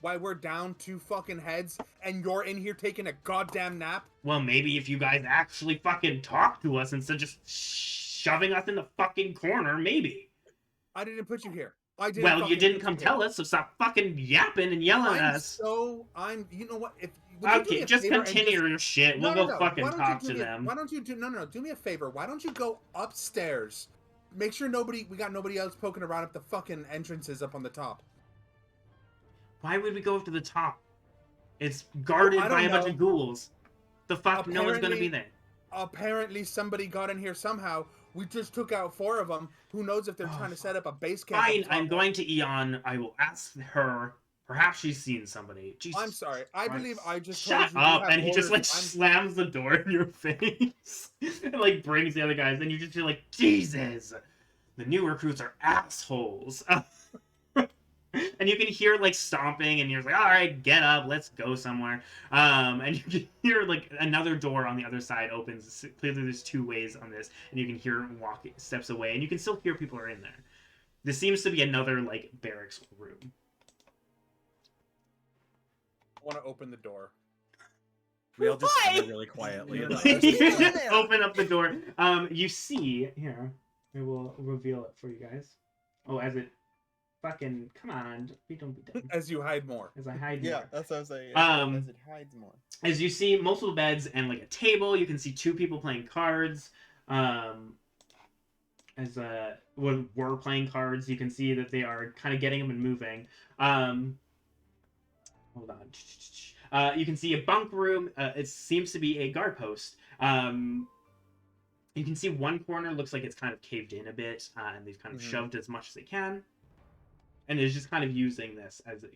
[SPEAKER 2] why we're down 2 fucking heads and you're in here taking a goddamn nap?
[SPEAKER 4] Well, maybe if you guys actually fucking talk to us instead of just shoving us in the fucking corner, maybe.
[SPEAKER 2] I didn't put you here. I didn't.
[SPEAKER 4] Well, you
[SPEAKER 2] fucking
[SPEAKER 4] didn't
[SPEAKER 2] get
[SPEAKER 4] come
[SPEAKER 2] to
[SPEAKER 4] tell
[SPEAKER 2] hear.
[SPEAKER 4] us, so stop fucking yapping and yelling at us.
[SPEAKER 2] You know what? If would you do me
[SPEAKER 4] Okay,
[SPEAKER 2] a
[SPEAKER 4] just
[SPEAKER 2] favor and
[SPEAKER 4] continue your shit. We'll go fucking
[SPEAKER 2] Why don't
[SPEAKER 4] talk
[SPEAKER 2] you
[SPEAKER 4] to
[SPEAKER 2] do me
[SPEAKER 4] them.
[SPEAKER 2] Why don't you do do me a favor? Why don't you go upstairs? Make sure we got nobody else poking around up the fucking entrances up on the top.
[SPEAKER 4] Why would we go up to the top? It's guarded
[SPEAKER 2] I
[SPEAKER 4] by
[SPEAKER 2] don't
[SPEAKER 4] a bunch
[SPEAKER 2] know.
[SPEAKER 4] of ghouls. The fuck? No one's gonna be
[SPEAKER 2] Apparently-
[SPEAKER 4] there.
[SPEAKER 2] Apparently somebody got in here somehow. We just took out 4 of them. Who knows if they're
[SPEAKER 4] Oh,
[SPEAKER 2] trying to set up a base camp?
[SPEAKER 4] Fine,
[SPEAKER 2] up top.
[SPEAKER 4] I'm going to Eon. I will ask her. Perhaps she's seen somebody. Jesus
[SPEAKER 2] I'm sorry. I
[SPEAKER 4] Christ.
[SPEAKER 2] believe I just
[SPEAKER 4] Shut
[SPEAKER 2] told you
[SPEAKER 4] up!
[SPEAKER 2] have
[SPEAKER 4] And he just like
[SPEAKER 2] orders.
[SPEAKER 4] slams the door in your face and like brings the other guys. And you just feel like, Jesus, the new recruits are assholes. And you can hear like stomping, and you're like, all right, get up, let's go somewhere. And you can hear like another door on the other side opens. Clearly, there's 2 ways on this, and you can hear walking steps away, and you can still hear people are in there. This seems to be another like barracks room.
[SPEAKER 2] I want to open the door.
[SPEAKER 5] We all just
[SPEAKER 1] Why?
[SPEAKER 5] sit really quietly.
[SPEAKER 3] You
[SPEAKER 4] You just open up the door. You see here. I will reveal it for you guys. Oh, as it fucking come on, we don't be dumb.
[SPEAKER 2] As you hide more.
[SPEAKER 4] As I hide
[SPEAKER 3] Yeah,
[SPEAKER 4] more.
[SPEAKER 3] that's what I'm saying.
[SPEAKER 4] Um,
[SPEAKER 3] As it hides more.
[SPEAKER 4] As you see multiple beds and like a table, you can see 2 people playing cards. When we're playing cards, you can see that they are kind of getting them and moving. Hold on. You can see a bunk room. It seems to be a guard post. You can see one corner looks like it's kind of caved in a bit, and they've kind of shoved as much as they can. And it's just kind of using this as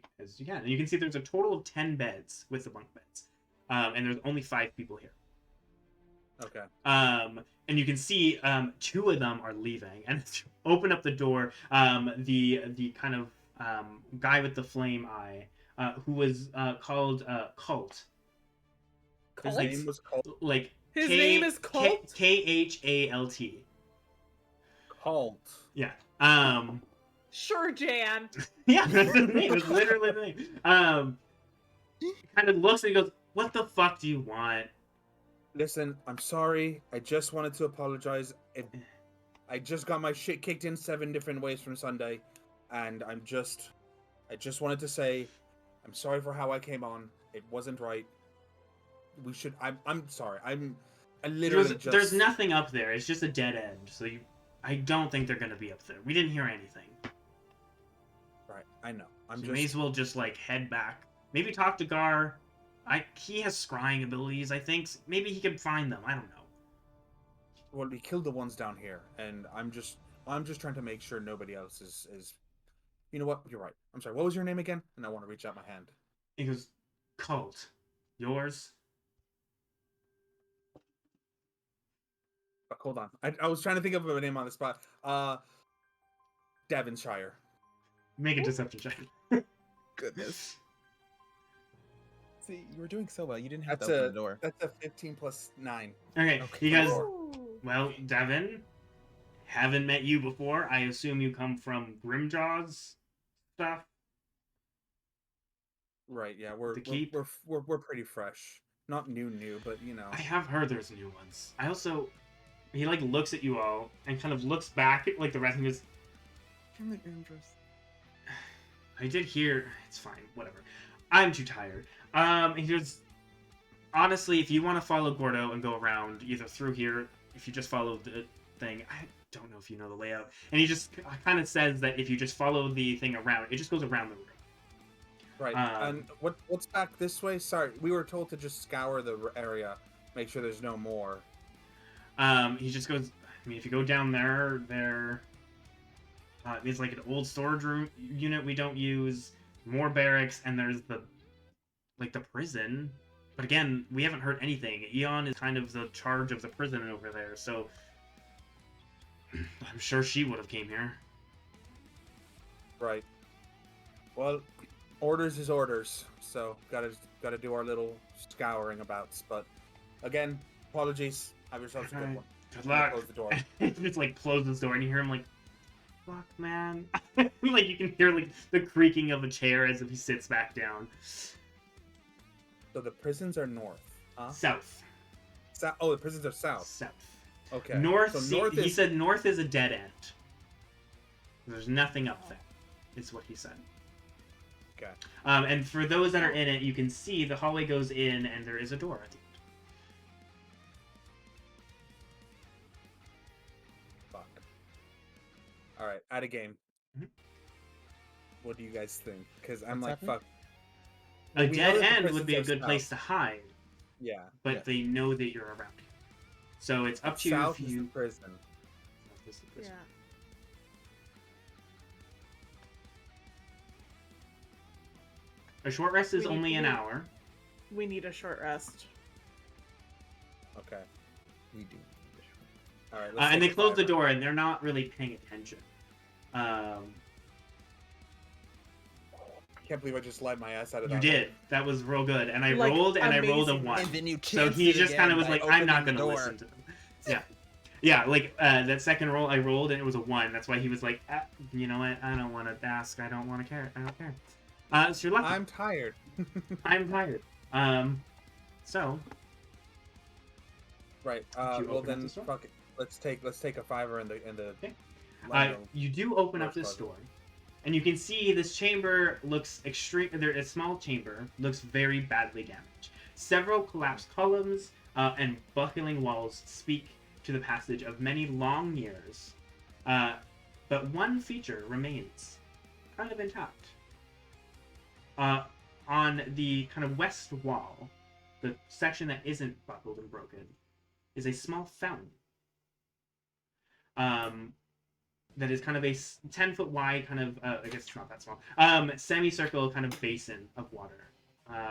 [SPEAKER 4] you can. And you can see there's a total of 10 beds with the bunk beds. And there's only 5 people here.
[SPEAKER 2] Okay.
[SPEAKER 4] And you can see 2 of them are leaving. And to open up the door, the kind of guy with the flame eye, who was called Cult.
[SPEAKER 2] His
[SPEAKER 4] Like-
[SPEAKER 2] name was called
[SPEAKER 4] Like
[SPEAKER 1] His name is Colt?
[SPEAKER 4] Khalt.
[SPEAKER 2] Cult.
[SPEAKER 4] Yeah.
[SPEAKER 1] Sure, Jan.
[SPEAKER 4] Yeah, that's his name. It's literally the name. Kind of looks and he goes, "What the fuck do you want?"
[SPEAKER 2] Listen, I'm sorry. I just wanted to apologize. I just got my shit kicked in 7 different ways from Sunday, and I just wanted to say, I'm sorry for how I came on. It wasn't right. We should. I'm sorry. I literally just.
[SPEAKER 4] There's nothing up there. It's just a dead end. So I don't think they're gonna be up there. We didn't hear anything.
[SPEAKER 2] Right. I know.
[SPEAKER 4] So you may as well just like head back. Maybe talk to Gar. He has scrying abilities. I think maybe he can find them. I don't know.
[SPEAKER 2] Well, we killed the ones down here, and I'm just trying to make sure nobody else is. You know what? You're right. I'm sorry. What was your name again? And I want to reach out my hand.
[SPEAKER 4] He goes, Cult. Yours?
[SPEAKER 2] Hold on. I was trying to think of a name on the spot. Devonshire.
[SPEAKER 4] Make a deception check.
[SPEAKER 3] Goodness. See, you were doing so well. You didn't have
[SPEAKER 2] That's
[SPEAKER 3] to open the door.
[SPEAKER 2] That's a 15 plus 9.
[SPEAKER 4] Okay,
[SPEAKER 3] Okay.
[SPEAKER 4] you guys.
[SPEAKER 1] Ooh.
[SPEAKER 4] Well, Devin, haven't met you before. I assume you come from Grimjaw's stuff.
[SPEAKER 2] Right. Yeah.
[SPEAKER 4] The keep?
[SPEAKER 2] We're pretty fresh. Not new, but you know.
[SPEAKER 4] I have heard there's new ones. I also, he like looks at you all and kind of looks back at like the rest and goes,
[SPEAKER 3] From the Amdrus.
[SPEAKER 4] I did hear. It's fine. Whatever. I'm too tired. And he goes, honestly, if you want to follow Gordo and go around either through here, if you just follow the thing, I don't know if you know the layout. And he just kind of says that if you just follow the thing around, it just goes around the room.
[SPEAKER 2] Right. And what's back this way? Sorry, we were told to just scour the area, make sure there's no more.
[SPEAKER 4] He just goes. I mean, if you go down there, there's like an old storage room unit we don't use, more barracks, and there's the prison. But again, we haven't heard anything. Eon is kind of the charge of the prison over there, so I'm sure she would have came here.
[SPEAKER 2] Right. Well, orders is orders, so gotta do our little scouring abouts. But again, apologies. Have yourselves a good
[SPEAKER 4] Alright.
[SPEAKER 2] one.
[SPEAKER 4] Good luck.
[SPEAKER 2] Close the door.
[SPEAKER 4] Just like closes the door, and you hear him like, "Fuck, man!" Like you can hear like the creaking of a chair as if he sits back down.
[SPEAKER 2] So the prisons are north. Huh?
[SPEAKER 4] South.
[SPEAKER 2] Oh, the prisons are south.
[SPEAKER 4] South.
[SPEAKER 2] Okay.
[SPEAKER 4] North.
[SPEAKER 2] So north
[SPEAKER 4] He
[SPEAKER 2] is
[SPEAKER 4] said north is a dead end. There's nothing up there. is what he said.
[SPEAKER 2] Okay.
[SPEAKER 4] And for those that are in it, you can see the hallway goes in, and there is a door at the end.
[SPEAKER 2] Fuck. All right, out of game.
[SPEAKER 4] Mhm.
[SPEAKER 2] What do you guys think? Because I'm
[SPEAKER 3] What's
[SPEAKER 2] like,
[SPEAKER 3] happening?
[SPEAKER 2] fuck.
[SPEAKER 4] A
[SPEAKER 2] We know
[SPEAKER 4] dead
[SPEAKER 2] that the
[SPEAKER 4] end would
[SPEAKER 2] prisons
[SPEAKER 4] be a
[SPEAKER 2] are
[SPEAKER 4] good
[SPEAKER 2] south.
[SPEAKER 4] place to hide,
[SPEAKER 2] Yeah.
[SPEAKER 4] but
[SPEAKER 3] Yes.
[SPEAKER 4] they know that you're around. So it's up to you
[SPEAKER 2] South
[SPEAKER 4] if
[SPEAKER 2] is the
[SPEAKER 4] you.
[SPEAKER 2] prison.
[SPEAKER 1] Yeah.
[SPEAKER 4] A short rest is
[SPEAKER 1] We need-
[SPEAKER 4] only an
[SPEAKER 1] we-
[SPEAKER 4] hour.
[SPEAKER 1] We need a short rest.
[SPEAKER 2] Okay.
[SPEAKER 3] We do.
[SPEAKER 2] All right.
[SPEAKER 4] And they
[SPEAKER 2] take a
[SPEAKER 4] close the
[SPEAKER 2] fiver.
[SPEAKER 4] door, and they're not really paying attention.
[SPEAKER 2] I can't believe I just lied my ass out of
[SPEAKER 4] You
[SPEAKER 2] that.
[SPEAKER 4] did. That was real good. And I
[SPEAKER 1] Like,
[SPEAKER 4] rolled, and I rolled a
[SPEAKER 1] amazing.
[SPEAKER 4] 1.
[SPEAKER 3] And then you
[SPEAKER 4] So
[SPEAKER 3] chanced
[SPEAKER 4] he
[SPEAKER 3] it
[SPEAKER 4] just kind of
[SPEAKER 3] again
[SPEAKER 4] was
[SPEAKER 3] by
[SPEAKER 4] like, I'm not
[SPEAKER 3] opening
[SPEAKER 4] going
[SPEAKER 3] the
[SPEAKER 4] to
[SPEAKER 3] door.
[SPEAKER 4] listen to them. Yeah. Yeah, like that second roll I rolled, and it was a 1. That's why he was like, you know what? I don't want to ask. I don't want to care. I don't care. So you're lucky.
[SPEAKER 2] I'm tired.
[SPEAKER 4] I'm tired. So
[SPEAKER 2] Right.
[SPEAKER 4] you
[SPEAKER 2] Well
[SPEAKER 4] open up
[SPEAKER 2] then,
[SPEAKER 4] the store?
[SPEAKER 2] fuck it. Let's take a fiver in the
[SPEAKER 4] Okay.
[SPEAKER 2] line room.
[SPEAKER 4] You do open up
[SPEAKER 2] Door's
[SPEAKER 4] this
[SPEAKER 2] closed.
[SPEAKER 4] door, and you can see this chamber looks extreme. A small chamber looks very badly damaged. Several collapsed columns and buckling walls speak to the passage of many long years, but one feature remains kind of intact. On the kind of west wall, the section that isn't buckled and broken, is a small fountain. That is kind of a 10-foot wide, kind of, I guess it's not that small, semicircle kind of basin of water,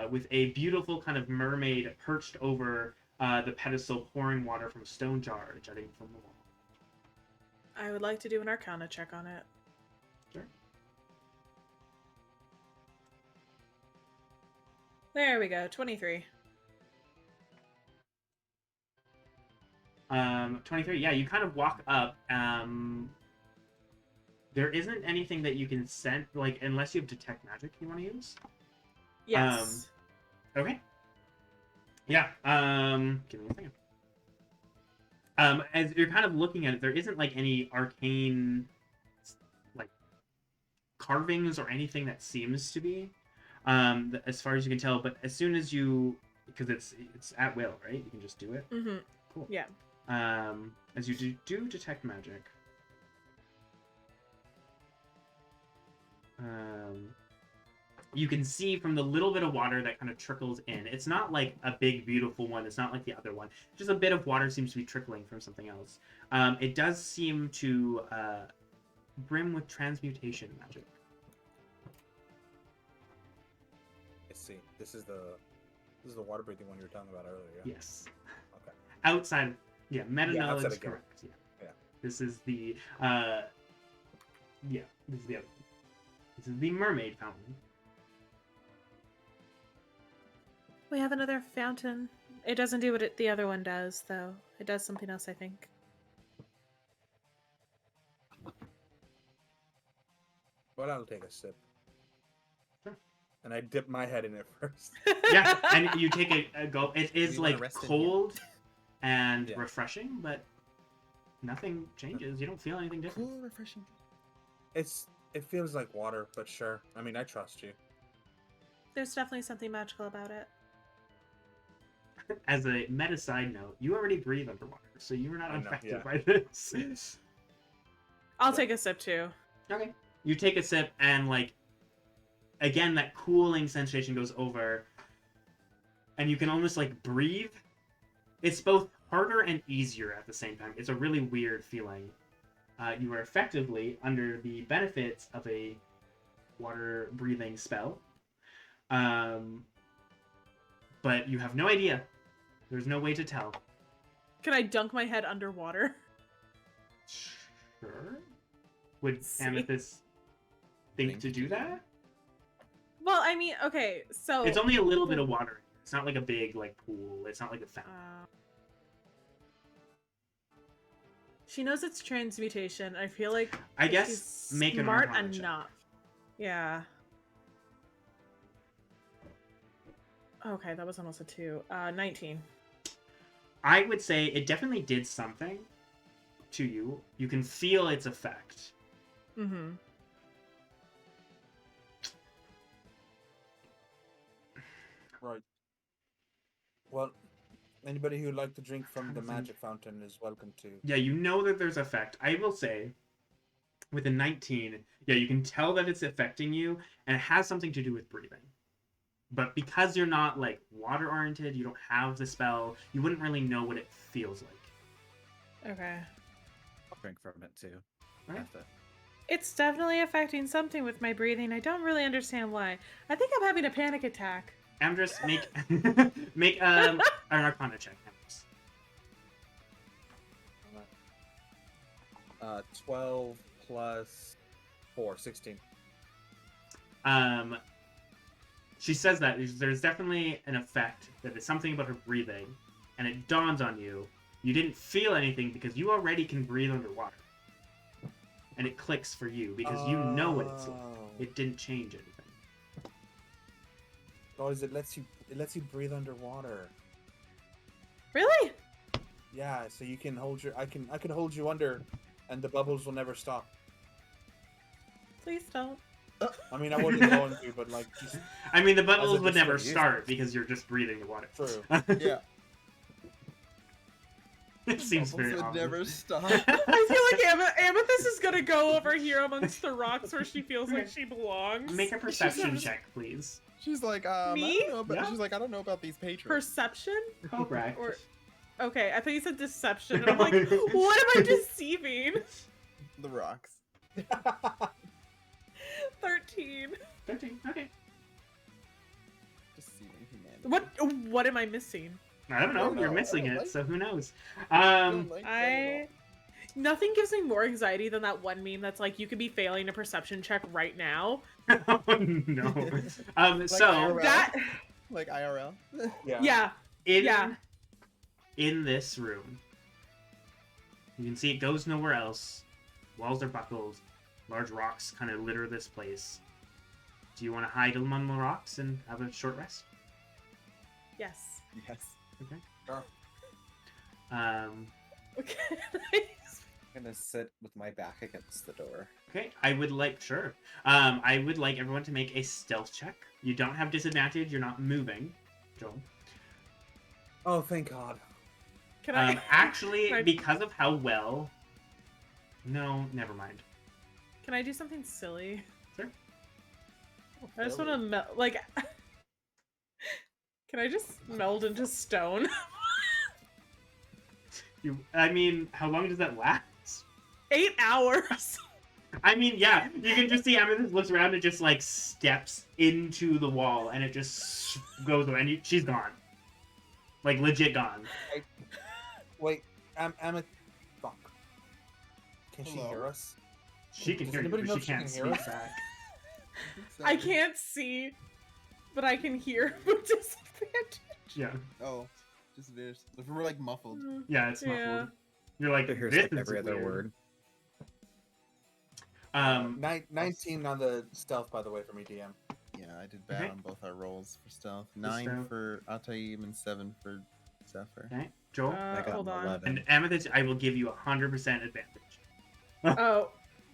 [SPEAKER 4] with a beautiful kind of mermaid perched over the pedestal, pouring water from a stone jar jutting from the wall.
[SPEAKER 1] I would like to do an Arcana check on it.
[SPEAKER 4] Sure.
[SPEAKER 1] There we go, 23.
[SPEAKER 4] 23, yeah, you kind of walk up. There isn't anything that you can sense, like, unless you have detect magic you want to use.
[SPEAKER 1] Yes.
[SPEAKER 4] Okay. Yeah, give me a second. As you're kind of looking at it, there isn't, like, any arcane, like, carvings or anything that seems to be, as far as you can tell, but as soon as you, because it's at will, right? You can just do it.
[SPEAKER 1] Mm-hmm.
[SPEAKER 4] Cool.
[SPEAKER 1] Yeah.
[SPEAKER 4] As you do detect magic, you can see from the little bit of water that kind of trickles in. It's not like a big, beautiful one. It's not like the other one. Just a bit of water seems to be trickling from something else. It does seem to brim with transmutation magic.
[SPEAKER 2] I see. This is the water breathing one you were talking about earlier. Yeah?
[SPEAKER 4] Yes.
[SPEAKER 2] Okay.
[SPEAKER 4] Outside, yeah, meta
[SPEAKER 2] Yeah,
[SPEAKER 4] knowledge
[SPEAKER 2] outside
[SPEAKER 4] is
[SPEAKER 2] again.
[SPEAKER 4] correct. Yeah.
[SPEAKER 2] Yeah.
[SPEAKER 4] This is the this is the other one. This is the mermaid fountain.
[SPEAKER 1] We have another fountain. It doesn't do what the other one does, though. It does something else, I think.
[SPEAKER 2] But I'll take a sip.
[SPEAKER 4] Sure.
[SPEAKER 2] And I dip my head in it first.
[SPEAKER 4] Yeah, and you take a gulp. It is
[SPEAKER 3] wanna
[SPEAKER 4] like
[SPEAKER 3] rest in here?
[SPEAKER 4] cold and
[SPEAKER 2] Yeah.
[SPEAKER 4] refreshing, but nothing changes. You don't feel anything different.
[SPEAKER 3] Cool, refreshing.
[SPEAKER 2] It feels like water, but sure. I mean, I trust you.
[SPEAKER 1] There's definitely something magical about it.
[SPEAKER 4] As a meta side note, you already breathe underwater, so you were not
[SPEAKER 2] I know,
[SPEAKER 4] affected
[SPEAKER 2] yeah.
[SPEAKER 4] by this.
[SPEAKER 1] I'll
[SPEAKER 2] Yeah.
[SPEAKER 1] take a sip too.
[SPEAKER 4] Okay. You take a sip, and like, again, that cooling sensation goes over, and you can almost like breathe. It's both harder and easier at the same time. It's a really weird feeling. You are effectively under the benefits of a water breathing spell, but you have no idea. There's no way to tell.
[SPEAKER 1] Can I dunk my head underwater?
[SPEAKER 4] Sure. Would
[SPEAKER 1] See?
[SPEAKER 4] Amethyst think to do that?
[SPEAKER 1] Well, I mean, okay, so...
[SPEAKER 4] It's only a little bit of water. It's not like a big like pool. It's not like a fountain.
[SPEAKER 1] She knows it's transmutation. I feel like
[SPEAKER 4] I
[SPEAKER 1] if
[SPEAKER 4] guess
[SPEAKER 1] she's
[SPEAKER 4] make an
[SPEAKER 1] smart
[SPEAKER 4] Arcana check.
[SPEAKER 1] enough. Yeah. Okay, that was almost a 2. 19.
[SPEAKER 4] I would say it definitely did something to you. You can feel its effect.
[SPEAKER 1] Mm-hmm.
[SPEAKER 2] Right. Well, anybody who'd like to drink from the magic fountain is welcome to.
[SPEAKER 4] Yeah, you know that there's effect. I will say, with a 19, yeah, you can tell that it's affecting you, and it has something to do with breathing. But because you're not, like, water-oriented, you don't have the spell, you wouldn't really know what it feels like.
[SPEAKER 1] Okay.
[SPEAKER 5] I'll drink from it too.
[SPEAKER 4] Right.
[SPEAKER 5] Have to-
[SPEAKER 1] It's definitely affecting something with my breathing. I don't really understand why. I think I'm having a panic attack.
[SPEAKER 4] Amdrus, make an Arcana check, Amdrus.
[SPEAKER 2] 12 plus 4, 16.
[SPEAKER 4] She says that there's definitely an effect, that it's something about her breathing, and it dawns on you. You didn't feel anything because you already can breathe underwater. And it clicks for you because you know what it's like. It didn't change anything.
[SPEAKER 2] Oh, it lets you breathe underwater.
[SPEAKER 1] Really?
[SPEAKER 2] Yeah, so you can hold I can hold you under, and the bubbles will never stop.
[SPEAKER 1] Please don't.
[SPEAKER 2] I mean, I wasn't going to, but like, just
[SPEAKER 4] I mean, the
[SPEAKER 2] As
[SPEAKER 4] bubbles
[SPEAKER 2] a
[SPEAKER 4] would never
[SPEAKER 2] distribution.
[SPEAKER 4] start because you're just breathing the water.
[SPEAKER 2] true.
[SPEAKER 3] Yeah.
[SPEAKER 4] It seems
[SPEAKER 3] Bubbles
[SPEAKER 4] very
[SPEAKER 3] would
[SPEAKER 4] obvious.
[SPEAKER 3] never stop.
[SPEAKER 1] I feel like Amethyst is gonna go over here amongst the rocks where she feels like she belongs.
[SPEAKER 4] Make a perception check, please.
[SPEAKER 3] She's like,
[SPEAKER 1] Me?
[SPEAKER 3] I don't know about,
[SPEAKER 4] Yeah.
[SPEAKER 3] she's like, I don't know about these patrons.
[SPEAKER 1] Perception?
[SPEAKER 4] Correct.
[SPEAKER 1] Or okay, I thought you said deception. And I'm like, what am I deceiving?
[SPEAKER 3] The rocks.
[SPEAKER 1] 13.
[SPEAKER 4] 13. Okay.
[SPEAKER 3] Deceiving humanity.
[SPEAKER 1] What am I missing?
[SPEAKER 4] I don't know.
[SPEAKER 3] don't
[SPEAKER 4] You're
[SPEAKER 3] know.
[SPEAKER 4] missing
[SPEAKER 3] I don't
[SPEAKER 4] it,
[SPEAKER 3] like
[SPEAKER 4] so who knows?
[SPEAKER 3] Don't like that at all.
[SPEAKER 1] Nothing gives me more anxiety than that one meme that's like you could be failing a perception check right now.
[SPEAKER 4] Oh, no.
[SPEAKER 3] Like
[SPEAKER 4] So
[SPEAKER 3] IRL?
[SPEAKER 1] That
[SPEAKER 3] Like IRL.
[SPEAKER 1] yeah.
[SPEAKER 4] in
[SPEAKER 1] Yeah.
[SPEAKER 4] in this room, you can see it goes nowhere else. Walls are buckled. Large rocks kind of litter this place. Do you want to hide among the rocks and have a short rest?
[SPEAKER 1] Yes.
[SPEAKER 3] Yes.
[SPEAKER 4] Okay.
[SPEAKER 2] Sure.
[SPEAKER 1] Okay.
[SPEAKER 5] I'm gonna sit with my back against the door.
[SPEAKER 4] Okay, I would like everyone to make a stealth check. You don't have disadvantage. You're not moving, Joel.
[SPEAKER 2] Oh, thank God.
[SPEAKER 1] Can I?
[SPEAKER 4] Actually,
[SPEAKER 1] Can I-
[SPEAKER 4] because of how well. No, never mind.
[SPEAKER 1] Can I do something silly?
[SPEAKER 4] Sure.
[SPEAKER 1] I just want to melt. Like, can I just meld into stone?
[SPEAKER 4] I mean, how long does that last?
[SPEAKER 1] 8 hours.
[SPEAKER 4] I mean, yeah, you can just see Amethyst looks around and just like steps into the wall, and it just goes away, and she's gone, like legit gone.
[SPEAKER 2] Wait, Amit. Fuck. Can she
[SPEAKER 3] Hello?
[SPEAKER 2] hear us?
[SPEAKER 4] She can
[SPEAKER 2] Does
[SPEAKER 4] hear you,
[SPEAKER 2] anybody
[SPEAKER 4] but
[SPEAKER 2] know
[SPEAKER 4] she
[SPEAKER 2] if she
[SPEAKER 4] can't
[SPEAKER 2] can
[SPEAKER 4] speak
[SPEAKER 2] hear us?
[SPEAKER 4] back.
[SPEAKER 1] I can't see, but I can hear with disadvantage.
[SPEAKER 4] Yeah,
[SPEAKER 3] Oh, just this. If we were like muffled.
[SPEAKER 4] yeah, it's muffled.
[SPEAKER 1] Yeah.
[SPEAKER 4] You're like,
[SPEAKER 5] I hear
[SPEAKER 4] this
[SPEAKER 5] like
[SPEAKER 4] is
[SPEAKER 5] every other
[SPEAKER 4] weird.
[SPEAKER 5] word.
[SPEAKER 2] 19 on the stealth, by the way, for me, DM.
[SPEAKER 3] Yeah, I did bad
[SPEAKER 4] Okay.
[SPEAKER 3] on both our rolls for stealth. 9
[SPEAKER 4] stealth.
[SPEAKER 3] for Ataim and 7 for Zephyr.
[SPEAKER 4] Okay, Joel.
[SPEAKER 5] I got
[SPEAKER 1] Hold
[SPEAKER 5] an
[SPEAKER 1] on.
[SPEAKER 5] 11.
[SPEAKER 4] And Amethyst, I will give you 100% advantage.
[SPEAKER 1] Oh,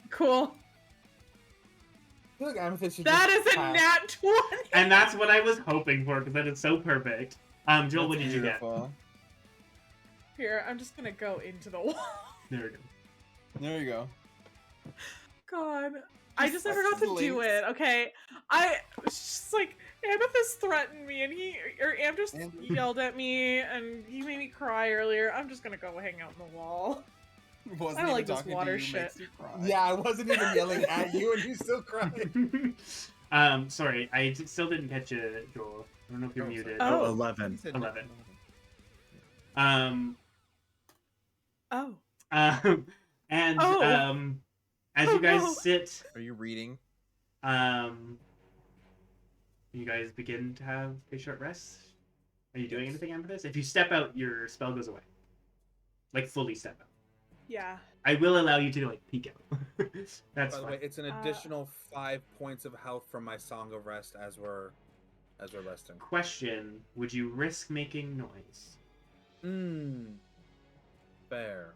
[SPEAKER 1] cool.
[SPEAKER 2] I feel like Amethyst should
[SPEAKER 1] That
[SPEAKER 2] just
[SPEAKER 1] is a
[SPEAKER 2] pass.
[SPEAKER 1] nat 20.
[SPEAKER 4] And that's what I was hoping for, because that is so perfect. Joel, what
[SPEAKER 3] That's
[SPEAKER 4] did you get?
[SPEAKER 3] beautiful.
[SPEAKER 1] Here, I'm just gonna go into the wall.
[SPEAKER 4] There we go.
[SPEAKER 3] There you go.
[SPEAKER 1] God. I just never got
[SPEAKER 3] Just
[SPEAKER 1] to do
[SPEAKER 3] links.
[SPEAKER 1] it, okay? I was just like, Amethyst threatened me and Amdrus
[SPEAKER 3] And-
[SPEAKER 1] yelled at me and he made me cry earlier. I'm just gonna go hang out in the wall.
[SPEAKER 3] Wasn't
[SPEAKER 1] I don't
[SPEAKER 3] even
[SPEAKER 1] like this
[SPEAKER 3] talking to
[SPEAKER 1] water
[SPEAKER 3] you,
[SPEAKER 1] shit.
[SPEAKER 3] makes you cry.
[SPEAKER 2] Yeah, I wasn't even yelling at you, and you still crying.
[SPEAKER 4] Sorry, still didn't catch you, Joel. I don't know if you're
[SPEAKER 3] Oh,
[SPEAKER 4] muted.
[SPEAKER 1] sorry. Oh.
[SPEAKER 5] 11.
[SPEAKER 3] He said
[SPEAKER 4] 11.
[SPEAKER 3] 11.
[SPEAKER 1] Oh.
[SPEAKER 4] And
[SPEAKER 1] Oh.
[SPEAKER 4] as
[SPEAKER 1] Oh,
[SPEAKER 4] you guys
[SPEAKER 1] no.
[SPEAKER 4] sit,
[SPEAKER 3] Are you reading?
[SPEAKER 4] you guys begin to have a short rest. Are you doing anything after this? If you step out, your spell goes away. Like fully step out.
[SPEAKER 1] Yeah.
[SPEAKER 4] I will allow you to like peek out. That's
[SPEAKER 2] By the
[SPEAKER 4] fine.
[SPEAKER 2] way, it's an additional 5 points of health from my Song of Rest as we're resting.
[SPEAKER 4] Question: would you risk making noise?
[SPEAKER 2] Fair.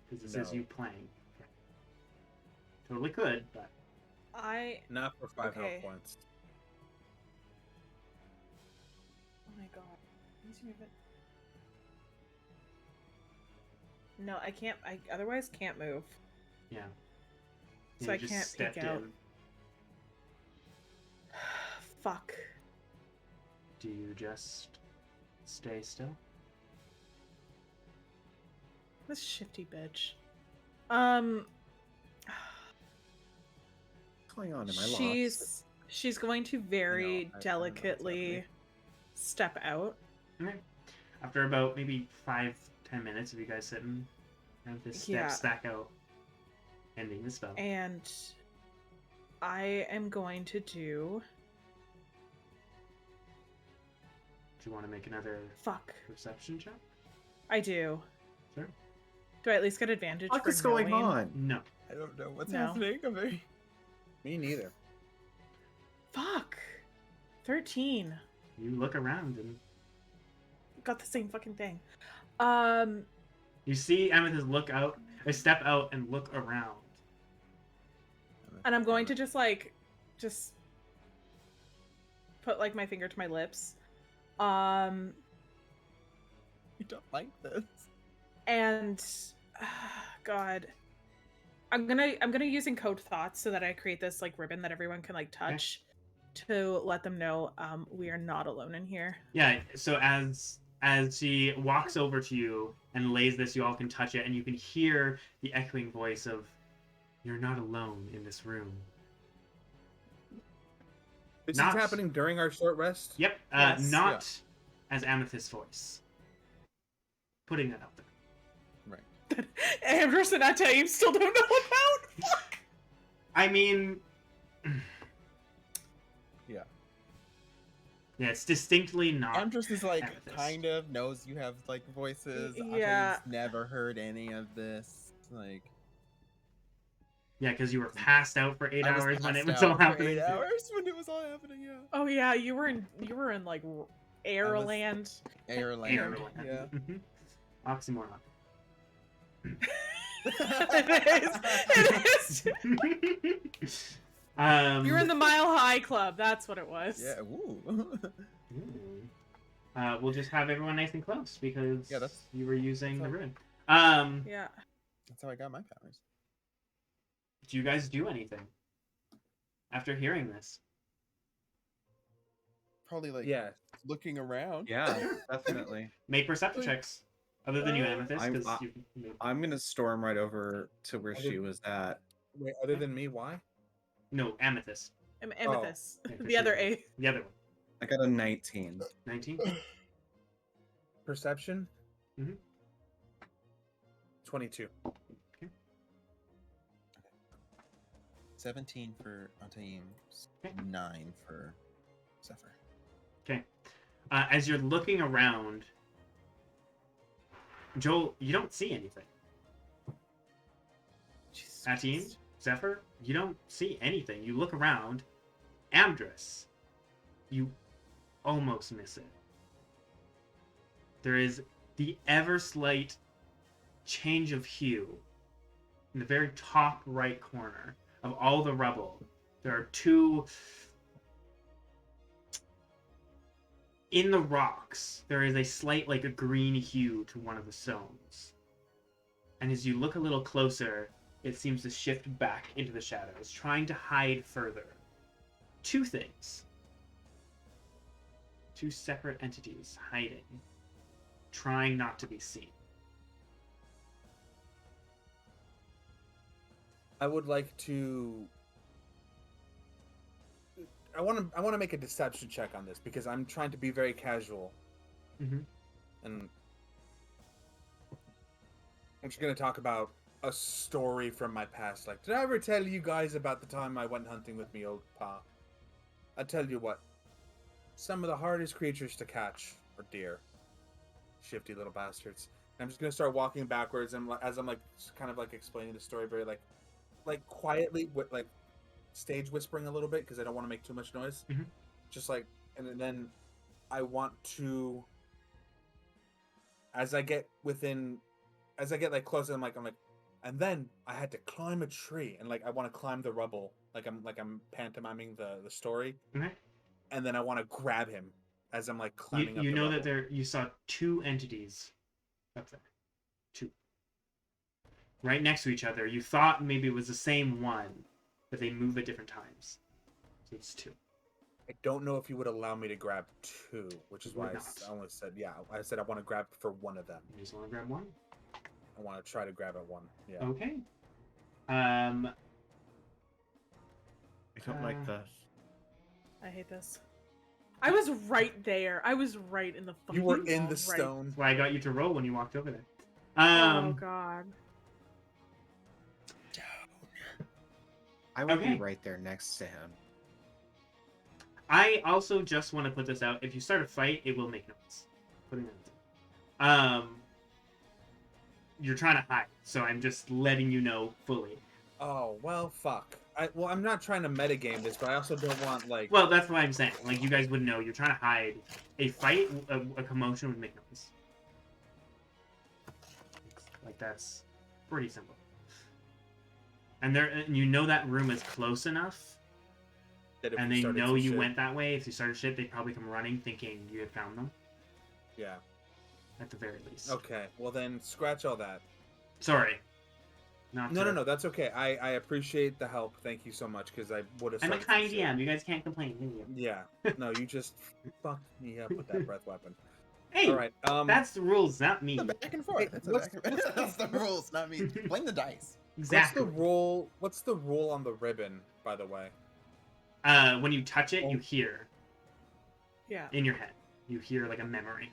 [SPEAKER 4] Because this is
[SPEAKER 2] No.
[SPEAKER 4] you playing. Totally could, but
[SPEAKER 2] Not for 5
[SPEAKER 1] Okay.
[SPEAKER 2] health points.
[SPEAKER 1] my god. No, I can't. I otherwise can't move.
[SPEAKER 4] Yeah.
[SPEAKER 1] So
[SPEAKER 4] You
[SPEAKER 1] I
[SPEAKER 4] just
[SPEAKER 1] can't
[SPEAKER 4] stepped
[SPEAKER 1] peek out.
[SPEAKER 4] in.
[SPEAKER 1] Fuck.
[SPEAKER 4] Do you just stay still?
[SPEAKER 1] This shifty bitch.
[SPEAKER 5] What's going on? Am I lost?
[SPEAKER 1] She's going to very
[SPEAKER 3] I don't know what's
[SPEAKER 1] delicately
[SPEAKER 3] happening.
[SPEAKER 1] step out.
[SPEAKER 4] Okay. After about maybe 5-10 minutes of you guys sitting, Amethyst steps back out, ending the spell.
[SPEAKER 1] And I am going to do...
[SPEAKER 4] Do you want to make another
[SPEAKER 1] Fuck.
[SPEAKER 4] perception check?
[SPEAKER 1] I do.
[SPEAKER 4] Sure.
[SPEAKER 1] Do I at least get advantage
[SPEAKER 5] What
[SPEAKER 1] for
[SPEAKER 5] is going
[SPEAKER 1] knowing?
[SPEAKER 5] on?
[SPEAKER 4] No.
[SPEAKER 3] I don't know what's
[SPEAKER 1] No.
[SPEAKER 3] happening. I'm very...
[SPEAKER 2] Me neither.
[SPEAKER 1] Fuck. 13.
[SPEAKER 4] You look around and
[SPEAKER 1] Got the same fucking thing.
[SPEAKER 4] you see Amethyst look out, or step out and look around.
[SPEAKER 1] And I'm going to just put like my finger to my lips.
[SPEAKER 3] You don't like this.
[SPEAKER 1] And God, I'm gonna use encode thoughts so that I create this like ribbon that everyone can like touch to let them know we are not alone in here.
[SPEAKER 4] Yeah, so as she walks over to you and lays this, you all can touch it, and you can hear the echoing voice of, "You're not alone in this room."
[SPEAKER 2] This
[SPEAKER 4] Not-
[SPEAKER 2] is happening during our short rest.
[SPEAKER 4] Yep,
[SPEAKER 1] Yes.
[SPEAKER 4] not as Amethyst's voice. Putting that out there.
[SPEAKER 3] Right.
[SPEAKER 1] Amdrus and Attaim still don't know about. Fuck.
[SPEAKER 4] I mean,
[SPEAKER 3] Yeah.
[SPEAKER 4] yeah, it's distinctly not.
[SPEAKER 3] Amdrus is like
[SPEAKER 4] Amethyst.
[SPEAKER 3] kind of knows you have like voices.
[SPEAKER 1] Yeah.
[SPEAKER 3] I've never heard any of this. Like
[SPEAKER 4] Yeah, because you were passed out for 8
[SPEAKER 3] I was
[SPEAKER 4] hours when it
[SPEAKER 3] passed
[SPEAKER 4] was all
[SPEAKER 3] out for
[SPEAKER 4] happening.
[SPEAKER 3] 8 hours when it was all happening. Yeah.
[SPEAKER 1] Oh yeah, you were in like Airland.
[SPEAKER 3] Airland.
[SPEAKER 4] Airland.
[SPEAKER 3] Yeah.
[SPEAKER 4] Mhm. Oxymoron.
[SPEAKER 1] It is. You were in the Mile High Club. That's what it was.
[SPEAKER 3] Yeah. Ooh.
[SPEAKER 4] Ooh. We'll just have everyone nice and close because
[SPEAKER 3] Yeah, that's-
[SPEAKER 4] you were using the
[SPEAKER 3] that's
[SPEAKER 4] rune.
[SPEAKER 1] Yeah.
[SPEAKER 3] That's how I got my powers.
[SPEAKER 4] Do you guys do anything after hearing this?
[SPEAKER 3] Probably like
[SPEAKER 2] Yeah.
[SPEAKER 3] looking around.
[SPEAKER 5] Yeah, definitely.
[SPEAKER 4] Make perception checks. Other than you, Amethyst,
[SPEAKER 5] I'm-
[SPEAKER 4] because
[SPEAKER 5] I'm gonna storm right over to where she was at.
[SPEAKER 2] Wait, other than me, why?
[SPEAKER 4] no Amethyst,
[SPEAKER 1] Amethyst.
[SPEAKER 4] Yeah, 'cause
[SPEAKER 1] The other
[SPEAKER 4] she-
[SPEAKER 1] A.
[SPEAKER 4] the other one.
[SPEAKER 5] I got a 19.
[SPEAKER 4] 19.
[SPEAKER 2] Perception.
[SPEAKER 4] Mhm.
[SPEAKER 2] 22.
[SPEAKER 3] 17 for Ataim.
[SPEAKER 4] Okay.
[SPEAKER 3] 9 for Zephyr.
[SPEAKER 4] Okay. As you're looking around, Joel, you don't see anything.
[SPEAKER 1] Jesus
[SPEAKER 4] Atim,
[SPEAKER 1] Christ.
[SPEAKER 4] Zephyr, you don't see anything. You look around. Amdrus, you almost miss it. There is the ever slight change of hue in the very top right corner of all the rubble. There are two. In the rocks, there is a slight, like a green hue to one of the stones. And as you look a little closer, it seems to shift back into the shadows, trying to hide further. Two things. Two separate entities hiding, trying not to be seen.
[SPEAKER 2] I would like to. I want to make a deception check on this because I'm trying to be very casual,
[SPEAKER 4] Mm-hmm.
[SPEAKER 2] and I'm just gonna talk about a story from my past. Like, did I ever tell you guys about the time I went hunting with me old pa? I tell you what, some of the hardest creatures to catch are deer. Shifty little bastards. And I'm just gonna start walking backwards, and as I'm like kind of like explaining the story, very like quietly, with like stage whispering a little bit because I don't want to make too much noise.
[SPEAKER 4] Mhm.
[SPEAKER 2] Just like, and then I want to, as I get like closer, I'm like, and then I had to climb a tree, and like I want to climb the rubble, like I'm pantomiming the story,
[SPEAKER 4] Okay.
[SPEAKER 2] and then I want to grab him as I'm like climbing up.
[SPEAKER 4] You
[SPEAKER 2] the
[SPEAKER 4] know that
[SPEAKER 2] rubble.
[SPEAKER 4] you saw 2 entities up there. 2. Right next to each other. You thought maybe it was the same one, but they move at different times. So it's 2.
[SPEAKER 2] I don't know if you would allow me to grab 2, which is
[SPEAKER 4] Would
[SPEAKER 2] why
[SPEAKER 4] not.
[SPEAKER 2] I only said I said I want to grab for one of them.
[SPEAKER 4] You just want to grab one?
[SPEAKER 2] I want to try to grab at one. Yeah.
[SPEAKER 4] Okay.
[SPEAKER 5] I don't like this.
[SPEAKER 1] I hate this. I was right there. I was right in the fucking
[SPEAKER 2] You were in
[SPEAKER 1] wall,
[SPEAKER 2] the
[SPEAKER 1] right.
[SPEAKER 2] stone.
[SPEAKER 4] That's why I got you to roll when you walked over there.
[SPEAKER 1] Oh god.
[SPEAKER 5] I would
[SPEAKER 4] Okay.
[SPEAKER 5] be right there next to him.
[SPEAKER 4] I also just want to put this out. If you start a fight, it will make noise. Putting that out. You're trying to hide, so I'm just letting you know fully.
[SPEAKER 2] Oh well, fuck. I'm not trying to metagame this, but I also don't want like.
[SPEAKER 4] Well, that's what I'm saying. Like, you guys would know. You're trying to hide. A fight, a commotion would make noise. Like, that's pretty simple. And you know that room is close enough,
[SPEAKER 2] that if
[SPEAKER 4] and
[SPEAKER 2] we
[SPEAKER 4] they
[SPEAKER 2] started
[SPEAKER 4] know
[SPEAKER 2] some
[SPEAKER 4] you
[SPEAKER 2] shit-
[SPEAKER 4] went that way. If you started shit, they'd probably come running thinking you had found them,
[SPEAKER 2] Yeah.
[SPEAKER 4] at the very least.
[SPEAKER 2] Okay. Well then, scratch all that.
[SPEAKER 4] Sorry. Not to-
[SPEAKER 2] No. That's okay. I appreciate the help. Thank you so much because I would have.
[SPEAKER 4] I'm a kind DM. You guys can't complain, can you?
[SPEAKER 2] Yeah. No, you just fucked me up with that breath weapon.
[SPEAKER 4] Hey,
[SPEAKER 2] All right.
[SPEAKER 4] that's the rules, not me.
[SPEAKER 3] The back and forth. That's,
[SPEAKER 2] what's-
[SPEAKER 3] that's the rules, not me. Blame the dice.
[SPEAKER 4] Exactly.
[SPEAKER 2] What's the roll on the ribbon, by the way?
[SPEAKER 4] When you touch it, you hear
[SPEAKER 1] Yeah.
[SPEAKER 4] in your head. You hear like a memory.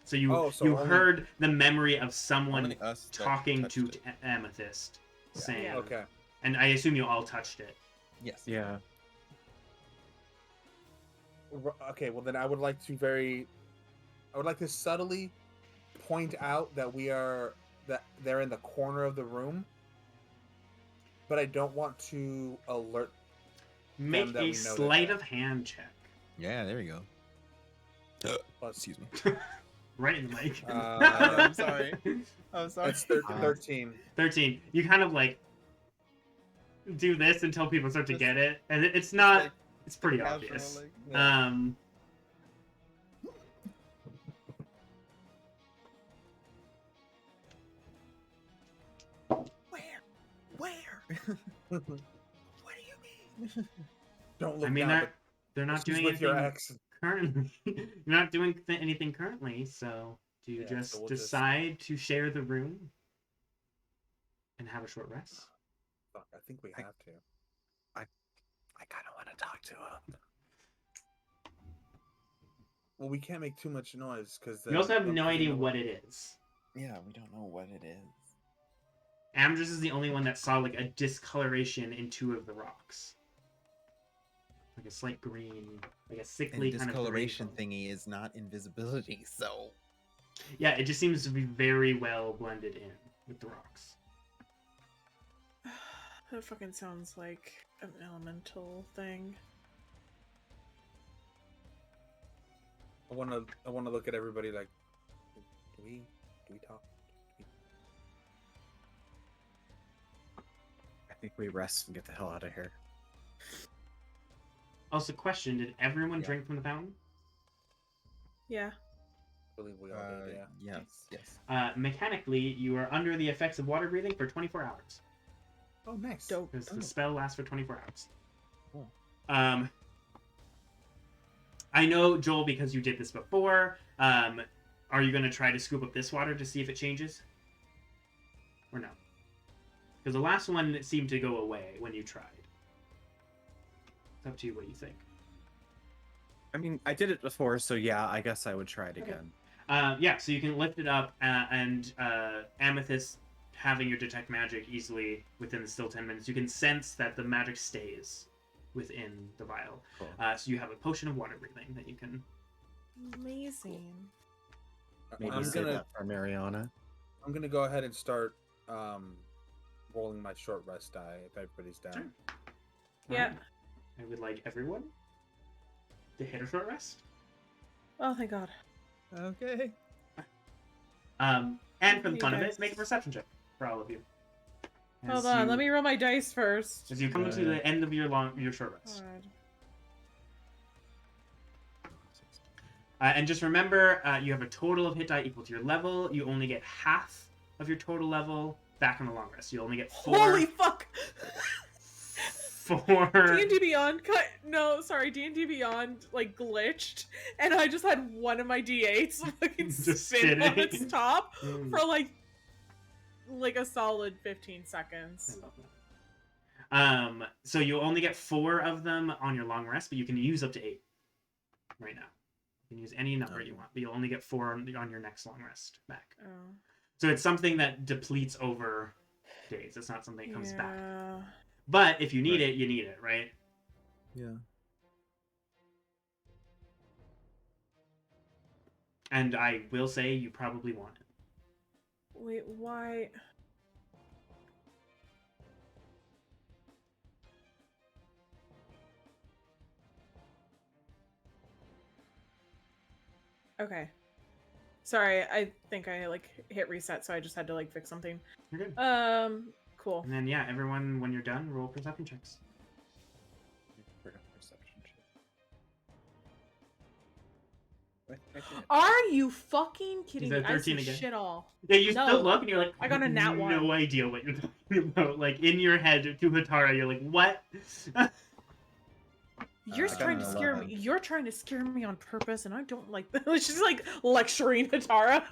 [SPEAKER 4] So you
[SPEAKER 2] Oh,
[SPEAKER 4] you
[SPEAKER 2] only-
[SPEAKER 4] heard the memory of someone
[SPEAKER 3] Only us that
[SPEAKER 4] talking to
[SPEAKER 3] touched it.
[SPEAKER 4] Amethyst, saying,
[SPEAKER 1] Yeah.
[SPEAKER 2] Okay.
[SPEAKER 4] and I assume you all touched it.
[SPEAKER 3] Yes.
[SPEAKER 5] Yeah.
[SPEAKER 2] Okay. Well, then I would like to subtly point out that they're in the corner of the room, but I don't want to alert.
[SPEAKER 4] Make
[SPEAKER 2] that we
[SPEAKER 4] a
[SPEAKER 2] know
[SPEAKER 4] sleight
[SPEAKER 2] that.
[SPEAKER 4] of hand check.
[SPEAKER 3] Yeah, there you go.
[SPEAKER 2] Plus,
[SPEAKER 3] Excuse me.
[SPEAKER 4] Right in the mic.
[SPEAKER 3] I'm sorry. I'm sorry.
[SPEAKER 2] That's 13.
[SPEAKER 4] 13. You kind of like do this until people start to
[SPEAKER 3] Just-
[SPEAKER 4] get it, and it's not.
[SPEAKER 3] like
[SPEAKER 4] It's pretty
[SPEAKER 3] casual,
[SPEAKER 4] obvious.
[SPEAKER 3] like, yeah. Where? What do you mean?
[SPEAKER 2] Don't look
[SPEAKER 4] I mean
[SPEAKER 2] down,
[SPEAKER 4] that they're
[SPEAKER 2] but
[SPEAKER 4] not
[SPEAKER 2] she's
[SPEAKER 4] doing
[SPEAKER 2] with your
[SPEAKER 4] anything
[SPEAKER 2] ex.
[SPEAKER 4] currently. You're not doing anything currently, so do you
[SPEAKER 2] Yeah,
[SPEAKER 4] just
[SPEAKER 2] so we'll just-
[SPEAKER 4] decide to share the room and have a short rest?
[SPEAKER 2] Fuck, I think we have to.
[SPEAKER 5] I kind of want to talk to him.
[SPEAKER 2] Well, we can't make too much noise because
[SPEAKER 4] You also have no idea what it is.
[SPEAKER 3] Yeah, we don't know what it is.
[SPEAKER 4] Amdrus is the only one that saw like a discoloration in 2 of the rocks, like a slight green, like a sickly
[SPEAKER 3] And
[SPEAKER 4] kind of
[SPEAKER 3] discoloration
[SPEAKER 4] green.
[SPEAKER 3] thingy is not invisibility, so
[SPEAKER 4] Yeah, it just seems to be very well blended in with the rocks.
[SPEAKER 1] That fucking sounds like an elemental thing.
[SPEAKER 2] I want to look at everybody like, do we talk?
[SPEAKER 5] I think we rest and get the hell out of here.
[SPEAKER 4] Also, question: did everyone
[SPEAKER 3] Yeah.
[SPEAKER 4] drink from the fountain?
[SPEAKER 1] Yeah.
[SPEAKER 2] I believe we all did, yeah.
[SPEAKER 3] yes.
[SPEAKER 4] Mechanically, you are under the effects of water breathing for 24 hours.
[SPEAKER 2] Oh, nice.
[SPEAKER 1] Dope.
[SPEAKER 4] Because the spell lasts for 24 hours.
[SPEAKER 3] Cool.
[SPEAKER 4] I know, Joel, because you did this before. Are you going to try to scoop up this water to see if it changes? Or no? Because the last one seemed to go away when you tried. It's up to you what you think.
[SPEAKER 5] I mean, I did it before, so yeah, I guess I would try it
[SPEAKER 4] Okay.
[SPEAKER 5] again.
[SPEAKER 4] Yeah, so you can lift it up, and Amethyst, having your detect magic easily within the still 10 minutes, you can sense that the magic stays within the vial.
[SPEAKER 5] Cool.
[SPEAKER 4] So you have a potion of water breathing that you can...
[SPEAKER 1] Amazing.
[SPEAKER 5] Maybe
[SPEAKER 2] I'm
[SPEAKER 5] save
[SPEAKER 2] gonna
[SPEAKER 5] that for Mariana.
[SPEAKER 2] go ahead and start rolling my short rest die if everybody's down.
[SPEAKER 4] Sure.
[SPEAKER 1] Yeah.
[SPEAKER 4] Alright. I would like everyone to hit a short rest.
[SPEAKER 1] Oh, thank God.
[SPEAKER 3] Okay.
[SPEAKER 4] And for the
[SPEAKER 1] Hey,
[SPEAKER 4] fun of
[SPEAKER 1] guys.
[SPEAKER 4] it, make a perception check for all of you.
[SPEAKER 1] Hold on, let me roll my dice first.
[SPEAKER 4] As you come to the end of your short rest.
[SPEAKER 1] God.
[SPEAKER 4] And just remember, you have a total of hit die equal to your level. You only get half of your total level back on the long rest. You only get 4.
[SPEAKER 1] Holy fuck!
[SPEAKER 4] 4.
[SPEAKER 1] D&D Beyond D&D Beyond like glitched, and I just had one of my D8s fucking
[SPEAKER 4] Just
[SPEAKER 1] spin on
[SPEAKER 4] sitting.
[SPEAKER 1] its top for like a solid 15 seconds.
[SPEAKER 4] I love that. So you only get 4 of them on your long rest, but you can use up to 8 right now. You can use any number you want, but you'll only get 4 on your next long rest back.
[SPEAKER 1] Oh.
[SPEAKER 4] So it's something that depletes over days. It's not something that comes back.
[SPEAKER 1] Yeah.
[SPEAKER 4] But if you need it, you need it, right?
[SPEAKER 3] Yeah.
[SPEAKER 4] And I will say you probably want it.
[SPEAKER 1] Wait, why? Okay. Sorry, I think I like hit reset, so I just had to like fix something.
[SPEAKER 4] You're good.
[SPEAKER 1] Cool.
[SPEAKER 4] And then yeah, everyone, when you're done, roll perception checks.
[SPEAKER 1] Are you fucking kidding
[SPEAKER 4] Is
[SPEAKER 1] me?
[SPEAKER 4] that
[SPEAKER 1] I
[SPEAKER 4] 13
[SPEAKER 1] see
[SPEAKER 4] again?
[SPEAKER 1] shit all.
[SPEAKER 4] Yeah, you
[SPEAKER 1] No.
[SPEAKER 4] still look and you're like,
[SPEAKER 1] I got a nat one.
[SPEAKER 4] No idea what you're talking about. Like in your head to Hatara, you're like, what?
[SPEAKER 1] You're
[SPEAKER 3] I got
[SPEAKER 1] trying
[SPEAKER 3] an
[SPEAKER 1] to scare
[SPEAKER 3] 11.
[SPEAKER 1] me. You're trying to scare me on purpose, and I don't like that. She's like lecturing Hatara.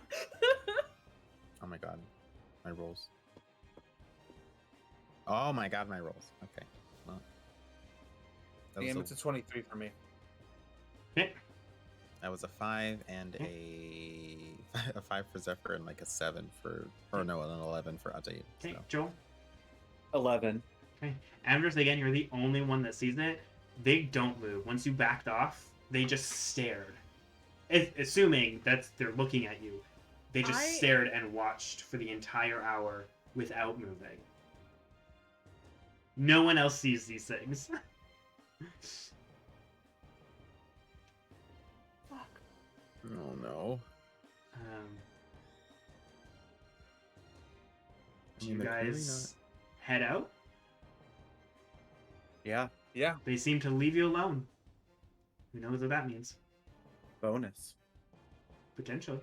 [SPEAKER 3] Oh my god. My rolls. Oh my god, my rolls. Okay. Well. That
[SPEAKER 2] Damn,
[SPEAKER 3] was
[SPEAKER 2] it's a 23 for me.
[SPEAKER 4] Okay.
[SPEAKER 3] that was a 5 and a 5 for Zephyr and like a 7 for, or no, an 11 for Ate.
[SPEAKER 4] Okay,
[SPEAKER 3] So.
[SPEAKER 4] Joel.
[SPEAKER 5] 11.
[SPEAKER 4] Okay. Amdrus, again, you're the only one that sees it. They don't move. Once you backed off, they just stared. Assuming that they're looking at you. They just stared and watched for the entire hour without moving. No one else sees these things.
[SPEAKER 1] Fuck.
[SPEAKER 3] Oh no.
[SPEAKER 4] Do you guys head out?
[SPEAKER 5] Yeah.
[SPEAKER 2] Yeah.
[SPEAKER 4] They seem to leave you alone. Who knows what that means?
[SPEAKER 5] Bonus.
[SPEAKER 4] Potentially.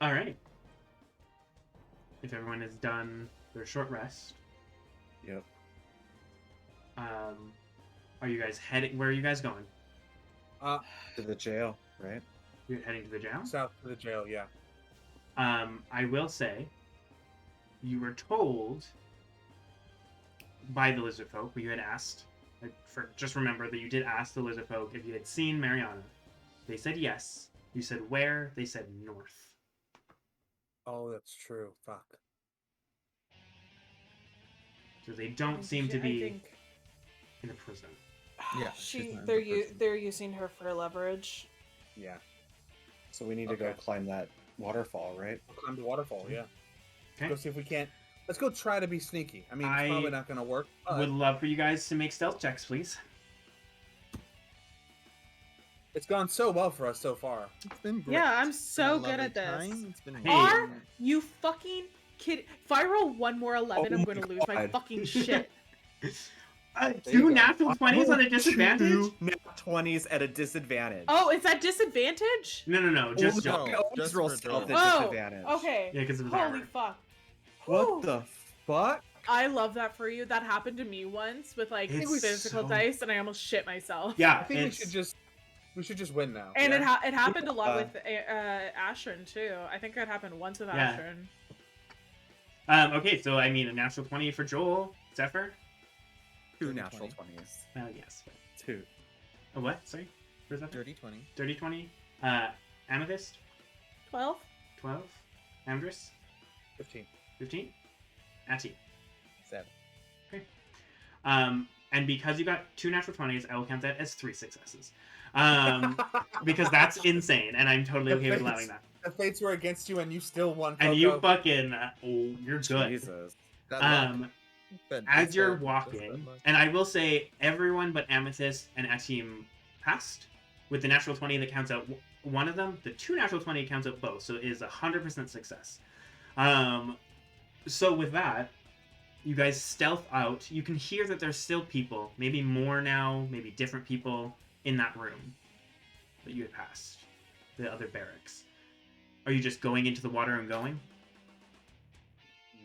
[SPEAKER 4] Alright. If everyone has done their short rest,
[SPEAKER 5] Yep.
[SPEAKER 4] are you guys heading? Where are you guys going?
[SPEAKER 5] To the jail, right?
[SPEAKER 4] You're heading to the jail?
[SPEAKER 2] South to the jail, yeah.
[SPEAKER 4] I will say, you were told by the lizard folk, you had asked, just remember that you did ask the lizard folk if you had seen Mariana. They said yes. You said where? They said north.
[SPEAKER 2] Oh, that's true. Fuck.
[SPEAKER 4] So they don't seem to be in a prison.
[SPEAKER 3] Yeah, she's not in
[SPEAKER 1] They're
[SPEAKER 3] the prison.
[SPEAKER 1] they're using her for leverage.
[SPEAKER 2] Yeah.
[SPEAKER 5] So we need to go
[SPEAKER 2] Okay.
[SPEAKER 5] climb that waterfall, right?
[SPEAKER 2] We'll climb the waterfall, yeah.
[SPEAKER 4] Okay.
[SPEAKER 2] Go see if we can't. Let's go try to be sneaky. I mean, it's probably not going to work. But
[SPEAKER 4] Would love for you guys to make stealth checks, please.
[SPEAKER 2] it's gone so well for us so far.
[SPEAKER 3] It's been great.
[SPEAKER 1] Yeah, I'm
[SPEAKER 3] It's
[SPEAKER 1] so
[SPEAKER 3] been a
[SPEAKER 1] good at
[SPEAKER 3] lovely
[SPEAKER 1] this.
[SPEAKER 3] time. It's been
[SPEAKER 4] Hey.
[SPEAKER 1] Are you fucking kidding? If I roll one more 11,
[SPEAKER 5] Oh
[SPEAKER 1] I'm going to
[SPEAKER 5] my
[SPEAKER 1] lose my
[SPEAKER 5] God.
[SPEAKER 1] fucking shit.
[SPEAKER 2] you
[SPEAKER 4] Two
[SPEAKER 2] go.
[SPEAKER 4] natural 20s on a disadvantage?
[SPEAKER 5] 2 nat 20s at a disadvantage.
[SPEAKER 1] Oh, is that disadvantage?
[SPEAKER 4] No. Just
[SPEAKER 3] no.
[SPEAKER 4] Joel.
[SPEAKER 3] just
[SPEAKER 5] roll
[SPEAKER 3] for
[SPEAKER 5] stealth
[SPEAKER 3] Joel.
[SPEAKER 5] at
[SPEAKER 1] Oh,
[SPEAKER 5] disadvantage.
[SPEAKER 1] okay.
[SPEAKER 4] Yeah, because it was
[SPEAKER 1] Holy
[SPEAKER 4] armor.
[SPEAKER 1] fuck.
[SPEAKER 5] What
[SPEAKER 1] Whew.
[SPEAKER 5] the fuck?
[SPEAKER 1] I love that for you. That happened to me once with like
[SPEAKER 4] It's
[SPEAKER 1] physical
[SPEAKER 4] so-
[SPEAKER 1] dice, and I almost shit myself.
[SPEAKER 4] Yeah,
[SPEAKER 2] I think we
[SPEAKER 4] it's-
[SPEAKER 2] should just win now.
[SPEAKER 1] And
[SPEAKER 2] yeah?
[SPEAKER 1] it happened a lot with Ashern too. I think it happened once with
[SPEAKER 4] Yeah.
[SPEAKER 1] Ashern.
[SPEAKER 4] Okay, so I mean a natural 20 for Joel. Zephyr?
[SPEAKER 5] 2
[SPEAKER 3] Dirty
[SPEAKER 5] natural
[SPEAKER 3] 20.
[SPEAKER 5] 20s.
[SPEAKER 4] Well, yes.
[SPEAKER 5] 2.
[SPEAKER 4] A what? Sorry? For Zephyr?
[SPEAKER 3] Dirty 20.
[SPEAKER 4] Dirty 20. Amethyst?
[SPEAKER 1] 12.
[SPEAKER 4] 12. Amdrus?
[SPEAKER 2] 15.
[SPEAKER 4] 15. Ati.
[SPEAKER 3] 7.
[SPEAKER 4] And because you got 2 natural 20s, I will count that as 3 successes. Because that's insane, and I'm totally okay with allowing that.
[SPEAKER 2] The fates were against you, and you still won.
[SPEAKER 4] And you
[SPEAKER 2] Coco.
[SPEAKER 4] fucking, you're good.
[SPEAKER 5] Jesus.
[SPEAKER 3] That luck.
[SPEAKER 4] As
[SPEAKER 3] That's
[SPEAKER 4] you're
[SPEAKER 3] bad. That's
[SPEAKER 4] walking,
[SPEAKER 3] bad luck.
[SPEAKER 4] and I will say everyone but Amethyst and Atim passed with the natural 20 that counts out one of them. The 2 natural 20 counts out both, so it is 100% success. So with that, you guys stealth out. You can hear that there's still people, maybe more now, maybe different people in that room that you had passed, the other barracks. Are you just going into the water and going?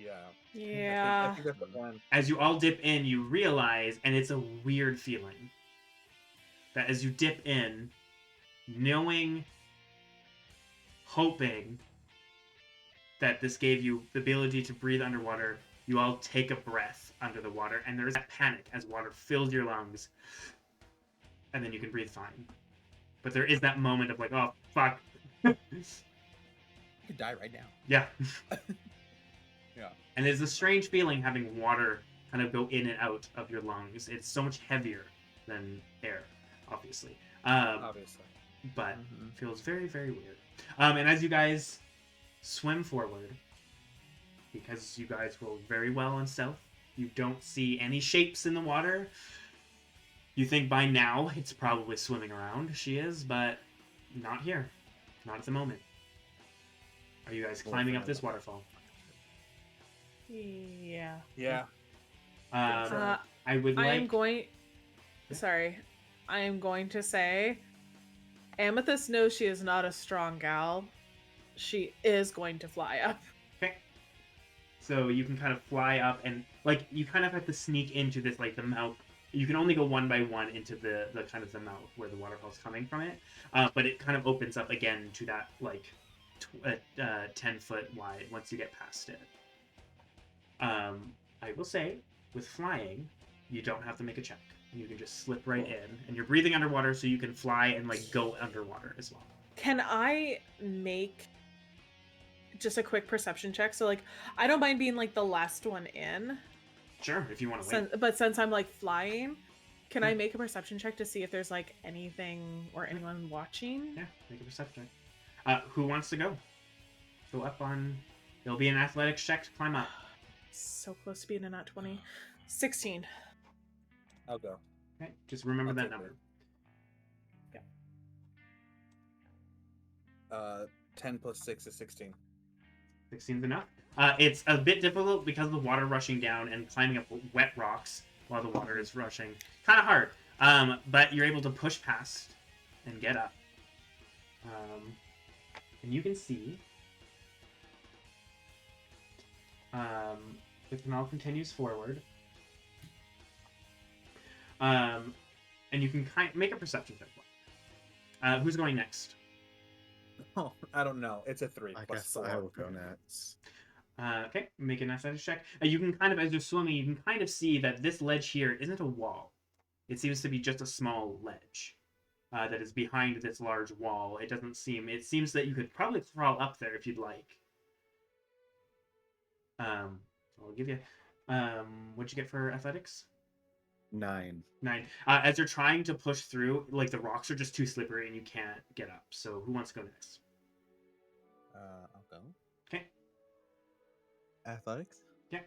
[SPEAKER 2] Yeah.
[SPEAKER 1] Yeah.
[SPEAKER 2] I think that's the plan.
[SPEAKER 4] As you all dip in, you realize, and it's a weird feeling, that as you dip in, knowing, hoping that this gave you the ability to breathe underwater, you all take a breath under the water, and there is that panic as water fills your lungs, and then you can breathe fine. But there is that moment of like, oh, fuck.
[SPEAKER 3] You could die right now.
[SPEAKER 4] Yeah.
[SPEAKER 3] Yeah.
[SPEAKER 4] And it's a strange feeling having water kind of go in and out of your lungs. It's so much heavier than air, obviously.
[SPEAKER 2] Obviously.
[SPEAKER 4] But feels very, very weird. And as you guys swim forward, because you guys rolled very well on stealth, you don't see any shapes in the water. You think by now it's probably swimming around. She is, but not here. Not at the moment. Are you guys climbing up this waterfall?
[SPEAKER 1] Yeah.
[SPEAKER 2] Yeah.
[SPEAKER 4] I would like...
[SPEAKER 1] I am going... Sorry. I am going to say... Amethyst knows she is not a strong gal. She is going to fly up.
[SPEAKER 4] Okay. So you can kind of fly up and, like, you kind of have to sneak into this, like, the mouth. You can only go one by one into the kind of the mouth where the waterfall's coming from it. But it kind of opens up again to that, like, 10-foot wide once you get past it. I will say, with flying, you don't have to make a check. You can just slip right in, and you're breathing underwater, so you can fly and like go underwater as well.
[SPEAKER 1] Can I make just a quick perception check? So like, I don't mind being like the last one in.
[SPEAKER 4] Sure, if you want to wait.
[SPEAKER 1] But since I'm like flying, can I make a perception check to see if there's like anything or anyone watching?
[SPEAKER 4] Yeah, make a perception check. Who wants to go? Go up on. There'll be an athletics check to climb up.
[SPEAKER 1] So close to being a nat 20. 16.
[SPEAKER 2] I'll go.
[SPEAKER 4] Okay, just remember
[SPEAKER 2] I'll
[SPEAKER 4] that
[SPEAKER 2] take
[SPEAKER 4] number.
[SPEAKER 2] it. 10 plus 6 is 16.
[SPEAKER 4] 16's enough. It's a bit difficult because of the water rushing down and climbing up wet rocks while the water is rushing. Kind of hard. But you're able to push past and get up. And you can see the canal continues forward. And you can make a perception check. Who's going next?
[SPEAKER 2] Oh, I don't know. It's a 3.
[SPEAKER 5] I
[SPEAKER 2] plus
[SPEAKER 5] guess
[SPEAKER 2] 4.
[SPEAKER 5] I will go next.
[SPEAKER 4] Okay, make an athletics check. You can kind of, as you're swimming, you can kind of see that this ledge here isn't a wall. It seems to be just a small ledge that is behind this large wall. It doesn't seem... It seems that you could probably crawl up there if you'd like. I'll give you... what'd you get for athletics?
[SPEAKER 5] 9.
[SPEAKER 4] 9. As you're trying to push through, like, the rocks are just too slippery and you can't get up. So who wants to go next?
[SPEAKER 3] I'll go.
[SPEAKER 4] Okay.
[SPEAKER 3] Athletics?
[SPEAKER 4] Yeah.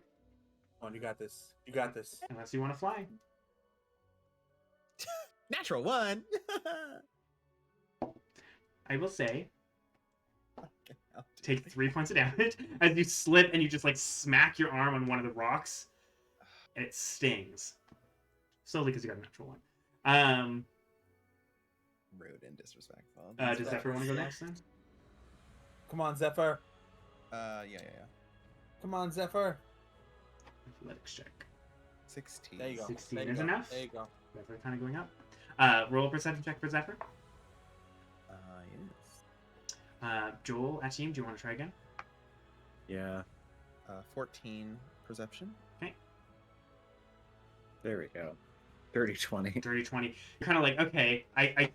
[SPEAKER 2] Oh, you got this. You got this.
[SPEAKER 4] Unless you want to fly.
[SPEAKER 3] Natural 1!
[SPEAKER 4] I will say,
[SPEAKER 3] Okay, I'll do
[SPEAKER 4] take
[SPEAKER 3] it.
[SPEAKER 4] 3 points of damage as you slip and you just, like, smack your arm on one of the rocks. And it stings. Solely because you got a natural 1.
[SPEAKER 3] Rude and disrespectful.
[SPEAKER 4] Does Zephyr want to go next then?
[SPEAKER 2] Come on, Zephyr.
[SPEAKER 3] Yeah.
[SPEAKER 2] Come on, Zephyr.
[SPEAKER 4] Athletics check.
[SPEAKER 3] 16.
[SPEAKER 2] There you go.
[SPEAKER 4] 16
[SPEAKER 2] There you
[SPEAKER 4] is
[SPEAKER 2] go.
[SPEAKER 4] enough.
[SPEAKER 2] There you go.
[SPEAKER 4] Zephyr kind of going up. Roll a perception check for Zephyr.
[SPEAKER 3] Yes.
[SPEAKER 4] Joel, Atim, do you want to try again?
[SPEAKER 5] Yeah,
[SPEAKER 3] 14 perception.
[SPEAKER 4] Okay.
[SPEAKER 5] there we go. 30-20.
[SPEAKER 4] Dirty 20. You're kind of like, okay,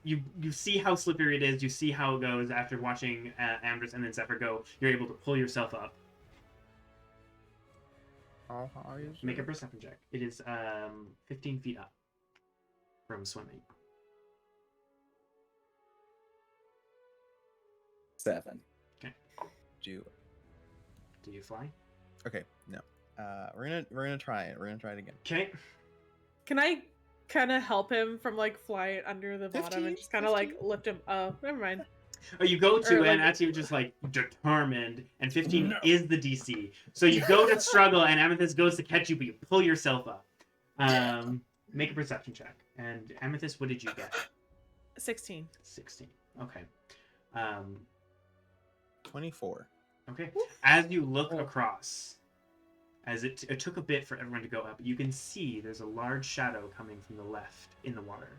[SPEAKER 4] you see how slippery it is. You see how it goes after watching Amdrus and then Zephyr go. You're able to pull yourself up.
[SPEAKER 3] How high is
[SPEAKER 4] Make a perception check. It is 15 feet up from swimming.
[SPEAKER 5] 7.
[SPEAKER 3] Do
[SPEAKER 4] Do you fly?
[SPEAKER 3] okay. No. We're gonna try it. We're gonna try it again.
[SPEAKER 4] Okay.
[SPEAKER 1] Can I kind of help him from like flying under the bottom
[SPEAKER 3] 15,
[SPEAKER 1] and just kind of like lift him? Oh, never mind.
[SPEAKER 4] Oh, you go to,
[SPEAKER 1] Or, like-
[SPEAKER 4] and Atim just like determined, and 15 is the DC. So you go to struggle, and Amethyst goes to catch you, but you pull yourself up. Make a perception check. And Amethyst, what did you get?
[SPEAKER 1] 16.
[SPEAKER 4] 16. Okay.
[SPEAKER 3] 24.
[SPEAKER 4] Okay. As you look across, as it took a bit for everyone to go up, you can see there's a large shadow coming from the left in the water.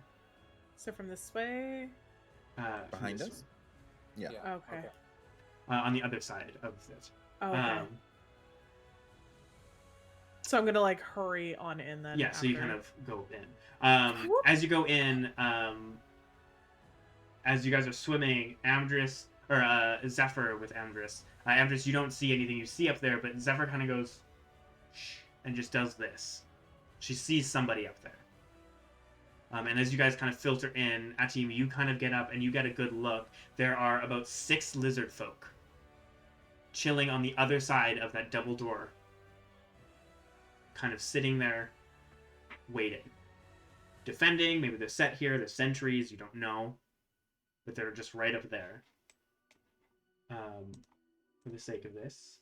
[SPEAKER 1] So from this way.
[SPEAKER 4] From
[SPEAKER 3] Behind
[SPEAKER 4] this
[SPEAKER 3] us? Yeah.
[SPEAKER 1] Okay.
[SPEAKER 4] one. On the other side of it.
[SPEAKER 1] Oh, okay. So I'm gonna like hurry on in then.
[SPEAKER 4] Yeah, so you kind
[SPEAKER 1] after.
[SPEAKER 4] of go in. As you go in, as you guys are swimming, Amdrus or Zephyr with Amdrus. Amdrus, you don't see anything you see up there, but Zephyr kind of goes shh and just does this. She sees somebody up there. And as you guys kind of filter in, Atim, you kind of get up and you get a good look. There are about 6 lizard folk chilling on the other side of that double door, kind of sitting there, waiting. Defending, maybe they're set here, they're sentries, you don't know. But they're just right up there. For the sake of this,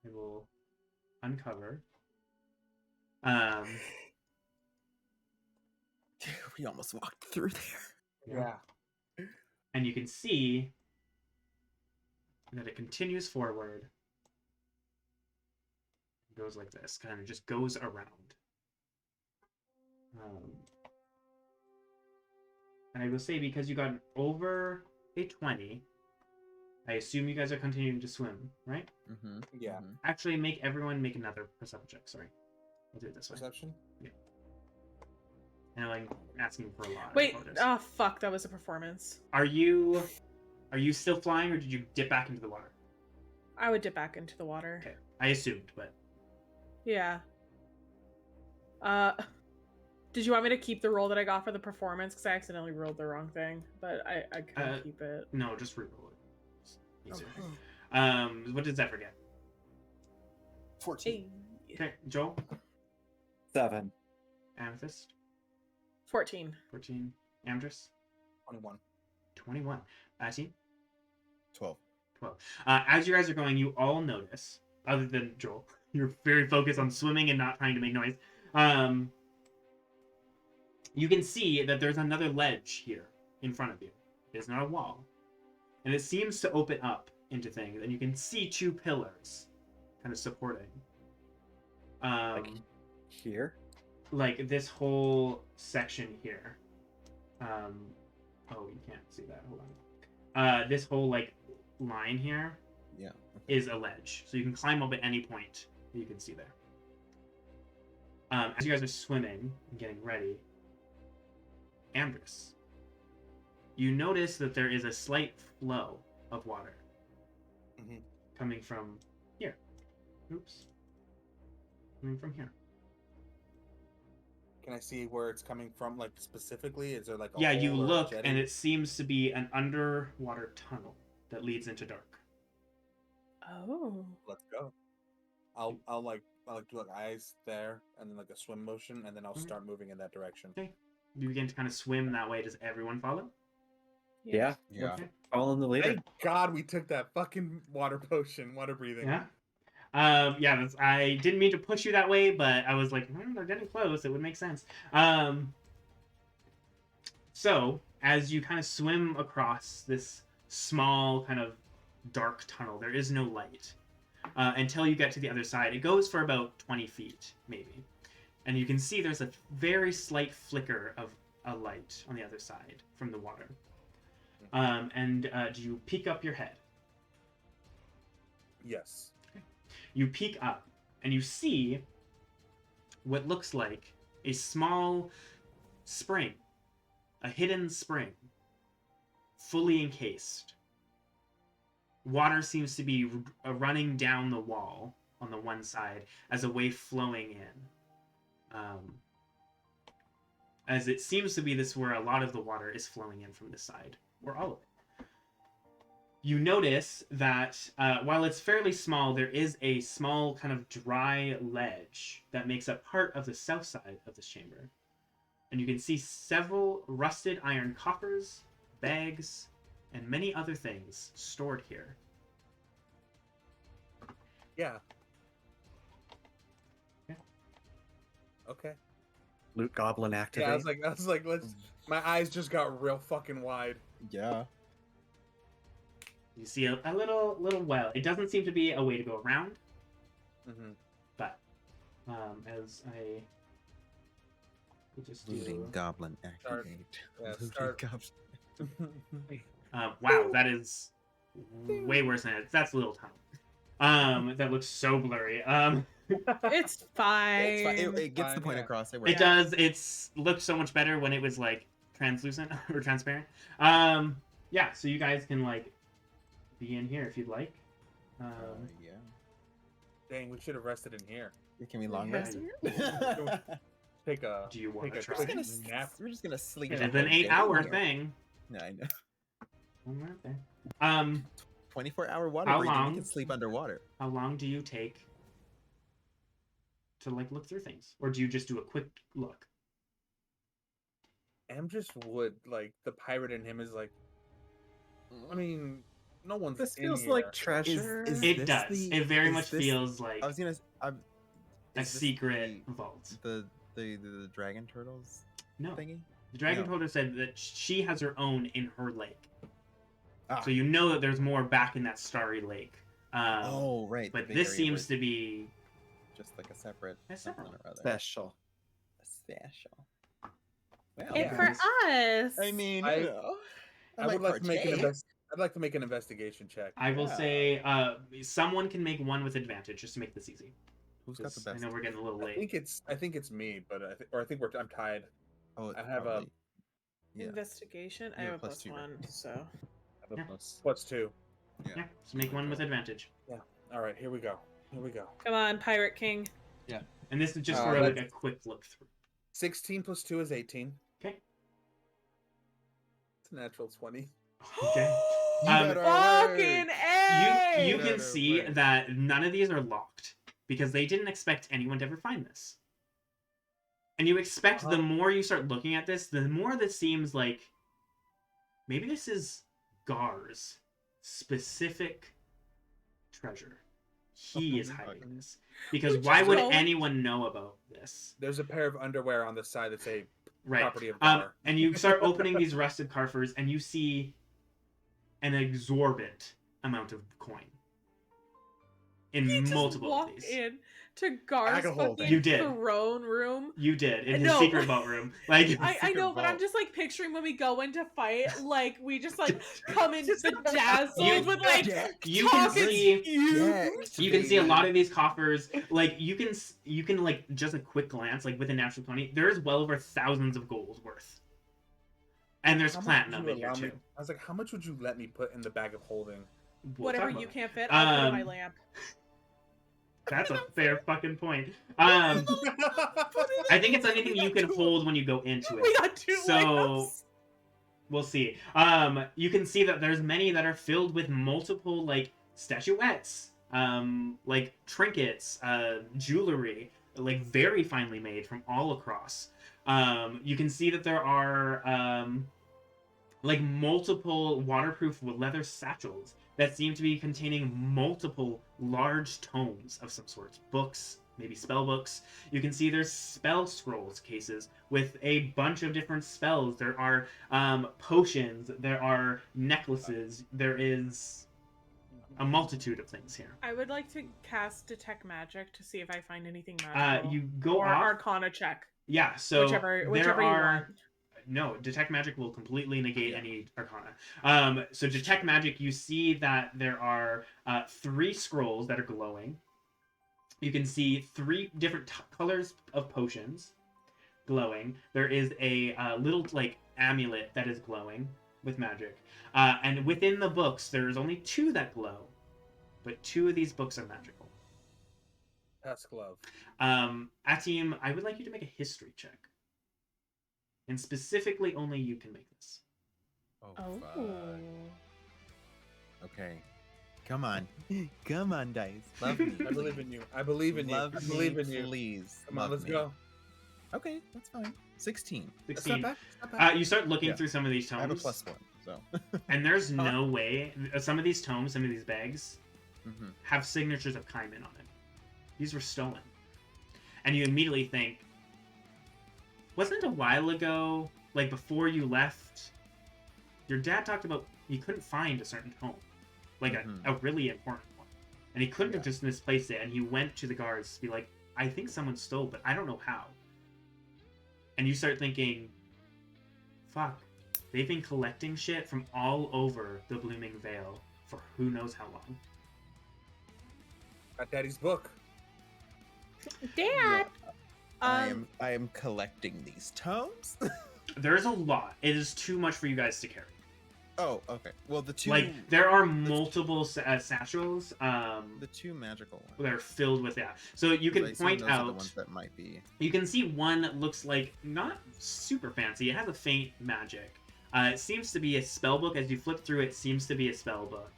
[SPEAKER 4] I will uncover.
[SPEAKER 3] We almost walked through there.
[SPEAKER 2] Yeah.
[SPEAKER 4] And you can see that it continues forward. It goes like this, kind of just goes around. And I will say, because you got over a 20, I assume you guys are continuing to swim, right?
[SPEAKER 3] Mm-hmm.
[SPEAKER 2] Yeah.
[SPEAKER 3] Mm-hmm.
[SPEAKER 4] Actually, everyone make another perception check. Sorry. I'll do it this way.
[SPEAKER 2] Perception?
[SPEAKER 4] And I'm asking for a lot.
[SPEAKER 1] Wait. Oh fuck! That was a performance.
[SPEAKER 4] Are you still flying, or did you dip back into the water?
[SPEAKER 1] I would dip back into the water.
[SPEAKER 4] Okay. I assumed, but...
[SPEAKER 1] Yeah. Did you want me to keep the roll that I got for the performance? Because I accidentally rolled the wrong thing, but I can keep it.
[SPEAKER 4] No, just reroll it. It's easier.
[SPEAKER 1] Okay.
[SPEAKER 4] What did Zephyr get?
[SPEAKER 3] 14.
[SPEAKER 4] Okay, Joel?
[SPEAKER 5] 7.
[SPEAKER 4] Amethyst?
[SPEAKER 1] 14.
[SPEAKER 4] 14. Amdrus?
[SPEAKER 2] 21.
[SPEAKER 4] 21. Atin?
[SPEAKER 3] 12.
[SPEAKER 4] 12. As you guys are going, you all notice, other than Joel, you're very focused on swimming and not trying to make noise. You can see that there's another ledge here in front of you. It's not a wall. And it seems to open up into things. And you can see 2 pillars kind of supporting.
[SPEAKER 5] Like here?
[SPEAKER 4] Like this whole section here. Oh, you can't see that. Hold on. This whole like line here
[SPEAKER 3] Yeah.
[SPEAKER 4] is a ledge. So you can climb up at any point that you can see there. As you guys are swimming and getting ready, Amdrus, you notice that there is a slight flow of water coming from here. Oops. Coming from here.
[SPEAKER 2] Can I see where it's coming from, like specifically? Is there like a
[SPEAKER 4] Yeah, you
[SPEAKER 2] hole or a
[SPEAKER 4] look,
[SPEAKER 2] jetty?
[SPEAKER 4] and it seems to be an underwater tunnel that leads into dark.
[SPEAKER 1] Oh.
[SPEAKER 2] Let's go. I'll do like eyes there, and then like a swim motion, and then I'll start moving in that direction.
[SPEAKER 4] Okay. You begin to kind of swim that way. Does everyone follow?
[SPEAKER 5] Yeah.
[SPEAKER 3] Yeah.
[SPEAKER 4] Okay.
[SPEAKER 5] Following the leader.
[SPEAKER 2] Thank God we took that fucking water potion, water breathing.
[SPEAKER 4] Yeah. I didn't mean to push you that way, but I was like, they're getting close. It would make sense. So as you kind of swim across this small kind of dark tunnel, there is no light until you get to the other side. It goes for about 20 feet, maybe. And you can see there's a very slight flicker of a light on the other side from the water. Do you peek up your head?
[SPEAKER 2] Yes.
[SPEAKER 4] You peek up, and you see what looks like a small spring, a hidden spring, fully encased. Water seems to be running down the wall on the one side as a wave flowing in. As it seems to be this where a lot of the water is flowing in from this side, or all of it. You notice that while it's fairly small, there is a small kind of dry ledge that makes up part of the south side of this chamber. And you can see several rusted iron coppers, bags, and many other things stored here.
[SPEAKER 2] Yeah.
[SPEAKER 4] Yeah.
[SPEAKER 2] Okay.
[SPEAKER 5] Loot Goblin activate.
[SPEAKER 2] Yeah, I was like, let's. My eyes just got real fucking wide.
[SPEAKER 3] Yeah.
[SPEAKER 4] You see a little well. It doesn't seem to be a way to go around,
[SPEAKER 2] Mm-hmm.
[SPEAKER 4] but as I we'll just do.
[SPEAKER 3] Looting Goblin
[SPEAKER 2] Start.
[SPEAKER 3] activate.
[SPEAKER 2] Yeah,
[SPEAKER 3] Looting
[SPEAKER 2] start.
[SPEAKER 3] Goblin.
[SPEAKER 4] Wow, that is way worse than it. That's a little tiny. That looks so blurry.
[SPEAKER 1] It's fine.
[SPEAKER 3] It's fine. It gets
[SPEAKER 2] Fine,
[SPEAKER 3] the point
[SPEAKER 2] yeah.
[SPEAKER 3] across. It
[SPEAKER 4] It
[SPEAKER 3] works.
[SPEAKER 4] does. It's looked so much better when it was like translucent or transparent. Yeah. So you guys can like be in here if you'd like.
[SPEAKER 3] Yeah.
[SPEAKER 2] Dang, we should have rested in here.
[SPEAKER 3] Can we long
[SPEAKER 1] Yeah.
[SPEAKER 3] rest here?
[SPEAKER 2] Take a.
[SPEAKER 4] Do you want
[SPEAKER 2] take
[SPEAKER 4] to
[SPEAKER 2] a
[SPEAKER 4] try?
[SPEAKER 2] quick
[SPEAKER 3] We're
[SPEAKER 2] nap.
[SPEAKER 3] just gonna sleep.
[SPEAKER 4] It's
[SPEAKER 3] the
[SPEAKER 4] an
[SPEAKER 3] whole day
[SPEAKER 4] 8-hour
[SPEAKER 3] here.
[SPEAKER 4] thing.
[SPEAKER 3] Yeah, I know.
[SPEAKER 4] One right there.
[SPEAKER 3] 24-hour water
[SPEAKER 4] How
[SPEAKER 3] breathing.
[SPEAKER 4] long?
[SPEAKER 3] You can sleep underwater.
[SPEAKER 4] How long do you take to like look through things, or do you just do a quick look?
[SPEAKER 2] Amdrus would like the pirate in him is like. I mean, no one's.
[SPEAKER 5] This
[SPEAKER 2] in
[SPEAKER 5] feels
[SPEAKER 2] here.
[SPEAKER 5] like treasure.
[SPEAKER 3] is
[SPEAKER 4] It
[SPEAKER 3] this
[SPEAKER 4] does.
[SPEAKER 3] the-
[SPEAKER 4] It very
[SPEAKER 3] is
[SPEAKER 4] much
[SPEAKER 3] this-
[SPEAKER 4] feels like
[SPEAKER 3] I was gonna.
[SPEAKER 4] a
[SPEAKER 3] is this
[SPEAKER 4] secret vault.
[SPEAKER 3] The dragon turtles
[SPEAKER 4] No,
[SPEAKER 3] thingy.
[SPEAKER 4] the dragon
[SPEAKER 3] No.
[SPEAKER 4] told her said that she has her own in her lake.
[SPEAKER 3] Ah.
[SPEAKER 4] So you know that there's more back in that starry lake.
[SPEAKER 3] Oh right.
[SPEAKER 4] But
[SPEAKER 3] the
[SPEAKER 4] this
[SPEAKER 3] area
[SPEAKER 4] seems
[SPEAKER 3] where
[SPEAKER 4] to be
[SPEAKER 3] just like a separate.
[SPEAKER 4] A
[SPEAKER 3] something
[SPEAKER 4] separate.
[SPEAKER 3] or other.
[SPEAKER 5] Special.
[SPEAKER 3] A special. Well,
[SPEAKER 1] And
[SPEAKER 4] Yeah.
[SPEAKER 1] for us.
[SPEAKER 3] I mean,
[SPEAKER 2] I-
[SPEAKER 3] you know,
[SPEAKER 2] I would
[SPEAKER 3] might
[SPEAKER 2] like to make an
[SPEAKER 3] partake.
[SPEAKER 2] I'd like to make an investigation check.
[SPEAKER 4] I will
[SPEAKER 3] Yeah.
[SPEAKER 4] say someone can make one with advantage just to make this easy.
[SPEAKER 3] Who's got the
[SPEAKER 4] 'Cause I
[SPEAKER 3] best?
[SPEAKER 4] know we're getting a little
[SPEAKER 2] I
[SPEAKER 4] late.
[SPEAKER 2] think it's me, but I think I'm tied.
[SPEAKER 3] Oh, it's
[SPEAKER 2] I have
[SPEAKER 3] probably-
[SPEAKER 1] a
[SPEAKER 3] Yeah.
[SPEAKER 1] investigation. I
[SPEAKER 3] You
[SPEAKER 1] have a
[SPEAKER 3] have
[SPEAKER 1] plus
[SPEAKER 3] +2, right?
[SPEAKER 1] one, so
[SPEAKER 5] I have a
[SPEAKER 4] Yeah.
[SPEAKER 5] plus.
[SPEAKER 2] What's 2?
[SPEAKER 4] Yeah, so make one with advantage.
[SPEAKER 2] All right, here we go. Here we go.
[SPEAKER 1] come on, Pirate King.
[SPEAKER 4] And this is just
[SPEAKER 2] Oh,
[SPEAKER 4] for like
[SPEAKER 2] that's-
[SPEAKER 4] a quick look through.
[SPEAKER 2] 16 plus 2 is 18.
[SPEAKER 4] Okay.
[SPEAKER 2] It's a natural 20.
[SPEAKER 4] Okay.
[SPEAKER 3] You
[SPEAKER 4] Um,
[SPEAKER 3] better
[SPEAKER 1] Fucking
[SPEAKER 3] work.
[SPEAKER 1] A!
[SPEAKER 4] You
[SPEAKER 3] Better
[SPEAKER 4] can see
[SPEAKER 3] work.
[SPEAKER 4] that none of these are locked because they didn't expect anyone to ever find this. And you expect the more you start looking at this, the more this seems like maybe this is Gar's specific treasure. He is hiding this. Because
[SPEAKER 1] We
[SPEAKER 4] why
[SPEAKER 1] just
[SPEAKER 4] would
[SPEAKER 1] don't-
[SPEAKER 4] anyone know about this?
[SPEAKER 2] There's a pair of underwear on the side that say
[SPEAKER 4] Right.
[SPEAKER 2] property of Gar.
[SPEAKER 4] And you start opening these rusted coffers and you see an exorbitant amount of coin. In
[SPEAKER 1] He just
[SPEAKER 4] multiple of
[SPEAKER 1] walked
[SPEAKER 4] these.
[SPEAKER 1] in to Gar's
[SPEAKER 3] Bag of holding.
[SPEAKER 1] fucking
[SPEAKER 4] You did.
[SPEAKER 1] throne room.
[SPEAKER 4] You did in his
[SPEAKER 1] No.
[SPEAKER 4] secret vault room. Like
[SPEAKER 1] I
[SPEAKER 3] Secret
[SPEAKER 1] know, but I'm
[SPEAKER 3] vault.
[SPEAKER 1] just like picturing when we go into fight, like we just like come in
[SPEAKER 5] Just
[SPEAKER 1] bedazzled
[SPEAKER 4] You-
[SPEAKER 1] with like
[SPEAKER 4] you can
[SPEAKER 1] talking
[SPEAKER 4] see
[SPEAKER 1] huge.
[SPEAKER 4] you can see a lot of these coffers. Like you can like just a quick glance, like with a natural 20, there's well over thousands of gold worth. And there's
[SPEAKER 2] How much
[SPEAKER 4] platinum
[SPEAKER 2] would
[SPEAKER 4] in
[SPEAKER 2] you
[SPEAKER 4] here
[SPEAKER 2] allow me-
[SPEAKER 4] too.
[SPEAKER 2] I was like, how much would you let me put in the bag of holding?
[SPEAKER 4] We'll
[SPEAKER 1] Whatever
[SPEAKER 4] talk
[SPEAKER 1] you
[SPEAKER 4] about
[SPEAKER 1] can't fit, I'll put in my
[SPEAKER 4] Um,
[SPEAKER 1] lamp.
[SPEAKER 4] That's a fair fucking point. I think it's anything you can hold when you go into
[SPEAKER 1] We
[SPEAKER 4] it.
[SPEAKER 1] got two
[SPEAKER 4] So
[SPEAKER 1] lamps.
[SPEAKER 4] we'll see. You can see that there's many that are filled with multiple like statuettes, like trinkets, jewelry, like very finely made from all across. You can see that there are like multiple waterproof leather satchels that seem to be containing multiple large tomes of some sort, books, maybe spell books. You can see there's spell scrolls cases with a bunch of different spells. There are potions, there are necklaces, there is a multitude of things here.
[SPEAKER 1] I would like to cast Detect Magic to see if I find anything magical.
[SPEAKER 4] You go
[SPEAKER 1] or
[SPEAKER 4] off.
[SPEAKER 1] Arcana check.
[SPEAKER 4] Yeah, so
[SPEAKER 1] whichever
[SPEAKER 4] there
[SPEAKER 1] you
[SPEAKER 4] are.
[SPEAKER 1] want.
[SPEAKER 4] No, Detect Magic will completely negate any Arcana. So Detect Magic, you see that there are 3 scrolls that are glowing. You can see 3 different colors of potions glowing. There is a little like amulet that is glowing with magic. And within the books, there's only 2 that glow. But 2 of these books are magical.
[SPEAKER 2] Pass glove.
[SPEAKER 4] Atim, I would like you to make a history check. And specifically, only you can make this.
[SPEAKER 3] Oh.
[SPEAKER 1] Oh.
[SPEAKER 3] fuck. Okay. Come on. Come on, dice. Love me.
[SPEAKER 2] I believe in you. I believe in you.
[SPEAKER 3] Love
[SPEAKER 2] I believe
[SPEAKER 3] me,
[SPEAKER 2] in you.
[SPEAKER 3] please.
[SPEAKER 2] Come on,
[SPEAKER 3] Love
[SPEAKER 2] let's
[SPEAKER 3] me.
[SPEAKER 2] go.
[SPEAKER 3] Okay, that's fine. 16.
[SPEAKER 2] That's not
[SPEAKER 4] 16.
[SPEAKER 2] bad. That's not bad.
[SPEAKER 4] You start looking
[SPEAKER 3] Yeah.
[SPEAKER 4] through some of these
[SPEAKER 3] I have a
[SPEAKER 4] tomes,
[SPEAKER 3] +1, so.
[SPEAKER 4] and there's no way. Some of these tomes, some of these bags,
[SPEAKER 3] Mhm.
[SPEAKER 4] have signatures of Kaiman on it. These were stolen. And you immediately think, wasn't it a while ago, like before you left, your dad talked about he couldn't find a certain tome, like a really important one, and he couldn't have just misplaced it, and he went to the guards to be like, I think someone stole, but I don't know how. And you start thinking, fuck, they've been collecting shit from all over the Blooming Vale for who knows how long.
[SPEAKER 2] Got Daddy's book.
[SPEAKER 1] Dad.
[SPEAKER 3] I am collecting these tomes.
[SPEAKER 4] There's a lot. It is too much for you guys to carry.
[SPEAKER 3] Oh, okay. Well, the two
[SPEAKER 4] Like, there are multiple satchels
[SPEAKER 3] the two magical ones.
[SPEAKER 4] that are filled with that. So you can point
[SPEAKER 3] those
[SPEAKER 4] out...
[SPEAKER 3] are the ones that might be.
[SPEAKER 4] You can see one that looks like not super fancy. It has a faint magic. It seems to be a spell book. As you flip through it, seems to be a spell book.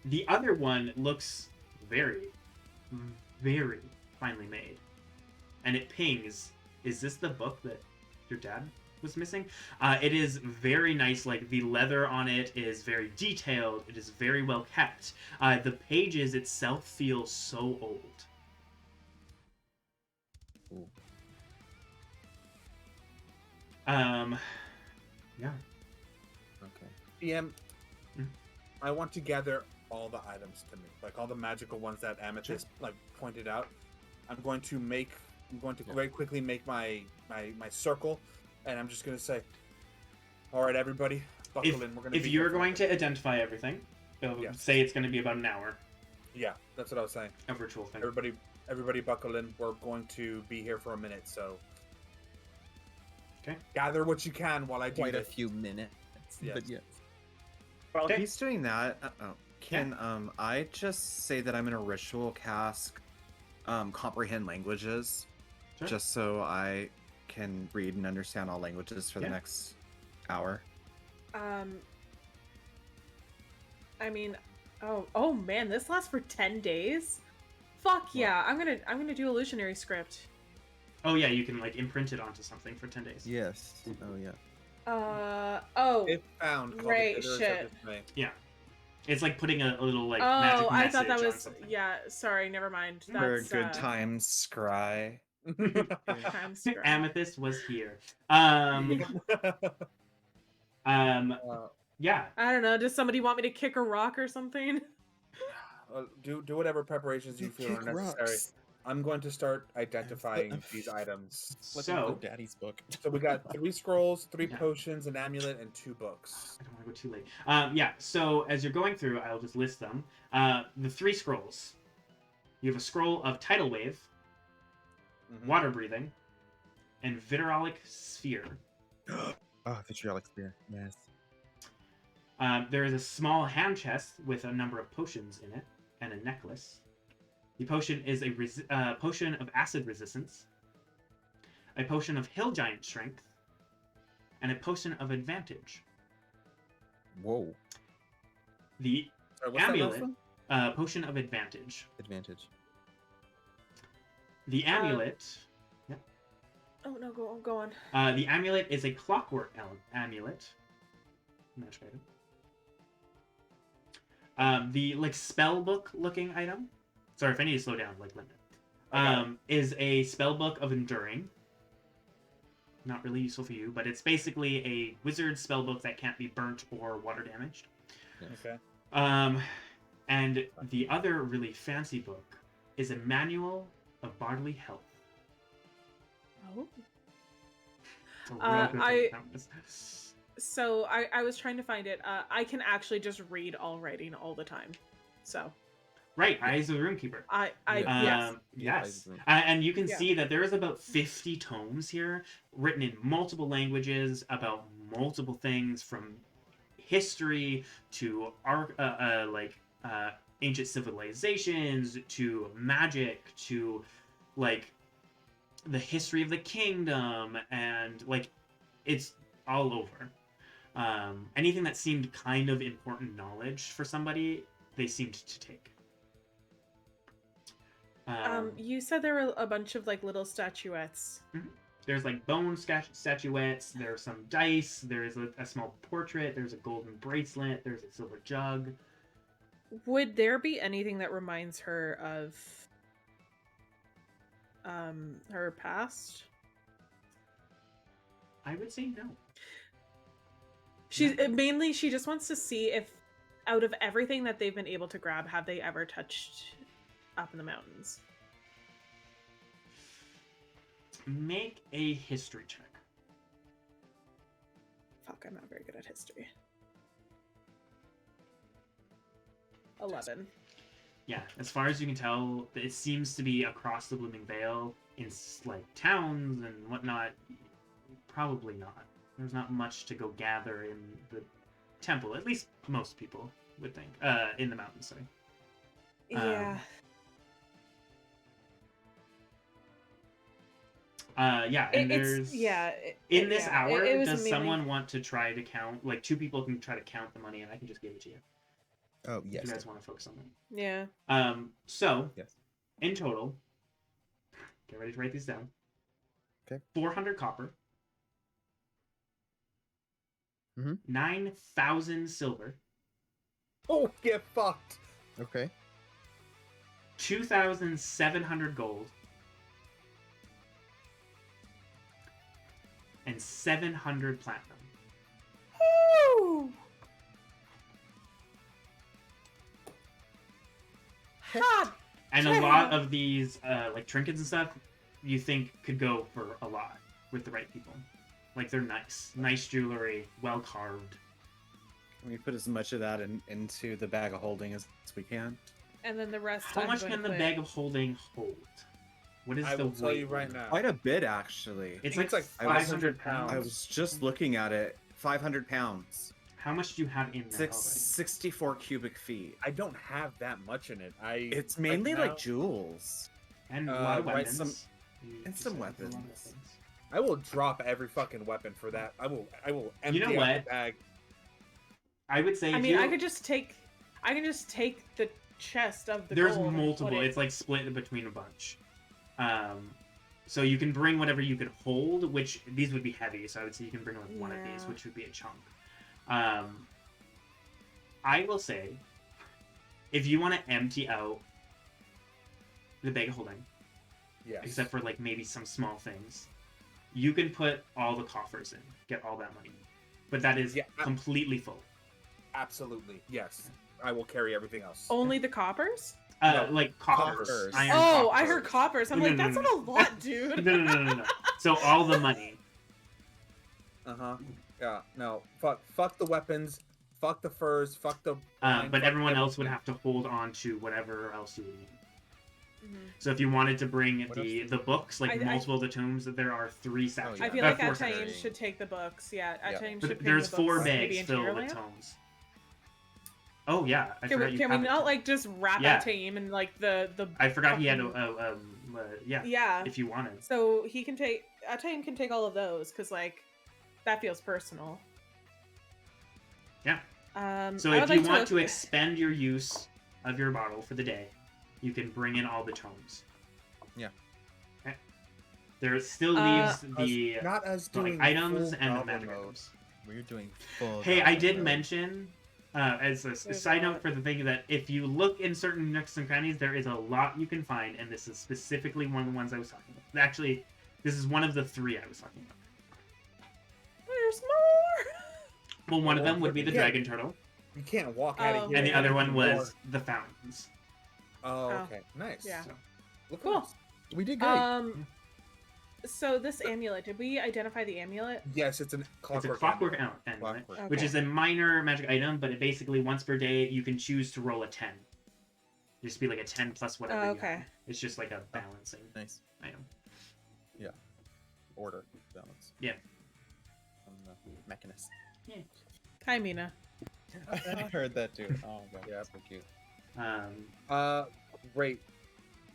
[SPEAKER 4] The other one looks very, very finely made. And it pings, is this the book that your dad was missing? It is very nice. Like, the leather on it is very detailed. It is very well kept. The pages itself feel so old.
[SPEAKER 3] Ooh.
[SPEAKER 4] Yeah.
[SPEAKER 3] Okay.
[SPEAKER 2] DM, I want to gather all the items to me, like all the magical ones that Amethyst like pointed out. I'm going to very quickly make my circle, and I'm just going to say, all right, everybody, buckle in. We're going to.
[SPEAKER 4] If you're going to identify everything, say it's going to be about an hour.
[SPEAKER 2] Yeah, that's what I was saying.
[SPEAKER 4] A virtual thing.
[SPEAKER 2] Everybody, buckle in. We're going to be here for a minute, so.
[SPEAKER 4] Okay.
[SPEAKER 2] Gather what you can while I do
[SPEAKER 3] Quite
[SPEAKER 2] this.
[SPEAKER 3] a few minutes.
[SPEAKER 2] Yes.
[SPEAKER 3] But yes.
[SPEAKER 5] While
[SPEAKER 4] Okay.
[SPEAKER 5] he's doing that, can I just say that I'm in a ritual cast comprehend languages,
[SPEAKER 4] Sure.
[SPEAKER 5] just so I can read and understand all languages for the next hour?
[SPEAKER 1] I mean, oh man, this lasts for 10 days. Fuck yeah, I'm gonna do illusionary script.
[SPEAKER 4] Oh yeah, you can like imprint it onto something for 10 days.
[SPEAKER 3] Yes. Oh yeah.
[SPEAKER 2] It's found. Called
[SPEAKER 1] right,
[SPEAKER 2] the Ditherers of
[SPEAKER 1] shit.
[SPEAKER 2] Dismay.
[SPEAKER 4] Yeah. It's like putting a little like
[SPEAKER 1] Oh,
[SPEAKER 4] magic
[SPEAKER 1] I
[SPEAKER 4] message
[SPEAKER 1] thought that
[SPEAKER 4] on
[SPEAKER 1] was
[SPEAKER 4] something.
[SPEAKER 1] sorry, never mind.
[SPEAKER 5] For
[SPEAKER 1] That's
[SPEAKER 5] good times, scry.
[SPEAKER 1] time scrap.
[SPEAKER 4] Amethyst was here. Yeah.
[SPEAKER 1] I don't know. Does somebody want me to kick a rock or something?
[SPEAKER 2] Do whatever preparations you feel are necessary. I'm going to start identifying these items.
[SPEAKER 4] So,
[SPEAKER 3] Daddy's book.
[SPEAKER 2] So we got 3 scrolls, 3 potions, an amulet, and 2 books.
[SPEAKER 4] I don't want to go too late. Yeah, so as you're going through, I'll just list them. The 3 scrolls. You have a scroll of Tidal Wave, Water Breathing, and Vitriolic Sphere.
[SPEAKER 3] Oh, vitriolic spear. Yes.
[SPEAKER 4] There is a small hand chest with a number of potions in it, and a necklace. The potion is a potion of acid resistance, a potion of hill giant strength, and a potion of advantage.
[SPEAKER 3] Whoa.
[SPEAKER 4] The
[SPEAKER 2] Sorry, what's that last
[SPEAKER 4] amulet,
[SPEAKER 2] one?
[SPEAKER 4] potion of advantage.
[SPEAKER 3] Advantage.
[SPEAKER 4] The amulet,
[SPEAKER 1] Oh no, go on.
[SPEAKER 4] the amulet is a clockwork amulet. Magic item. The like spell book looking item. Sorry if I need to slow down, like limit. Is a spell book of enduring. Not really useful for you, but it's basically a wizard spell book that can't be burnt or water damaged.
[SPEAKER 2] Okay.
[SPEAKER 4] And the other really fancy book is a manual of bodily health.
[SPEAKER 1] Oh.
[SPEAKER 4] It's a real good thing to count this.
[SPEAKER 1] So I was trying to find it. I can actually just read all writing all the time. So.
[SPEAKER 4] Right, Eyes of the Roomkeeper.
[SPEAKER 1] Yes.
[SPEAKER 4] And you can see that there is about 50 tomes here, written in multiple languages about multiple things, from history to ancient civilizations to magic to like the history of the kingdom, and like it's all over. Anything that seemed kind of important knowledge for somebody, they seemed to take.
[SPEAKER 1] You said there were a bunch of like little statuettes.
[SPEAKER 4] Mm-hmm. There's like bone statuettes, there's some dice, there's a small portrait, there's a golden bracelet, there's a silver jug.
[SPEAKER 1] Would there be anything that reminds her of her past?
[SPEAKER 4] I would say no.
[SPEAKER 1] She mainly she just wants to see if out of everything that they've been able to grab, have they ever touched up in the mountains?
[SPEAKER 4] Make a history check.
[SPEAKER 1] Fuck, I'm not very good at history. 11.
[SPEAKER 4] Yeah, as far as you can tell, it seems to be across the Blooming Vale in like towns and whatnot. Probably not. There's not much to go gather in the temple. At least most people would think. In the mountains, sorry.
[SPEAKER 1] Yeah.
[SPEAKER 4] Yeah, and there's in this hour.
[SPEAKER 1] It was
[SPEAKER 4] does
[SPEAKER 1] mainly...
[SPEAKER 4] someone want to try to count? Like 2 people can try to count the money, and I can just give it to you.
[SPEAKER 3] Oh yes.
[SPEAKER 4] If you guys want to focus on that.
[SPEAKER 1] Yeah.
[SPEAKER 4] So
[SPEAKER 3] yes.
[SPEAKER 4] In total, get ready to write these down.
[SPEAKER 3] Okay.
[SPEAKER 4] 400 copper.
[SPEAKER 3] Mm-hmm.
[SPEAKER 4] 9,000 silver.
[SPEAKER 2] Oh, get fucked.
[SPEAKER 3] Okay.
[SPEAKER 4] 2,700 gold. And 700 platinum.
[SPEAKER 1] Woo! God.
[SPEAKER 4] And a lot of these, like trinkets and stuff, you think could go for a lot with the right people. Like they're nice jewelry, well carved.
[SPEAKER 5] We put as much of that into the bag of holding as we can.
[SPEAKER 1] And then the rest.
[SPEAKER 4] How much can the bag of holding hold? What is
[SPEAKER 2] I
[SPEAKER 4] the
[SPEAKER 2] will tell
[SPEAKER 4] weight
[SPEAKER 2] you right
[SPEAKER 4] limit?
[SPEAKER 2] now.
[SPEAKER 5] Quite a bit, actually.
[SPEAKER 4] It's
[SPEAKER 2] think
[SPEAKER 4] like
[SPEAKER 2] it's like
[SPEAKER 4] 500 pounds.
[SPEAKER 5] I was just looking at it. 500 pounds.
[SPEAKER 4] How much do you have in there?
[SPEAKER 5] 64 cubic feet.
[SPEAKER 2] I don't have that much in it.
[SPEAKER 5] It's mainly
[SPEAKER 2] right now,
[SPEAKER 5] like jewels.
[SPEAKER 4] And a lot of
[SPEAKER 5] right,
[SPEAKER 4] weapons.
[SPEAKER 5] and some weapons.
[SPEAKER 2] I will drop every fucking weapon for that. I will empty
[SPEAKER 4] You know
[SPEAKER 2] out
[SPEAKER 4] what?
[SPEAKER 2] the bag.
[SPEAKER 4] I would say.
[SPEAKER 1] I mean, I can just take the chest of the
[SPEAKER 4] There's
[SPEAKER 1] gold and
[SPEAKER 4] multiple.
[SPEAKER 1] put it-
[SPEAKER 4] It's like split between a bunch. So you can bring whatever you could hold, which these would be heavy. So I would say you can bring like one of these,
[SPEAKER 1] Yeah.
[SPEAKER 4] which would be a chunk. I will say, if you want to empty out the bag of holding,
[SPEAKER 2] Yes.
[SPEAKER 4] except for like maybe some small things, you can put all the coffers in, get all that money, but that is completely full.
[SPEAKER 2] Absolutely. Yes. I will carry everything else.
[SPEAKER 1] Only the coppers?
[SPEAKER 2] No,
[SPEAKER 4] Like coppers.
[SPEAKER 3] coppers.
[SPEAKER 4] Iron
[SPEAKER 1] Oh,
[SPEAKER 4] coppers.
[SPEAKER 1] I heard coppers. I'm like, that's not a lot, dude.
[SPEAKER 4] No. So all the money.
[SPEAKER 2] Uh-huh. Yeah. No. Fuck the weapons. Fuck the furs. Fuck the.
[SPEAKER 4] But
[SPEAKER 2] fuck
[SPEAKER 4] everyone else
[SPEAKER 2] everything.
[SPEAKER 4] would have to hold on to whatever else you would need.
[SPEAKER 1] Mhm.
[SPEAKER 4] So if you wanted to bring
[SPEAKER 3] What
[SPEAKER 4] the books, like
[SPEAKER 1] I-
[SPEAKER 4] multiple of the tomes, there are 3 sections.
[SPEAKER 3] yeah.
[SPEAKER 1] I feel
[SPEAKER 3] Yeah,
[SPEAKER 1] like
[SPEAKER 4] 4
[SPEAKER 1] Ataim
[SPEAKER 4] sections.
[SPEAKER 1] should take the books. Yeah,
[SPEAKER 3] Yeah.
[SPEAKER 1] Ataim
[SPEAKER 4] But
[SPEAKER 1] should bring
[SPEAKER 4] there's
[SPEAKER 1] the
[SPEAKER 4] 4
[SPEAKER 1] books, maybe
[SPEAKER 4] bags
[SPEAKER 1] into
[SPEAKER 4] filled
[SPEAKER 1] your
[SPEAKER 4] with
[SPEAKER 1] lamp.
[SPEAKER 4] tomes. Oh yeah, I
[SPEAKER 1] Can
[SPEAKER 4] forgot
[SPEAKER 1] we,
[SPEAKER 4] you
[SPEAKER 1] can we
[SPEAKER 4] have it.
[SPEAKER 1] not like just wrap
[SPEAKER 4] Yeah.
[SPEAKER 1] Ataim and like the
[SPEAKER 4] I forgot he had
[SPEAKER 1] fucking-
[SPEAKER 4] yeah.
[SPEAKER 1] Yeah.
[SPEAKER 4] If you wanted.
[SPEAKER 1] So he can take Ataim can take all of those because like that feels personal.
[SPEAKER 4] Yeah. So
[SPEAKER 1] I
[SPEAKER 4] if
[SPEAKER 1] would
[SPEAKER 4] you
[SPEAKER 1] like
[SPEAKER 4] want to expend your use of your bottle for the day, you can bring in all the tomes.
[SPEAKER 3] Yeah.
[SPEAKER 4] Okay. There still leaves the
[SPEAKER 2] Not as doing
[SPEAKER 4] items
[SPEAKER 2] full
[SPEAKER 4] and the
[SPEAKER 2] goblin
[SPEAKER 4] magic
[SPEAKER 2] mode.
[SPEAKER 4] items.
[SPEAKER 3] We're doing full.
[SPEAKER 4] Hey, I
[SPEAKER 3] goblin
[SPEAKER 4] did
[SPEAKER 3] mode.
[SPEAKER 4] mention, as a
[SPEAKER 1] There's
[SPEAKER 4] side
[SPEAKER 1] a
[SPEAKER 4] note
[SPEAKER 1] lot.
[SPEAKER 4] for the thing, that if you look in certain nooks and crannies, there is a lot you can find, and this is specifically one of the ones I was talking about. Actually, this is one of the 3 I was talking about.
[SPEAKER 1] There's more.
[SPEAKER 4] Well, one of them would be the
[SPEAKER 2] Yeah.
[SPEAKER 4] dragon turtle,
[SPEAKER 2] You can't walk out
[SPEAKER 1] Oh.
[SPEAKER 2] of here.
[SPEAKER 4] and the other one
[SPEAKER 2] anymore.
[SPEAKER 4] was the fountains.
[SPEAKER 2] Oh,
[SPEAKER 1] Oh.
[SPEAKER 2] okay. Nice.
[SPEAKER 1] Yeah.
[SPEAKER 4] So,
[SPEAKER 2] Look at
[SPEAKER 1] Cool.
[SPEAKER 2] us.
[SPEAKER 3] We did great.
[SPEAKER 1] So this amulet, did we identify the amulet?
[SPEAKER 2] Yes, it's
[SPEAKER 4] it's a
[SPEAKER 2] clockwork.
[SPEAKER 4] clockwork amulet,
[SPEAKER 3] Clockwork.
[SPEAKER 4] which
[SPEAKER 1] Okay.
[SPEAKER 4] is a minor magic item, but it basically once per day you can choose to roll a 10. Just be like a 10 plus whatever.
[SPEAKER 1] Oh,
[SPEAKER 4] you
[SPEAKER 1] okay.
[SPEAKER 4] have. It's just like a balancing
[SPEAKER 3] Nice.
[SPEAKER 4] item.
[SPEAKER 3] Order balance.
[SPEAKER 4] Yeah.
[SPEAKER 3] From the mechanist.
[SPEAKER 1] Hi, Mina.
[SPEAKER 3] I heard that too. Oh god,
[SPEAKER 2] Yeah.
[SPEAKER 3] so cute.
[SPEAKER 2] Great.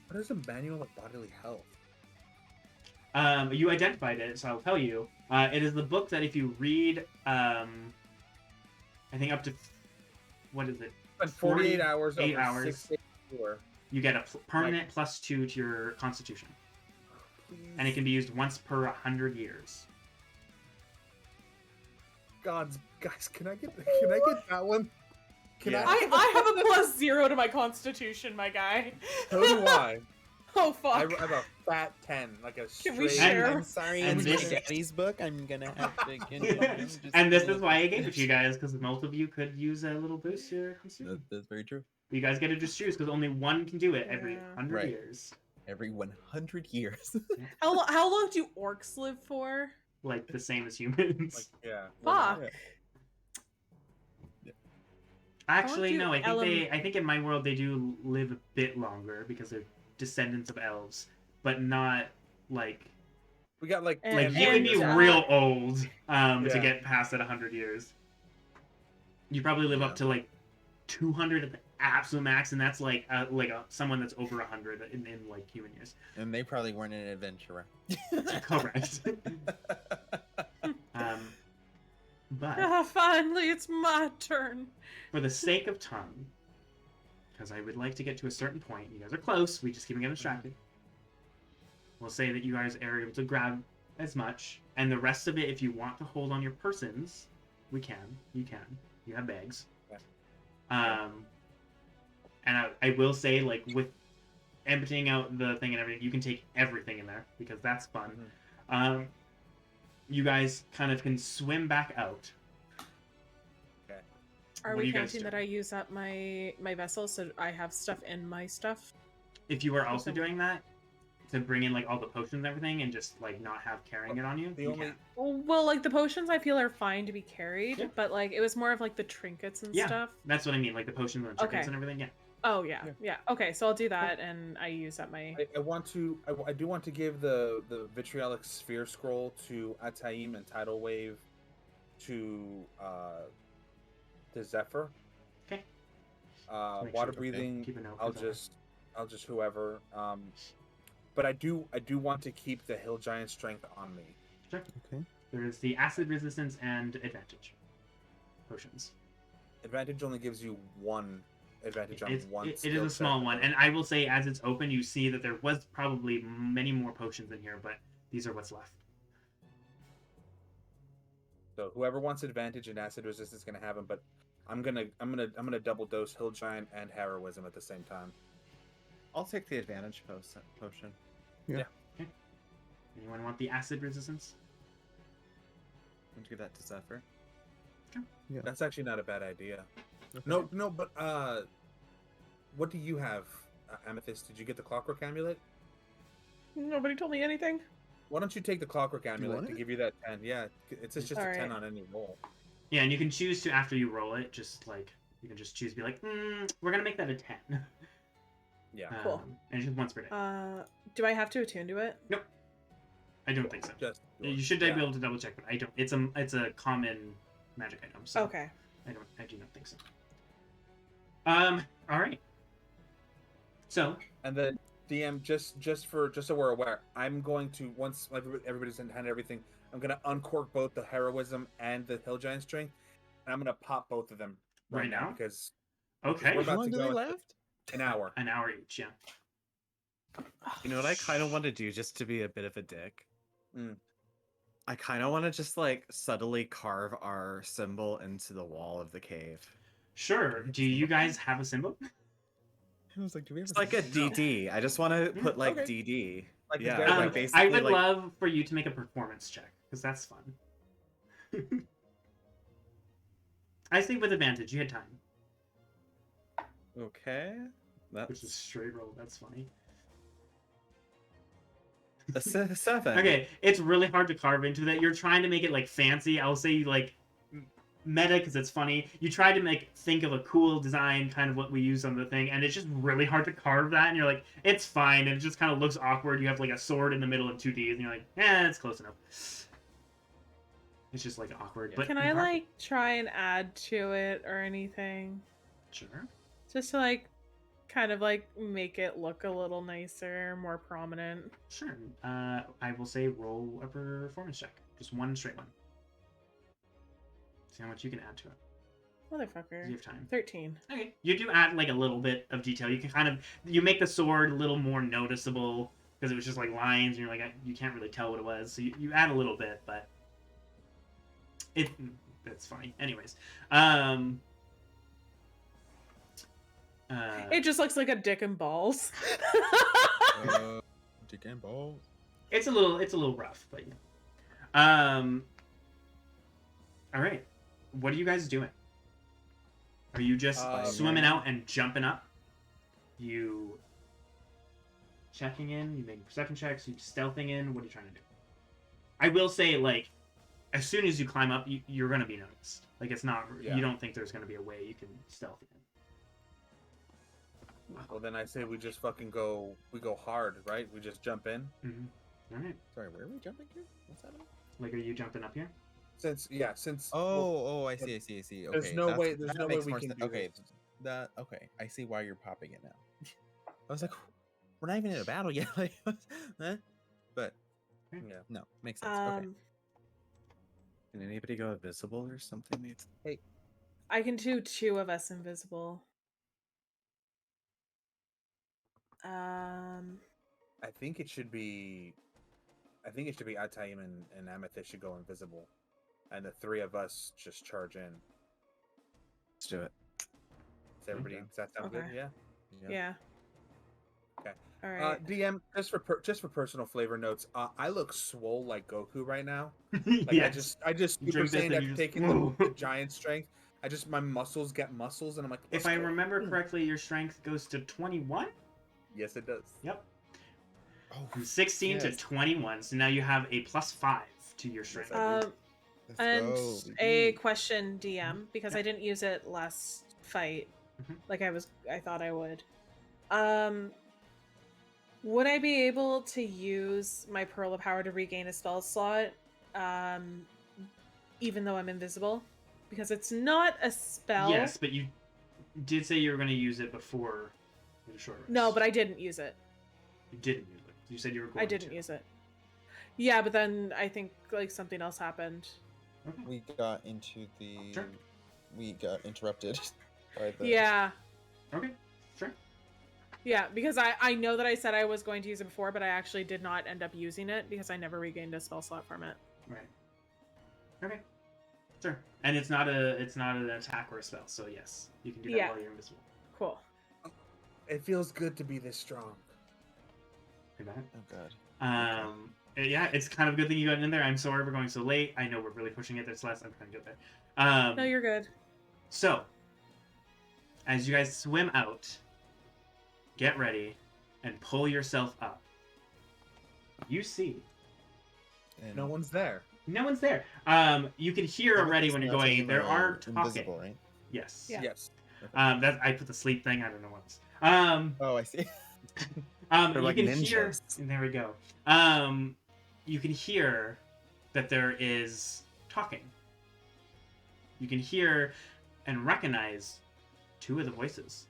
[SPEAKER 2] What is a manual of bodily health?
[SPEAKER 4] You identified it, so I'll tell you. It is the book that if you read, I think up to, what is it?
[SPEAKER 2] Spend 48 hours
[SPEAKER 4] 48
[SPEAKER 2] over
[SPEAKER 4] hours.
[SPEAKER 2] 6 days before.
[SPEAKER 4] You get a permanent +2 to your constitution. And it can be used once per 100 years.
[SPEAKER 2] Guys, can I get that one? Can
[SPEAKER 4] Yeah.
[SPEAKER 1] I have a +0 to my constitution, my guy.
[SPEAKER 2] So do I.
[SPEAKER 1] Oh
[SPEAKER 2] I
[SPEAKER 1] fuck.
[SPEAKER 2] have a fat 10, like a
[SPEAKER 1] Can we
[SPEAKER 2] straight.
[SPEAKER 1] share?
[SPEAKER 3] I'm sorry,
[SPEAKER 4] And
[SPEAKER 3] it's
[SPEAKER 4] this-
[SPEAKER 3] my daddy's book. I'm gonna have to continue.
[SPEAKER 4] And this is why I gave it to you guys, because most of you could use a little boost to your consumer.
[SPEAKER 3] That's very true.
[SPEAKER 4] You guys get to just choose, because only one can do it every
[SPEAKER 1] Yeah.
[SPEAKER 4] 100
[SPEAKER 3] Right.
[SPEAKER 4] years.
[SPEAKER 3] Every 100 years.
[SPEAKER 1] How long do orcs live for?
[SPEAKER 4] Like the same as humans.
[SPEAKER 2] Like, yeah.
[SPEAKER 1] Fuck.
[SPEAKER 4] Actually,
[SPEAKER 1] do
[SPEAKER 4] no.
[SPEAKER 1] ele-
[SPEAKER 4] I think in my world they do live a bit longer because they're descendants of elves, but not like
[SPEAKER 2] We got like
[SPEAKER 1] And-
[SPEAKER 4] like you would be
[SPEAKER 1] and,
[SPEAKER 4] real old to
[SPEAKER 2] Yeah.
[SPEAKER 4] get past that 100 years. You probably live up to like 200 at the absolute max, and that's like someone that's over 100 in like human years.
[SPEAKER 3] And they probably weren't an adventurer.
[SPEAKER 4] Correct. But
[SPEAKER 1] Ah, finally, it's my turn.
[SPEAKER 4] for the sake of time, because I would like to get to a certain point, you guys are close, we just keep getting distracted. We'll say that you guys are able to grab as much, and the rest of it, if you want to hold on your persons, we can. You can. You have bags.
[SPEAKER 2] Yeah.
[SPEAKER 4] And I will say, like, with emptying out the thing and everything, you can take everything in there, because that's fun.
[SPEAKER 2] Mhm.
[SPEAKER 4] You guys kind of can swim back out.
[SPEAKER 1] Are
[SPEAKER 4] What do
[SPEAKER 1] we
[SPEAKER 4] you guys
[SPEAKER 1] counting
[SPEAKER 4] do?
[SPEAKER 1] that I use up my vessel so I have stuff in my stuff?
[SPEAKER 4] If you are also
[SPEAKER 1] Okay.
[SPEAKER 4] doing that, to bring in, like, all the potions and everything, and just, like, not have carrying it on you,
[SPEAKER 2] The
[SPEAKER 4] you
[SPEAKER 2] only-
[SPEAKER 4] can.
[SPEAKER 1] Well, like the potions I feel are fine to be carried,
[SPEAKER 4] Yeah.
[SPEAKER 1] but like it was more of like the trinkets and
[SPEAKER 4] Yeah.
[SPEAKER 1] stuff.
[SPEAKER 4] That's what I mean, like the potions and the trinkets
[SPEAKER 1] Okay.
[SPEAKER 4] and everything, yeah.
[SPEAKER 1] Oh yeah. Okay, so I'll do that, and I use up my.
[SPEAKER 2] I do want to give the vitriolic sphere scroll to Ataim and tidal wave to Zephyr.
[SPEAKER 4] Okay. Make
[SPEAKER 2] Water
[SPEAKER 4] sure-
[SPEAKER 2] breathing.
[SPEAKER 4] keep a note
[SPEAKER 2] I'll
[SPEAKER 4] for Zephyr.
[SPEAKER 2] just whoever. But I do want to keep the hill giant strength on me.
[SPEAKER 4] Sure.
[SPEAKER 3] Okay.
[SPEAKER 4] There is the acid resistance and advantage potions.
[SPEAKER 2] Advantage only gives you one advantage on one.
[SPEAKER 4] It is
[SPEAKER 2] skill
[SPEAKER 4] a
[SPEAKER 2] set.
[SPEAKER 4] small one, and I will say, as it's open, you see that there was probably many more potions in here, but these are what's left.
[SPEAKER 2] So whoever wants advantage and acid resistance is gonna have them, but I'm gonna double dose hill giant and heroism at the same time.
[SPEAKER 5] I'll take the advantage potion.
[SPEAKER 4] Anyone want the acid resistance?
[SPEAKER 5] I'm gonna give that to Zephyr.
[SPEAKER 2] That's actually not a bad idea. No, but what do you have, Amethyst? Did you get the clockwork amulet?
[SPEAKER 1] Nobody told me anything.
[SPEAKER 2] Why don't you take the clockwork amulet
[SPEAKER 3] want
[SPEAKER 2] to
[SPEAKER 3] it?
[SPEAKER 2] give you that 10? Yeah, it's just a 10
[SPEAKER 1] Alright.
[SPEAKER 2] on any roll.
[SPEAKER 4] Yeah, and you can choose to, after you roll it, just like, you can just choose to be like, we're gonna make that a 10.
[SPEAKER 2] Yeah,
[SPEAKER 1] Cool.
[SPEAKER 4] And it's just once per day.
[SPEAKER 1] Do I have to attune to it?
[SPEAKER 4] I don't think so.
[SPEAKER 2] just
[SPEAKER 4] You should be able to double check, but I don't. It's a common magic item, so
[SPEAKER 1] Okay.
[SPEAKER 4] I do not think so. All right. So
[SPEAKER 2] And then DM, just so we're aware, I'm going to once everybody's handed everything, I'm gonna uncork both the heroism and the hill giant strength, and I'm gonna pop both of them
[SPEAKER 4] Right now?
[SPEAKER 2] because
[SPEAKER 4] okay,
[SPEAKER 2] We're
[SPEAKER 3] How
[SPEAKER 2] about
[SPEAKER 3] long
[SPEAKER 2] to
[SPEAKER 3] do
[SPEAKER 2] go
[SPEAKER 3] they
[SPEAKER 2] into-
[SPEAKER 3] left?
[SPEAKER 2] an hour.
[SPEAKER 4] an hour each. Yeah.
[SPEAKER 5] You know what I kind of want to do, just to be a bit of a dick?
[SPEAKER 2] Mm.
[SPEAKER 5] I kind of want to just like subtly carve our symbol into the wall of the cave.
[SPEAKER 4] Sure. Do you guys have a symbol?
[SPEAKER 3] I was like, do we ever
[SPEAKER 5] It's like a DD. I just want to put like
[SPEAKER 3] okay.
[SPEAKER 5] DD.
[SPEAKER 2] Like a
[SPEAKER 5] Yeah,
[SPEAKER 2] daredevil.
[SPEAKER 5] like
[SPEAKER 4] I
[SPEAKER 5] basically
[SPEAKER 4] would
[SPEAKER 5] like
[SPEAKER 4] love for you to make a performance check because that's fun. I say with advantage. You had time,
[SPEAKER 5] okay.
[SPEAKER 4] which is
[SPEAKER 5] That's
[SPEAKER 4] straight roll. That's funny.
[SPEAKER 5] a 7.
[SPEAKER 4] Okay, it's really hard to carve into that. You're trying to make it like fancy. I'll say like meta because it's funny. You try to think of a cool design, kind of what we use on the thing, and it's just really hard to carve that. And you're like, it's fine. And it just kind of looks awkward. You have like a sword in the middle and 2 Ds, and you're like, it's close enough. It's just like awkward. But
[SPEAKER 1] Can I like try and add to it or anything?
[SPEAKER 4] Sure.
[SPEAKER 1] Just to like kind of like make it look a little nicer, more prominent.
[SPEAKER 4] Sure. I will say roll a performance check. Just one straight one. See how much you can add to it. You
[SPEAKER 1] Motherfucker.
[SPEAKER 4] have time.
[SPEAKER 1] 13.
[SPEAKER 4] Okay. You do add like a little bit of detail. You can you make the sword a little more noticeable because it was just like lines and you're like, you can't really tell what it was. So you add a little bit, but that's funny. Anyways.
[SPEAKER 1] It just looks like a dick and balls.
[SPEAKER 3] Chicken balls.
[SPEAKER 4] It's a little rough, but all right. What are you guys doing? Are you just swimming out and jumping up? You checking in? You making perception checks? You stealthing in? What are you trying to do? I will say, like, as soon as you climb up, you're going to be noticed. Like, it's not... Yeah. You don't think there's going to be a way you can stealth in.
[SPEAKER 2] Well, then I say we just fucking go... We go hard, right? We just jump in.
[SPEAKER 4] Mm-hmm. All right.
[SPEAKER 3] Sorry, where are we jumping to? What's happening?
[SPEAKER 4] Like, are you jumping up here?
[SPEAKER 2] Since...
[SPEAKER 3] I see. Okay.
[SPEAKER 2] There's no way we can do
[SPEAKER 3] okay.
[SPEAKER 2] this.
[SPEAKER 3] Okay, I see why you're popping it now. I was like, we're not even in a battle yet. Like, huh? But...
[SPEAKER 2] Yeah.
[SPEAKER 3] No, makes sense. Okay.
[SPEAKER 5] Can anybody go invisible or something?
[SPEAKER 2] Hey,
[SPEAKER 1] I can do 2 of us invisible.
[SPEAKER 2] I think it should be Atayim and Amethyst should go invisible, and the 3 of us just charge in.
[SPEAKER 5] Let's do it.
[SPEAKER 2] Does everybody? Does that sound good? Yeah.
[SPEAKER 1] Yeah.
[SPEAKER 2] Okay.
[SPEAKER 1] All right.
[SPEAKER 2] DM, just for personal flavor notes, I look swole like Goku right now. Like
[SPEAKER 4] Yes.
[SPEAKER 2] I just Super
[SPEAKER 4] Drink this
[SPEAKER 2] Saiyan
[SPEAKER 4] and you
[SPEAKER 2] after
[SPEAKER 4] just-
[SPEAKER 2] taking the giant strength. My muscles get muscles, and I'm like.
[SPEAKER 4] If I remember correctly, your strength goes to 21?
[SPEAKER 2] Yes, it does.
[SPEAKER 4] Yep.
[SPEAKER 3] Oh,
[SPEAKER 4] From 16 to 21, so now you have a +5 to your strength.
[SPEAKER 3] let's
[SPEAKER 1] And
[SPEAKER 3] go,
[SPEAKER 1] a
[SPEAKER 3] baby.
[SPEAKER 1] question, DM, because I didn't use it last fight, like I thought I would. Would I be able to use my Pearl of Power to regain a spell slot, even though I'm invisible? Because it's not a spell.
[SPEAKER 4] Yes, but you did say you were going to use it before the short rest.
[SPEAKER 1] No, but I didn't use it.
[SPEAKER 4] You didn't use it. You said you were going
[SPEAKER 1] I didn't use it. Yeah, but then I think like something else happened.
[SPEAKER 4] Okay.
[SPEAKER 3] We got into the.
[SPEAKER 4] Sure.
[SPEAKER 3] We got interrupted by the.
[SPEAKER 1] Yeah.
[SPEAKER 4] Okay, sure.
[SPEAKER 1] Yeah, because I know that I said I was going to use it before, but I actually did not end up using it because I never regained a spell slot from it.
[SPEAKER 4] Right. Okay. Sure. And it's not an attack or a spell, so yes, you can do that while you're invisible.
[SPEAKER 1] Cool.
[SPEAKER 2] It feels good to be this strong.
[SPEAKER 4] Hey, Matt.
[SPEAKER 3] Oh god.
[SPEAKER 4] Yeah, it's kind of a good thing you got in there. I'm sorry we're going so late. I know we're really pushing it. There's less. I'm trying to get there.
[SPEAKER 1] No, you're good.
[SPEAKER 4] So, as you guys swim out, get ready, and pull yourself up. You see.
[SPEAKER 3] And
[SPEAKER 2] No one's there.
[SPEAKER 4] No one's there. You can hear already when you're going. There are talking.
[SPEAKER 3] Invisible, right?
[SPEAKER 4] Yes.
[SPEAKER 1] Yeah.
[SPEAKER 2] Yes.
[SPEAKER 4] That I put the sleep thing. I don't know what else.
[SPEAKER 3] Oh, I see.
[SPEAKER 5] They're
[SPEAKER 4] you
[SPEAKER 5] like
[SPEAKER 4] can
[SPEAKER 5] ninjas.
[SPEAKER 4] hear. There we go. You can hear that there is talking. You can hear and recognize 2 of the voices.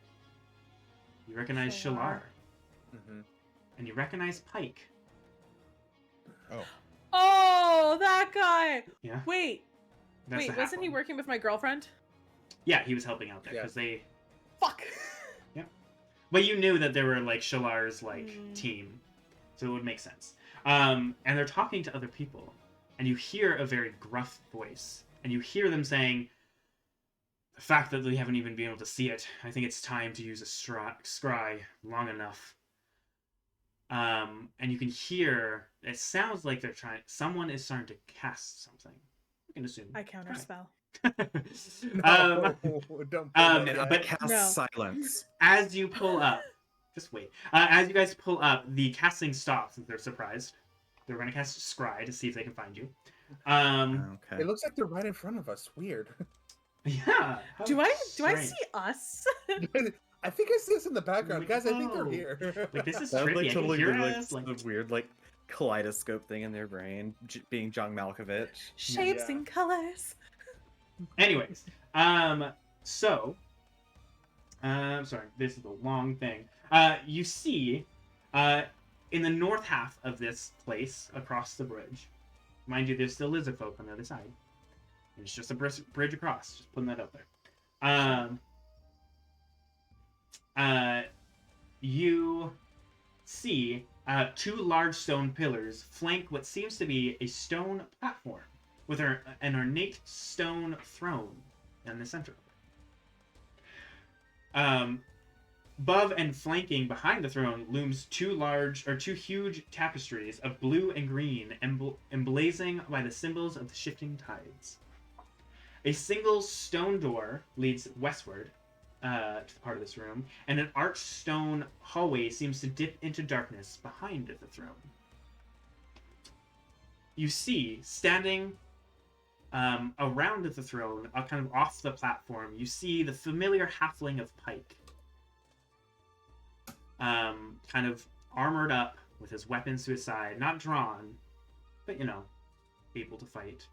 [SPEAKER 4] You recognize Shalar, and you recognize Pike.
[SPEAKER 3] Oh.
[SPEAKER 1] Oh, that guy!
[SPEAKER 4] Yeah.
[SPEAKER 1] Wait,
[SPEAKER 4] That's the
[SPEAKER 1] wasn't he
[SPEAKER 4] halfling.
[SPEAKER 1] working with my girlfriend?
[SPEAKER 4] Yeah, he was helping out there
[SPEAKER 2] Yeah.
[SPEAKER 4] because they.
[SPEAKER 1] Fuck!
[SPEAKER 4] But you knew that they were like Shalar's team, so it would make sense. And they're talking to other people, and you hear a very gruff voice, and you hear them saying, "The fact that they haven't even been able to see it, I think it's time to use a scry long enough." And you can hear it sounds like they're trying. Someone is starting to cast something. You can assume.
[SPEAKER 1] I counterspell.
[SPEAKER 2] Don't
[SPEAKER 4] but
[SPEAKER 5] cast silence.
[SPEAKER 4] as you pull up, just wait. As you guys pull up, the casting stops. They're surprised. They're going to cast Scry to see if they can find you.
[SPEAKER 5] Okay.
[SPEAKER 2] It looks like they're right in front of us. Weird.
[SPEAKER 4] Yeah.
[SPEAKER 1] Do I
[SPEAKER 4] strange.
[SPEAKER 1] see us?
[SPEAKER 2] I think I see us in the background,
[SPEAKER 4] Like,
[SPEAKER 2] guys. I think they're
[SPEAKER 4] oh.
[SPEAKER 2] here.
[SPEAKER 4] Like this is
[SPEAKER 5] That would
[SPEAKER 4] trippy.
[SPEAKER 5] like
[SPEAKER 4] I can
[SPEAKER 5] totally
[SPEAKER 4] hear
[SPEAKER 5] be like
[SPEAKER 4] us. Like,
[SPEAKER 5] the weird like kaleidoscope thing in their brain, being John Malkovich.
[SPEAKER 1] Shapes
[SPEAKER 2] Yeah.
[SPEAKER 1] and colors.
[SPEAKER 4] anyways, so, sorry, this is a long thing. You see, in the north half of this place, across the bridge, mind you, there still is a folk on the other side. It's just a bridge across. Just putting that out there. You see 2 large stone pillars flank what seems to be a stone platform with an ornate stone throne in the center of it. Above and flanking behind the throne looms two huge tapestries of blue and green, emblazing by the symbols of the shifting tides. A single stone door leads westward to the part of this room, and an arched stone hallway seems to dip into darkness behind the throne. You see, standing around the throne, kind of off the platform, you see the familiar halfling of Pike. Kind of armored up with his weapons to his side, not drawn, but, able to fight.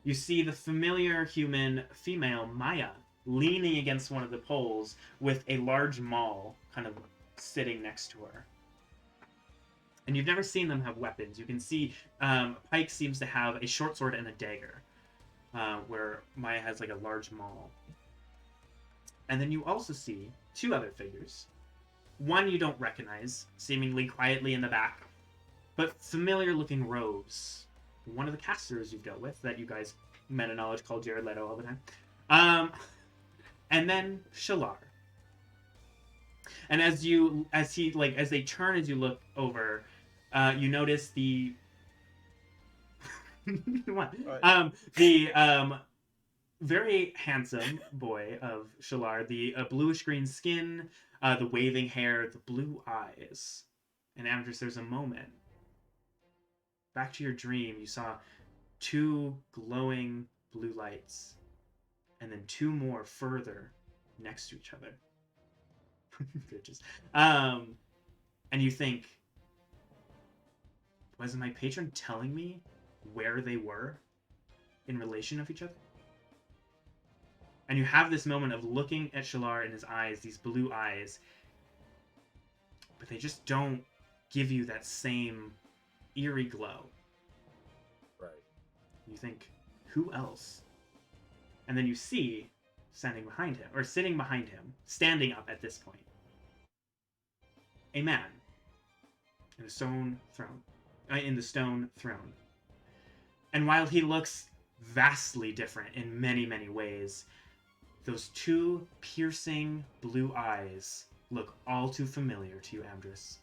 [SPEAKER 4] You see the familiar human female, Maya, leaning against one of the poles with a large maul kind of sitting next to her. And you've never seen them have weapons. You can see Pike seems to have a short sword and a dagger, where Maya has like a large maul. And then you also see two other figures. One you don't recognize, seemingly quietly in the back, but familiar-looking robes. One of the casters you've dealt with, that you guys, meta-knowledge, call Jared Leto all the time. And then Shalar. And as they turn, as you look over, you notice the very handsome boy of Shalar, the bluish green skin, the waving hair, the blue eyes. And Amdrus, there's a moment. Back to your dream, you saw two glowing blue lights, and then two more further next to each other. Bitches. And you think, wasn't my patron telling me where they were in relation of each other? And you have this moment of looking at Shalar in his eyes, these blue eyes, but they just don't give you that same eerie glow.
[SPEAKER 2] Right.
[SPEAKER 4] You think, who else? And then you see, sitting behind him, standing up at this point, a man in the stone throne. And while he looks vastly different in many, many ways, those two piercing blue eyes look all too familiar to you, Amdrus.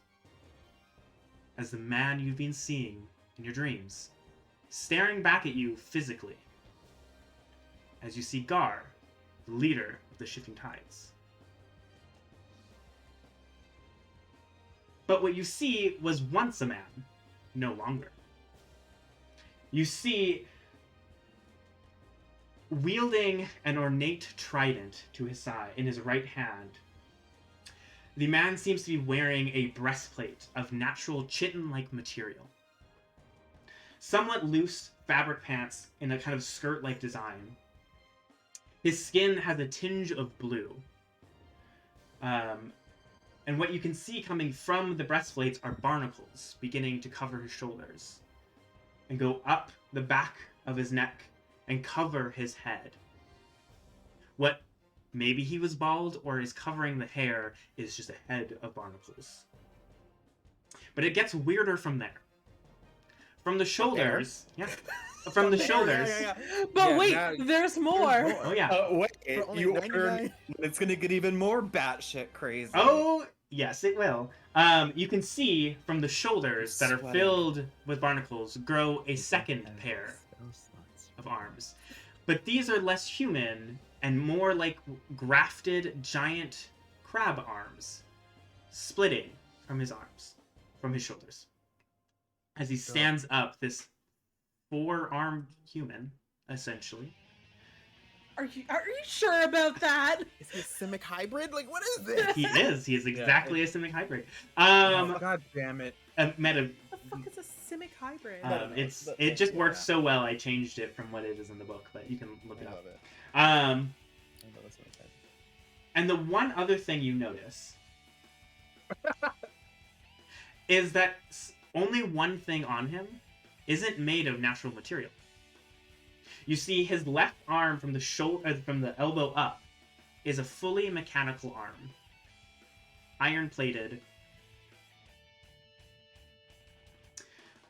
[SPEAKER 4] As the man you've been seeing in your dreams, staring back at you physically, as you see Gar, the leader of the Shifting Tides. But what you see was once a man, no longer. You see, wielding an ornate trident to his side, in his right hand, the man seems to be wearing a breastplate of natural chitin-like material. Somewhat loose fabric pants in a kind of skirt-like design. His skin has a tinge of blue. And what you can see coming from the breastplates are barnacles beginning to cover his shoulders and go up the back of his neck and cover his head. What maybe he was bald or is covering the hair is just a head of barnacles. But it gets weirder from there. From the shoulders, from the shoulders.
[SPEAKER 1] But
[SPEAKER 3] Yeah,
[SPEAKER 1] wait,
[SPEAKER 3] now-
[SPEAKER 1] there's more.
[SPEAKER 4] Oh yeah.
[SPEAKER 5] Wait,
[SPEAKER 3] For only
[SPEAKER 5] you
[SPEAKER 3] 99?
[SPEAKER 5] ordered. It's gonna get even more batshit crazy.
[SPEAKER 4] Oh yes, it will. You can see from the shoulders that are
[SPEAKER 5] Sweating.
[SPEAKER 4] filled with barnacles grow a second pair of arms. But these are less human and more like grafted giant crab arms, splitting from his arms, from his shoulders. As he stands up, this four-armed human, essentially.
[SPEAKER 1] Are you sure about that?
[SPEAKER 3] Is he a Simic hybrid? Like, what is this?
[SPEAKER 4] He is exactly a Simic hybrid.
[SPEAKER 2] God damn it.
[SPEAKER 4] Meta,
[SPEAKER 1] What the fuck is a Simic hybrid?
[SPEAKER 4] it just works so well. I changed it from what it is in the book, but you can look it
[SPEAKER 3] I
[SPEAKER 4] up.
[SPEAKER 3] love it.
[SPEAKER 4] Um,
[SPEAKER 3] I love this one.
[SPEAKER 4] and the one other thing you notice is that only one thing on him isn't made of natural material. You see, his left arm from the shoulder, from the elbow up, is a fully mechanical arm, iron-plated.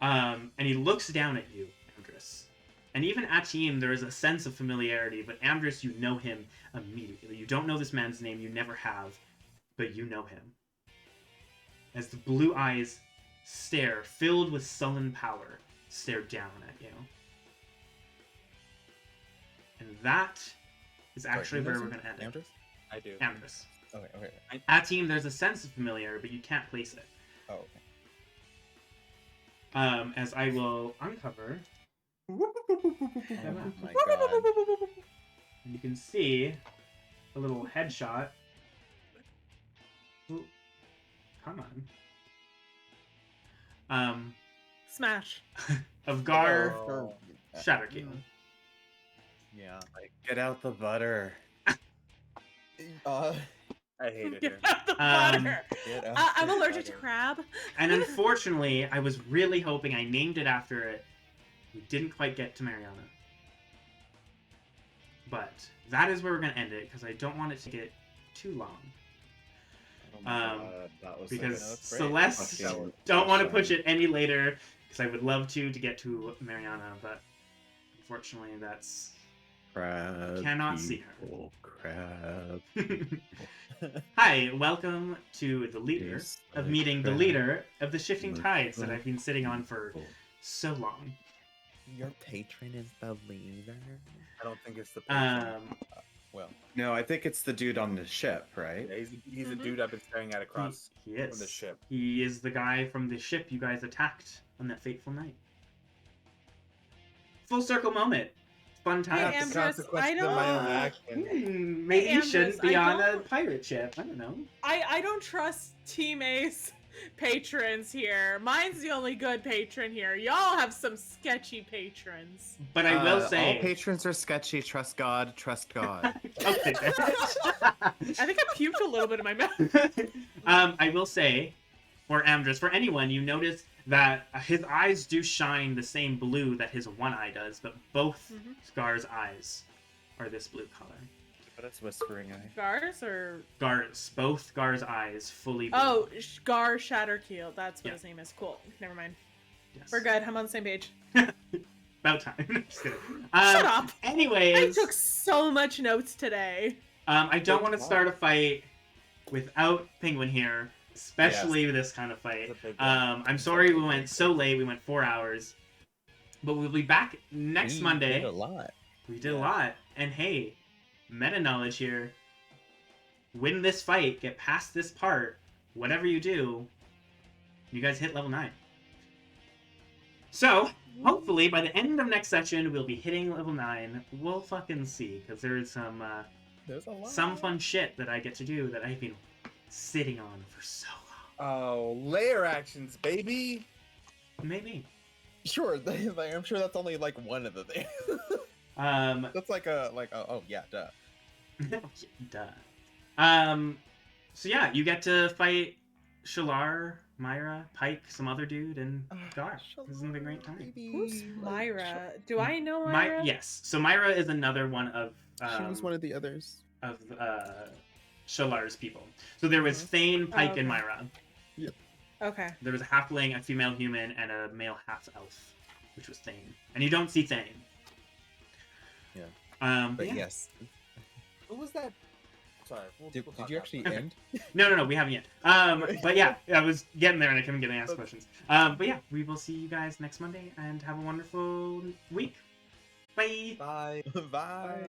[SPEAKER 4] And he looks down at you, Amdrus. And even Atim, there is a sense of familiarity, but Amdrus, you know him immediately. You don't know this man's name, you never have, but you know him. As the blue eyes stare, filled with sullen power, stare down at you. And that is actually where we're going to end it.
[SPEAKER 3] Amdrus?
[SPEAKER 2] I do.
[SPEAKER 4] Amdrus.
[SPEAKER 3] Okay.
[SPEAKER 4] At team, there's a sense of familiar, but you can't place it.
[SPEAKER 3] Oh, okay.
[SPEAKER 4] As I will uncover,
[SPEAKER 3] Oh my god.
[SPEAKER 4] and you can see a little headshot. Ooh, come on.
[SPEAKER 1] Smash.
[SPEAKER 4] Of Gar
[SPEAKER 2] Oh.
[SPEAKER 4] Shatterkeel.
[SPEAKER 3] Yeah.
[SPEAKER 5] Like, get out the butter.
[SPEAKER 3] Uh,
[SPEAKER 2] I hate it
[SPEAKER 1] Get
[SPEAKER 2] here.
[SPEAKER 1] out the
[SPEAKER 4] Um,
[SPEAKER 1] butter.
[SPEAKER 3] get out
[SPEAKER 1] I'm
[SPEAKER 3] the
[SPEAKER 1] allergic to
[SPEAKER 3] butter.
[SPEAKER 1] crab.
[SPEAKER 4] And unfortunately, I was really hoping I named it after it. We didn't quite get to Mariana. But that is where we're going to end it, because I don't want it to get too long.
[SPEAKER 5] Oh my
[SPEAKER 4] Um,
[SPEAKER 5] God, that was
[SPEAKER 4] Because
[SPEAKER 3] that's great.
[SPEAKER 4] Celeste
[SPEAKER 5] Fucking
[SPEAKER 4] don't want to
[SPEAKER 5] awesome.
[SPEAKER 4] push it any later, because I would love to get to Mariana, but unfortunately that's...
[SPEAKER 5] Crab.
[SPEAKER 4] Cannot see her.
[SPEAKER 5] people, Crab.
[SPEAKER 4] Hi, welcome to the leader
[SPEAKER 5] Yes,
[SPEAKER 4] of
[SPEAKER 5] like
[SPEAKER 4] meeting the
[SPEAKER 5] crab.
[SPEAKER 4] leader of the Shifting
[SPEAKER 5] Like
[SPEAKER 4] Tides that
[SPEAKER 5] crab.
[SPEAKER 4] I've been sitting on for so long.
[SPEAKER 3] Your patron is the leader.
[SPEAKER 2] I don't think it's the patron.
[SPEAKER 3] Well,
[SPEAKER 5] No, I think it's the dude on the ship, right?
[SPEAKER 2] Yeah, he's a
[SPEAKER 1] Mhm.
[SPEAKER 2] dude I've been staring at across
[SPEAKER 4] He is.
[SPEAKER 2] from the ship.
[SPEAKER 4] He is the guy from the ship you guys attacked on that fateful night. Full circle moment. Fun
[SPEAKER 1] Hey,
[SPEAKER 4] times.
[SPEAKER 2] The
[SPEAKER 1] Amdrus,
[SPEAKER 2] consequences
[SPEAKER 1] I
[SPEAKER 2] of
[SPEAKER 1] don't-
[SPEAKER 2] my own action.
[SPEAKER 4] Maybe
[SPEAKER 1] Hey,
[SPEAKER 4] you
[SPEAKER 1] Amdrus,
[SPEAKER 4] shouldn't be
[SPEAKER 1] I
[SPEAKER 4] on a
[SPEAKER 1] don't-
[SPEAKER 4] pirate ship. I don't know.
[SPEAKER 1] I don't trust Team Ace patrons here. Mine's the only good patron here. Y'all have some sketchy patrons.
[SPEAKER 4] But I will
[SPEAKER 5] all
[SPEAKER 4] say...
[SPEAKER 5] patrons are sketchy. Trust God. Trust God.
[SPEAKER 4] Okay.
[SPEAKER 1] I think I puked a little bit in my mouth.
[SPEAKER 4] I will say, for Amdrus, for anyone, you notice that his eyes do shine the same blue that his one eye does, but both
[SPEAKER 1] Mhm.
[SPEAKER 4] Scar's eyes are this blue color.
[SPEAKER 5] But it's whispering eye.
[SPEAKER 1] Gars or
[SPEAKER 4] Both Gar's eyes fully blue.
[SPEAKER 1] oh, Gar Shatterkeel. That's what
[SPEAKER 4] Yeah.
[SPEAKER 1] his name is. Cool. Never mind.
[SPEAKER 4] Yes.
[SPEAKER 1] We're good. I'm on the same page.
[SPEAKER 4] About time. Just kidding.
[SPEAKER 1] Shut up. I
[SPEAKER 4] Anyways,
[SPEAKER 1] took so much notes today.
[SPEAKER 4] I don't want to start a fight without Penguin here, especially this kind of fight.
[SPEAKER 2] It's a big one.
[SPEAKER 4] I'm sorry we went so late. We went 4 hours, but we'll be back next
[SPEAKER 3] we
[SPEAKER 4] Monday.
[SPEAKER 3] did a lot.
[SPEAKER 4] We did a lot, and hey, meta knowledge here. Win this fight, get past this part. Whatever you do, you guys hit level 9. So hopefully by the end of next session, we'll be hitting level 9. We'll fucking see, because there is
[SPEAKER 3] There's a lot.
[SPEAKER 4] some fun shit that I get to do that I've been sitting on for so long.
[SPEAKER 2] Oh, layer actions, baby.
[SPEAKER 4] Maybe.
[SPEAKER 3] Sure, I'm sure that's only like one of the things. That's like oh yeah, duh.
[SPEAKER 4] Duh. So yeah, you get to fight Shalar, Myra, Pike, some other dude, and Gar. This is a great time.
[SPEAKER 1] Who's Myra? Do I know Myra?
[SPEAKER 4] Yes. So Myra is another one of
[SPEAKER 3] She was one of the others.
[SPEAKER 4] of Shalar's people. So there was Thane, Pike,
[SPEAKER 1] okay.
[SPEAKER 4] and Myra.
[SPEAKER 1] Okay.
[SPEAKER 4] There was a halfling, a female human, and a male half-elf, which was Thane. And you don't see Thane.
[SPEAKER 3] Yeah. But
[SPEAKER 4] yeah.
[SPEAKER 3] yes.
[SPEAKER 2] Who was that? Sorry.
[SPEAKER 3] Did
[SPEAKER 2] talk
[SPEAKER 3] you
[SPEAKER 2] about
[SPEAKER 3] actually
[SPEAKER 2] it.
[SPEAKER 3] end?
[SPEAKER 4] No, we haven't yet. But yeah, I was getting there and I couldn't get any ask questions. But yeah, we will see you guys next Monday and have a wonderful week. Bye.
[SPEAKER 2] Bye.
[SPEAKER 3] Bye.